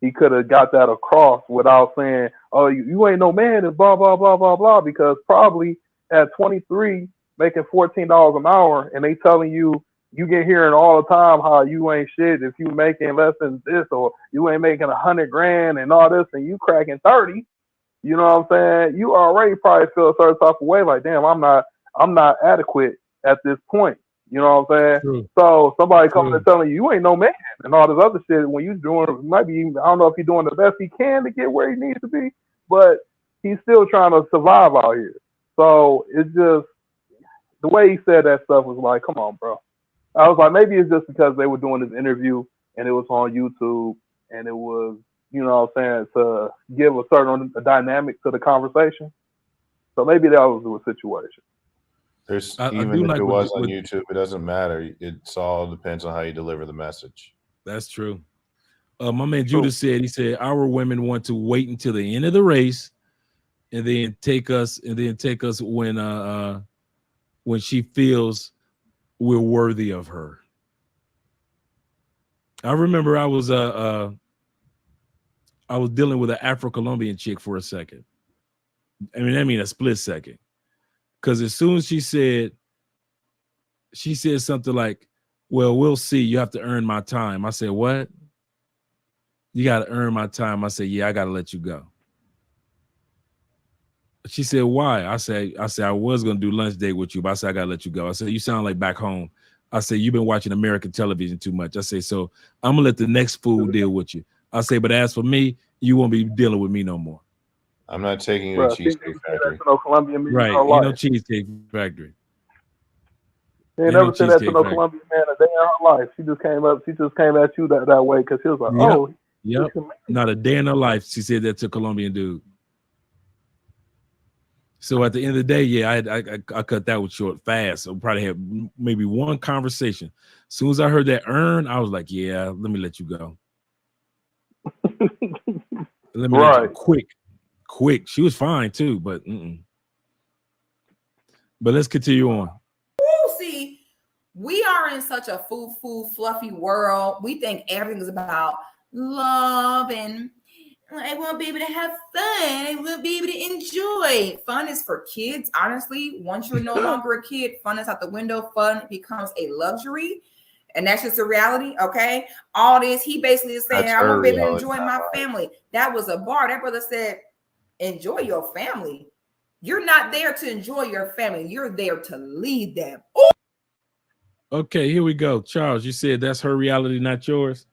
he could have got that across without saying, "Oh, you ain't no man," and blah blah blah blah blah. Because probably at 23, making $14 an hour, and they telling you get hearing all the time how you ain't shit if you making less than this, or you ain't making 100 grand and all this, and you cracking 30. You know what I'm saying? You already probably feel a certain type of way, like, damn, I'm not adequate at this point. You know what I'm saying? True. So somebody coming True. and telling you you ain't no man and all this other shit when you doing might be, I don't know if he's doing the best he can to get where he needs to be, but he's still trying to survive out here. So it's just the way he said that stuff was like, come on, bro. I was like, maybe it's just because they were doing this interview and it was on YouTube and it was, you know what I'm saying, to give a certain dynamic to the conversation. So maybe that was the situation. There's I even do if like it was on what YouTube, it doesn't matter. It's all depends on how you deliver the message. that's true. My man True. Judah said, he said, our women want to wait until the end of the race and then take us when she feels we're worthy of her. I remember I was dealing with an Afro-Colombian chick for a second. I mean a split second. Because as soon as she said something like, well, we'll see. You have to earn my time. I said, what? You got to earn my time. I said, yeah, I got to let you go. She said, why? I said, I was going to do lunch date with you, but I said, I got to let you go. I said, you sound like back home. I said, you've been watching American television too much. I say, so I'm going to let the next fool deal with you. I say, but as for me, you won't be dealing with me no more. I'm not taking you to Bro, she Cheesecake never said that Factory. to no Colombian man in Right. her Ain't no life. Cheesecake Factory. She ain't Ain't no never said that to Cheesecake no Factory. Colombian man a day in her life. She just came at you that way because she was like, Yep. oh, Yep. Not a day in her life. She said that to a Colombian dude. So at the end of the day, yeah, I cut that one short fast. I probably had maybe one conversation. As soon as I heard that earn, I was like, yeah, let me let you go. Let me let you right. quick. She was fine too, but let's continue on. Ooh, see, we are in such a fluffy world. We think everything is about love and I want to be able to have fun. I want to be able to enjoy. Fun is for kids, honestly. Once you're no longer a kid, fun is out the window. Fun becomes a luxury. And that's just a reality, okay? All this, he basically is saying, That's I want her to be able to reality, enjoy not my mine. family. That was a bar. That brother said, enjoy your family. You're not there to enjoy your family. You're there to lead them. Ooh. Okay, here we go. Charles, you said that's her reality, not yours.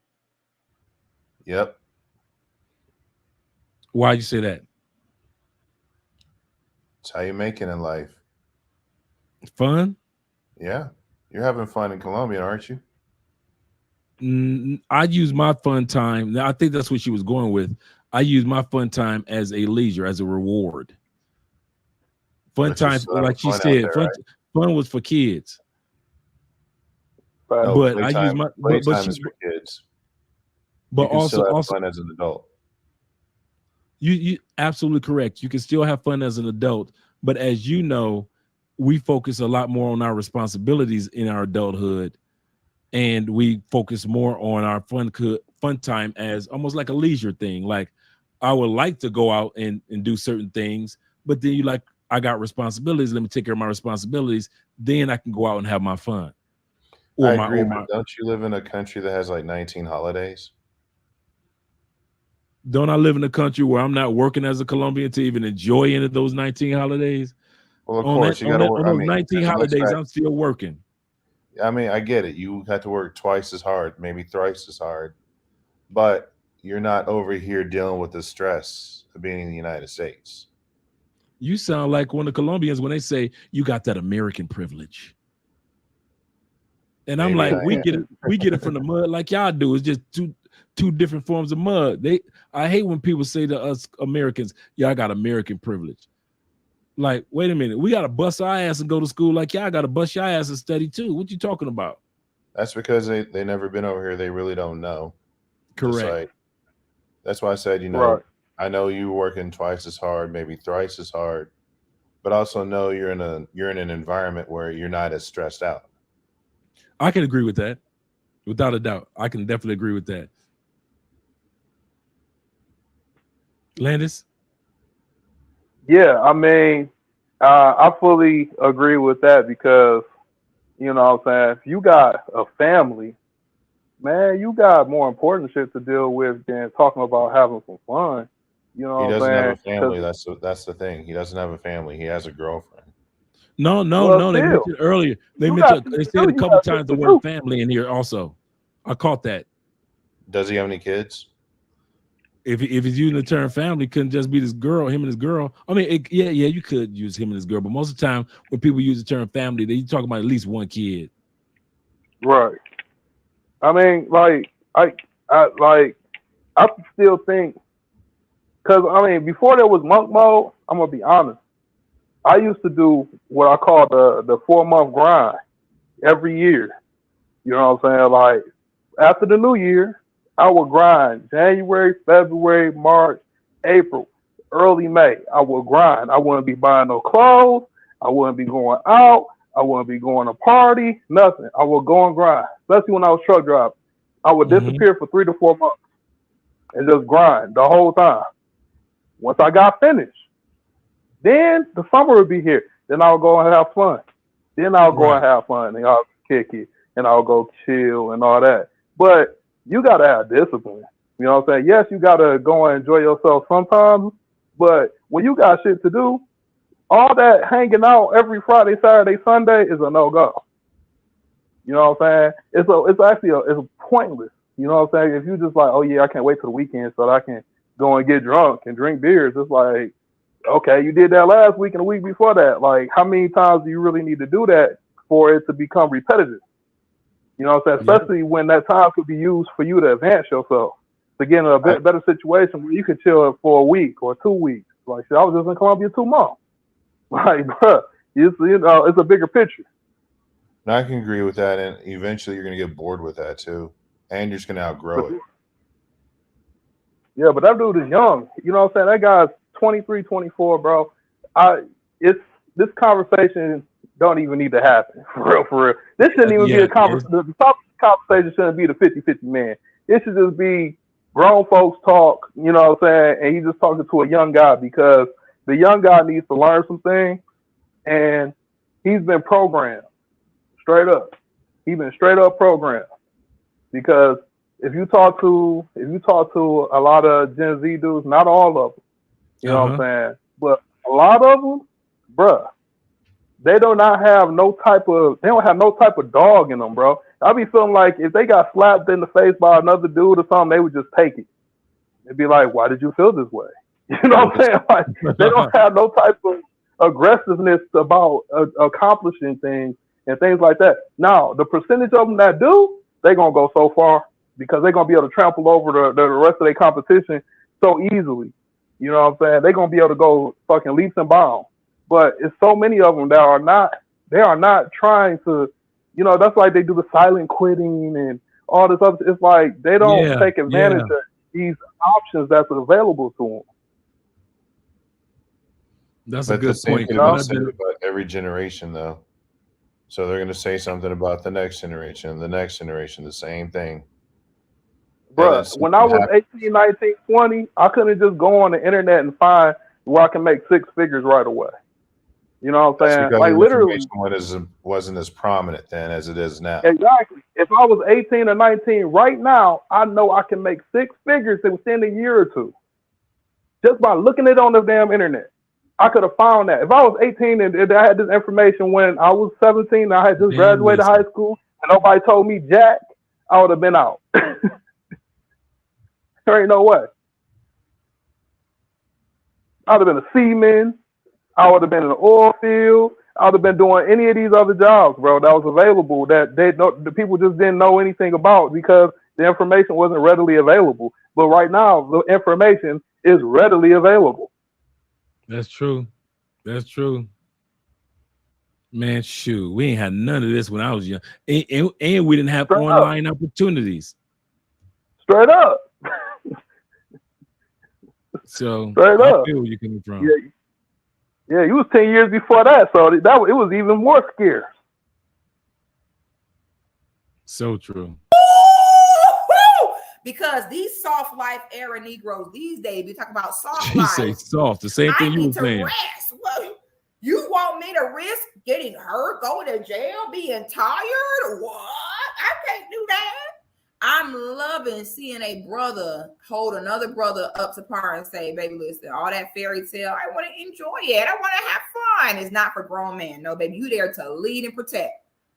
Yep. Why you say that? It's how you make it in life. Fun? Yeah. You're having fun in Colombia, aren't you? I use my fun time. I think that's what she was going with. I use my fun time as a leisure, as a reward. Fun But you're time, still having like she fun out said, there, fun, right? fun was for kids. Right. No, But I use my but playtime she, is for kids. but You can still have also fun as an adult. you absolutely correct. You can still have fun as an adult, but as you know, we focus a lot more on our responsibilities in our adulthood, and we focus more on our fun time as almost like a leisure thing. Like I would like to go out and do certain things, but then you like, I got responsibilities. Let me take care of my responsibilities. Then I can go out and have my fun. Or I my agree, or but my don't you live in a country that has like 19 holidays? don't I live in a country where I'm not working as a Colombian to even enjoy any of those 19 holidays? Well, of On that course, you got to work. on I those mean, 19 because most holidays, fact, I'm still working. I mean, I get it. You have to work twice as hard, maybe thrice as hard, but you're not over here dealing with the stress of being in the United States. You sound like one of the Colombians when they say you got that American privilege. And I'm Maybe like, I am. we get it from the mud like y'all do. It's just two different forms of mud. I hate when people say to us Americans, y'all got American privilege. Like, wait a minute, we gotta bust our ass and go to school like y'all gotta bust your ass and study too. What you talking about? That's because they never been over here. They really don't know. Just Correct. like that's why I said, Right. I know you working twice as hard, maybe thrice as hard, but also know you're in an environment where you're not as stressed out. I can agree with that. Without a doubt. I can definitely agree with that. Landis? Yeah, I mean, I fully agree with that because, you know what I'm saying, if you got a family, man, you got more important shit to deal with than talking about having some fun. You He know what doesn't have I'm a saying? 'Cause, family. That's the thing. He doesn't have a family. He has a girlfriend. No. well, They still, mentioned earlier. you got They shit to said do. a You couple got shit times the to word do. family in here also. I caught that. Does he have any kids? If he's using the term family, couldn't just be this girl, him and his girl. I mean, yeah, you could use him and his girl, but most of the time when people use the term family, they talk about at least one kid. Right. I mean, I still think, because, I mean, before there was monk mode, I'm going to be honest. I used to do what I call the 4 month grind every year. You know what I'm saying? Like, after the new year, I would grind January, February, March, April, early May. I would grind. I wouldn't be buying no clothes. I wouldn't be going out. I wouldn't be going to party. Nothing. I would go and grind, especially when I was truck driving. I would disappear for 3 to 4 months and just grind the whole time. Once I got finished, then the summer would be here. Then I'll go and have fun. Then I'll go and Right. have fun and I'll kick it and I'll go chill and all that. But you gotta have discipline. You know what I'm saying? Yes, you gotta go and enjoy yourself sometimes, but when you got shit to do, all that hanging out every Friday, Saturday, Sunday is a no go. You know what I'm saying? It's pointless. You know what I'm saying? If you just like, oh yeah, I can't wait till the weekend so that I can go and get drunk and drink beers. It's like, okay, you did that last week and the week before that. Like, how many times do you really need to do that for it to become repetitive? You know what I'm saying? Yeah. Especially when that time could be used for you to advance yourself, to get in a I, better situation where you could chill for a week or 2 weeks. Like, shit, I was just in Colombia 2 months. Like, bruh, it's a bigger picture. I can agree with that, and eventually you're going to get bored with that too, and you're just going to outgrow it. Yeah, but that dude is young. You know what I'm saying? That guy's 23, 24, bro. This conversation don't even need to happen. For real. This shouldn't even be a conversation. The topic of the conversation shouldn't be the 50-50 man. It should just be grown folks talk, you know what I'm saying? And he's just talking to a young guy because the young guy needs to learn some things, and he's been programmed straight up. He's been straight up programmed because if you talk to a lot of Gen Z dudes, not all of them, you know what I'm saying, but a lot of them, bruh, they don't have no type of dog in them, bro. I be feeling like if they got slapped in the face by another dude or something, they would just take it. They'd be like, why did you feel this way? You know what I'm saying? Like, they don't have no type of aggressiveness about accomplishing things and things like that. Now, the percentage of them that do, they're going to go so far because they're going to be able to trample over the rest of their competition so easily. You know what I'm saying? They're going to be able to go fucking leaps and bounds. But it's so many of them that are not trying to, you know, that's like they do the silent quitting and all this other. It's like they don't take advantage of these options that's available to them. That's But a good the same point. could have been said about every generation, though. So they're going to say something about the next generation, the same thing. Bruh, when I was 18, 19, 20, I couldn't just go on the internet and find where I can make 6 figures right away. You know what I'm That's saying? because Like the literally, information wasn't as prominent then as it is now. exactly. If I was 18 or 19 right now, I know I can make 6 figures within a year or two just by looking it on the damn internet. I could have found that. If I was 18 and I had this information when I was 17, and I had just Man, graduated listen. high school, and nobody told me jack, I would have been out. There ain't no way. I would have been a seaman. I would have been in the oil field. I would have been doing any of these other jobs, bro, that was available that the people just didn't know anything about because the information wasn't readily available. But right now, the information is readily available. That's true. That's true. Man, shoot, we ain't had none of this when I was young, and we didn't have Straight up. online opportunities. Straight up. So Straight I up. feel where you're coming from. Yeah, you was 10 years before that, so it was even more scarce. So true. Woo-hoo! Because these soft life era Negroes these days, we talk about soft She say life. soft. The same I thing you need were to saying. rest. What? You want me to risk getting hurt, going to jail, being tired? What? I can't do that. I'm loving seeing a brother hold another brother up to par and say, baby, listen, all that fairy tale, I want to enjoy it. I want to have fun. It's not for grown men. No, baby, you there to lead and protect.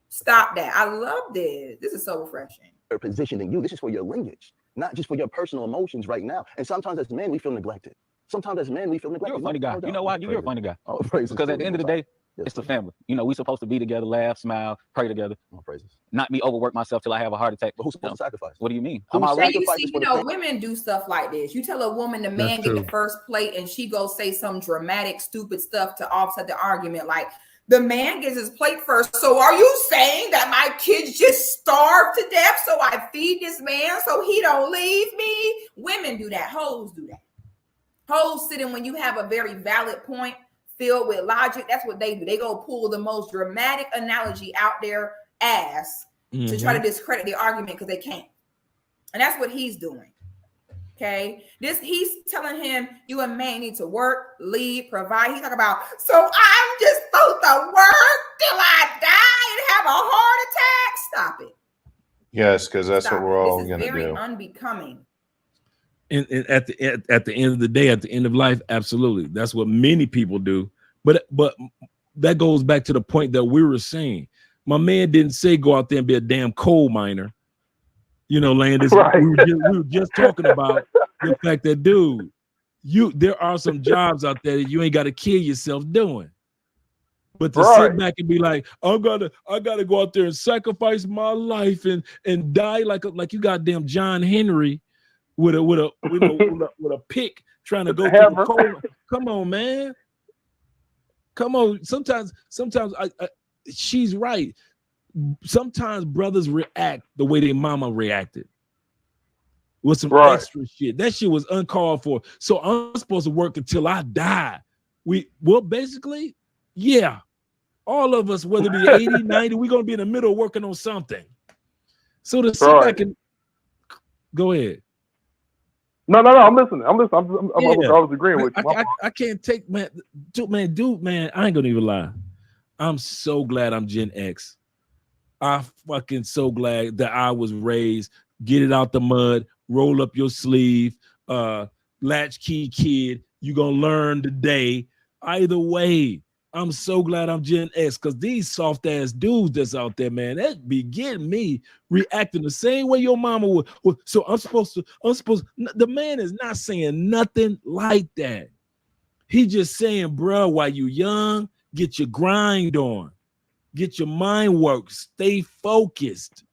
Stop that. I love this. This is so refreshing. They're positioning you. This is for your lineage, not just for your personal emotions right now. And sometimes as men, we feel neglected. Sometimes as men, we feel neglected. You're a funny guy. You know why? You're a funny guy. Oh, praises Because to at the you, end of the Most High. day, Yes, it's the sir. family. You know, we supposed to be together, laugh, smile, pray together. Oh, praises. Not me overwork myself till I have a heart attack. But who's supposed to sacrifice? What do you mean? Who I'm already. You sacrifices see, for you the know, family? women do stuff like this. You tell a woman the man get the first plate and she goes say some dramatic, stupid stuff to offset the argument. Like, the man gets his plate first. So are you saying that my kids just starve to death so I feed this man so he don't leave me? Women do that. Hoes do that. Hoes sitting when you have a very valid point filled with logic. That's what they do. They go pull the most dramatic analogy out their ass to try to discredit the argument because they can't. And that's what he's doing. Okay. He's telling him you and man need to work, lead, provide. He's talking about, so I'm just supposed to work till I die and have a heart attack. Stop it. Yes, because that's Stop what we're it. all This is going to very do. unbecoming. And at the end of the day, at the end of life, absolutely, that's what many people do. But that goes back to the point that we were saying. My man didn't say go out there and be a damn coal miner. You know, Landis. Right. We were just talking about the fact that, dude, there are some jobs out there that you ain't got to kill yourself doing. But to sit back and be like, I gotta go out there and sacrifice my life and die like you goddamn John Henry with a pick trying to go through the coal. Come on, man. Come on. Sometimes she's right. Sometimes brothers react the way their mama reacted with some extra shit. That shit was uncalled for. So I'm supposed to work until I die. Basically, yeah. All of us, whether it be 80, 90, we're gonna be in the middle working on something. So to sit back and go ahead. No, I'm listening. I was agreeing with you. I can't take man. I ain't gonna even lie. I'm so glad I'm Gen X. I'm fucking so glad that I was raised. Get it out the mud. Roll up your sleeve. Latchkey kid. You gonna learn today. Either way, I'm so glad I'm Gen X because these soft ass dudes that's out there, man, that be getting me reacting the same way your mama would. So the man is not saying nothing like that. He just saying, bro, while you young, get your grind on, get your mind work, stay focused.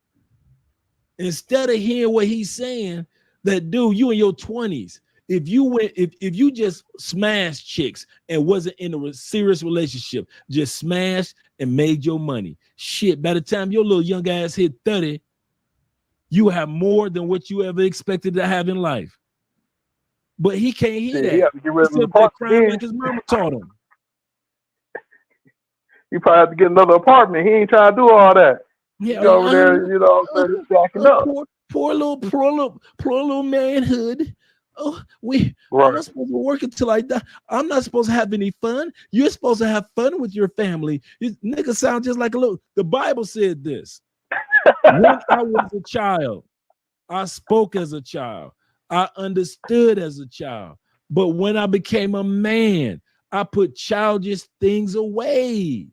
Instead of hearing what he's saying, that dude, you in your 20s. If you just smashed chicks and wasn't in a serious relationship, just smashed and made your money, shit, by the time your little young ass hit 30, you have more than what you ever expected to have in life. But he can't hear that. He have to get rid of the He's crying like his mama taught him. You probably have to get another apartment. He ain't trying to do all that. Yeah, go over there, you know, backing up. Poor little manhood. Oh, Right. I'm supposed to work until I die. I'm not supposed to have any fun. You're supposed to have fun with your family. You nigga sound just like a little. The Bible said this. When I was a child, I spoke as a child. I understood as a child. But when I became a man, I put childish things away.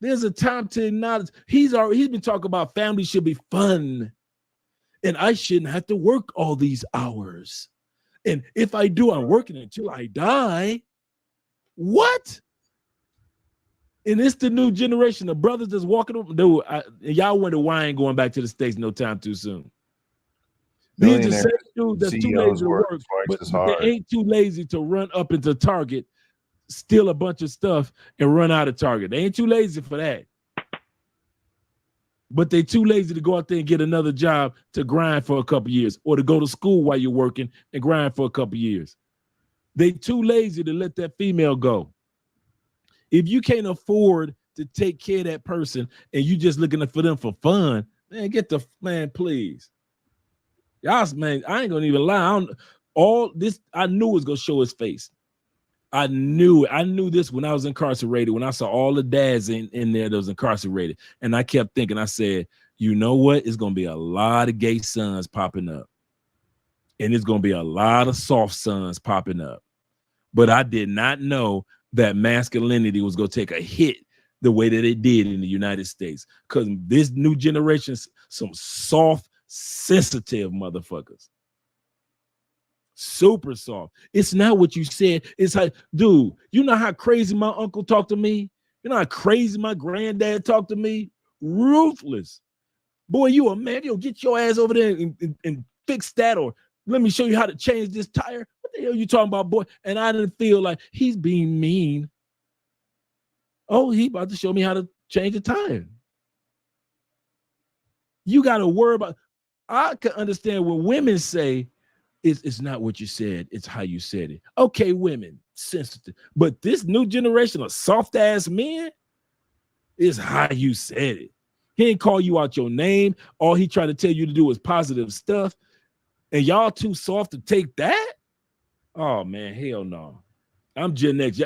There's a time to acknowledge. He's been talking about family should be fun, and I shouldn't have to work all these hours. And if I do, I'm working until I die. What? And it's the new generation of brothers that's walking over. Dude, y'all wonder why I ain't going back to the States no time too soon. These the same dudes that's too lazy to work, but they ain't too lazy to run up into Target, steal a bunch of stuff, and run out of Target. They ain't too lazy for that. But they too lazy to go out there and get another job to grind for a couple years, or to go to school while you're working and grind for a couple years. They too lazy to let that female go. If you can't afford to take care of that person and you just looking for them for fun, man, please. Y'all, man, I ain't gonna even lie. I knew it was gonna show his face. I knew this when I was incarcerated, when I saw all the dads in there that was incarcerated. And I kept thinking, I said, you know what? It's going to be a lot of gay sons popping up. And it's going to be a lot of soft sons popping up. But I did not know that masculinity was going to take a hit the way that it did in the United States. Because this new generation, some soft, sensitive motherfuckers. Super soft. It's not what you said. It's like, dude, you know how crazy my uncle talked to me? You know how crazy my granddad talked to me? Ruthless. Boy, you a man. Yo, get your ass over there and fix that, or let me show you how to change this tire. What the hell you talking about, boy? And I didn't feel like he's being mean. Oh, he about to show me how to change the tire. You got to worry about. I can understand when women say, it's not what you said, it's how you said it. Okay, women, sensitive. But this new generation of soft-ass men is how you said it. He ain't call you out your name. All he tried to tell you to do is positive stuff. And y'all too soft to take that? Oh, man, hell no. I'm Gen X.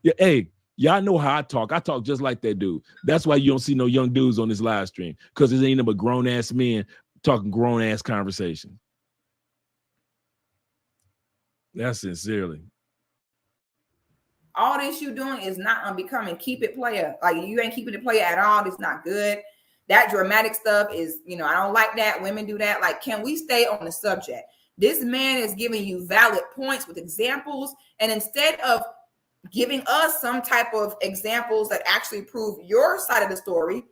Yeah, hey, y'all know how I talk. I talk just like that dude. That's why you don't see no young dudes on this live stream, because it ain't no but grown-ass men talking grown-ass conversation. That's sincerely. All this you doing is not unbecoming. Keep it player. Like, you ain't keeping it player at all. It's not good. That dramatic stuff is, I don't like that. Women do that. Like, can we stay on the subject? This man is giving you valid points with examples. And instead of giving us some type of examples that actually prove your side of the story,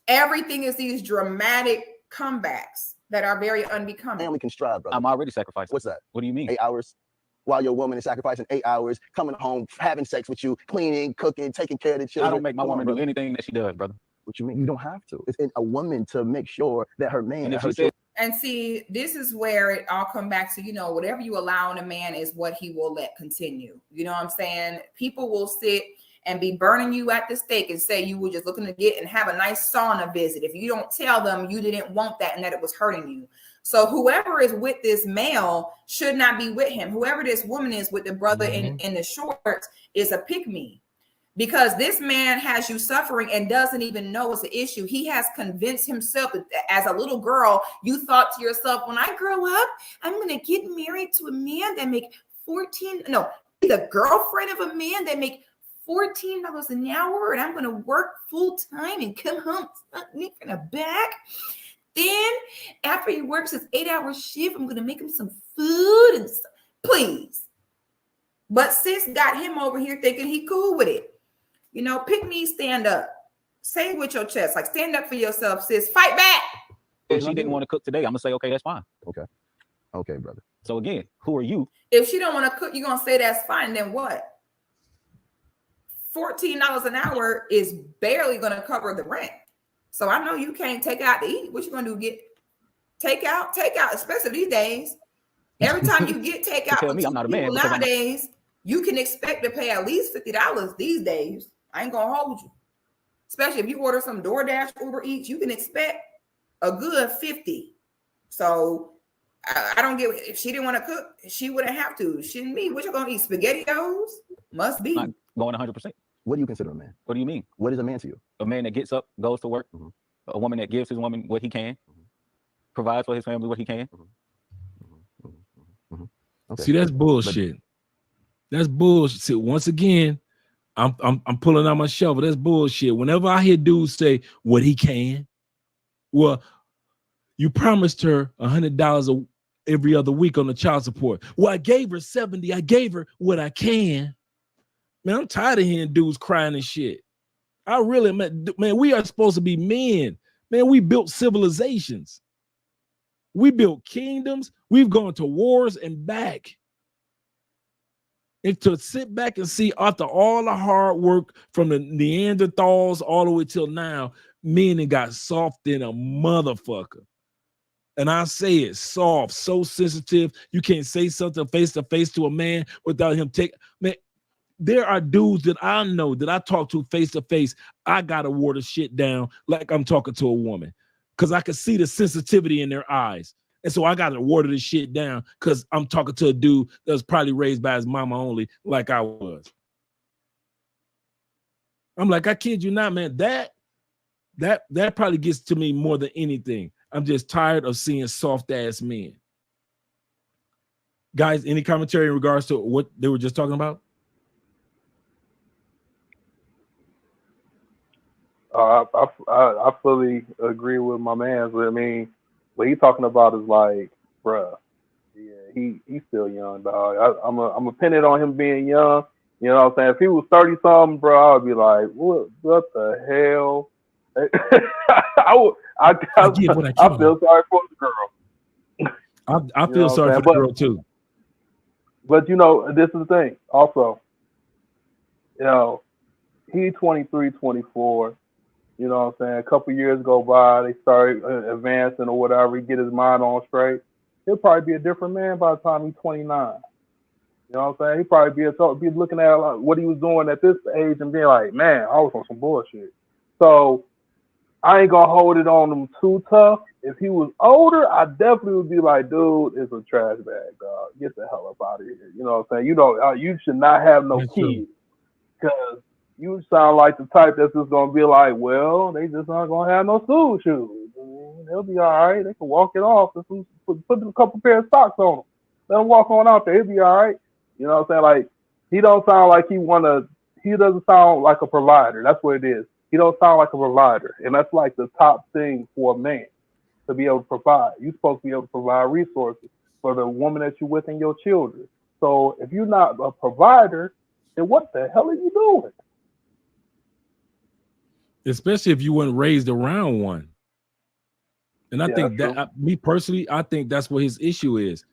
everything is these dramatic comebacks that are very unbecoming. Family can strive, brother. I'm already sacrificing. What's that? What do you mean? 8 hours? While your woman is sacrificing 8 hours, coming home, having sex with you, cleaning, cooking, taking care of the children. I don't make my woman do anything that she does, brother. What you mean? You don't have to. It's in a woman to make sure that her man And if her she said, And see, this is where it all comes back to, whatever you allow in a man is what he will let continue. You know what I'm saying? People will sit and be burning you at the stake and say you were just looking to get and have a nice sauna visit if you don't tell them you didn't want that and that it was hurting you. So whoever is with this male should not be with him. Whoever this woman is with the brother in the shorts is a pick-me. Because this man has you suffering and doesn't even know it's an issue. He has convinced himself that as a little girl, you thought to yourself, when I grow up, I'm going to get married to a man that make the girlfriend of a man that make $14 an hour, and I'm going to work full time and come home me from the back. Then after he works his 8-hour shift, I'm going to make him some food and stuff. Please. But sis got him over here thinking he cool with it. Pick me, stand up. Say it with your chest. Like, stand up for yourself, sis. Fight back. if she didn't want to cook today, I'm gonna say, okay, that's fine. Okay, brother. So again, who are you? If she don't want to cook, you're gonna say that's fine. Then what? $14 an hour is barely gonna cover the rent. So I know you can't take out to eat. What you gonna do? Get takeout, especially these days. Every time you get takeout Tell me I'm not a man nowadays, you can expect to pay at least $50 these days. I ain't gonna hold you. Especially if you order some DoorDash, Uber Eats, you can expect a good $50. So I don't get if she didn't want to cook, she wouldn't have to. Shouldn't be. What you gonna eat? SpaghettiOs? Must be. Not going 100%. What do you consider a man? What do you mean? What is a man to you? A man that gets up, goes to work, Mhm. a woman that gives his woman what he can, provides for his family what he can. Okay. See, that's bullshit. That's bullshit. See, once again, I'm pulling out my shovel. That's bullshit. Whenever I hear dudes say what he can, well, you promised her $100 every other week on the child support. Well, I gave her 70. I gave her what I can. Man, I'm tired of hearing dudes crying and shit. I really, man, we are supposed to be men. Man, we built civilizations. We built kingdoms. We've gone to wars and back. And to sit back and see after all the hard work from the Neanderthals all the way till now, men and got soft in a motherfucker. And I say it soft, so sensitive. You can't say something face to face to a man without him taking. Man, there are dudes that I know that I talk to face to face. I gotta water shit down like I'm talking to a woman, because I can see the sensitivity in their eyes. And so I gotta water this shit down because I'm talking to a dude that was probably raised by his mama only, like I was. I'm like, I kid you not, man. That probably gets to me more than anything. I'm just tired of seeing soft ass men. Guys, any commentary in regards to what they were just talking about? I fully agree with my man. I mean, what he's talking about is like, bruh, yeah, he's still young, dog. I'm a pin it on him being young. You know what I'm saying? If he was 30 something, bro, I would be like, what the hell? I feel sorry for the girl. I feel sorry for the girl too. But you know, this is the thing. Also, you know, he 23, 24. You know what I'm saying? A couple years go by, they start advancing or whatever. He get his mind on straight. He'll probably be a different man by the time he's 29. You know what I'm saying? He probably be looking at like what he was doing at this age and being like, man, I was on some bullshit. So I ain't gonna hold it on him too tough. If he was older, I definitely would be like, dude, it's a trash bag, dog. Get the hell up out of here. You know what I'm saying? You know, you should not have no kids because you sound like the type that's just gonna be like, well, they just not gonna have no school shoes. I mean, they'll be all right. They can walk it off. Put a couple pair of socks on them. Let them walk on out there. He'll be all right. You know what I'm saying? Like, he don't sound like he doesn't sound like a provider. That's what it is. He don't sound like a provider. And that's like the top thing for a man, to be able to provide. You're supposed to be able to provide resources for the woman that you're with and your children. So if you're not a provider, then what the hell are you doing? Especially if you weren't raised around one. And I think that, me personally, I think that's what his issue is.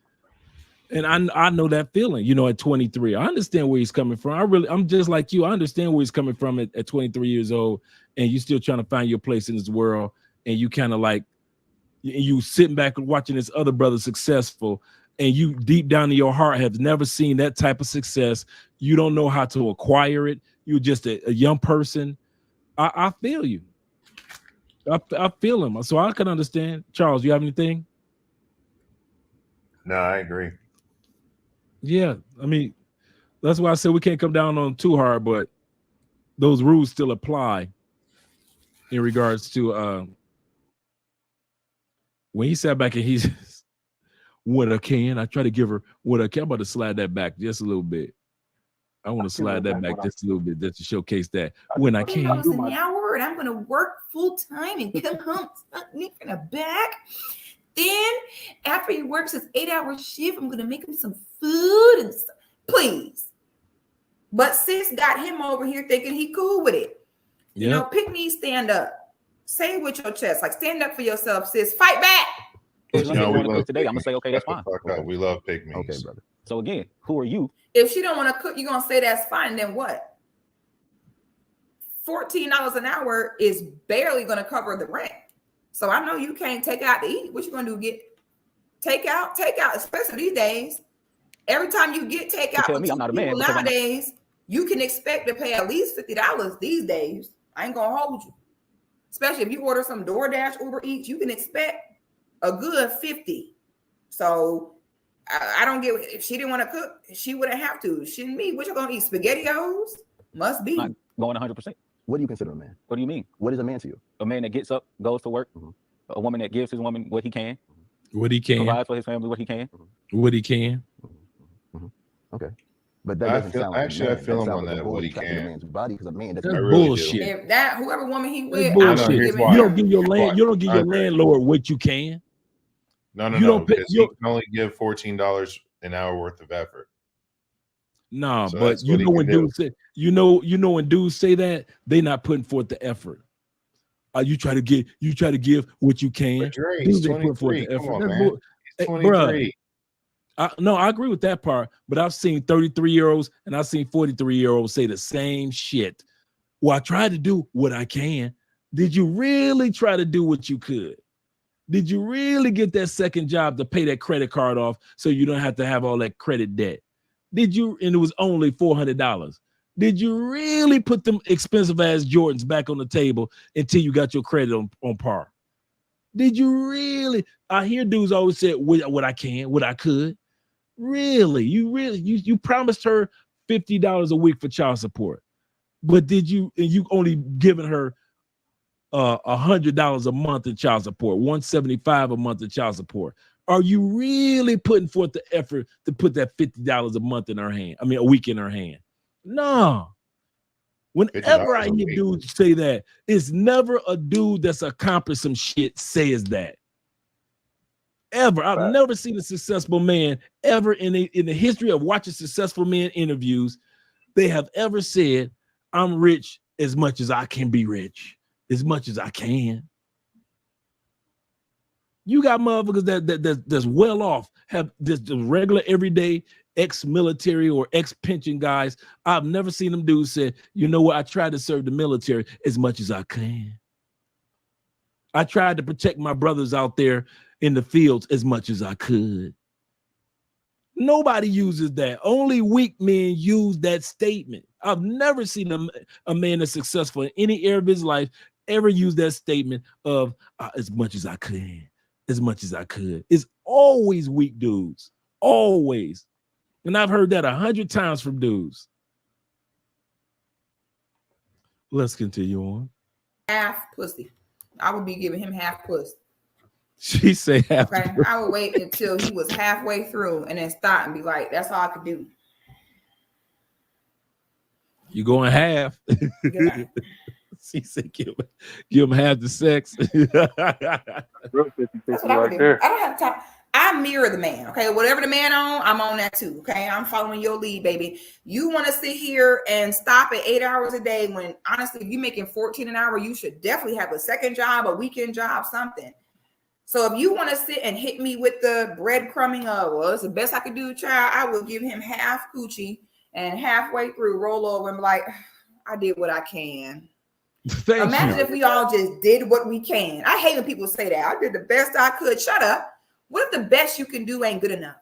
And I know that feeling, you know, at 23. I understand where he's coming from. I'm just like you. I understand where he's coming from at 23 years old, and you're still trying to find your place in this world. And you kind of like, you sitting back and watching this other brother successful, and you deep down in your heart have never seen that type of success. You don't know how to acquire it. You're just a young person. I feel you. I feel him. So I can understand. Charles, you have anything? No, I agree. Yeah, I mean, that's why I said we can't come down on him too hard, but those rules still apply in regards to when he sat back and he says, what I can, I try to give her what I can. I'm about to slide that back just a little bit. I want to slide that back just a little bit just to showcase that when I can. $10 an hour, and I'm going to work full time and come home, me from the back. Then after he works his 8-hour shift, I'm going to make him some food and stuff. Please. But sis got him over here thinking he cool with it. You know, pick me, stand up. Say it with your chest. Like, stand up for yourself, sis. Fight back. If she don't want to cook today, I'm going to say, okay, that's fine. Okay. We love pygmies. Okay, brother. So again, who are you? If she don't want to cook, you're going to say that's fine. Then what? $14 an hour is barely going to cover the rent. So I know you can't take out to eat. What you going to do? Get takeout, especially these days. Every time you get takeout, tell me I'm not a man nowadays, you can expect to pay at least $50 these days. I ain't going to hold you. Especially if you order some DoorDash, Uber Eats, you can expect a good $50. So I don't get, if she didn't want to cook, she wouldn't have to. Shouldn't me. What you gonna eat? SpaghettiOs? Must be. Not going 100%. What do you consider a man? What do you mean? What is a man to you? A man that gets up, goes to work, Mhm. a woman that gives his woman what he can, What he can, provides for his family what he can. what he can. Okay. But that I doesn't feel- sound like actually, a I man. feel That him sounds on like a that, bull what he trap in a can. man's body, because a man That's doesn't. I really do. bullshit. If that whoever woman he That's with, bullshit. I'm No, gonna here's give him why. You don't that. give your Why? you don't give your Andre. landlord what you can. No, You don't pay- because you- he can only give $14 an hour worth of effort. Nah, So but that's you what he know when can do. dudes say, you know when dudes say that, they not putting forth the effort. You try to give what you can. But Dre, Dudes he's ain't putting forth 23. the Come effort. on, That's man. bull. He's Hey, bruh, 23. no, I agree with that part, but I've seen 33-year-olds and I've seen 43-year-olds say the same shit. Well, I tried to do what I can. Did you really try to do what you could? Did you really get that second job to pay that credit card off so you don't have to have all that credit debt? Did you, and it was only $400. Did you really put them expensive ass Jordans back on the table until you got your credit on par? Did you really? I hear dudes always say what I can, what I could. Really? You promised her $50 a week for child support, but did you? And you only given her $100 a month in child support, $175 a month in child support. Are you really putting forth the effort to put that $50 a month in her hand? I mean, a week in her hand? No. Whenever I $50 a hear week. dudes say that, it's never a dude that's accomplished some shit says that. Ever. I've Right. never seen a successful man ever in the history of watching successful men interviews. They have ever said, I'm rich as much as I can be rich, as much as I can. You got motherfuckers that's well off, have this regular everyday ex-military or ex-pension guys. I've never seen them dudes say, you know what, I tried to serve the military as much as I can. I tried to protect my brothers out there in the fields as much as I could. Nobody uses that. Only weak men use that statement. I've never seen a man that's successful in any area of his life ever use that statement of as much as I can, as much as I could. It's always weak dudes, always. And I've heard that 100 times from dudes. Let's continue on. Half pussy. I would be giving him half pussy. She say half. Okay, I would wait until he was halfway through and then stop and be like, "That's all I could do." You going half? Yeah. She said, give him half the sex. Real 50-50 That's what I would right do. there. I don't have time. I mirror the man. Okay, whatever the man on, I'm on that too. Okay, I'm following your lead, baby. You want to sit here and stop at 8 hours a day when honestly, if you're making 14 an hour, you should definitely have a second job, a weekend job, something. So if you want to sit and hit me with the breadcrumbing of, well, it's the best I could do, child, I will give him half coochie and halfway through roll over and be like, I did what I can. Thank Imagine you. if we all just did what we can. I hate when people say that. I did the best I could. Shut up. What if the best you can do ain't good enough?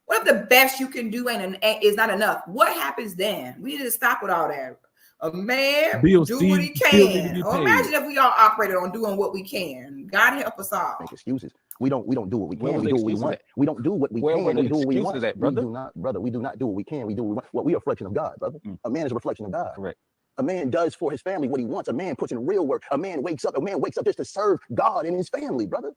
What if the best you can do is not enough? What happens then? We need to stop with all that. A man Bill do what he still need to can. be Or paid. imagine if we all operated on doing what we can. God help us all. Make excuses. We don't do what we Where can. was We the do what we excuses want. at? We don't do what we Where can. were the We do what we want. excuses at, brother? We do not, brother. We do not do what we can. We do what we want. Well, we are a reflection of God, brother. Mm. A man is a reflection of God. Correct. A man does for his family what he wants. A man puts in real work. A man wakes up just to serve God and his family, brother.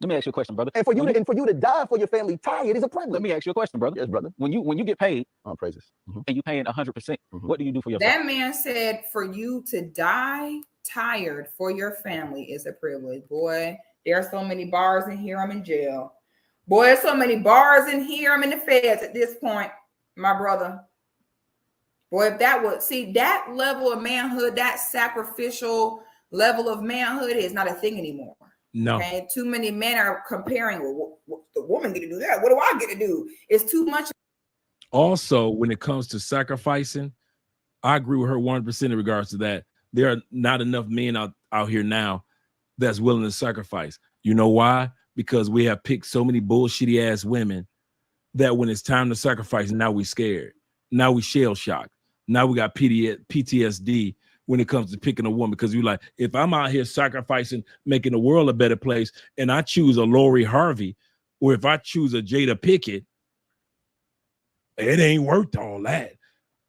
Let me ask you a question, brother. And for you to die for your family tired is a privilege. Let me ask you a question, brother. Yes, brother. When you get paid Oh, praises. and you paying 100%, what do you do for your That family? man said for you to die tired for your family is a privilege. Boy, there are so many bars in here, I'm in jail. Boy, there's so many bars in here, I'm in the feds at this point, my brother. Boy, if that would see that level of manhood, that sacrificial level of manhood is not a thing anymore. No. Okay, too many men are comparing. Well, what the woman get to do that? What do I get to do? It's too much. Also, when it comes to sacrificing, I agree with her 100% in regards to that. There are not enough men out here now that's willing to sacrifice. You know why? Because we have picked so many bullshitty ass women that when it's time to sacrifice, now we scared. Now we shell shocked. Now we got PTSD when it comes to picking a woman, because you're like, if I'm out here sacrificing, making the world a better place, and I choose a Lori Harvey, or if I choose a Jada Pickett, it ain't worth all that.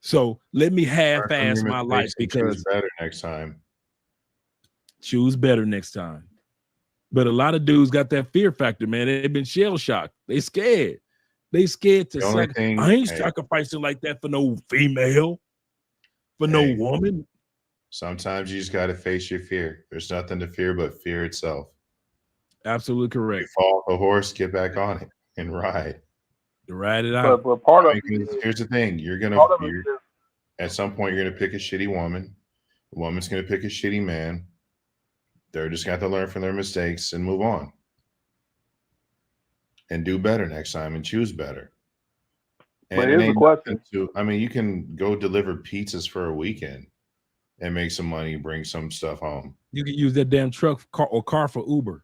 So let me Learn from half-ass your my life mistakes and choose because better next time. choose better next time. But a lot of dudes got that fear factor, man. They've been shell shocked. They scared. They scared to The only thing, I ain't hey, sacrificing like that for no female, for no hey, woman. sometimes you just got to face your fear. There's nothing to fear but fear itself. Absolutely You correct. fall off a horse, get back on it and ride. To ride it out. But part I of mean, it 'cause is, here's the thing: you're part of it is at some point you're gonna pick a shitty woman. The woman's gonna pick a shitty man. They're just gonna have to learn from their mistakes and move on, and do better next time and choose better. But And it here's the ain't question. nothing to. I mean, you can go deliver pizzas for a weekend and make some money, bring some stuff home. You can use that damn truck or car for Uber.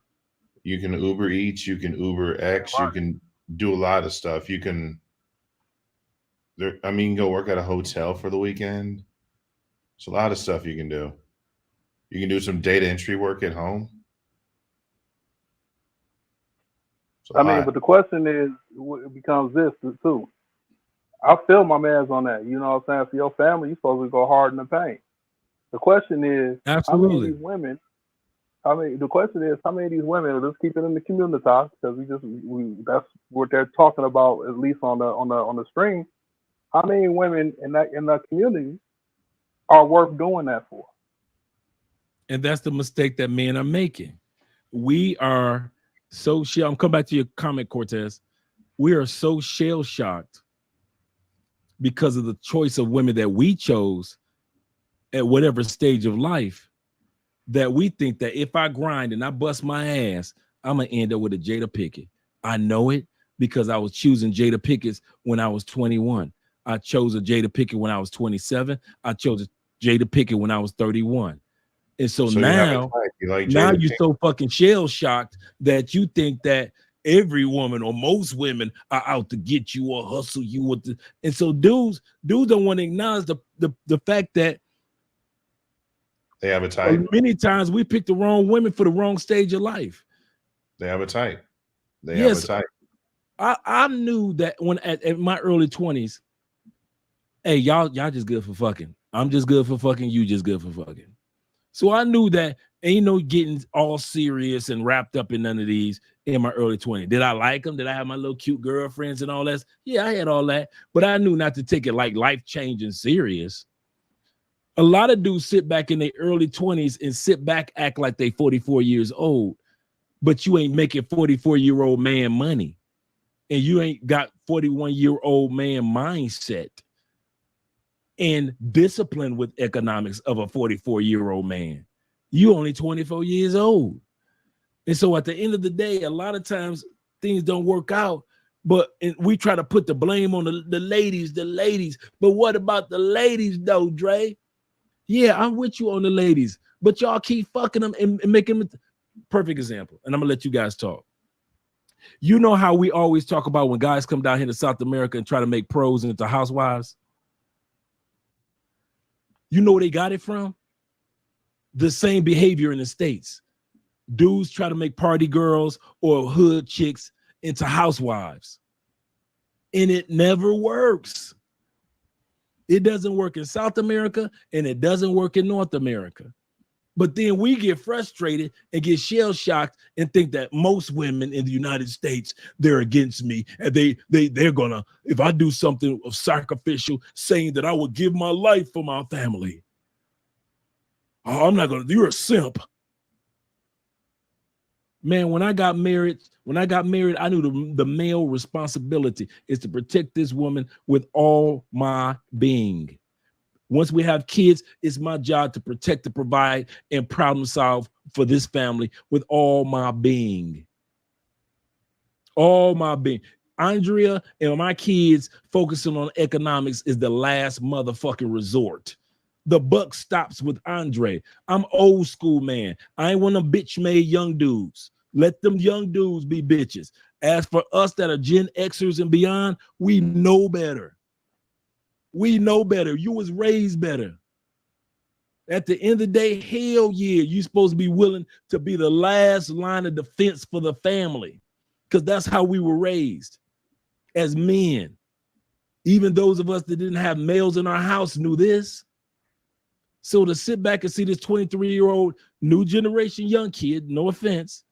You can Uber Eats, you can Uber X, you can do a lot of stuff. You can you can go work at a hotel for the weekend. It's a lot of stuff you can do. You can do some data entry work at home. It's a I mean, lot. but the question is, it becomes this too. I feel my man's on that. You know what I'm saying? For your family, you're supposed to go hard in the paint. The question is, how many of Absolutely. these women? The question is, how many of these women? Let's keep it in the community because that's what they're talking about, at least on the stream. How many women in that community are worth doing that for? And that's the mistake that men are making. We are so I'm coming back to your comment, Cortez. We are so shell shocked because of the choice of women that we chose at whatever stage of life that we think that if I grind and I bust my ass, I'm gonna end up with a Jada Pickett. I know it because I was choosing Jada Pickett when I was 21. I chose a Jada Pickett when I was 27. I chose a Jada Pickett when I was 31. And so So you have a now, type. You like now Jada you're Pinkett. so fucking shell shocked that you think that every woman or most women are out to get you or hustle you with the, and so dudes don't want to acknowledge the fact that They have a type. many times we pick the wrong women for the wrong stage of life. They have a type. They have a Yes, type. I knew that when at my early 20s, hey, y'all just good for fucking. I'm just good for fucking, you just good for fucking. So I knew that ain't no getting all serious and wrapped up in none of these in my early 20s. Did I like them? Did I have my little cute girlfriends and all that? Yeah, I had all that, but I knew not to take it like life-changing serious. A lot of dudes sit back in their early 20s and sit back, act like they 44 years old, but you ain't making 44-year-old man money. And you ain't got 41-year-old man mindset and discipline with economics of a 44-year-old man. You only 24 years old. And so at the end of the day, a lot of times things don't work out, but we try to put the blame on the ladies. But what about the ladies though, Dre? Yeah, I'm with you on the ladies, but y'all keep fucking them and making them. Perfect example. And I'm gonna let you guys talk. You know how we always talk about when guys come down here to South America and try to make pros into housewives? You know where they got it from? The same behavior in the States. Dudes try to make party girls or hood chicks into housewives. And it never works. It doesn't work in South America and it doesn't work in North America. But then we get frustrated and get shell shocked and think that most women in the United States, they're against me. And they're gonna, if I do something of sacrificial, saying that I would give my life for my family. Oh, I'm not gonna, you're a simp. Man, when I got married, I knew the male responsibility is to protect this woman with all my being. Once we have kids, it's my job to protect, to provide, and problem solve for this family with all my being. All my being. Andrea and my kids focusing on economics is the last motherfucking resort. The buck stops with Andre. I'm old school, man. I ain't one of them bitch-made young dudes. Let them young dudes be bitches. As for us that are Gen Xers and beyond, we know better. We know better. You was raised better. At the end of the day, hell yeah, you're supposed to be willing to be the last line of defense for the family. because that's how we were raised as men. Even those of us that didn't have males in our house knew this. So to sit back and see this 23-year-old new generation young kid, no offense,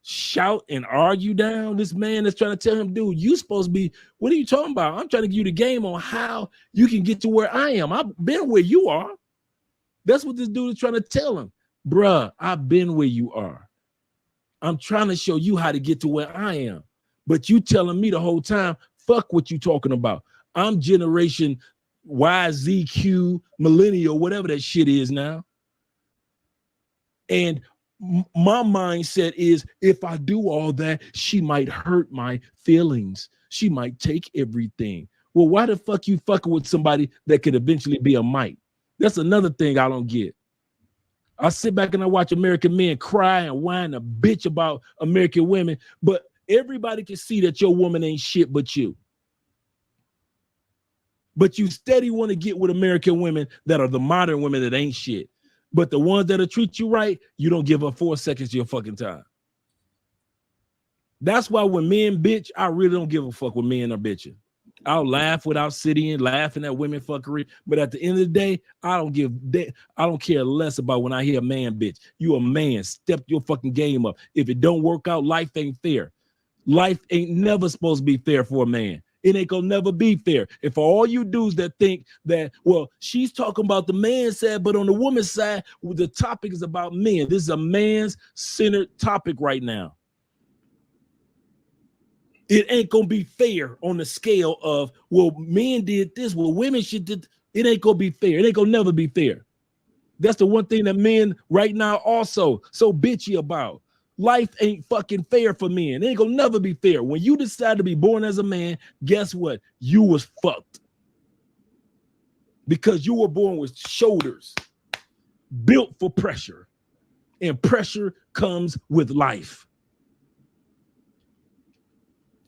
shout and argue down this man that's trying to tell him, dude, you supposed to be, what are you talking about? I'm trying to give you the game on how you can get to where I am. I've been where you are. That's what this dude is trying to tell him. Bruh, I've been where you are. I'm trying to show you how to get to where I am. But you telling me the whole time, fuck what you talking about. I'm generation YZQ, millennial, whatever that shit is now. And my mindset is, if I do all that, she might hurt my feelings. She might take everything. Well, why the fuck you fucking with somebody that could eventually be a mite? That's another thing I don't get. I sit back and I watch American men cry and whine a bitch about American women, but everybody can see that your woman ain't shit but you. But you steady want to get with American women that are the modern women that ain't shit. But the ones that'll treat you right, you don't give up 4 seconds of your fucking time. That's why when men bitch, I really don't give a fuck when men are bitching. I'll laugh without sitting, laughing at women fuckery. But at the end of the day, I don't care less about when I hear a man bitch. You a man, step your fucking game up. If it don't work out, life ain't fair. Life ain't never supposed to be fair for a man. It ain't gonna never be fair. And for all you dudes that think that, well, she's talking about the man's side, but on the woman's side, the topic is about men. This is a man's centered topic right now. It ain't gonna be fair on the scale of, well, men did this, well, women should did. It ain't gonna be fair. It ain't gonna never be fair. That's the one thing that men right now also so bitchy about. Life ain't fucking fair for men. It ain't gonna never be fair. When you decide to be born as a man, guess what? You was fucked. Because you were born with shoulders built for pressure. And pressure comes with life.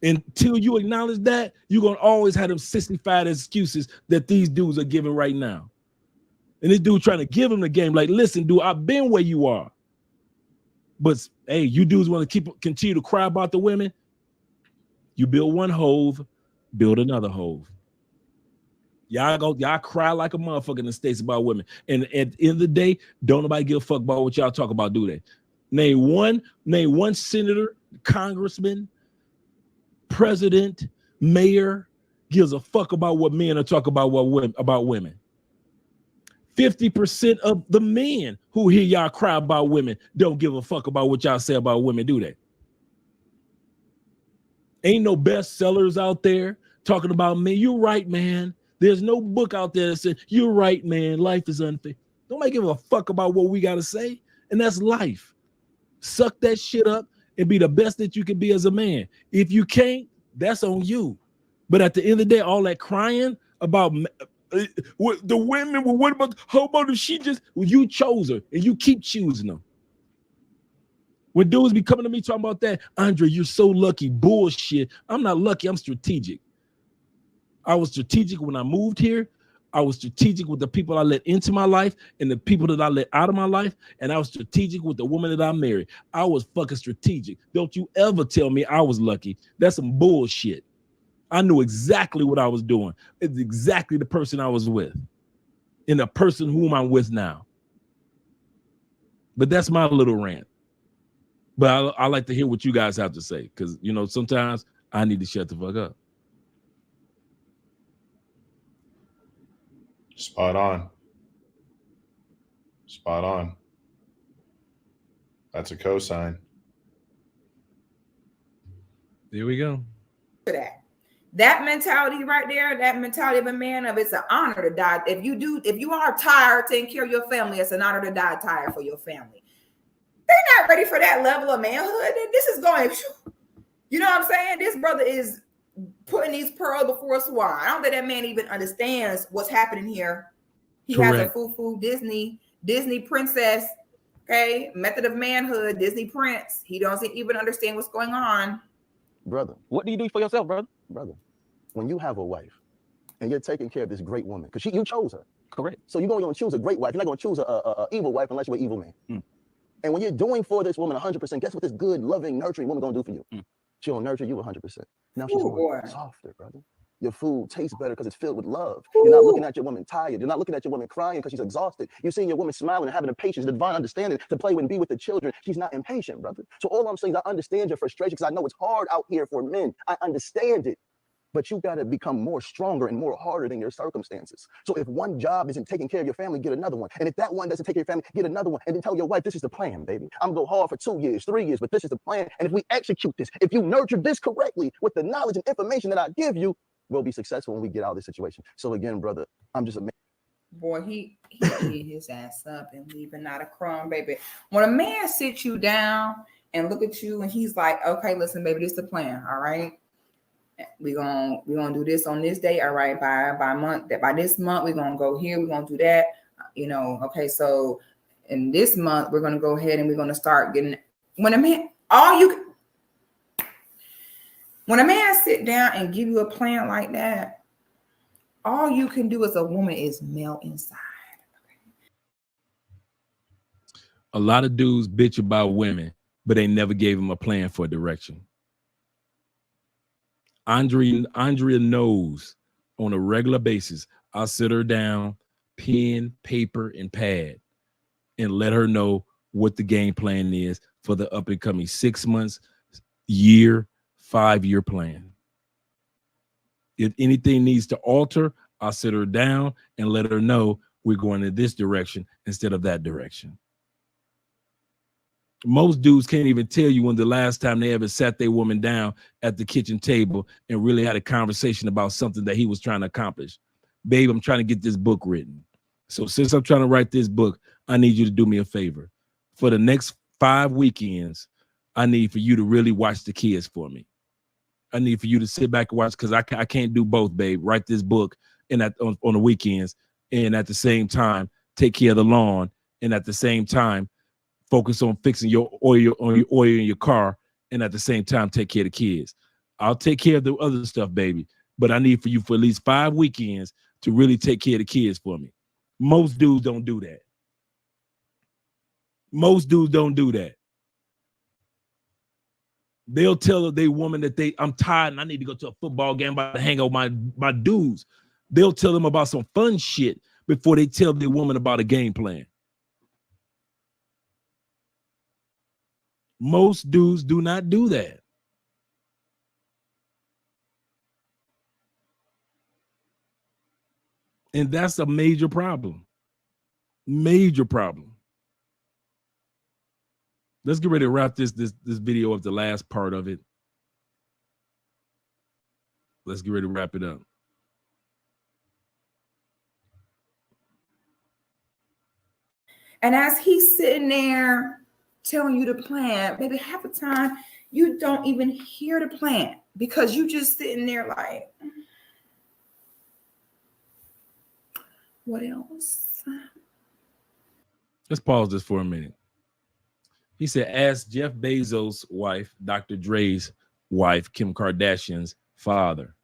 Until you acknowledge that, you're gonna always have them 65 excuses that these dudes are giving right now. And this dude trying to give him the game, like, listen, dude, I've been where you are. But hey, you dudes want to continue to cry about the women? You build one hove, build another hove. Y'all cry like a motherfucker in the States about women. And at the end of the day, don't nobody give a fuck about what y'all talk about, do they? Name one senator, congressman, president, mayor gives a fuck about what men are talking about about women. 50% of the men who hear y'all cry about women don't give a fuck about what y'all say about women, do they? Ain't no bestsellers out there talking about men. You're right, man. There's no book out there that says, you're right, man. Life is unfair. Nobody give a fuck about what we got to say. And that's life. Suck that shit up and be the best that you can be as a man. If you can't, that's on you. But at the end of the day, all that crying about the women, well, what about, how about if she just, well, you chose her and you keep choosing them. When dudes be coming to me talking about that, Andre, you're so lucky. Bullshit. I'm not lucky. I'm strategic. I was strategic when I moved here. I was strategic with the people I let into my life and the people that I let out of my life. And I was strategic with the woman that I married. I was fucking strategic. Don't you ever tell me I was lucky. That's some bullshit. I knew exactly what I was doing. It's exactly the person I was with and the person whom I'm with now. But that's my little rant. But I like to hear what you guys have to say because, you know, sometimes I need to shut the fuck up. Spot on. Spot on. That's a cosign. There we go. That mentality right there, that mentality of a man of it's an honor to die. If you are tired taking care of your family, it's an honor to die tired for your family. They're not ready for that level of manhood. This is going, you know what I'm saying? This brother is putting these pearls before a swine. I don't think that man even understands what's happening here. He Correct. has a foo-foo Disney princess, okay, method of manhood, Disney prince. He doesn't even understand what's going on. Brother, What do you do for yourself, brother? brother, when you have a wife and you're taking care of this great woman, because you chose her. Correct. So you're going to choose a great wife. You're not going to choose a evil wife unless you're an evil man. And when you're doing for this woman 100%, guess what this good, loving, nurturing woman going to do for you? She'll nurture you 100%. Now she's Ooh, more boy. softer, brother. Your food tastes better because it's filled with love. You're not looking at your woman tired. You're not looking at your woman crying because she's exhausted. You're seeing your woman smiling and having the patience, the divine understanding to play with and be with the children. She's not impatient, brother. So all I'm saying is I understand your frustration because I know it's hard out here for men. I understand it. But you got to become more stronger and more harder than your circumstances. So if one job isn't taking care of your family, get another one. And if that one doesn't take care of your family, get another one. And then tell your wife, this is the plan, baby. I'm going to go hard for 2 years, 3 years, but this is the plan. And if we execute this, if you nurture this correctly with the knowledge and information that I give you, we'll be successful when we get out of this situation. So again, brother, I'm just amazed. Boy, he eat his ass up and leaving not a crumb, baby. When a man sits you down and look at you and he's like, okay, listen, baby, this is the plan, all right? We're gonna do this on this day, all right, by this month, we're gonna go here, we're gonna do that, okay, so in this month, we're gonna go ahead and we're gonna start getting, when a man sit down and give you a plan like that, all you can do as a woman is melt inside. A lot of dudes bitch about women, but they never gave them a plan for direction. Andrea knows on a regular basis, I'll sit her down, pen, paper, and pad, and let her know what the game plan is for the up and coming 6 months, year, 5-year plan. If anything needs to alter, I'll sit her down and let her know we're going in this direction instead of that direction. Most dudes can't even tell you when the last time they ever sat their woman down at the kitchen table and really had a conversation about something that he was trying to accomplish. Babe, I'm trying to get this book written. So since I'm trying to write this book, I need you to do me a favor. For the next 5 weekends, I need for you to really watch the kids for me. I need for you to sit back and watch because I can't do both, babe. Write this book and on the weekends, and at the same time, take care of the lawn, and at the same time, focus on fixing your oil in your car, and at the same time, take care of the kids. I'll take care of the other stuff, baby, but I need for you for at least 5 weekends to really take care of the kids for me. Most dudes don't do that. Most dudes don't do that. They'll tell their woman that I'm tired and I need to go to a football game, about to hang out with my dudes. They'll tell them about some fun shit before they tell their woman about a game plan. Most dudes do not do that. And that's a major problem. Major problem. Let's get ready to wrap this video up, the last part of it. Let's get ready to wrap it up. And as he's sitting there telling you the plan, baby, half the time you don't even hear the plan because you just sitting there like, what else? Let's pause this for a minute. He said, ask Jeff Bezos' wife, Dr. Dre's wife, Kim Kardashian's father.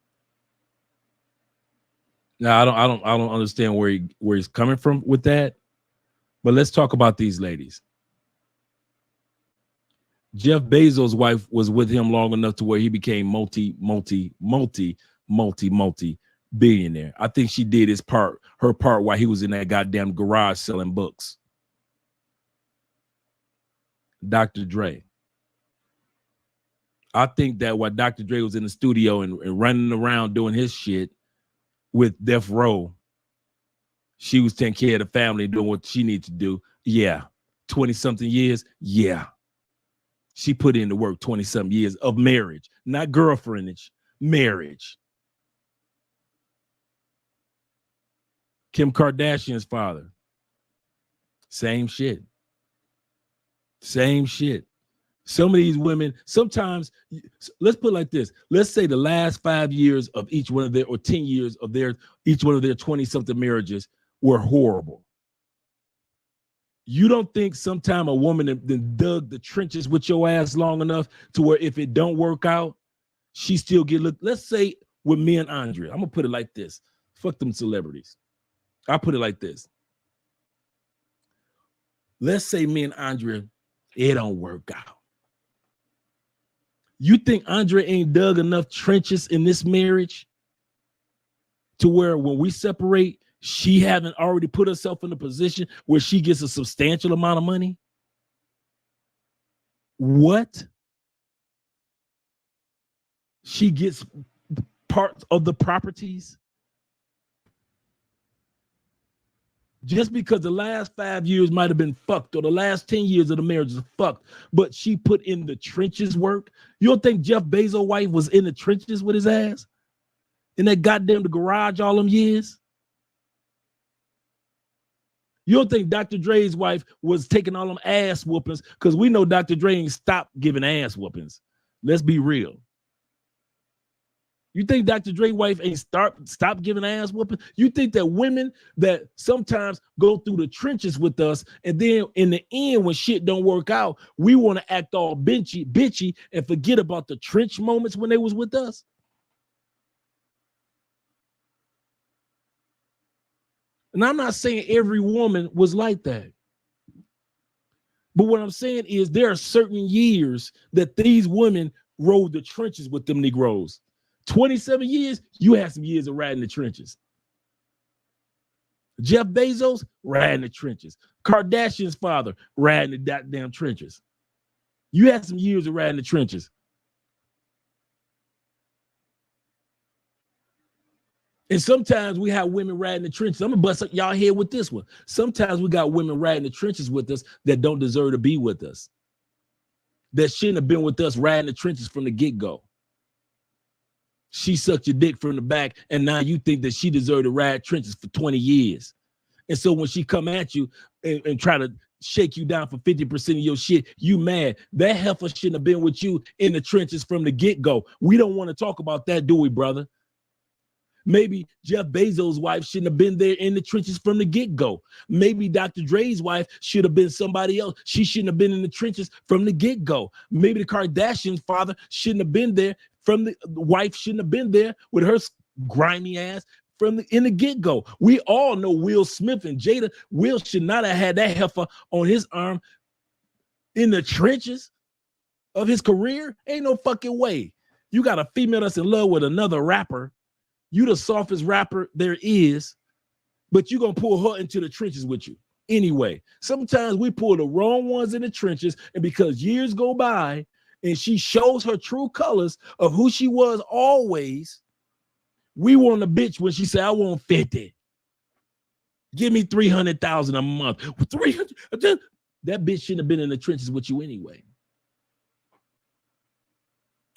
Now, I don't understand where he's coming from with that, but let's talk about these ladies. Jeff Bezos' wife was with him long enough to where he became multi billionaire. I think she did her part while he was in that goddamn garage selling books. Dr. Dre. I think that while Dr. Dre was in the studio and running around doing his shit with Death Row, she was taking care of the family, doing what she needed to do. Yeah. 20-something years. Yeah. She put in the work 20-something years of marriage, not girlfriendage, marriage. Kim Kardashian's father. Same shit. Same shit. Some of these women, sometimes, let's put it like this. Let's say the last 5 years of each one of their, or 10 years of each one of their 20-something marriages were horrible. You don't think sometime a woman that dug the trenches with your ass long enough to where if it don't work out, she still get looked. Let's say with me and Andrea, I'm going to put it like this. Fuck them celebrities. I'll put it like this. Let's say me and Andrea, it don't work out. You think Andre ain't dug enough trenches in this marriage to where when we separate, she haven't already put herself in a position where she gets a substantial amount of money? What? She gets parts of the properties? Just because the last 5 years might have been fucked or the last 10 years of the marriage is fucked, but she put in the trenches work. You don't think Jeff Bezos' wife was in the trenches with his ass? In that goddamn the garage all them years? You don't think Dr. Dre's wife was taking all them ass whoopings? Because we know Dr. Dre ain't stopped giving ass whoopings. Let's be real. You think Dr. Dre's wife ain't stop giving ass whooping? You think that women that sometimes go through the trenches with us, and then in the end, when shit don't work out, we want to act all bitchy and forget about the trench moments when they was with us? And I'm not saying every woman was like that. But what I'm saying is there are certain years that these women rode the trenches with them Negroes. 27 years, you had some years of riding the trenches. Jeff Bezos, riding the trenches. Kardashian's father, riding the goddamn trenches. You had some years of riding the trenches. And sometimes we have women riding the trenches. I'm gonna bust up y'all head with this one. Sometimes we got women riding the trenches with us that don't deserve to be with us. That shouldn't have been with us riding the trenches from the get-go. She sucked your dick from the back, and now you think that she deserved to ride trenches for 20 years. And so when she come at you and try to shake you down for 50% of your shit, you mad. That heifer shouldn't have been with you in the trenches from the get-go. We don't want to talk about that, do we, brother? Maybe Jeff Bezos' wife shouldn't have been there in the trenches from the get-go. Maybe Dr. Dre's wife should have been somebody else. She shouldn't have been in the trenches from the get-go. Maybe the Kardashians' father shouldn't have been there the wife shouldn't have been there with her grimy ass in the get-go. We all know Will Smith and Jada. Will should not have had that heifer on his arm in the trenches of his career. Ain't no fucking way. You got a female that's in love with another rapper. You the softest rapper there is, but you gonna pull her into the trenches with you anyway. Sometimes we pull the wrong ones in the trenches, and because years go by and she shows her true colors of who she was always, we want a bitch when she say, I want 50. Give me 300,000 a month. 300. That bitch shouldn't have been in the trenches with you anyway.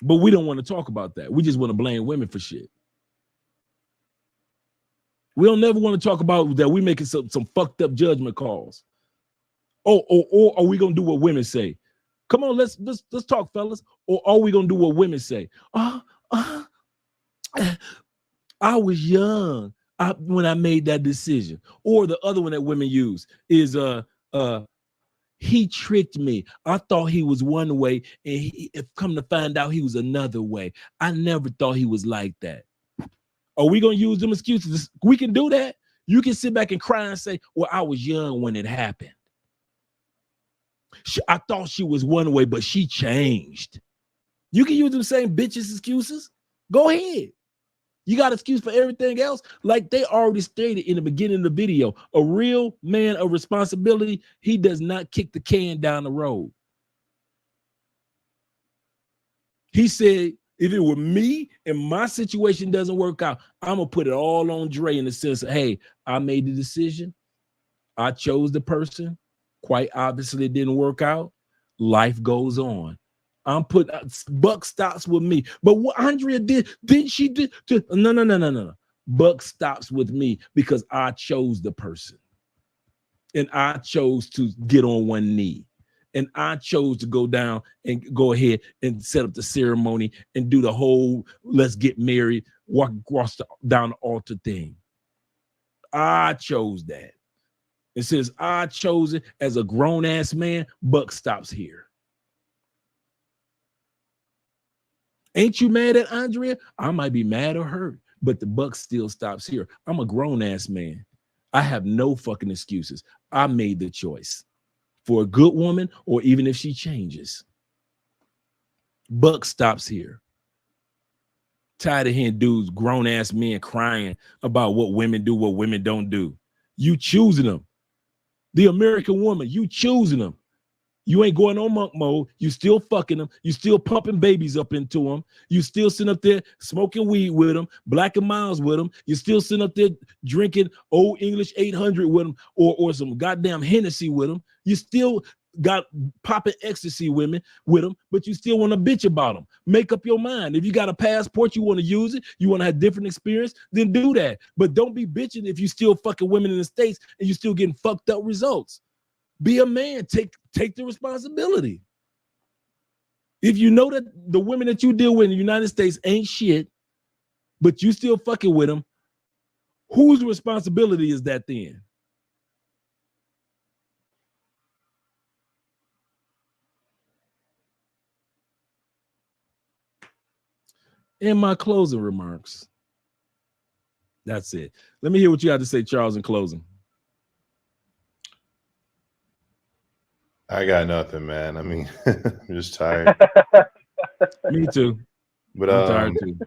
But we don't want to talk about that. We just want to blame women for shit. We don't never want to talk about that we making some fucked up judgment calls. Or are we gonna do what women say? Come on, let's talk, fellas. Or are we gonna do what women say? I was young when I made that decision. Or the other one that women use is he tricked me. I thought he was one way, and he come to find out he was another way. I never thought he was like that. Are we gonna use them excuses? We can do that. You can sit back and cry and say, well, I was young when it happened. I thought she was one way, but she changed. You can use them same bitches excuses. Go ahead. You got excuse for everything else. Like they already stated in the beginning of the video, a real man of responsibility, he does not kick the can down the road. He said, if it were me and my situation doesn't work out, I'm going to put it all on Dre in the sense of, hey, I made the decision. I chose the person. Quite obviously, it didn't work out. Life goes on. I'm put buck stops with me. But what Andrea didn't she do? No. Buck stops with me because I chose the person. And I chose to get on one knee. And I chose to go down and go ahead and set up the ceremony and do the whole let's get married, walk across down the altar thing. I chose that. It says I chose it as a grown-ass man. Buck stops here. Ain't you mad at Andrea? I might be mad or hurt, but the buck still stops here. I'm a grown-ass man. I have no fucking excuses. I made the choice for a good woman, or even if she changes. Buck stops here. Tired of hearing dudes, grown ass men crying about what women do, what women don't do. You choosing them. The American woman, you choosing them. You ain't going on monk mode. You still fucking them. You still pumping babies up into them. You still sitting up there smoking weed with them, Black and Miles with them. You still sitting up there drinking Old English 800 with them, or some goddamn Hennessy with them. You still got popping ecstasy women with them, but you still want to bitch about them. Make up your mind. If you got a passport, you want to use it, you want to have different experience, then do that. But don't be bitching if you still fucking women in the States and you still getting fucked up results. Be a man. Take the responsibility. If you know that the women that you deal with in the United States ain't shit, but you still fucking with them, whose responsibility is that then? In my closing remarks, that's it. Let me hear what you have to say, Charles, in closing. I got nothing, man. I mean, I'm just tired. Me too. But I'm tired too.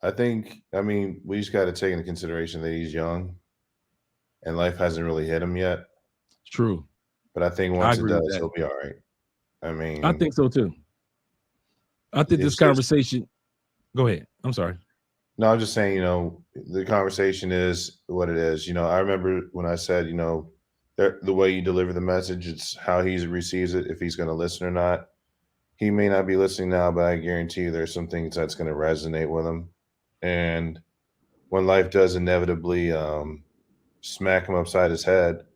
I think, I mean, we just got to take into consideration that he's young and life hasn't really hit him yet. True. But I think once it does, he'll be all right. I mean, I think so too. I think this conversation. Go ahead. I'm sorry. No, I'm just saying, the conversation is what it is. I remember when I said, the way you deliver the message, it's how he receives it, if he's going to listen or not. He may not be listening now, but I guarantee you there's some things that's going to resonate with him. And when life does inevitably smack him upside his head,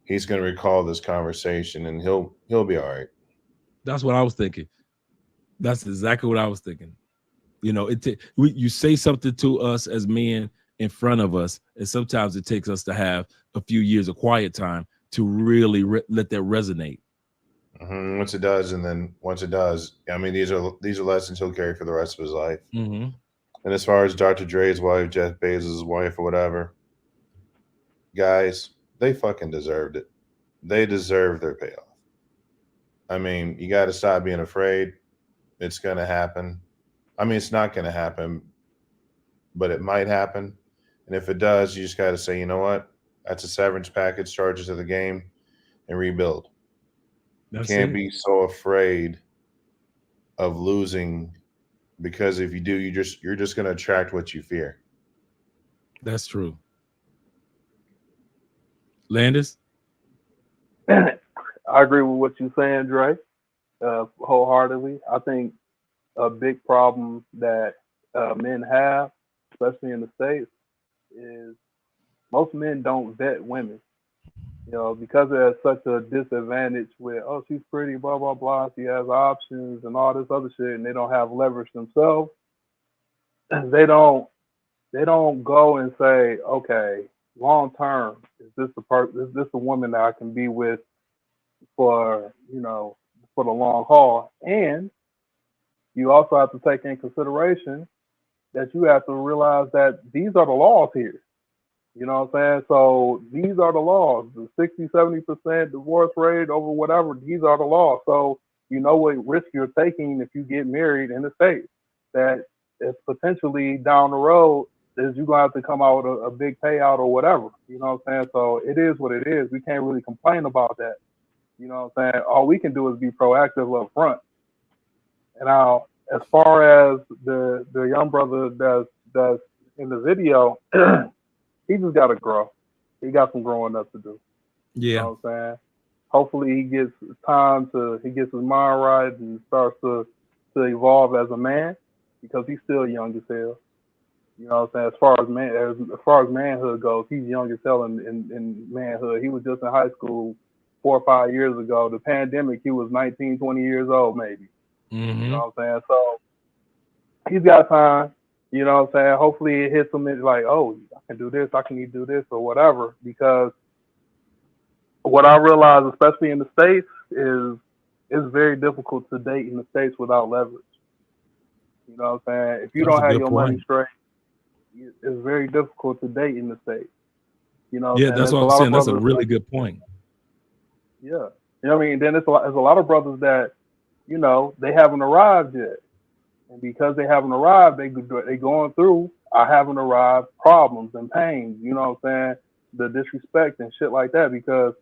he's going to recall this conversation and he'll be all right. That's what I was thinking. That's exactly what I was thinking. You say something to us as men in front of us, and sometimes it takes us to have a few years of quiet time to really let that resonate. Mm-hmm. Once it does, I mean, these are lessons he'll carry for the rest of his life. Mm-hmm. And as far as Dr. Dre's wife, Jeff Bezos' wife, or whatever, guys, they fucking deserved it. They deserve their payoff. I mean, you got to stop being afraid. It's going to happen. I mean, it's not going to happen, but it might happen. And if it does, you just got to say, you know what? That's a severance package, charges to the game, and rebuild. You can't be so afraid of losing, because if you do, you're just going to attract what you fear. That's true. Landis? I agree with what you're saying, Dre, wholeheartedly. I think a big problem that men have, especially in the States, is most men don't vet women. Because there's such a disadvantage with, oh, she's pretty, blah, blah, blah, she has options and all this other shit, and they don't have leverage themselves. They don't go and say, okay, long term, is this the woman that I can be with for the long haul? And you also have to take in consideration that you have to realize that these are the laws here. You know what I'm saying? So these are the laws. The 60-70% divorce rate over whatever, these are the laws. So you know what risk you're taking if you get married in the States. That it's potentially down the road is you're gonna have to come out with a big payout or whatever. You know what I'm saying? So it is what it is. We can't really complain about that. You know what I'm saying? All we can do is be proactive up front. And now, as far as the young brother that's in the video, he just got to grow. He got some growing up to do. Yeah. You know what I'm saying? Hopefully he gets his mind right and starts to evolve as a man, because he's still young as hell. You know what I'm saying? As far as manhood goes, he's young as hell in manhood. He was just in high school 4 or 5 years ago. The pandemic, he was 19, 20 years old maybe. Mm-hmm. You know what I'm saying? So he's got time. You know what I'm saying? Hopefully it hits him like, oh, I can do this, I can do this, or whatever. Because what I realize, especially in the States, is it's very difficult to date in the States without leverage. You know what I'm saying? If you don't have your money straight, it's very difficult to date in the States. You know what I'm saying? That's what I'm saying. That's a really good point. Yeah. You know what I mean? Then there's a lot of brothers that you know, they haven't arrived yet. And because they haven't arrived, they going through I haven't arrived problems and pains, you know what I'm saying? The disrespect and shit like that, because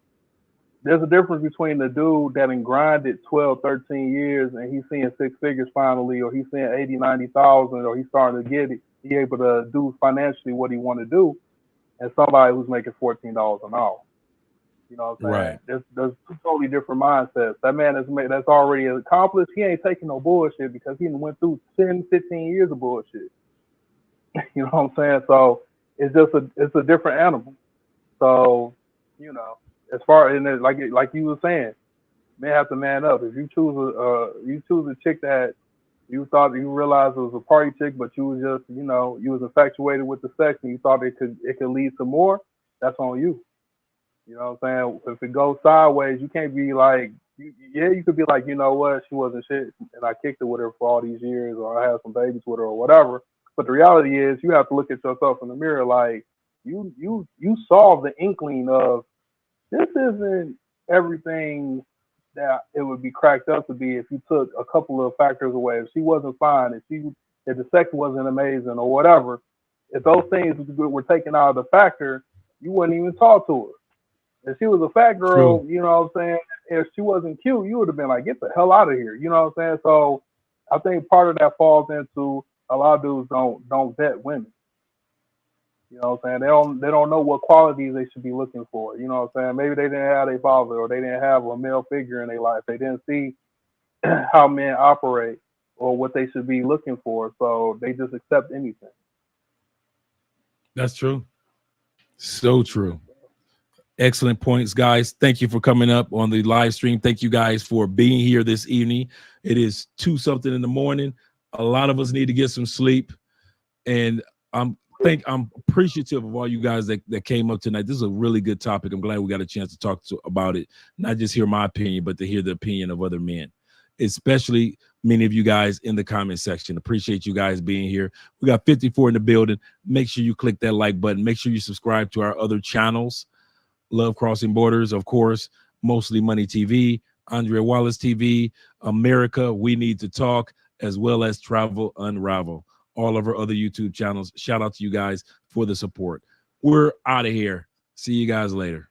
there's a difference between the dude that grinded 12, 13 years and he's seeing six figures finally, or he's seeing 80, 90,000, or he's starting to get it, he able to do financially what he want to do, and somebody who's making $14 an hour. You know what I'm saying? Right. There's two totally different mindsets. That man that's already accomplished. He ain't taking no bullshit because he went through 10, 15 years of bullshit. You know what I'm saying? So it's a different animal. So, you know, as far as like you were saying, men have to man up. If you choose a chick that you thought you realized it was a party chick, but you was just, you know, you was infatuated with the sex and you thought it could lead to more, that's on you. You know what I'm saying? If it goes sideways, you can't be like, you could be like, you know what, she wasn't shit, and I kicked it with her for all these years, or I had some babies with her, or whatever. But the reality is, you have to look at yourself in the mirror, like you saw the inkling of this isn't everything that it would be cracked up to be if you took a couple of factors away. If she wasn't fine, if the sex wasn't amazing, or whatever, if those things were taken out of the factor, you wouldn't even talk to her. If she was a fat girl, True. you know what I'm saying? If she wasn't cute, you would have been like, get the hell out of here. You know what I'm saying? So I think part of that falls into a lot of dudes don't vet women. You know what I'm saying? They don't know what qualities they should be looking for. You know what I'm saying? Maybe they didn't have a father, or they didn't have a male figure in their life. They didn't see how men operate or what they should be looking for. So they just accept anything. That's true. So true. Excellent points, guys. Thank you for coming up on the live stream. Thank you guys for being here this evening. It is 2 something in the morning. A lot of us need to get some sleep, and I'm appreciative of all you guys that came up tonight. This is a really good topic. I'm glad we got a chance to talk about it, not just hear my opinion, but to hear the opinion of other men, especially many of you guys in the comment section. Appreciate you guys being here. We got 54 in the building. Make sure you click that like button. Make sure you subscribe to our other channels. Love Crossing Borders, of course, Mostly Money TV, Andrea Wallace TV, America, We Need to Talk, as well as Travel Unravel, all of our other YouTube channels. Shout out to you guys for the support. We're out of here. See you guys later.